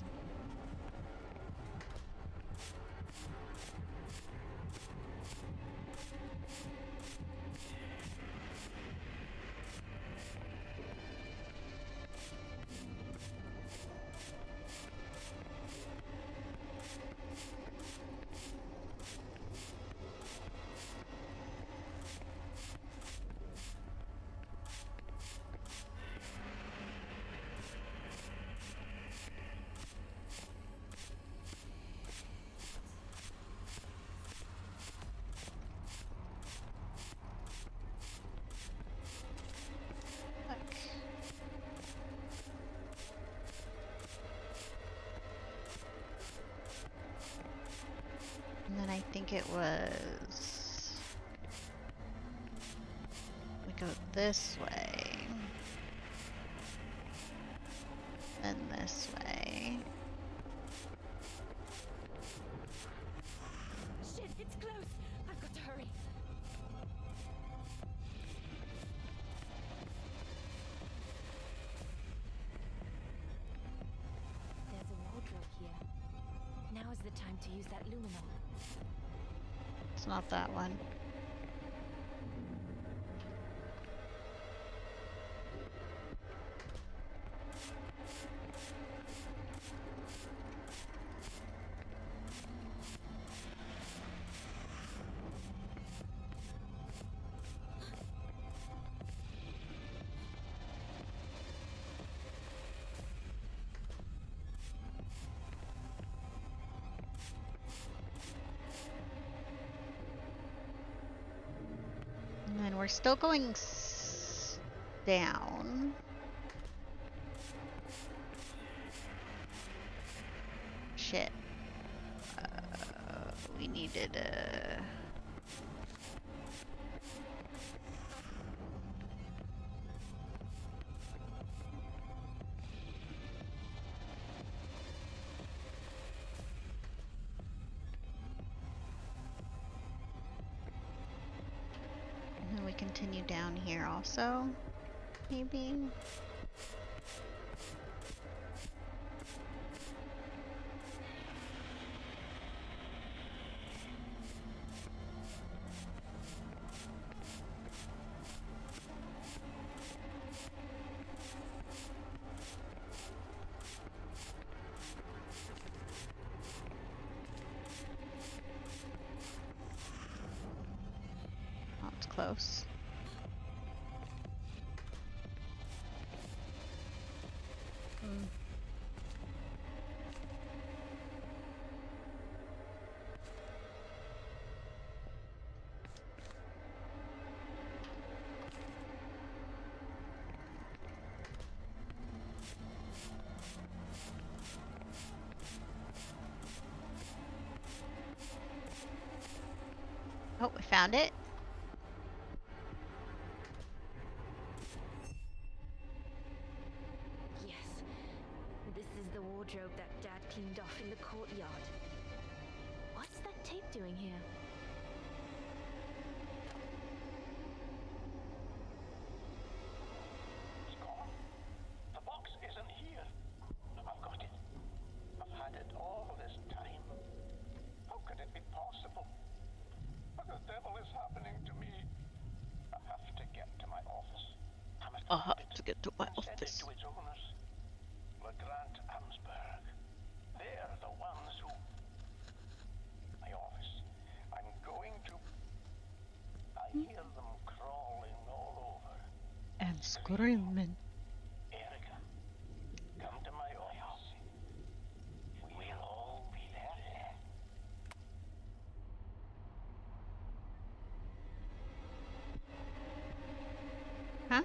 And then I think it was... We go this way. Then this way. Shit, it's close! I've got to hurry. There's a wardrobe here. Now is the time to use that luminol. It's not that one. And then we're still going down. Shit. We needed a... And then we continue down here also, maybe? close. Oh, we found it. Yes. This is the wardrobe that Dad cleaned off in the courtyard. What's that tape doing here? It's gone. The box isn't here. I've got it. I've had it all this time. How could it be possible? What the devil is happening to me? I have to get to my office. I'll have to get to my Send it office. to its owners. LeGrand Amsberg. They're the ones who... My office. I'm going to... I hear them crawling all over. And screaming. Erica, come to my office. We'll all be there. Huh?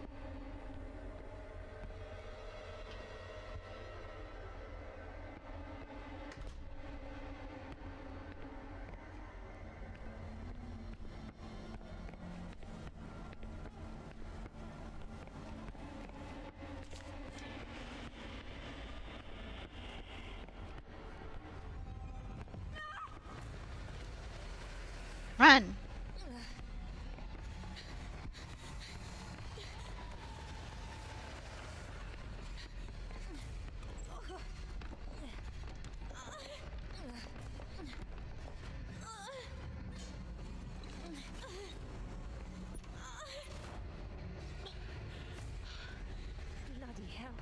Run! Bloody hell.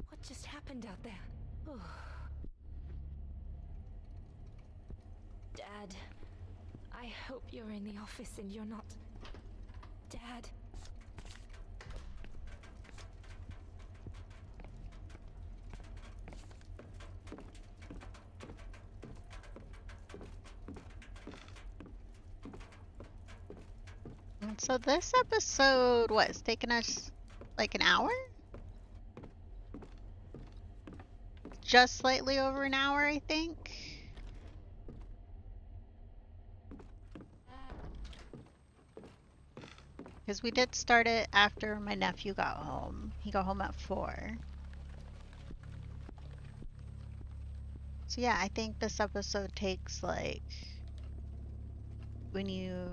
What just happened out there? Oh. Dad, I hope you're in the office and you're not... Dad. And so this episode, what, it's taken us like an hour? Just slightly over an hour, I think. Because we did start it after my nephew got home. He got home at 4. So yeah, I think this episode takes like... When you...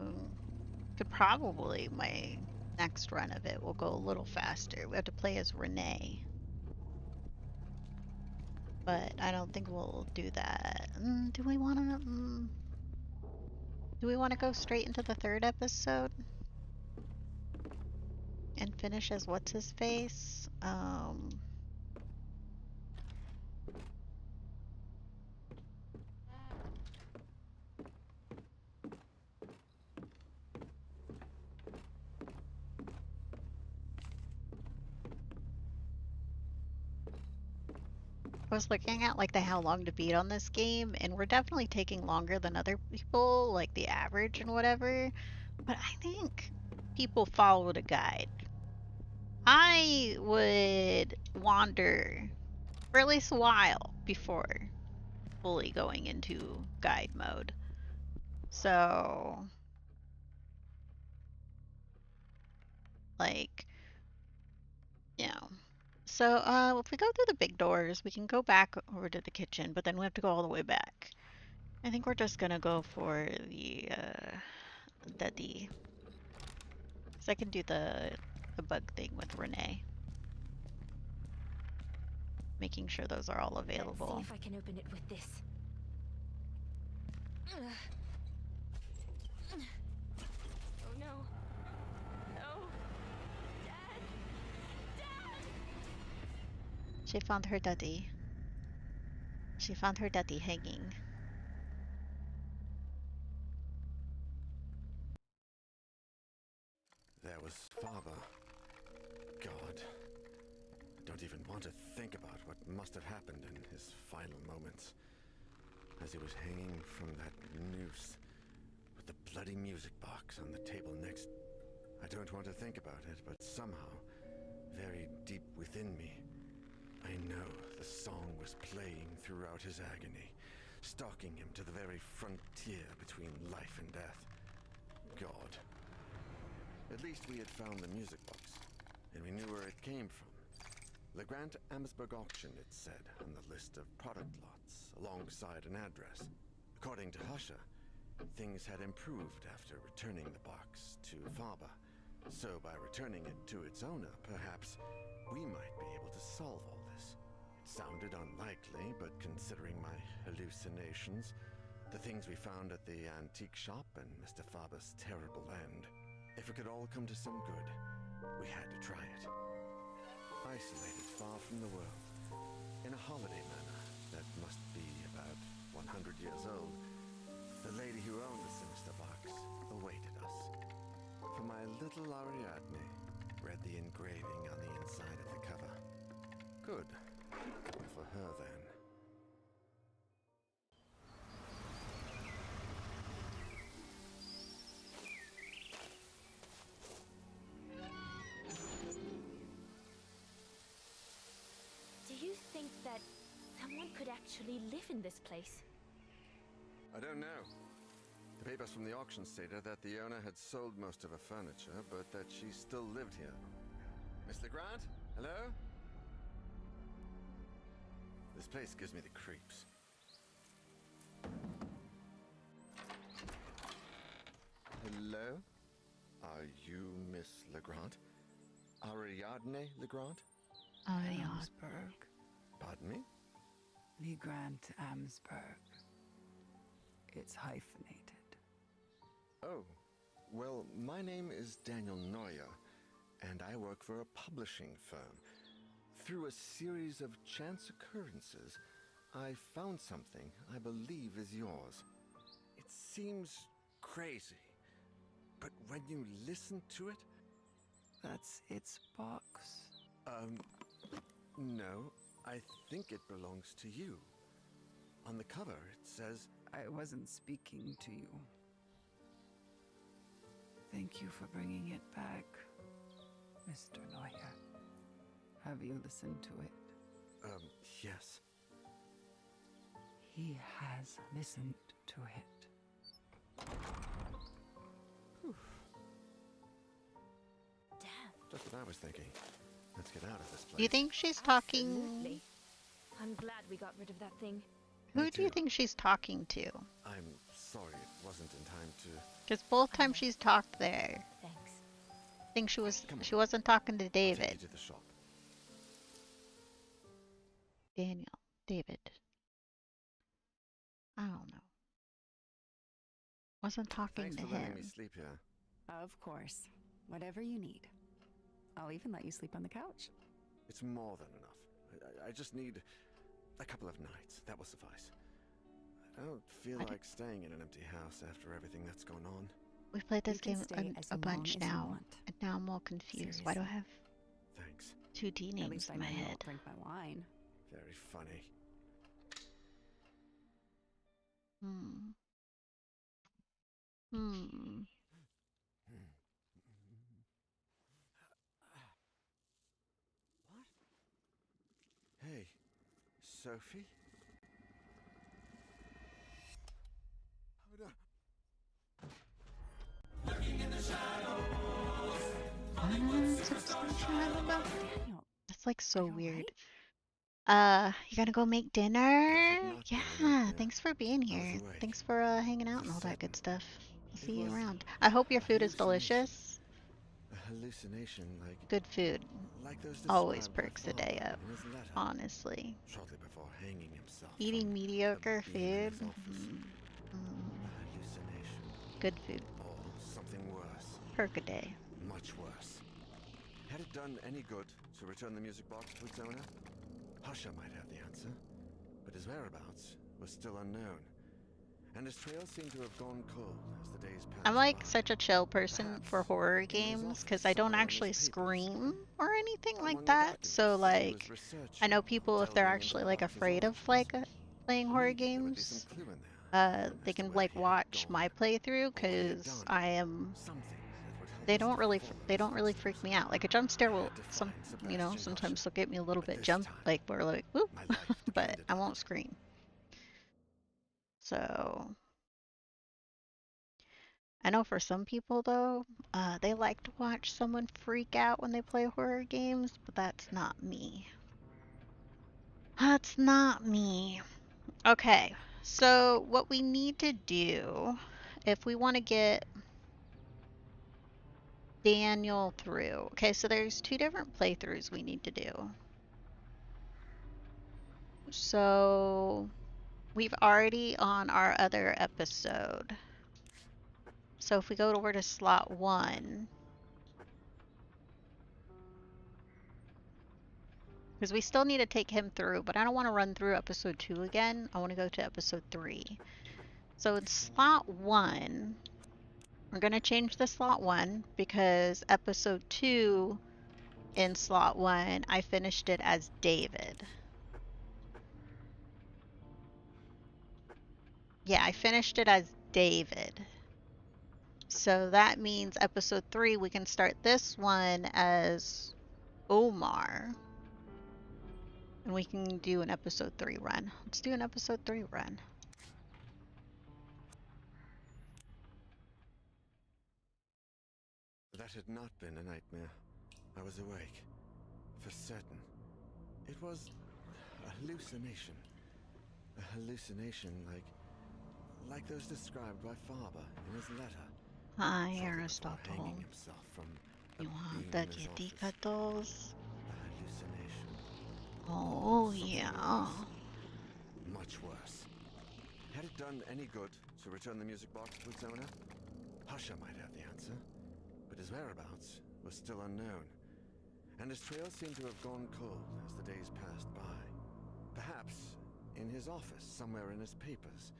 Could probably, my next run of it will go a little faster. We have to play as Renee. But I don't think we'll do that. Do we want to... Do we want to go straight into the 3rd episode? And finish as what's-his-face? I was looking at like the how long to beat on this game, and we're definitely taking longer than other people, like the average and whatever. But I think people followed a guide. I would wander for at least a while before fully going into guide mode. So, like, you know. So, if we go through the big doors, we can go back over to the kitchen, but then we have to go all the way back. I think we're just gonna go for the, Daddy. Because I can do the bug thing with Renee. Making sure those are all available. Let's see if I can open it with this. Oh no. No. Dad! Dad! She found her daddy. She found her daddy hanging. there was Faber. God. I don't even want to think about what must have happened in his final moments. As he was hanging from that noose, with the bloody music box on the table next. I don't want to think about it, but somehow, very deep within me, I know the song was playing throughout his agony, stalking him to the very frontier between life and death. God. At least we had found the music box, and we knew where it came from. Legrand Amsberg auction, it said, on the list of product lots, alongside an address. According to Husher, things had improved after returning the box to Faber. So by returning it to its owner, perhaps we might be able to solve all this. It sounded unlikely, but considering my hallucinations, the things we found at the antique shop, and Mr. Faber's terrible end, if it could all come to some good, we had to try it. Isolated far from the world, in a holiday manor that must be about 100 years old, the lady who owned the sinister box awaited us. For my little Ariadne read the engraving on the inside of the cover. Good. For her, then. Do you think that someone could actually live in this place? I don't know. The papers from the auction stated that the owner had sold most of her furniture, but that she still lived here. Miss Legrand? Hello? This place gives me the creeps. Hello? Are you Miss Legrand? Ariadne Legrand? Amsberg. Pardon me? Legrand Amsberg. It's hyphenated. Oh, well, my name is Daniel Neuer, and I work for a publishing firm. Through a series of chance occurrences, I found something I believe is yours. It seems crazy, but when you listen to it... That's its box. No, I think it belongs to you. On the cover, it says... I wasn't speaking to you. Thank you for bringing it back, Mr. Neuer. Have you listened to it? Yes. He has listened to it. Damn. Just what I was thinking. Let's get out of this place. Do you think she's talking? Absolutely. I'm glad we got rid of that thing. Who do you think she's talking to? I'm sorry it wasn't in time to... Because both times she's talked there. Thanks. I think she wasn't talking to David. I'll take you to the shop. Daniel. David. I don't know. Wasn't talking Thanks to for him. letting me sleep here. Of course. Whatever you need. I'll even let you sleep on the couch. It's more than enough. I just need a couple of nights. That will suffice. I don't feel like staying in an empty house after everything that's gone on. We've played this game as a long bunch as you now, want. and now I'm all confused. Why do I have Thanks. 2D At names least I in know my you head? won't drink my wine. Very funny. What? Hey, Sophie? Lurking in the shadows. That's like so weird. You gonna go make dinner? Yeah, thanks for being here. Thanks for hanging out and all that good stuff. I'll see you around. I hope your food is delicious. A hallucination like... Good food. Like those Always described by perks a Father day up, in his letter, honestly. shortly before hanging himself. Eating mediocre food. Hallucination. Good food. Or something worse. Perk a day. Much worse. Had it done any good to return the music box to its owner? Husher might have the answer, but his whereabouts was still unknown. and his trail seemed to have gone cold as the days passed I'm like by. such a chill person for Perhaps horror in his games because office, I don't somewhere in his actually papers, scream or anything like among the that. So documents he was like, I researching know while people if they're delving into actually the like box's afraid of origins. like playing horror Maybe there would be some games, clue in there they as to can where like he had watch gone my playthrough or what he had because done. I am. Something that would help They us don't to really follow they his don't really footsteps. freak me out. Like a jump scare I will had to some find sometimes Sebastian they'll get me a little but bit this jump time, like we're like whoop, my life but depended I on won't it. scream. So I know for some people though, they like to watch someone freak out when they play horror games, but that's not me. That's not me. Okay, so what we need to do if we want to get Daniel through. Okay, so there's two different playthroughs we need to do. So we've already on our other episode. So if we go over to slot 1, because we still need to take him through, but I don't want to run through episode 2 again. I want to go to episode 3. So in slot 1, we're going to change the slot 1 because episode 2 in slot 1, I finished it as David. Yeah, I finished it as David. So that means episode 3, we can start this one as Omar. And we can do an episode 3 run. Let's do an episode 3 run. That had not been a nightmare. I was awake. For certain. It was a hallucination. A hallucination like those described by Faber in his letter. Hi, Shortly Aristotle. before hanging himself from You a want beam the in his kitty office. cuddles? A hallucination. Oh, Something yeah. worse. Much worse. Had it done any good to return the music box to its owner? Husher might have the answer, but his whereabouts was still unknown, and his trail seemed to have gone cold as the days passed by. Perhaps in his office, somewhere in his papers.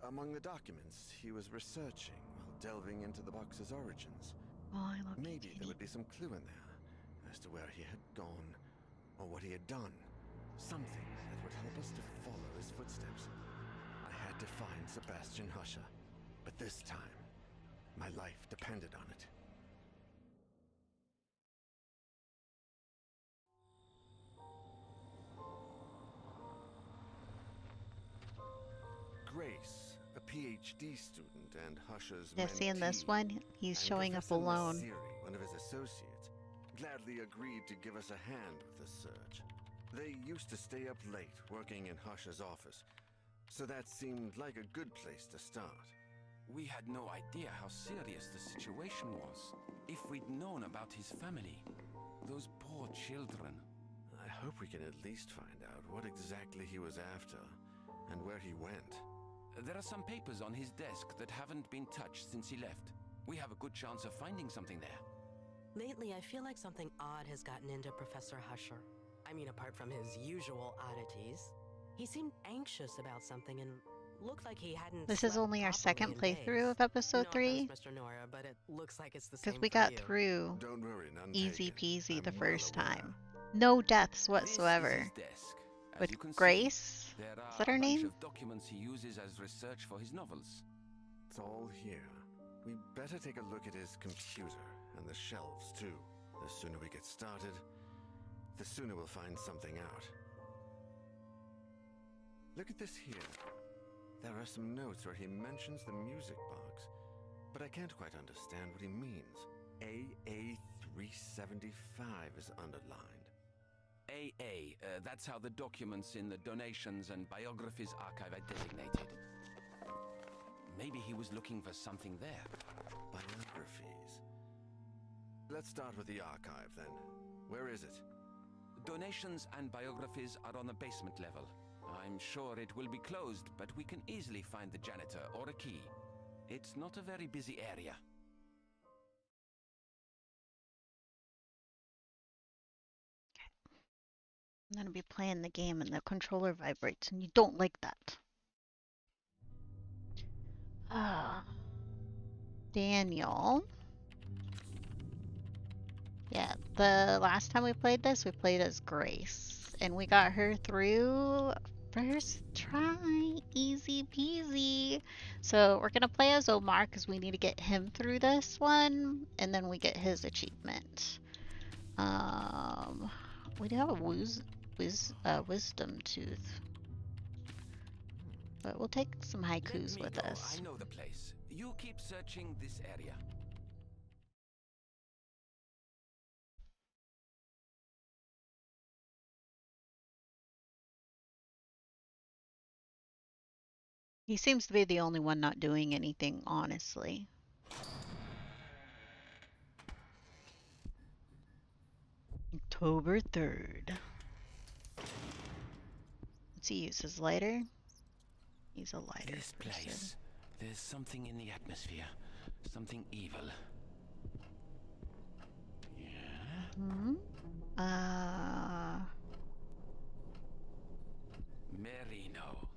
Among the documents he was researching while delving into the box's origins. Oh, I love Maybe kitty. there would be some clue in there as to where he had gone or what he had done. Something that would help us to follow his footsteps. I had to find Sebastian Husher, but this time, my life depended on it. Grace, a PhD student and Husher's Yeah, see in this mentee, one, he's and showing up Professor alone. Nasiri, one of his associates, gladly agreed to give us a hand with the search. They used to stay up late working in Husher's office, so that seemed like a good place to start. We had no idea how serious the situation was. If we'd known about his family, those poor children. I hope we can at least find out what exactly he was after and where he went. There are some papers on his desk that haven't been touched since he left. We have a good chance of finding something there. Lately, I feel like something odd has gotten into Professor Husher. I mean, apart from his usual oddities. He seemed anxious about something and looked like he hadn't. This is only our second playthrough of episode 3. Mr. Nora, but it looks like it's the Because same we for got you. through Don't worry, none easy taken. peasy the I'm first well aware. time. No deaths This is whatsoever. his desk. As With you can Grace? See, there are Is that her a bunch name? of documents he uses as research for his novels. It's all here. We better take a look at his computer and the shelves, too. The sooner we get started, the sooner we'll find something out. Look at this here. There are some notes where he mentions the music box, but I can't quite understand what he means. AA375 is underlined. AA, that's how the documents in the Donations and Biographies archive are designated. Maybe he was looking for something there. Biographies. Let's start with the archive, then. Where is it? Donations and Biographies are on the basement level. I'm sure it will be closed, but we can easily find the janitor or a key. It's not a very busy area. I'm gonna be playing the game and the controller vibrates, and you don't like that. Daniel. Yeah, the last time we played this, we played as Grace. And we got her through first try. Easy peasy. So we're gonna play as Omar because we need to get him through this one. And then we get his achievement. We do have a wisdom tooth. But we'll take some haikus with us. I know the place. You keep searching this area. He seems to be the only one not doing anything, honestly. October 3rd. What's he use? His lighter? He's a lighter This person. place. There's something in the atmosphere. Something evil. Yeah? Hmm? Merino.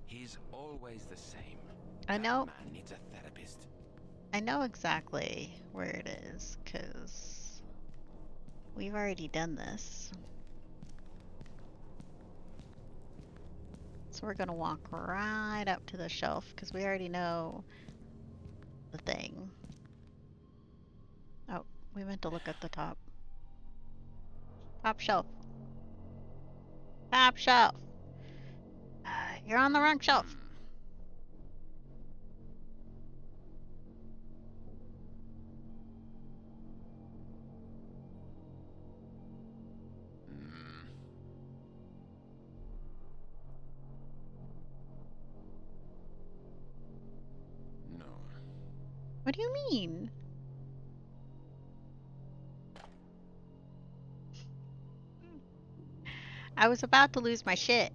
He's always the same. I know. That man needs a therapist. I know exactly where it is, because we've already done this. So we're gonna walk right up to the shelf, because we already know the thing. Oh, we meant to look at the top. Top shelf. Top shelf. You're on the wrong shelf. No. What do you mean? I was about to lose my shit.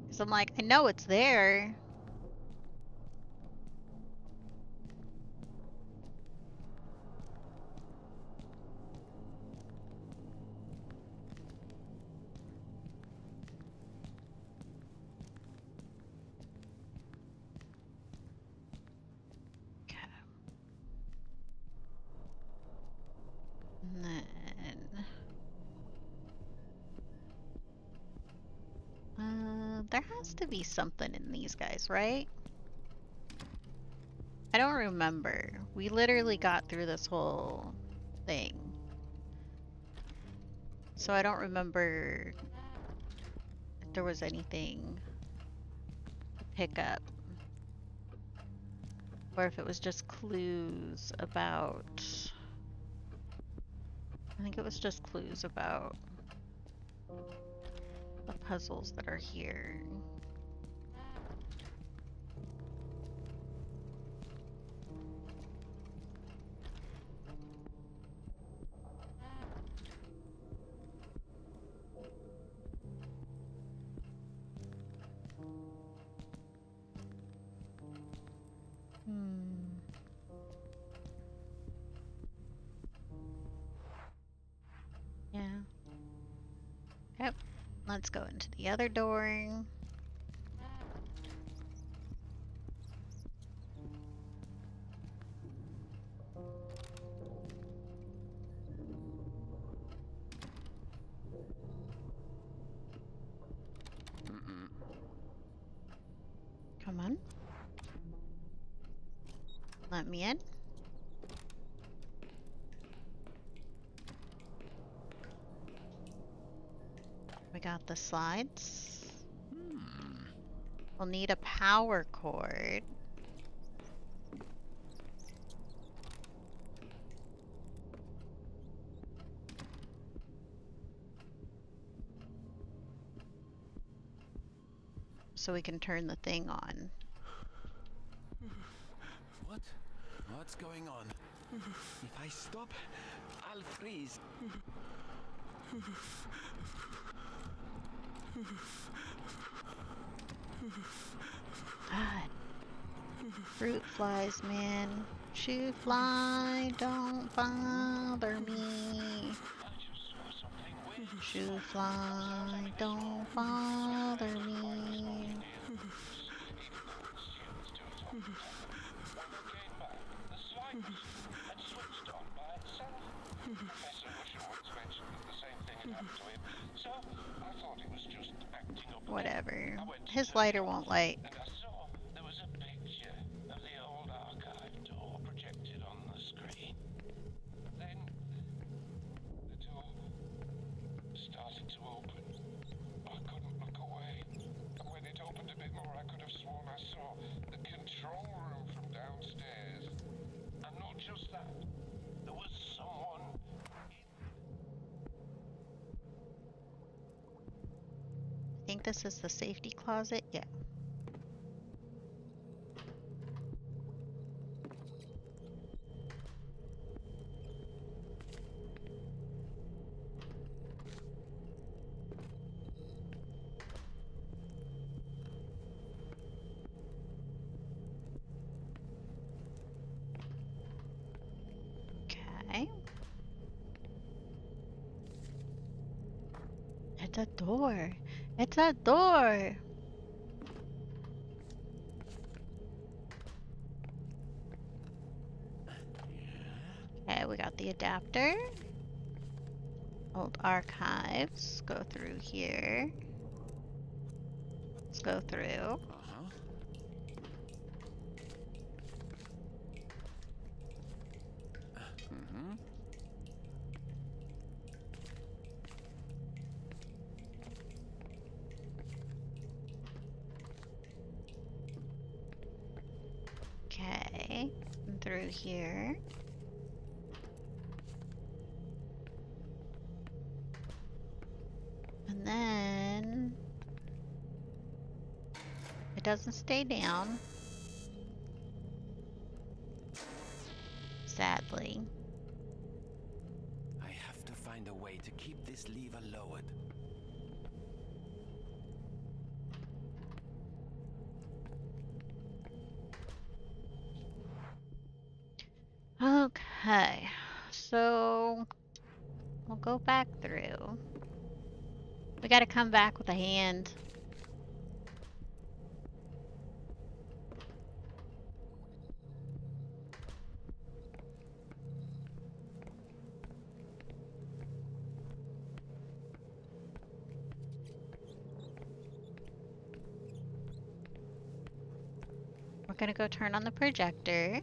Because I'm like, I know it's there. And then... there has to be something in these guys, right? I don't remember. We literally got through this whole thing. So I don't remember if there was anything to pick up. Or if it was just clues about... I think it was just clues about the puzzles that are here. Yeah. Yep. Let's go into the other door. Come on. Let me in. We got the slides. We'll need a power cord. So we can turn the thing on. What? What's going on? If I stop, I'll freeze. God. Fruit flies, man. Shoe fly, don't bother me. Shoe fly, don't bother me. cables had switched on by itself. Professor Usher once mentioned that the same thing had happened to him, so I thought it was just acting up. Whatever. I went to His turn lighter it won't off, light. and I saw there was a picture of the old archive door projected on the screen. Then the door started to open. I couldn't look away. And when it opened a bit more, I could have sworn I saw the control room from downstairs. And not just that, there was someone. I think this is the safety closet. Yeah. Okay. It's a door. It's a door. Okay, we got the adapter. Old archives. Go through here. Let's go through. Okay, and through here. And then it doesn't stay down. Sadly. I have to find a way to keep this lever lowered. Okay, so we'll go back through. We gotta come back with a hand. We're gonna go turn on the projector.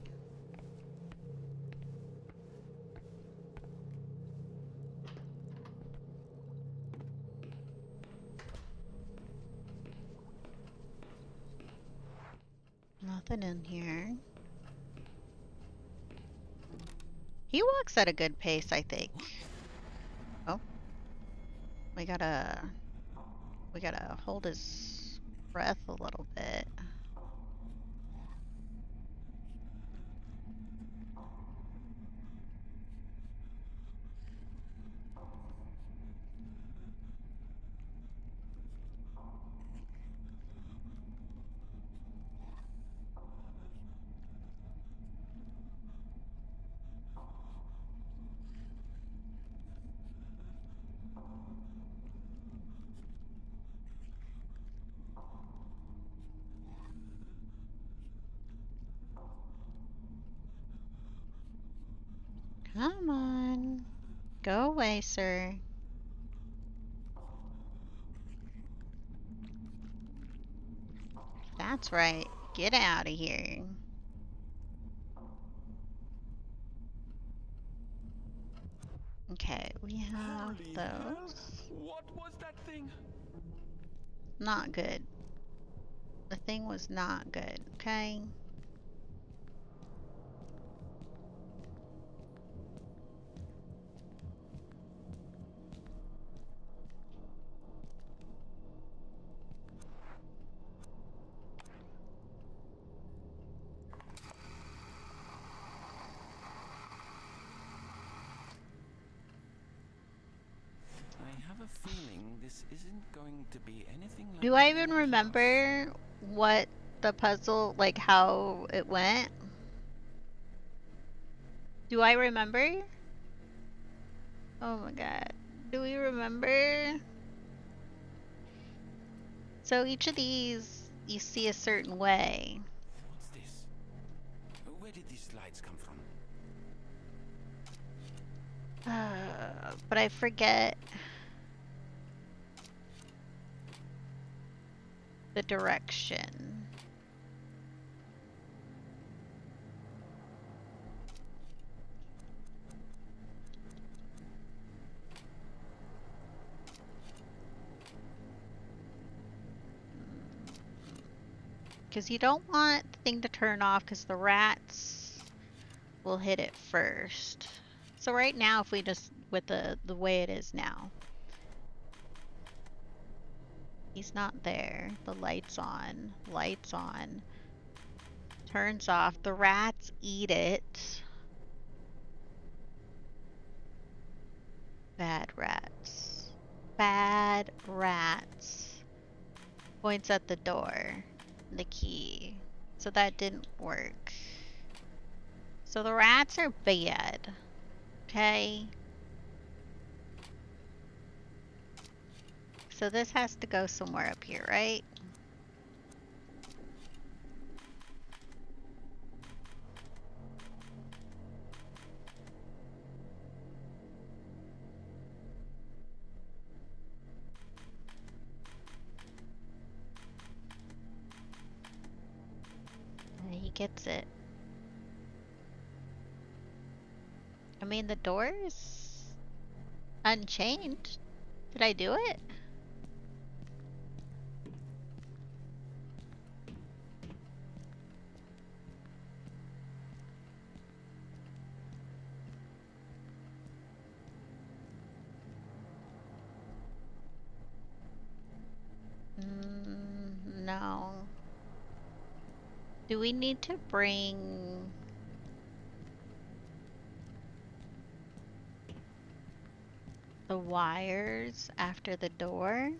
Nothing in here. He walks at a good pace, I think. Oh. We gotta hold his breath a little bit. Come on. Go away, sir. That's right. Get out of here. Okay, we have those. What was that thing? Not good. The thing was not good, okay? I have a feeling this isn't going to be anything like. Do I even remember what the puzzle, like how it went? Do I remember? Oh my god. Do we remember? So each of these you see a certain way. What's this? Where did these lights come from? But I forget the direction. Because you don't want the thing to turn off because the rats will hit it first. So right now, if we just, with the way it is now, he's not there. The light's on, turns off. The rats eat it. Bad rats. Bad rats. Points at the door. The key. So that didn't work. So the rats are bad. Okay? So this has to go somewhere up here, right? And he gets it. I mean, the door is unchained. Did I do it? No. Do we need to bring the wires after the door?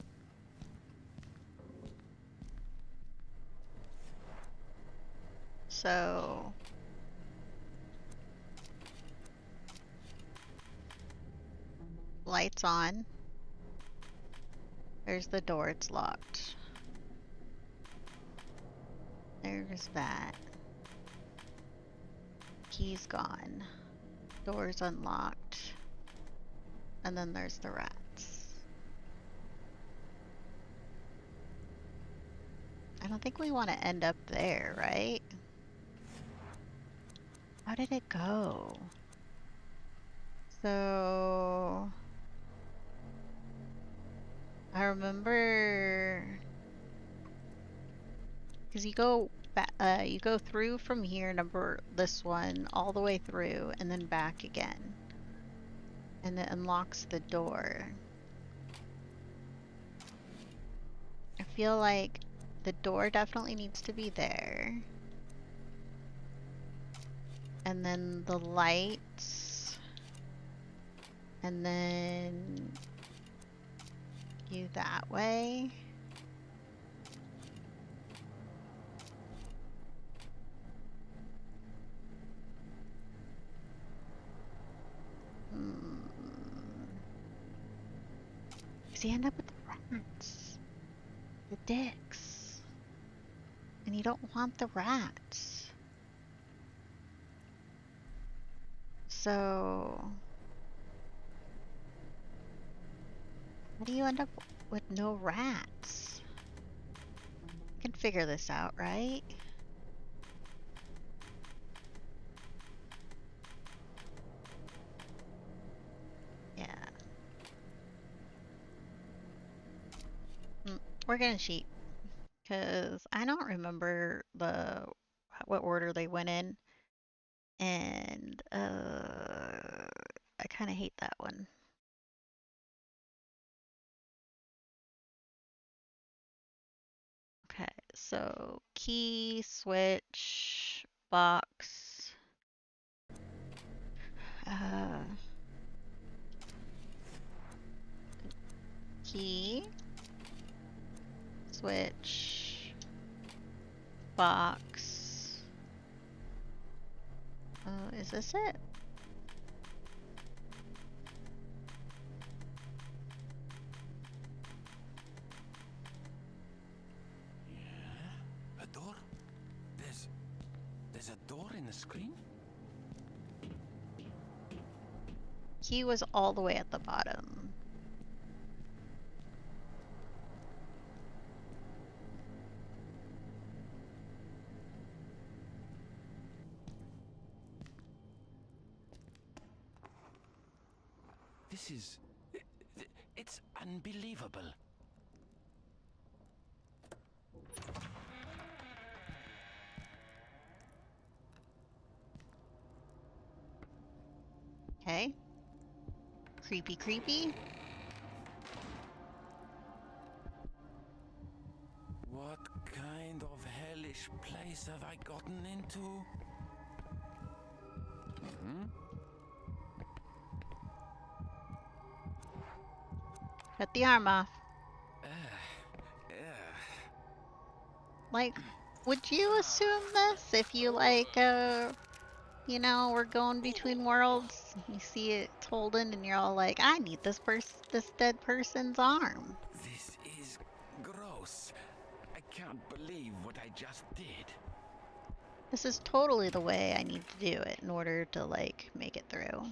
So lights on. There's the door, it's locked. There's that. Key's gone. Door's unlocked. And then there's the rats. I don't think we want to end up there, right? How did it go? So I remember because you go through from here, this one all the way through, and then back again, and it unlocks the door. I feel like the door definitely needs to be there, and then the lights, and then you that way. Because you end up with the rats. The dicks. And you don't want the rats. So how do you end up with no rats? I can figure this out, right? Yeah. We're gonna cheat. Because I don't remember what order they went in. And I kind of hate that one. Okay, so key, switch, box. Key, switch, box. Is this it? A door? There's a door in the screen? He was all the way at the bottom. This is... it's unbelievable. Okay. Creepy, creepy. What kind of hellish place have I gotten into? Hmm? Cut the arm off. Like, would you assume this if you, like, you know, we're going between worlds, you see it's holding, and you're all like, I need this dead person's arm. This is gross. I can't believe what I just did. This is totally the way I need to do it in order to, like, make it through.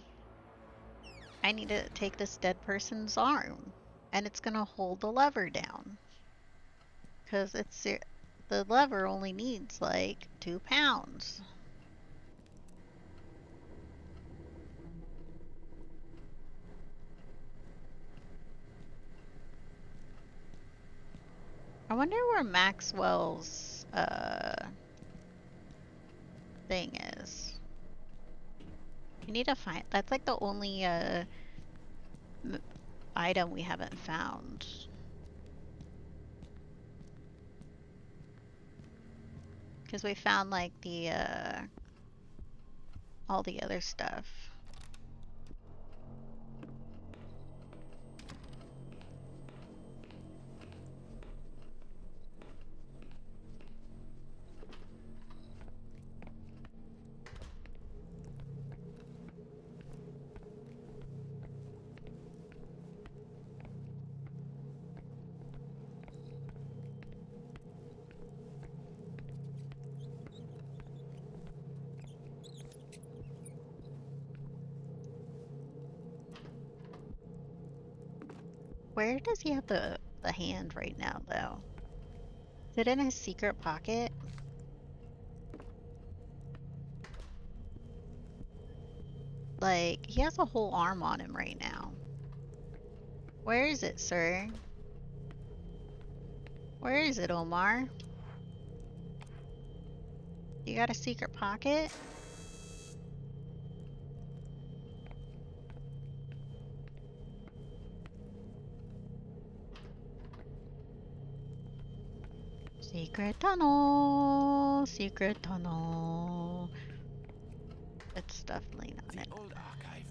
I need to take this dead person's arm, and it's gonna hold the lever down. Because it's... the lever only needs, like, 2 pounds. I wonder where Maxwell's, thing is. You need to find... that's, like, the only, item we haven't found. Because we found, like, the, all the other stuff. Where does he have the hand right now, though? Is it in his secret pocket? Like, he has a whole arm on him right now. Where is it, sir? Where is it, Omar? You got a secret pocket? Secret tunnel, secret tunnel. It's definitely not The it. old archive.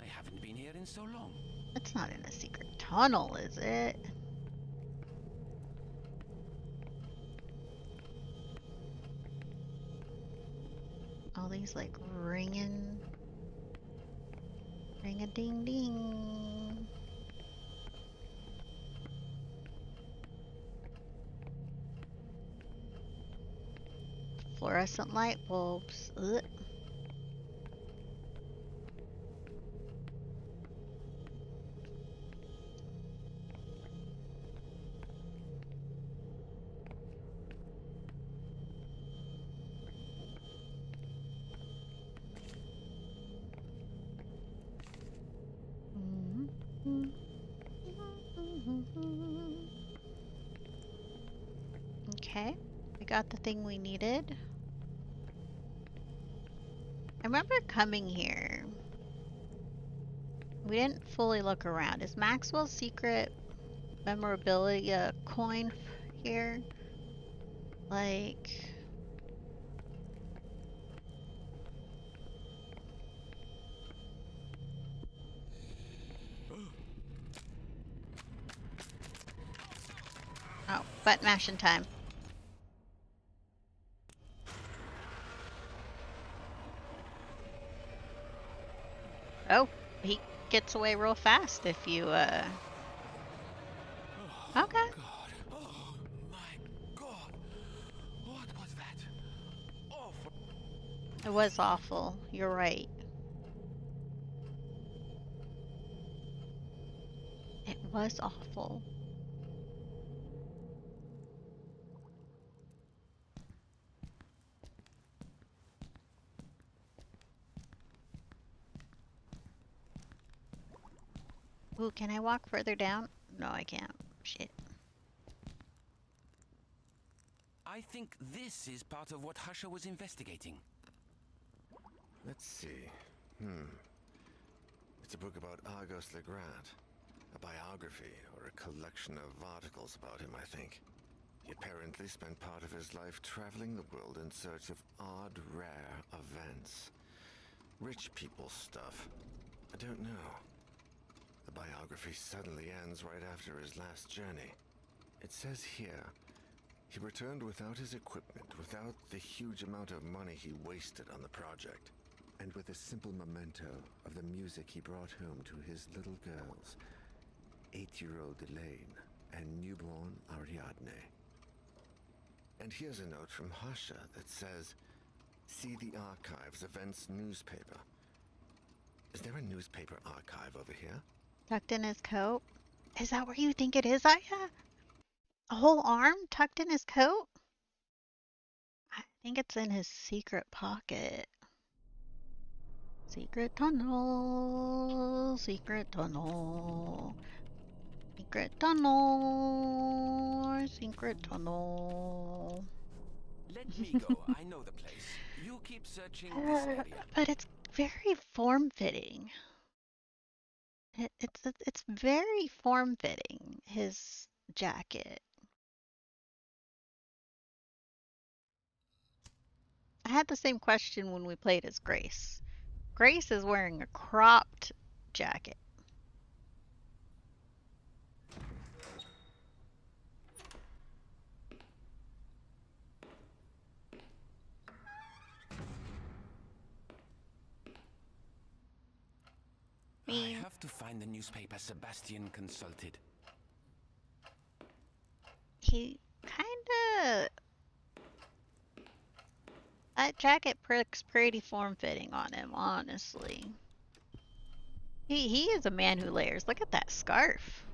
I haven't been here in so long. It's not in a secret tunnel, is it? All these like ring a ding ding. Fluorescent light bulbs. Ugh. Okay, we got the thing we needed. I remember coming here. We didn't fully look around. Is Maxwell's secret memorabilia coin here? Like... oh, button mashing time. Oh, he gets away real fast if you, Okay. Oh my god! What was that? Awful. It was awful. You're right. It was awful. Ooh, can I walk further down? No, I can't. Shit. I think this is part of what Husher was investigating. Let's see. It's a book about Argos Legrand. A biography, or a collection of articles about him, I think. He apparently spent part of his life traveling the world in search of odd, rare events. Rich people stuff. I don't know. The biography suddenly ends right after his last journey. It says here, he returned without his equipment, without the huge amount of money he wasted on the project, and with a simple memento of the music he brought home to his little girls, 8-year-old Elaine and newborn Ariadne. And here's a note from Hasha that says, see the archives, events newspaper. Is there a newspaper archive over here? Tucked in his coat? Is that where you think it is, Aya? A whole arm tucked in his coat? I think it's in his secret pocket. Secret tunnel, secret tunnel, secret tunnel, secret tunnel. Let me go. I know the place. You keep searching this area. But it's very form-fitting. It's very form-fitting, his jacket. I had the same question when we played as Grace. Grace is wearing a cropped jacket. I have to find the newspaper Sebastian consulted. He kinda... That jacket looks pretty form-fitting on him, honestly. He is a man who layers. Look at that scarf.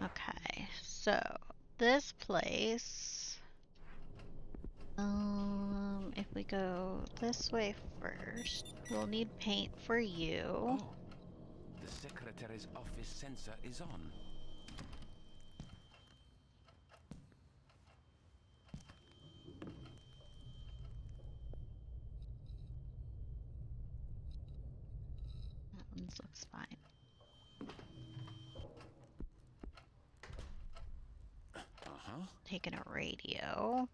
Okay, so this place... if we go this way first, we'll need paint for you. Oh, the secretary's office sensor is on. That one looks fine. Taking a radio.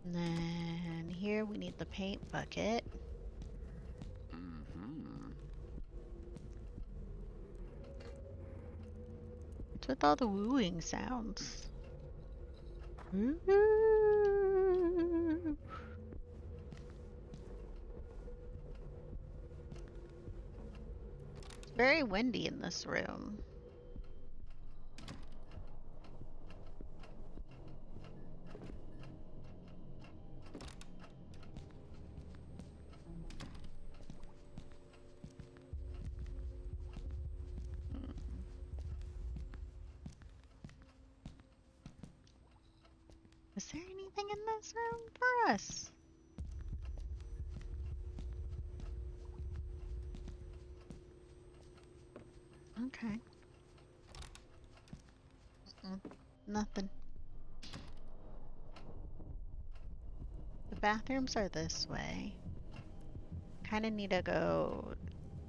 And then here we need the paint bucket. What's with all the wooing sounds? It's very windy in this room. Is there anything in this room for us? Okay. Nothing. The bathrooms are this way. Kinda need to go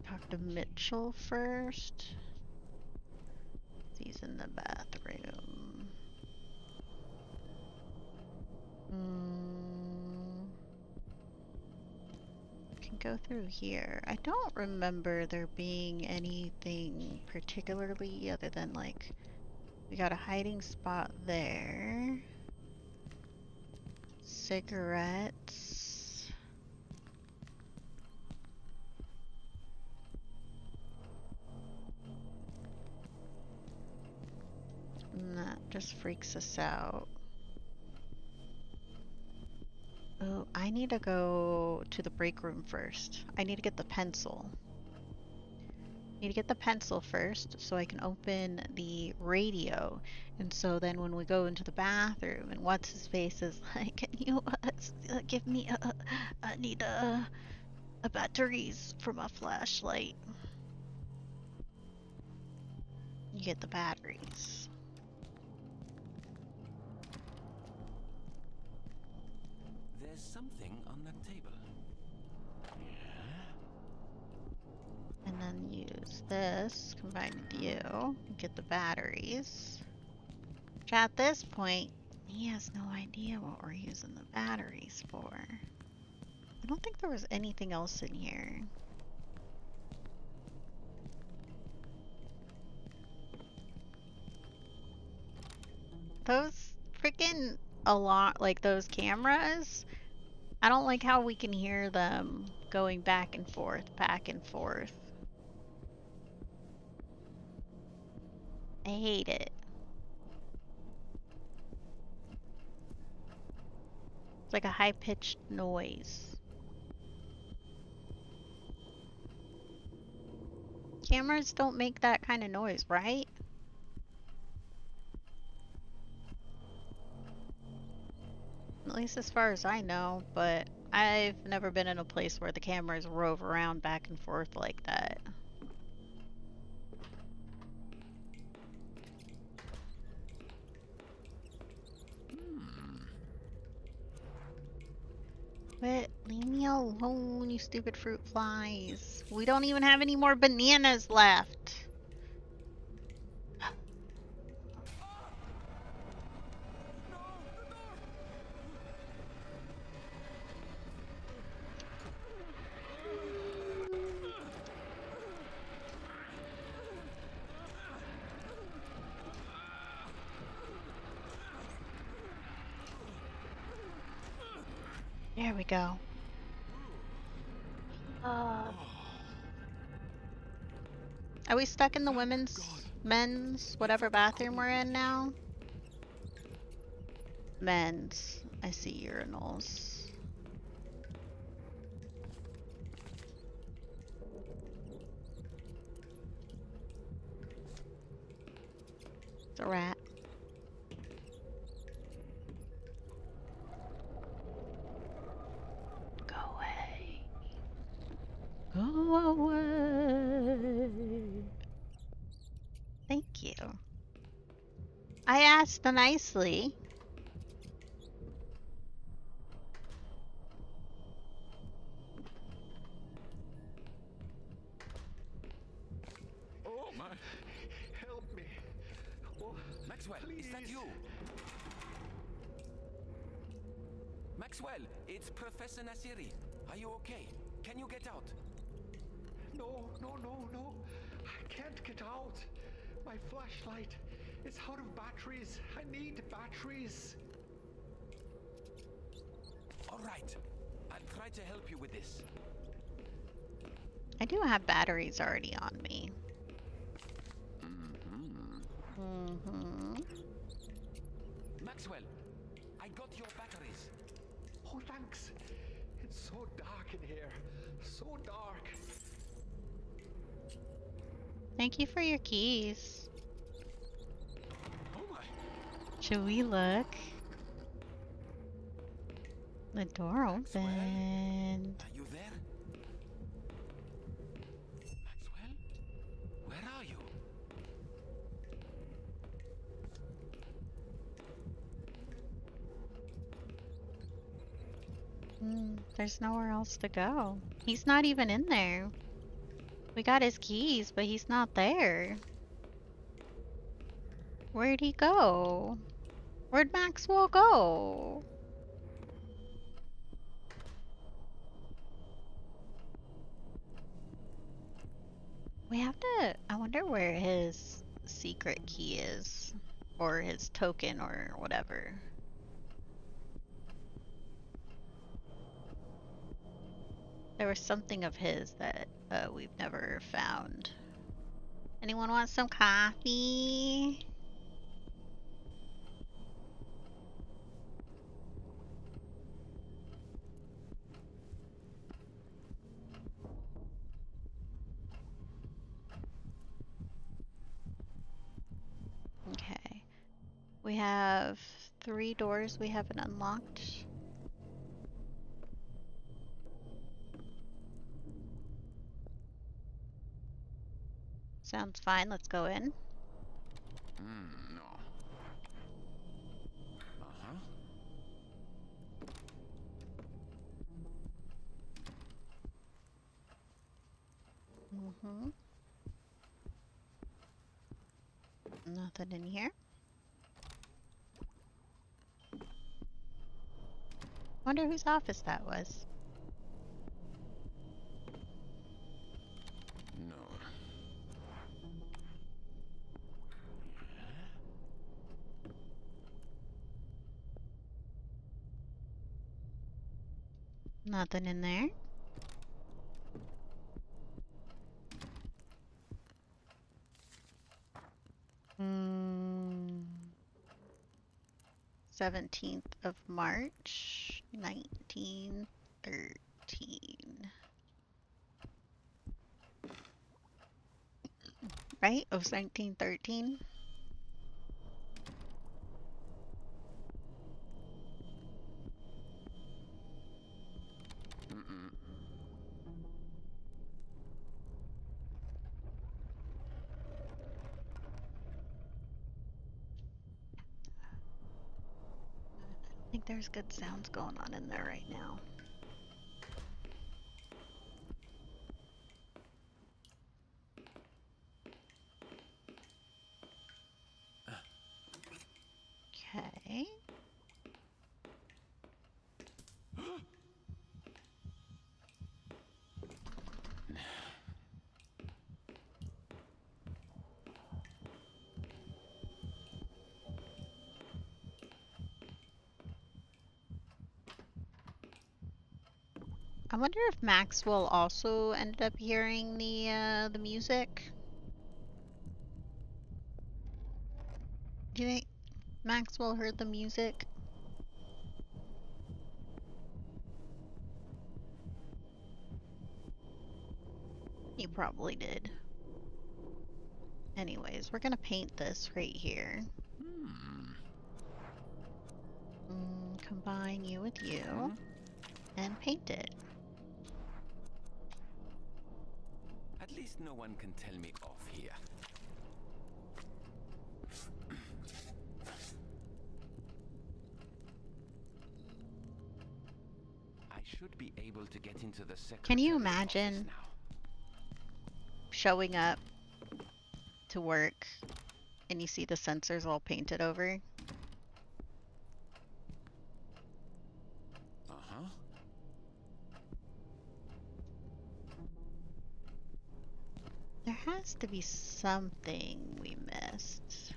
talk to Mitchell first. He's in the bathroom. Can go through here. I don't remember there being anything particularly other than like we got a hiding spot there. cigarettes. And that just freaks us out. Oh, I need to go to the break room first. I need to get the pencil. Need to get the pencil first so I can open the radio. And so then when we go into the bathroom and what's his face is like, can you give me I need a batteries for my flashlight. You get the batteries. There's something on that table. And then use this, combine with you, get the batteries. Which at this point, he has no idea what we're using the batteries for. I don't think there was anything else in here. Those freaking alarm, like those cameras, I don't like how we can hear them going back and forth, back and forth. I hate it. It's like a high-pitched noise. Cameras don't make that kind of noise, right? At least as far as I know, but I've never been in a place where the cameras rove around back and forth like that. Quit, leave me alone, you stupid fruit flies. We don't even have any more bananas left. There we go. Are we stuck in the men's, whatever bathroom we're in now? Men's. I see urinals. It's a rat. Go away. Thank you. I asked nicely. Oh my! Help me! Oh, Maxwell, please. is that you? Maxwell, it's Professor Nasiri. Are you okay? Can you get out? No, no, no, no. I can't get out. My flashlight is out of batteries. I need batteries. All right. I'll try to help you with this. I do have batteries already on me. Maxwell, I got your batteries. Oh, thanks. It's so dark in here. So dark. Thank you for your keys. Oh my. Should we look? The door opened. Are you there? Maxwell? Where are you? There's nowhere else to go. He's not even in there. We got his keys, but he's not there. Where'd he go? Where'd Maxwell go? We have to... I wonder where his secret key is. Or his token or whatever. There was something of his that we've never found. Anyone want some coffee? Okay. We have 3 doors we haven't unlocked. Sounds fine. Let's go in. No. Uh-huh. Mm-hmm. Nothing in here. Wonder whose office that was. No. Nothing in there. Hmm. 17th of March, 1913. Right? It was 1913? Mm-mm. I think there's good sounds going on in there right now. Okay. I wonder if Maxwell also ended up hearing the music. Do you think Maxwell heard the music? He probably did. Anyways, we're gonna paint this right here. Combine you with you and paint it. At least no one can tell me off here. I should be able to get into the secretary. Can you imagine showing up to work and you see the sensors all painted over? Uh-huh. There has to be something we missed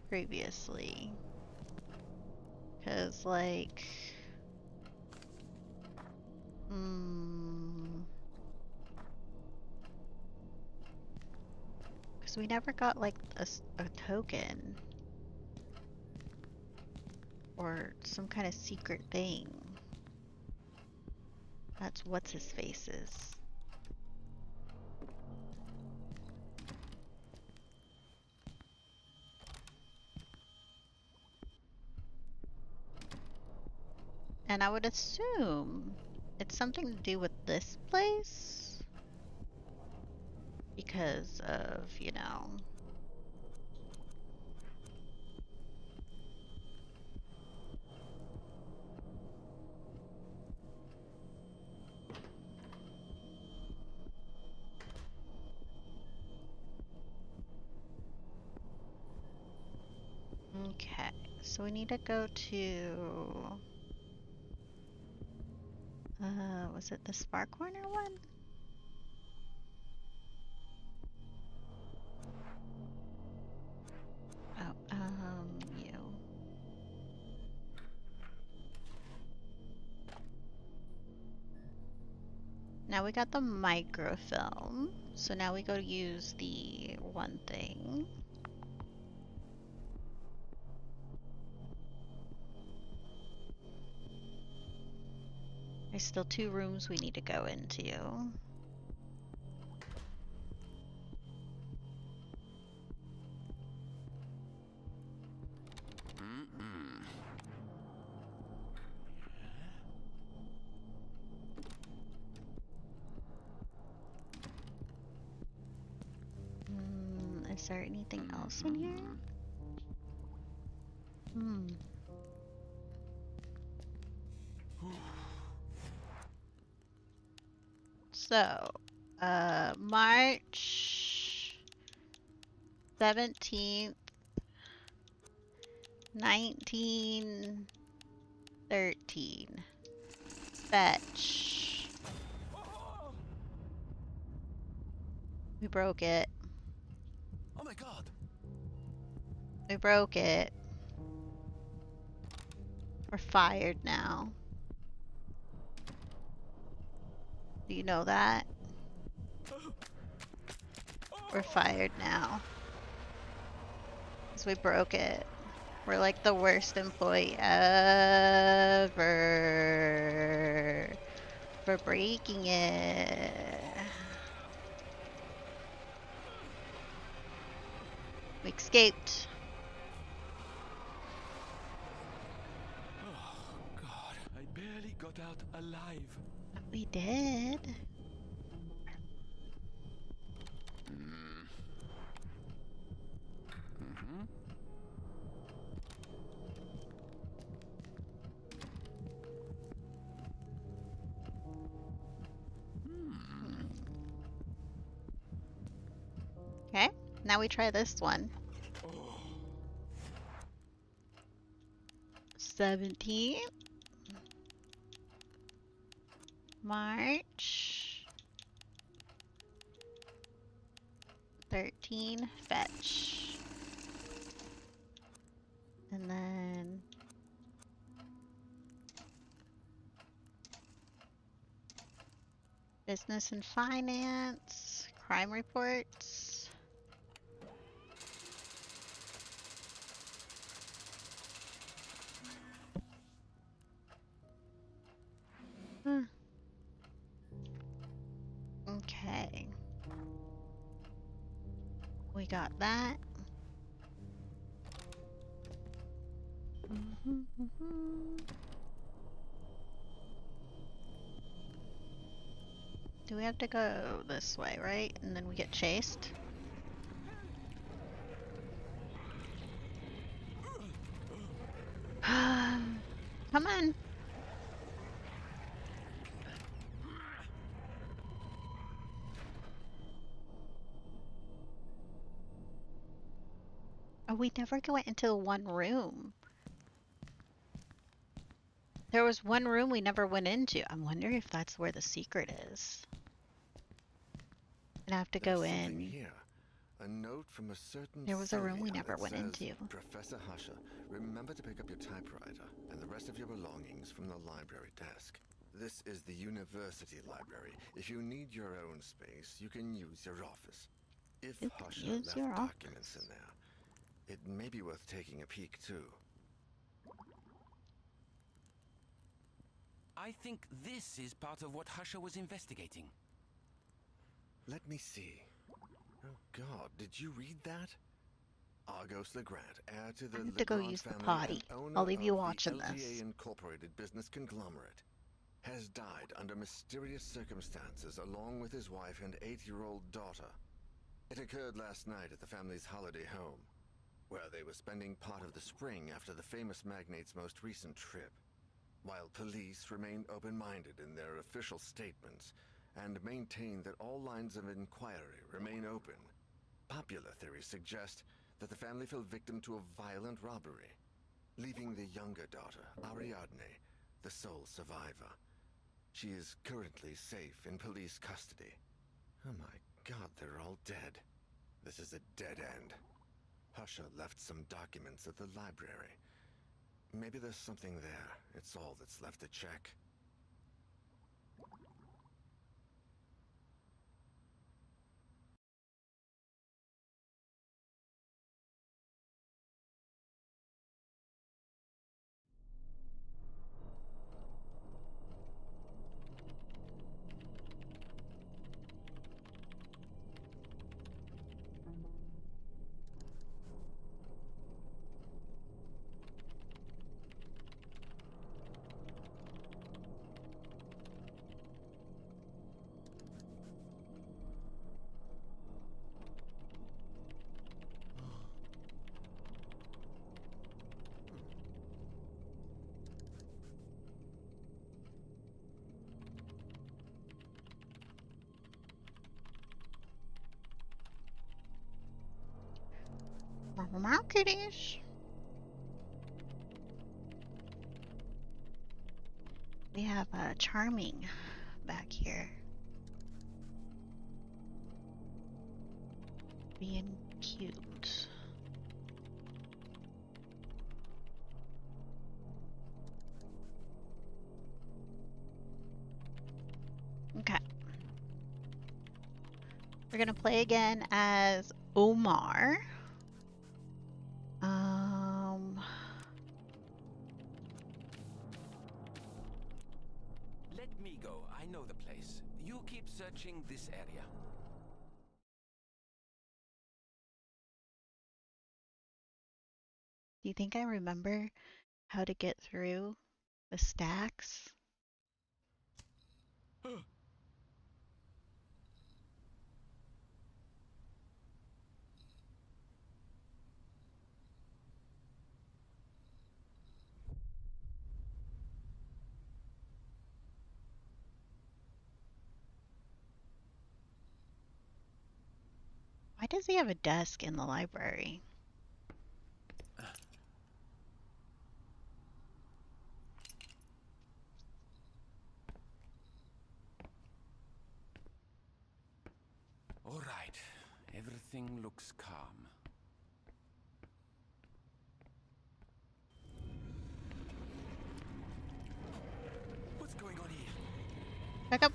previously. 'Cause like... Because we never got like a token. Or some kind of secret thing. That's what's his face's. And I would assume it's something to do with this place. Because of, you know... Okay, so we need to go to... was it the Spark Corner one? Oh, you. Now we got the microfilm. So now we go to use the one thing. There's still 2 rooms we need to go into. Is there anything else in here? So, March 17th, 1913. Fetch. We broke it. Oh my god. We broke it. We're fired now. Do you know that? We're fired now. Because we broke it. We're like the worst employee ever for breaking it. We escaped. Oh, God. I barely got out alive. We did. Okay, now we try this one. 17th March 13 fetch. And then business and finance, crime reports. Okay. We got that. Do we have to go this way, right? And then we get chased? Come on. Oh, we never went into the one room. There was one room we never went into. I'm wondering if that's where the secret is. And I have to go in. Here. A note from a certain There was a room we Celia never that went says, into. Professor Husher, remember to pick up your typewriter and the rest of your belongings from the library desk. This is the university library. If you need your own space, you can use your office. If Husher left documents in there, it may be worth taking a peek too. I think this is part of what Husher was investigating. Let me see. Oh God, did you read that? Argos Legrand, heir to the I have to go Legrand use the family potty. and owner I'll leave you of watching the LGA this. Incorporated business conglomerate, has died under mysterious circumstances along with his wife and 8-year-old daughter. It occurred last night at the family's holiday home, where they were spending part of the spring after the famous magnate's most recent trip. While police remain open-minded in their official statements and maintain that all lines of inquiry remain open, popular theories suggest that the family fell victim to a violent robbery, leaving the younger daughter, Ariadne, the sole survivor. She is currently safe in police custody. Oh my God, they're all dead. This is a dead end. Husher left some documents at the library. Maybe there's something there. It's all that's left to check. Marketies. We have a Charming back here. Being cute. Okay. We're gonna play again as Omar. Let me go. I know the place. You keep searching this area. Do you think I remember how to get through the stacks? Why does he have a desk in the library? All right. Everything looks calm. What's going on here? Back up.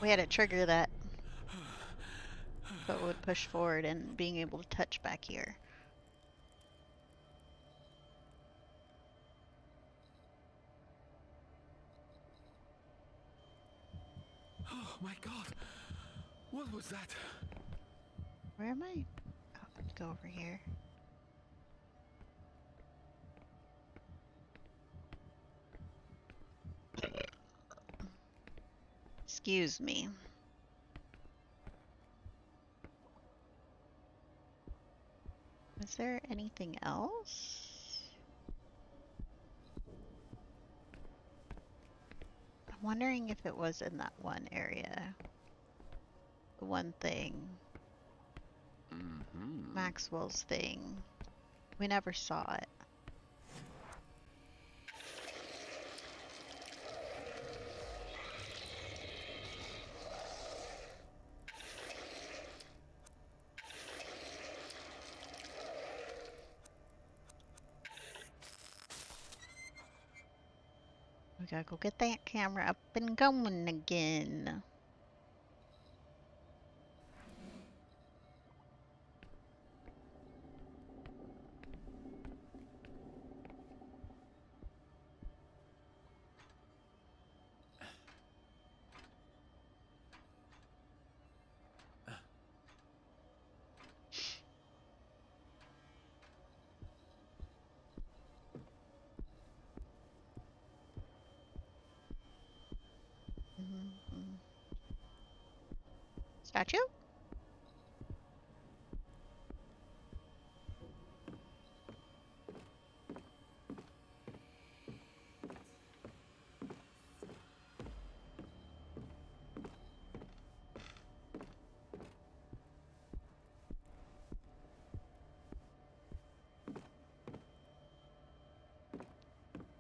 We had to trigger that. So it would push forward and being able to touch back here. Oh my god! What was that? Where am I? Oh, let's go over here. Excuse me. Is there anything else? I'm wondering if it was in that one area. The one thing. Maxwell's thing. We never saw it. We gotta go get that camera up and going again. Statue?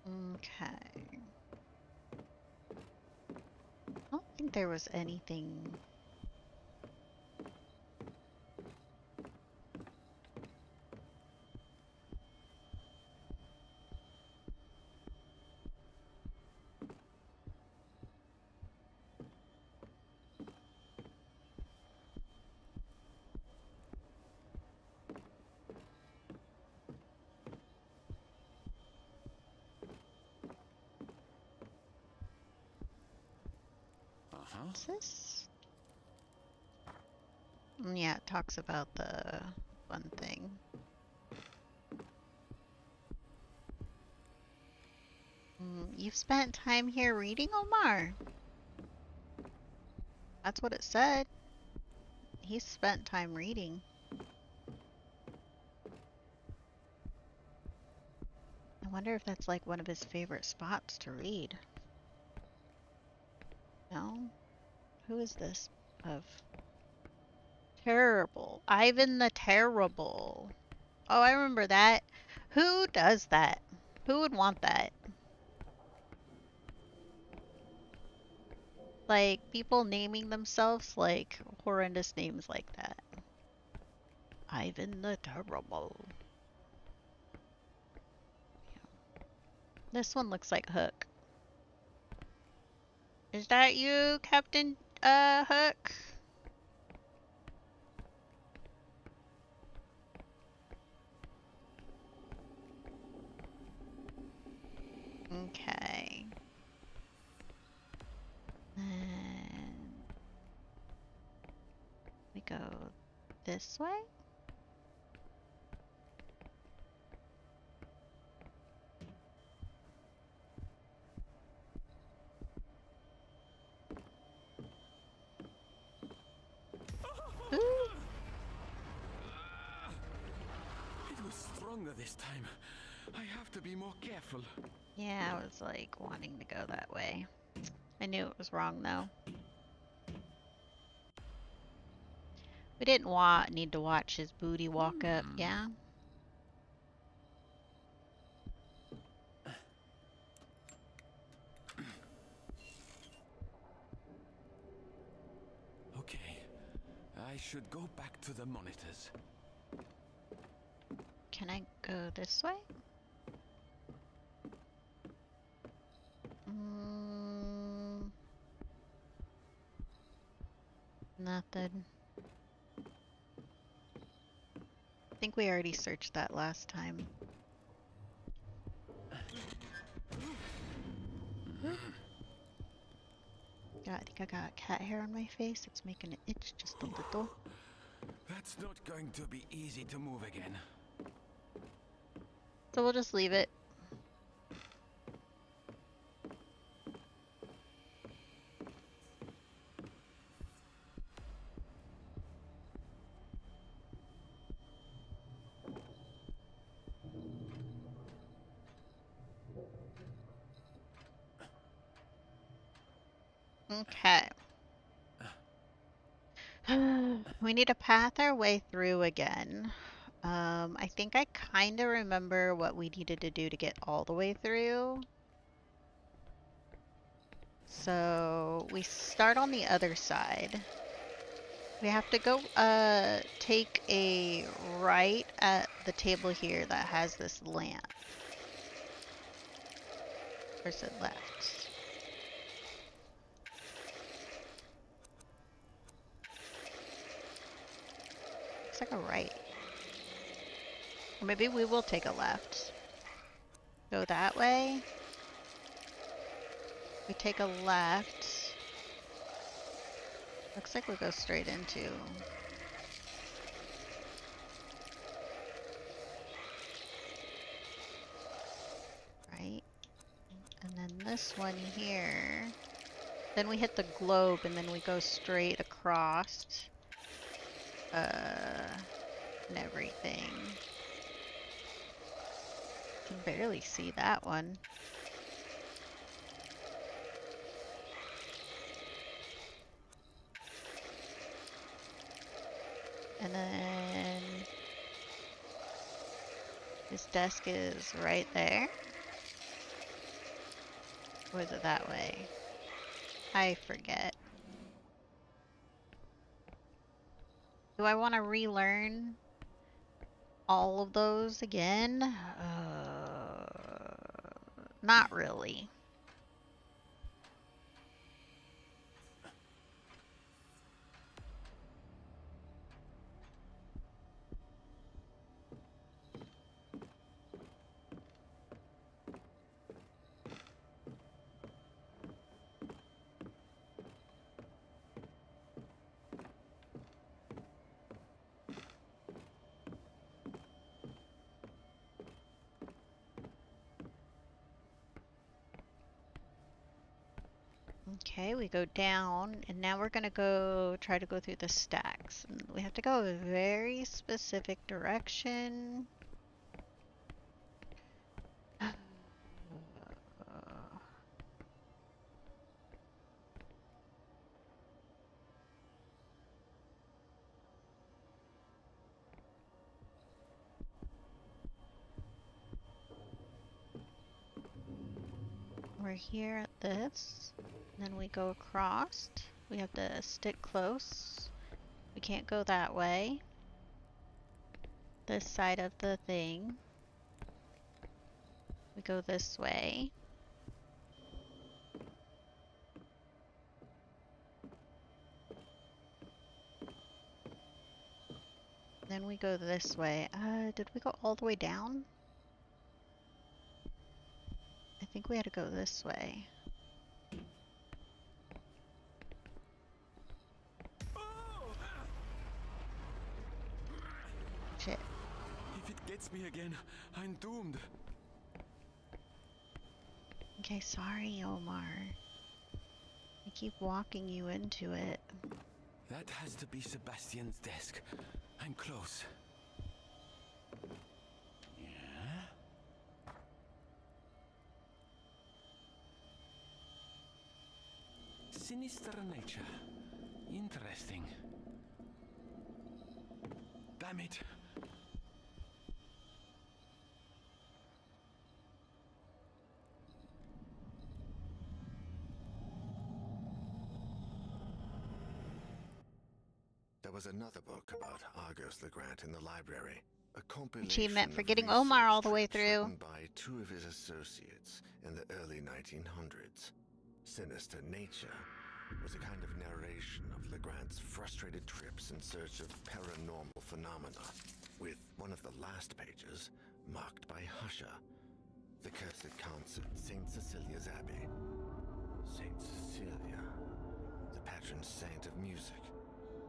Okay. I don't think there was anything. What's this? Yeah, it talks about the one thing. You've spent time here reading, Omar? That's what it said. He spent time reading. I wonder if that's like one of his favorite spots to read. No? Who is this of? Terrible. Ivan the Terrible. Oh, I remember that. Who does that? Who would want that? Like, people naming themselves like horrendous names like that. Ivan the Terrible. Yeah. This one looks like Hook. Is that you, Captain Hook? Okay. And we go this way? Ooh. It was stronger this time. I have to be more careful. Yeah, I was like wanting to go that way. I knew it was wrong though. We didn't need to watch his booty walk up, yeah? Okay, I should go back to the monitors. Can I go this way? Nothing. I think we already searched that last time. God, I think I got cat hair on my face. It's making it itch just a little. That's not going to be easy to move again. So we'll just leave it. Okay. We need to path our way through again. I think I kind of remember what we needed to do to get all the way through. So we start on the other side. We have to go take a right at the table here that has this lamp. Or is it left? Looks like a right. Or maybe we will take a left. Go that way. We take a left. Looks like we go straight into. Right. And then this one here. Then we hit the globe and then we go straight across. And everything. Can barely see that one. And then this desk is right there. Or is it that way? I forget. Do I want to relearn all of those again? Not really. Okay, we go down, and now we're gonna go try to go through the stacks. And we have to go a very specific direction. we're here at this. And then we go across. We have to stick close. We can't go that way. This side of the thing. We go this way. Then we go this way. Did we go all the way down? I think we had to go this way. Shit. If it gets me again, I'm doomed. Okay, sorry, Omar. I keep walking you into it. That has to be Sebastian's desk. I'm close. Yeah? Sinister nature. Interesting. Damn it. There was another book about Argos Legrand in the library. A compilation Achievement for of getting research Omar all the way trips through. written by two of his associates in the early 1900s. Sinister Nature was a kind of narration of Legrand's frustrated trips in search of paranormal phenomena, with one of the last pages marked by Husher, the cursed concert, St. Cecilia's Abbey. St. Cecilia, the patron saint of music.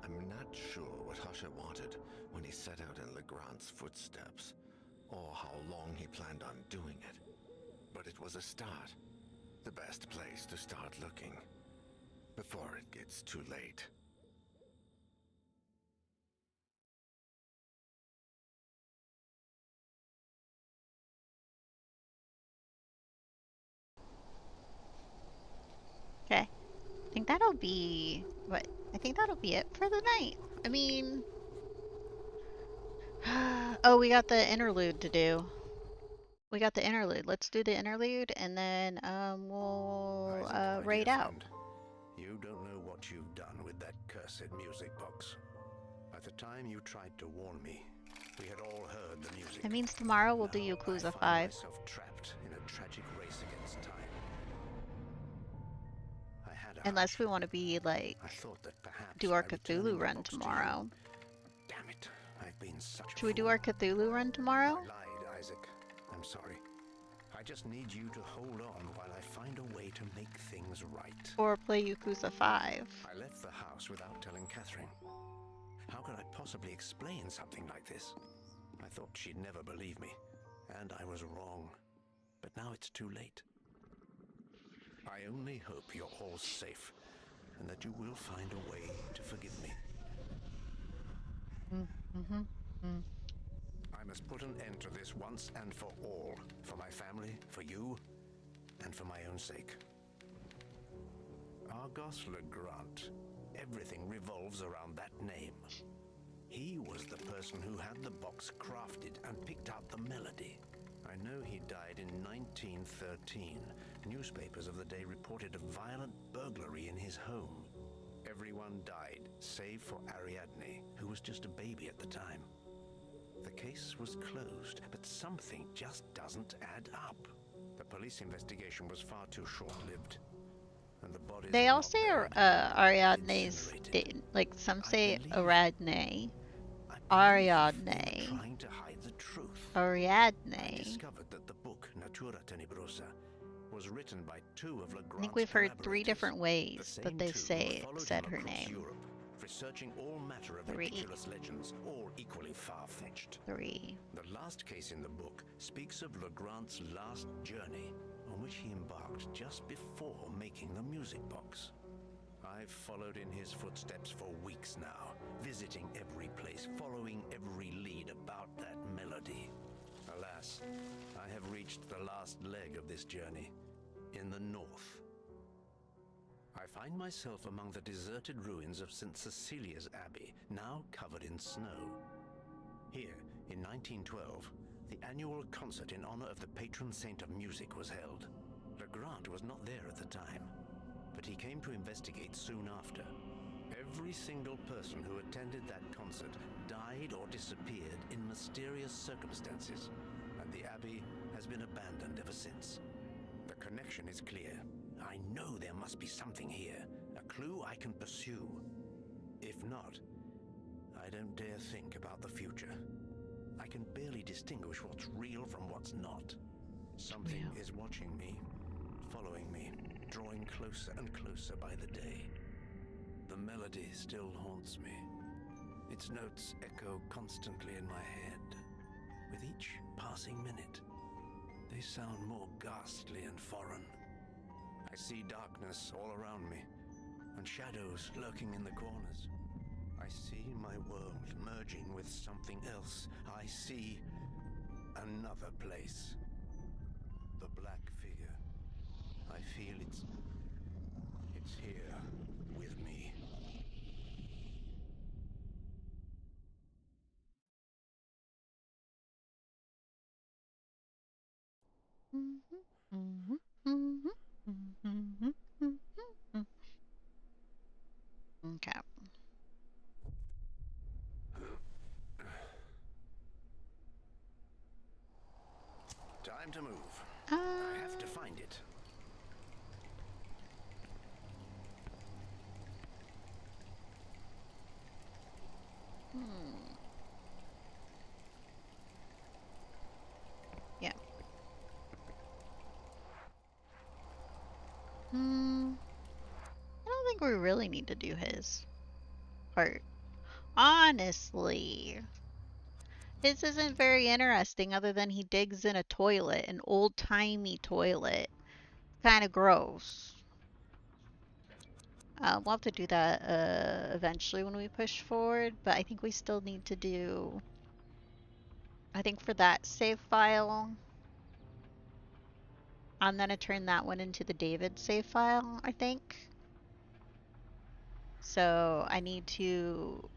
I'm not sure what Husher wanted when he set out in Legrand's footsteps, or how long he planned on doing it. But it was a start. The best place to start looking, before it gets too late. Okay. I think that'll be... what? I think that'll be it for the night. I mean... oh, we got the interlude to do. We got the interlude. Let's do the interlude, and then we'll raid out. You don't know what you've done with that cursed music box. At the time you tried to warn me, we had all heard the music. That means tomorrow we'll do Yakuza 5. I find myself trapped in a tragic race against time. I had a Unless we want to be like, do our Cthulhu run tomorrow. Damn it, I've been such a Should we do our Cthulhu run tomorrow? I lied, Isaac. I'm sorry. I just need you to hold on while I find a way to make things right. Or play Yakuza 5. I left the house without telling Catherine. How could I possibly explain something like this? I thought she'd never believe me, and I was wrong. But now it's too late. I only hope you're all safe, and that you will find a way to forgive me. I must put an end to this once and for all. For my family, for you, and for my own sake. Argos Legrand. Everything revolves around that name. He was the person who had the box crafted and picked out the melody. I know he died in 1913. Newspapers of the day reported a violent burglary in his home. Everyone died, save for Ariadne, who was just a baby at the time. The case was closed, but something just doesn't add up. The police investigation was far too short-lived. And the bodies They all say Ariadne's dead. Like, some say Ariadne. Ariadne. Trying to hide the truth. Ariadne. I discovered that the book Natura Tenebrosa was written by two of Legrand's I think we've heard 3 collaborators, different the ways same that they two say who followed said him her across name. Europe, researching all matter of 3. ridiculous legends, all equally far-fetched. 3. The last case in the book speaks of Legrand's last journey, on which he embarked just before making the music box. I've followed in his footsteps for weeks now, visiting every place, following every lead about that melody. Alas, I have reached the last leg of this journey, in the north. I find myself among the deserted ruins of St. Cecilia's Abbey, now covered in snow. Here, in 1912, the annual concert in honor of the patron saint of music was held. Grant was not there at the time, but he came to investigate soon after. Every single person who attended that concert died or disappeared in mysterious circumstances, and the Abbey has been abandoned ever since. The connection is clear. I know there must be something here, a clue I can pursue. If not, I don't dare think about the future. I can barely distinguish what's real from what's not. Something is watching me, following me, drawing closer and closer by the day. The melody still haunts me. Its notes echo constantly in my head. With each passing minute, they sound more ghastly and foreign. I see darkness all around me, and shadows lurking in the corners. I see my world merging with something else. I see another place. The black figure. I feel it's here with me. Okay. Time to move. I have to find it. Yeah. I don't think we really need to do his part. Honestly. His isn't very interesting other than he digs in a toilet, an old-timey toilet. Kind of gross. We'll have to do that eventually when we push forward, but I think we still need to do... I think for that save file, I'm going to turn that one into the David save file, I think. So I need to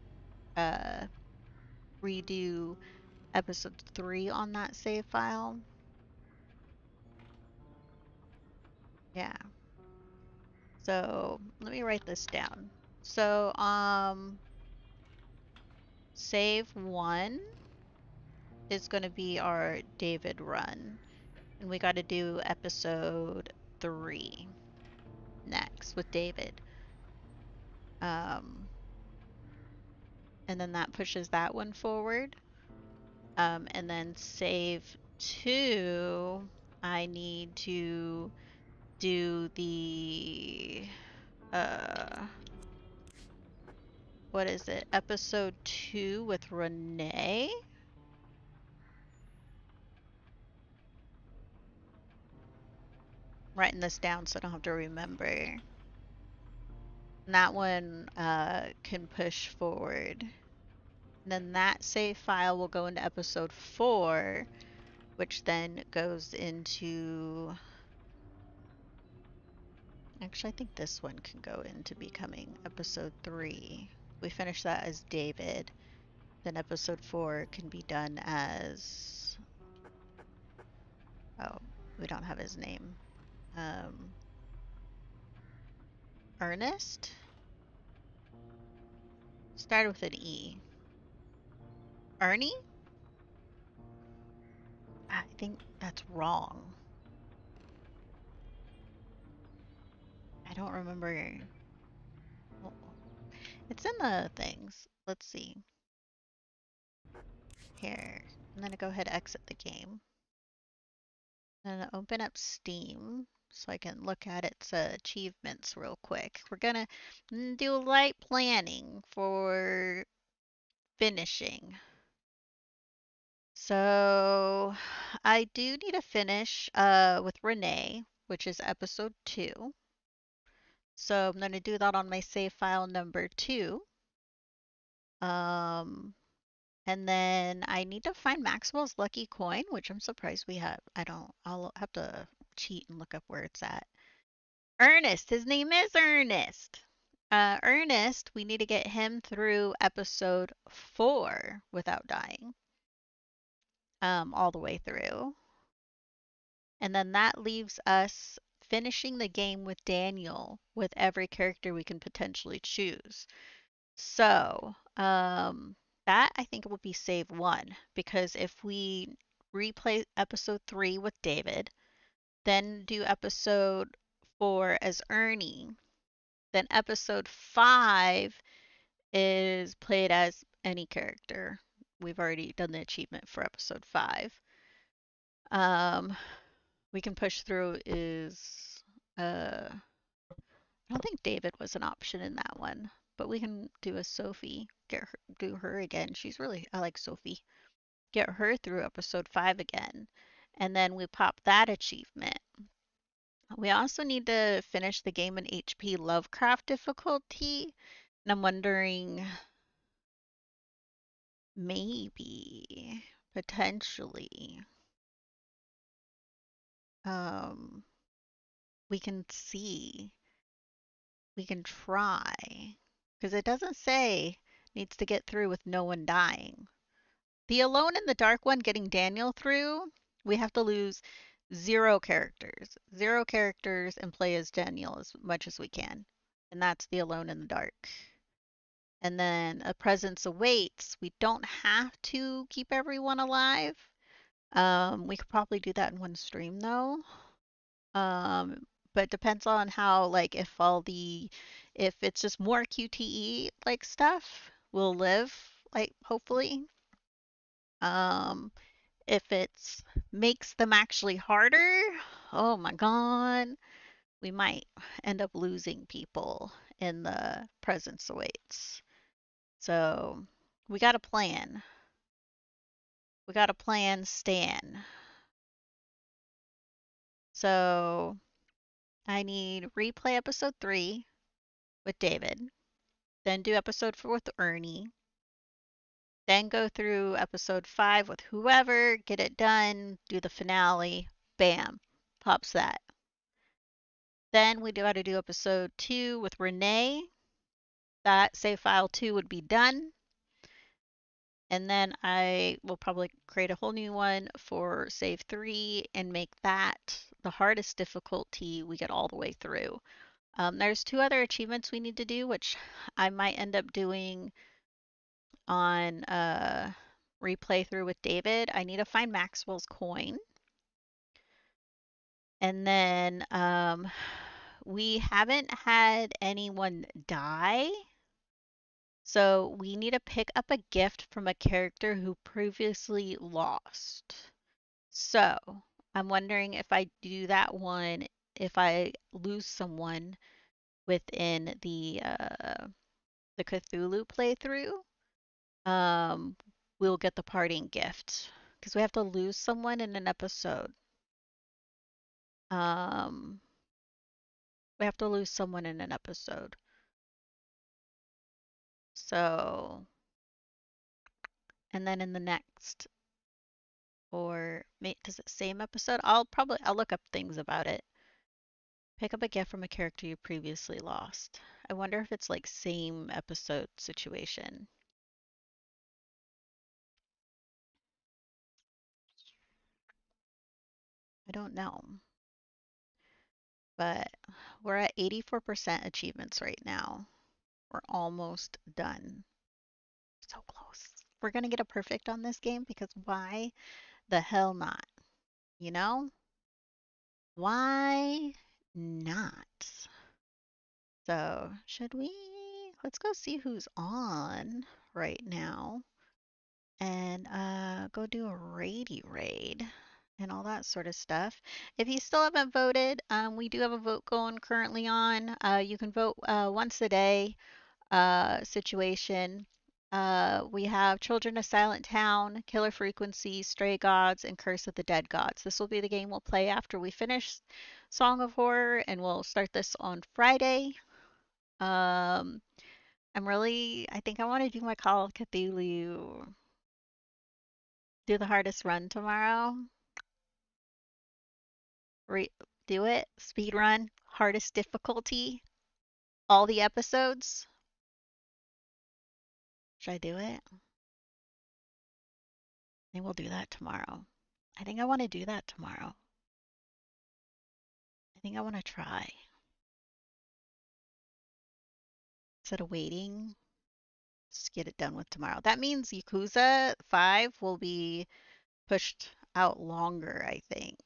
redo episode 3 on that save file. Yeah. So let me write this down. So, save 1 is going to be our David run. And we got to do episode 3 next with David. And then that pushes that one forward. And then save 2, I need to do the, what is it? Episode 2 with Renee? Writing this down so I don't have to remember. And that one can push forward. And then that save file will go into episode 4, which then goes into... Actually, I think this one can go into becoming episode 3. We finish that as David. Then episode 4 can be done as... Oh, we don't have his name. Ernest? Started with an E. Ernie? I think that's wrong. I don't remember. It's in the things. Let's see. Here. I'm gonna go ahead and exit the game. I'm gonna open up Steam so I can look at its achievements real quick. We're gonna do light planning for finishing. So I do need to finish with Renee, which is episode 2. So I'm going to do that on my save file number 2. And then I need to find Maxwell's lucky coin, which I'm surprised we have. I'll have to cheat and look up where it's at. Ernest, his name is Ernest. Ernest, we need to get him through episode 4 without dying. All the way through. And then that leaves us finishing the game with Daniel with every character we can potentially choose. So, that I think will be save one, because if we replay episode 3 with David, then do episode 4 as Ernie, then episode 5 is played as any character. We've already done the achievement for episode 5. Um, we can push through is I don't think David was an option in that one, but we can do a Sophie. Do her again. I like Sophie. Get her through episode 5 again, and then we pop that achievement. We also need to finish the game in HP Lovecraft difficulty, and I'm wondering, maybe, potentially, we can see, we can try, because it doesn't say needs to get through with no one dying. The Alone in the Dark one, getting Daniel through, we have to lose 0 characters. 0 characters and play as Daniel as much as we can. And that's the Alone in the Dark. And then A Presence Awaits, we don't have to keep everyone alive. We could probably do that in one stream though. But depends on how, like, if it's just more QTE like stuff, we'll live, like, hopefully. If it's makes them actually harder, oh my god, we might end up losing people in the Presence Awaits. So we got a plan. We got a plan, Stan. So I need replay episode 3 with David, then do episode 4 with Ernie, then go through episode 5 with whoever, get it done, do the finale, bam, pops that. Then we got to do episode 2 with Renee. That save file 2 would be done. And then I will probably create a whole new one for save 3 and make that the hardest difficulty we get all the way through. There's 2 other achievements we need to do, which I might end up doing on replay through with David. I need to find Maxwell's coin. And then we haven't had anyone die. So we need to pick up a gift from a character who previously lost. So I'm wondering if I do that one, if I lose someone within the Cthulhu playthrough, we'll get the parting gift, because we have to lose someone in an episode. We have to lose someone in an episode. So, and then in the next, or does it same episode? I'll look up things about it. Pick up a gift from a character you previously lost. I wonder if it's like same episode situation. I don't know. But we're at 84% achievements right now. We're almost done. So close. We're gonna get a perfect on this game, because why the hell not? You know? Why not? So, let's go see who's on right now and go do a raid and all that sort of stuff. If you still haven't voted, we do have a vote going currently on. You can vote once a day situation. We have Children of Silent Town, Killer Frequency, Stray Gods, and Curse of the Dead Gods. This will be the game we'll play after we finish Song of Horror, and we'll start this on Friday. I think I want to do my Call of Cthulhu, do the hardest run tomorrow. Do it, speed run, hardest difficulty, all the episodes. Should I do it? I think we'll do that tomorrow. I think I want to do that tomorrow. think I want to try. Instead of waiting, just get it done with tomorrow. That means Yakuza 5 will be pushed out longer, I think.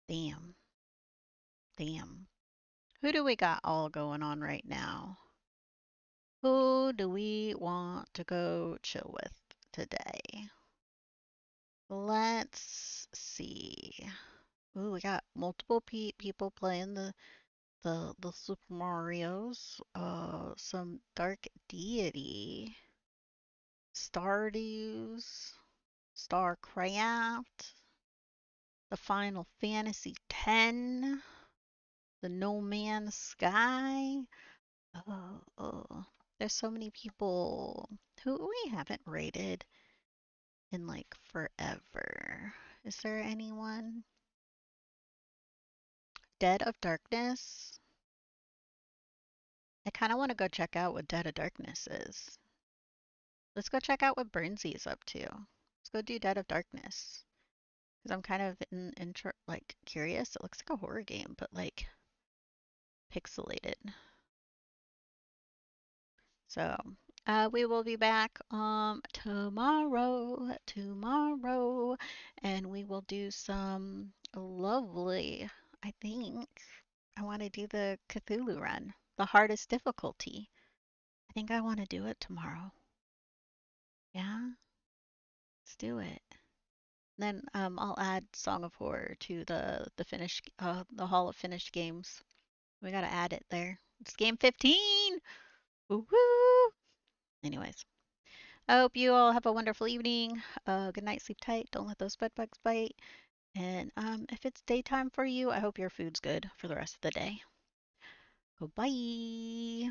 Damn. Damn. Who do we got all going on right now? Who do we want to go chill with today? Let's see. Ooh, we got multiple people playing the Super Marios. Some Dark Deity, Stardews, StarCraft, the Final Fantasy X, the No Man's Sky. Oh, there's so many people who we haven't rated in like forever. Is there anyone? Dead of Darkness. I kind of want to go check out what Dead of Darkness is. Let's go check out what Burnsy is up to. Let's go do Dead of Darkness. Because I'm kind of like curious. It looks like a horror game, but like pixelated. So we will be back tomorrow, and we will do some lovely, I think. I want to do the Cthulhu run, the hardest difficulty. I think I want to do it tomorrow. Yeah, let's do it. Then I'll add Song of Horror to the Hall of Finished Games. We gotta add it there. It's game 15. Woo! Anyways, I hope you all have a wonderful evening. Good night, sleep tight. Don't let those bed bugs bite. And if it's daytime for you, I hope your food's good for the rest of the day. Goodbye.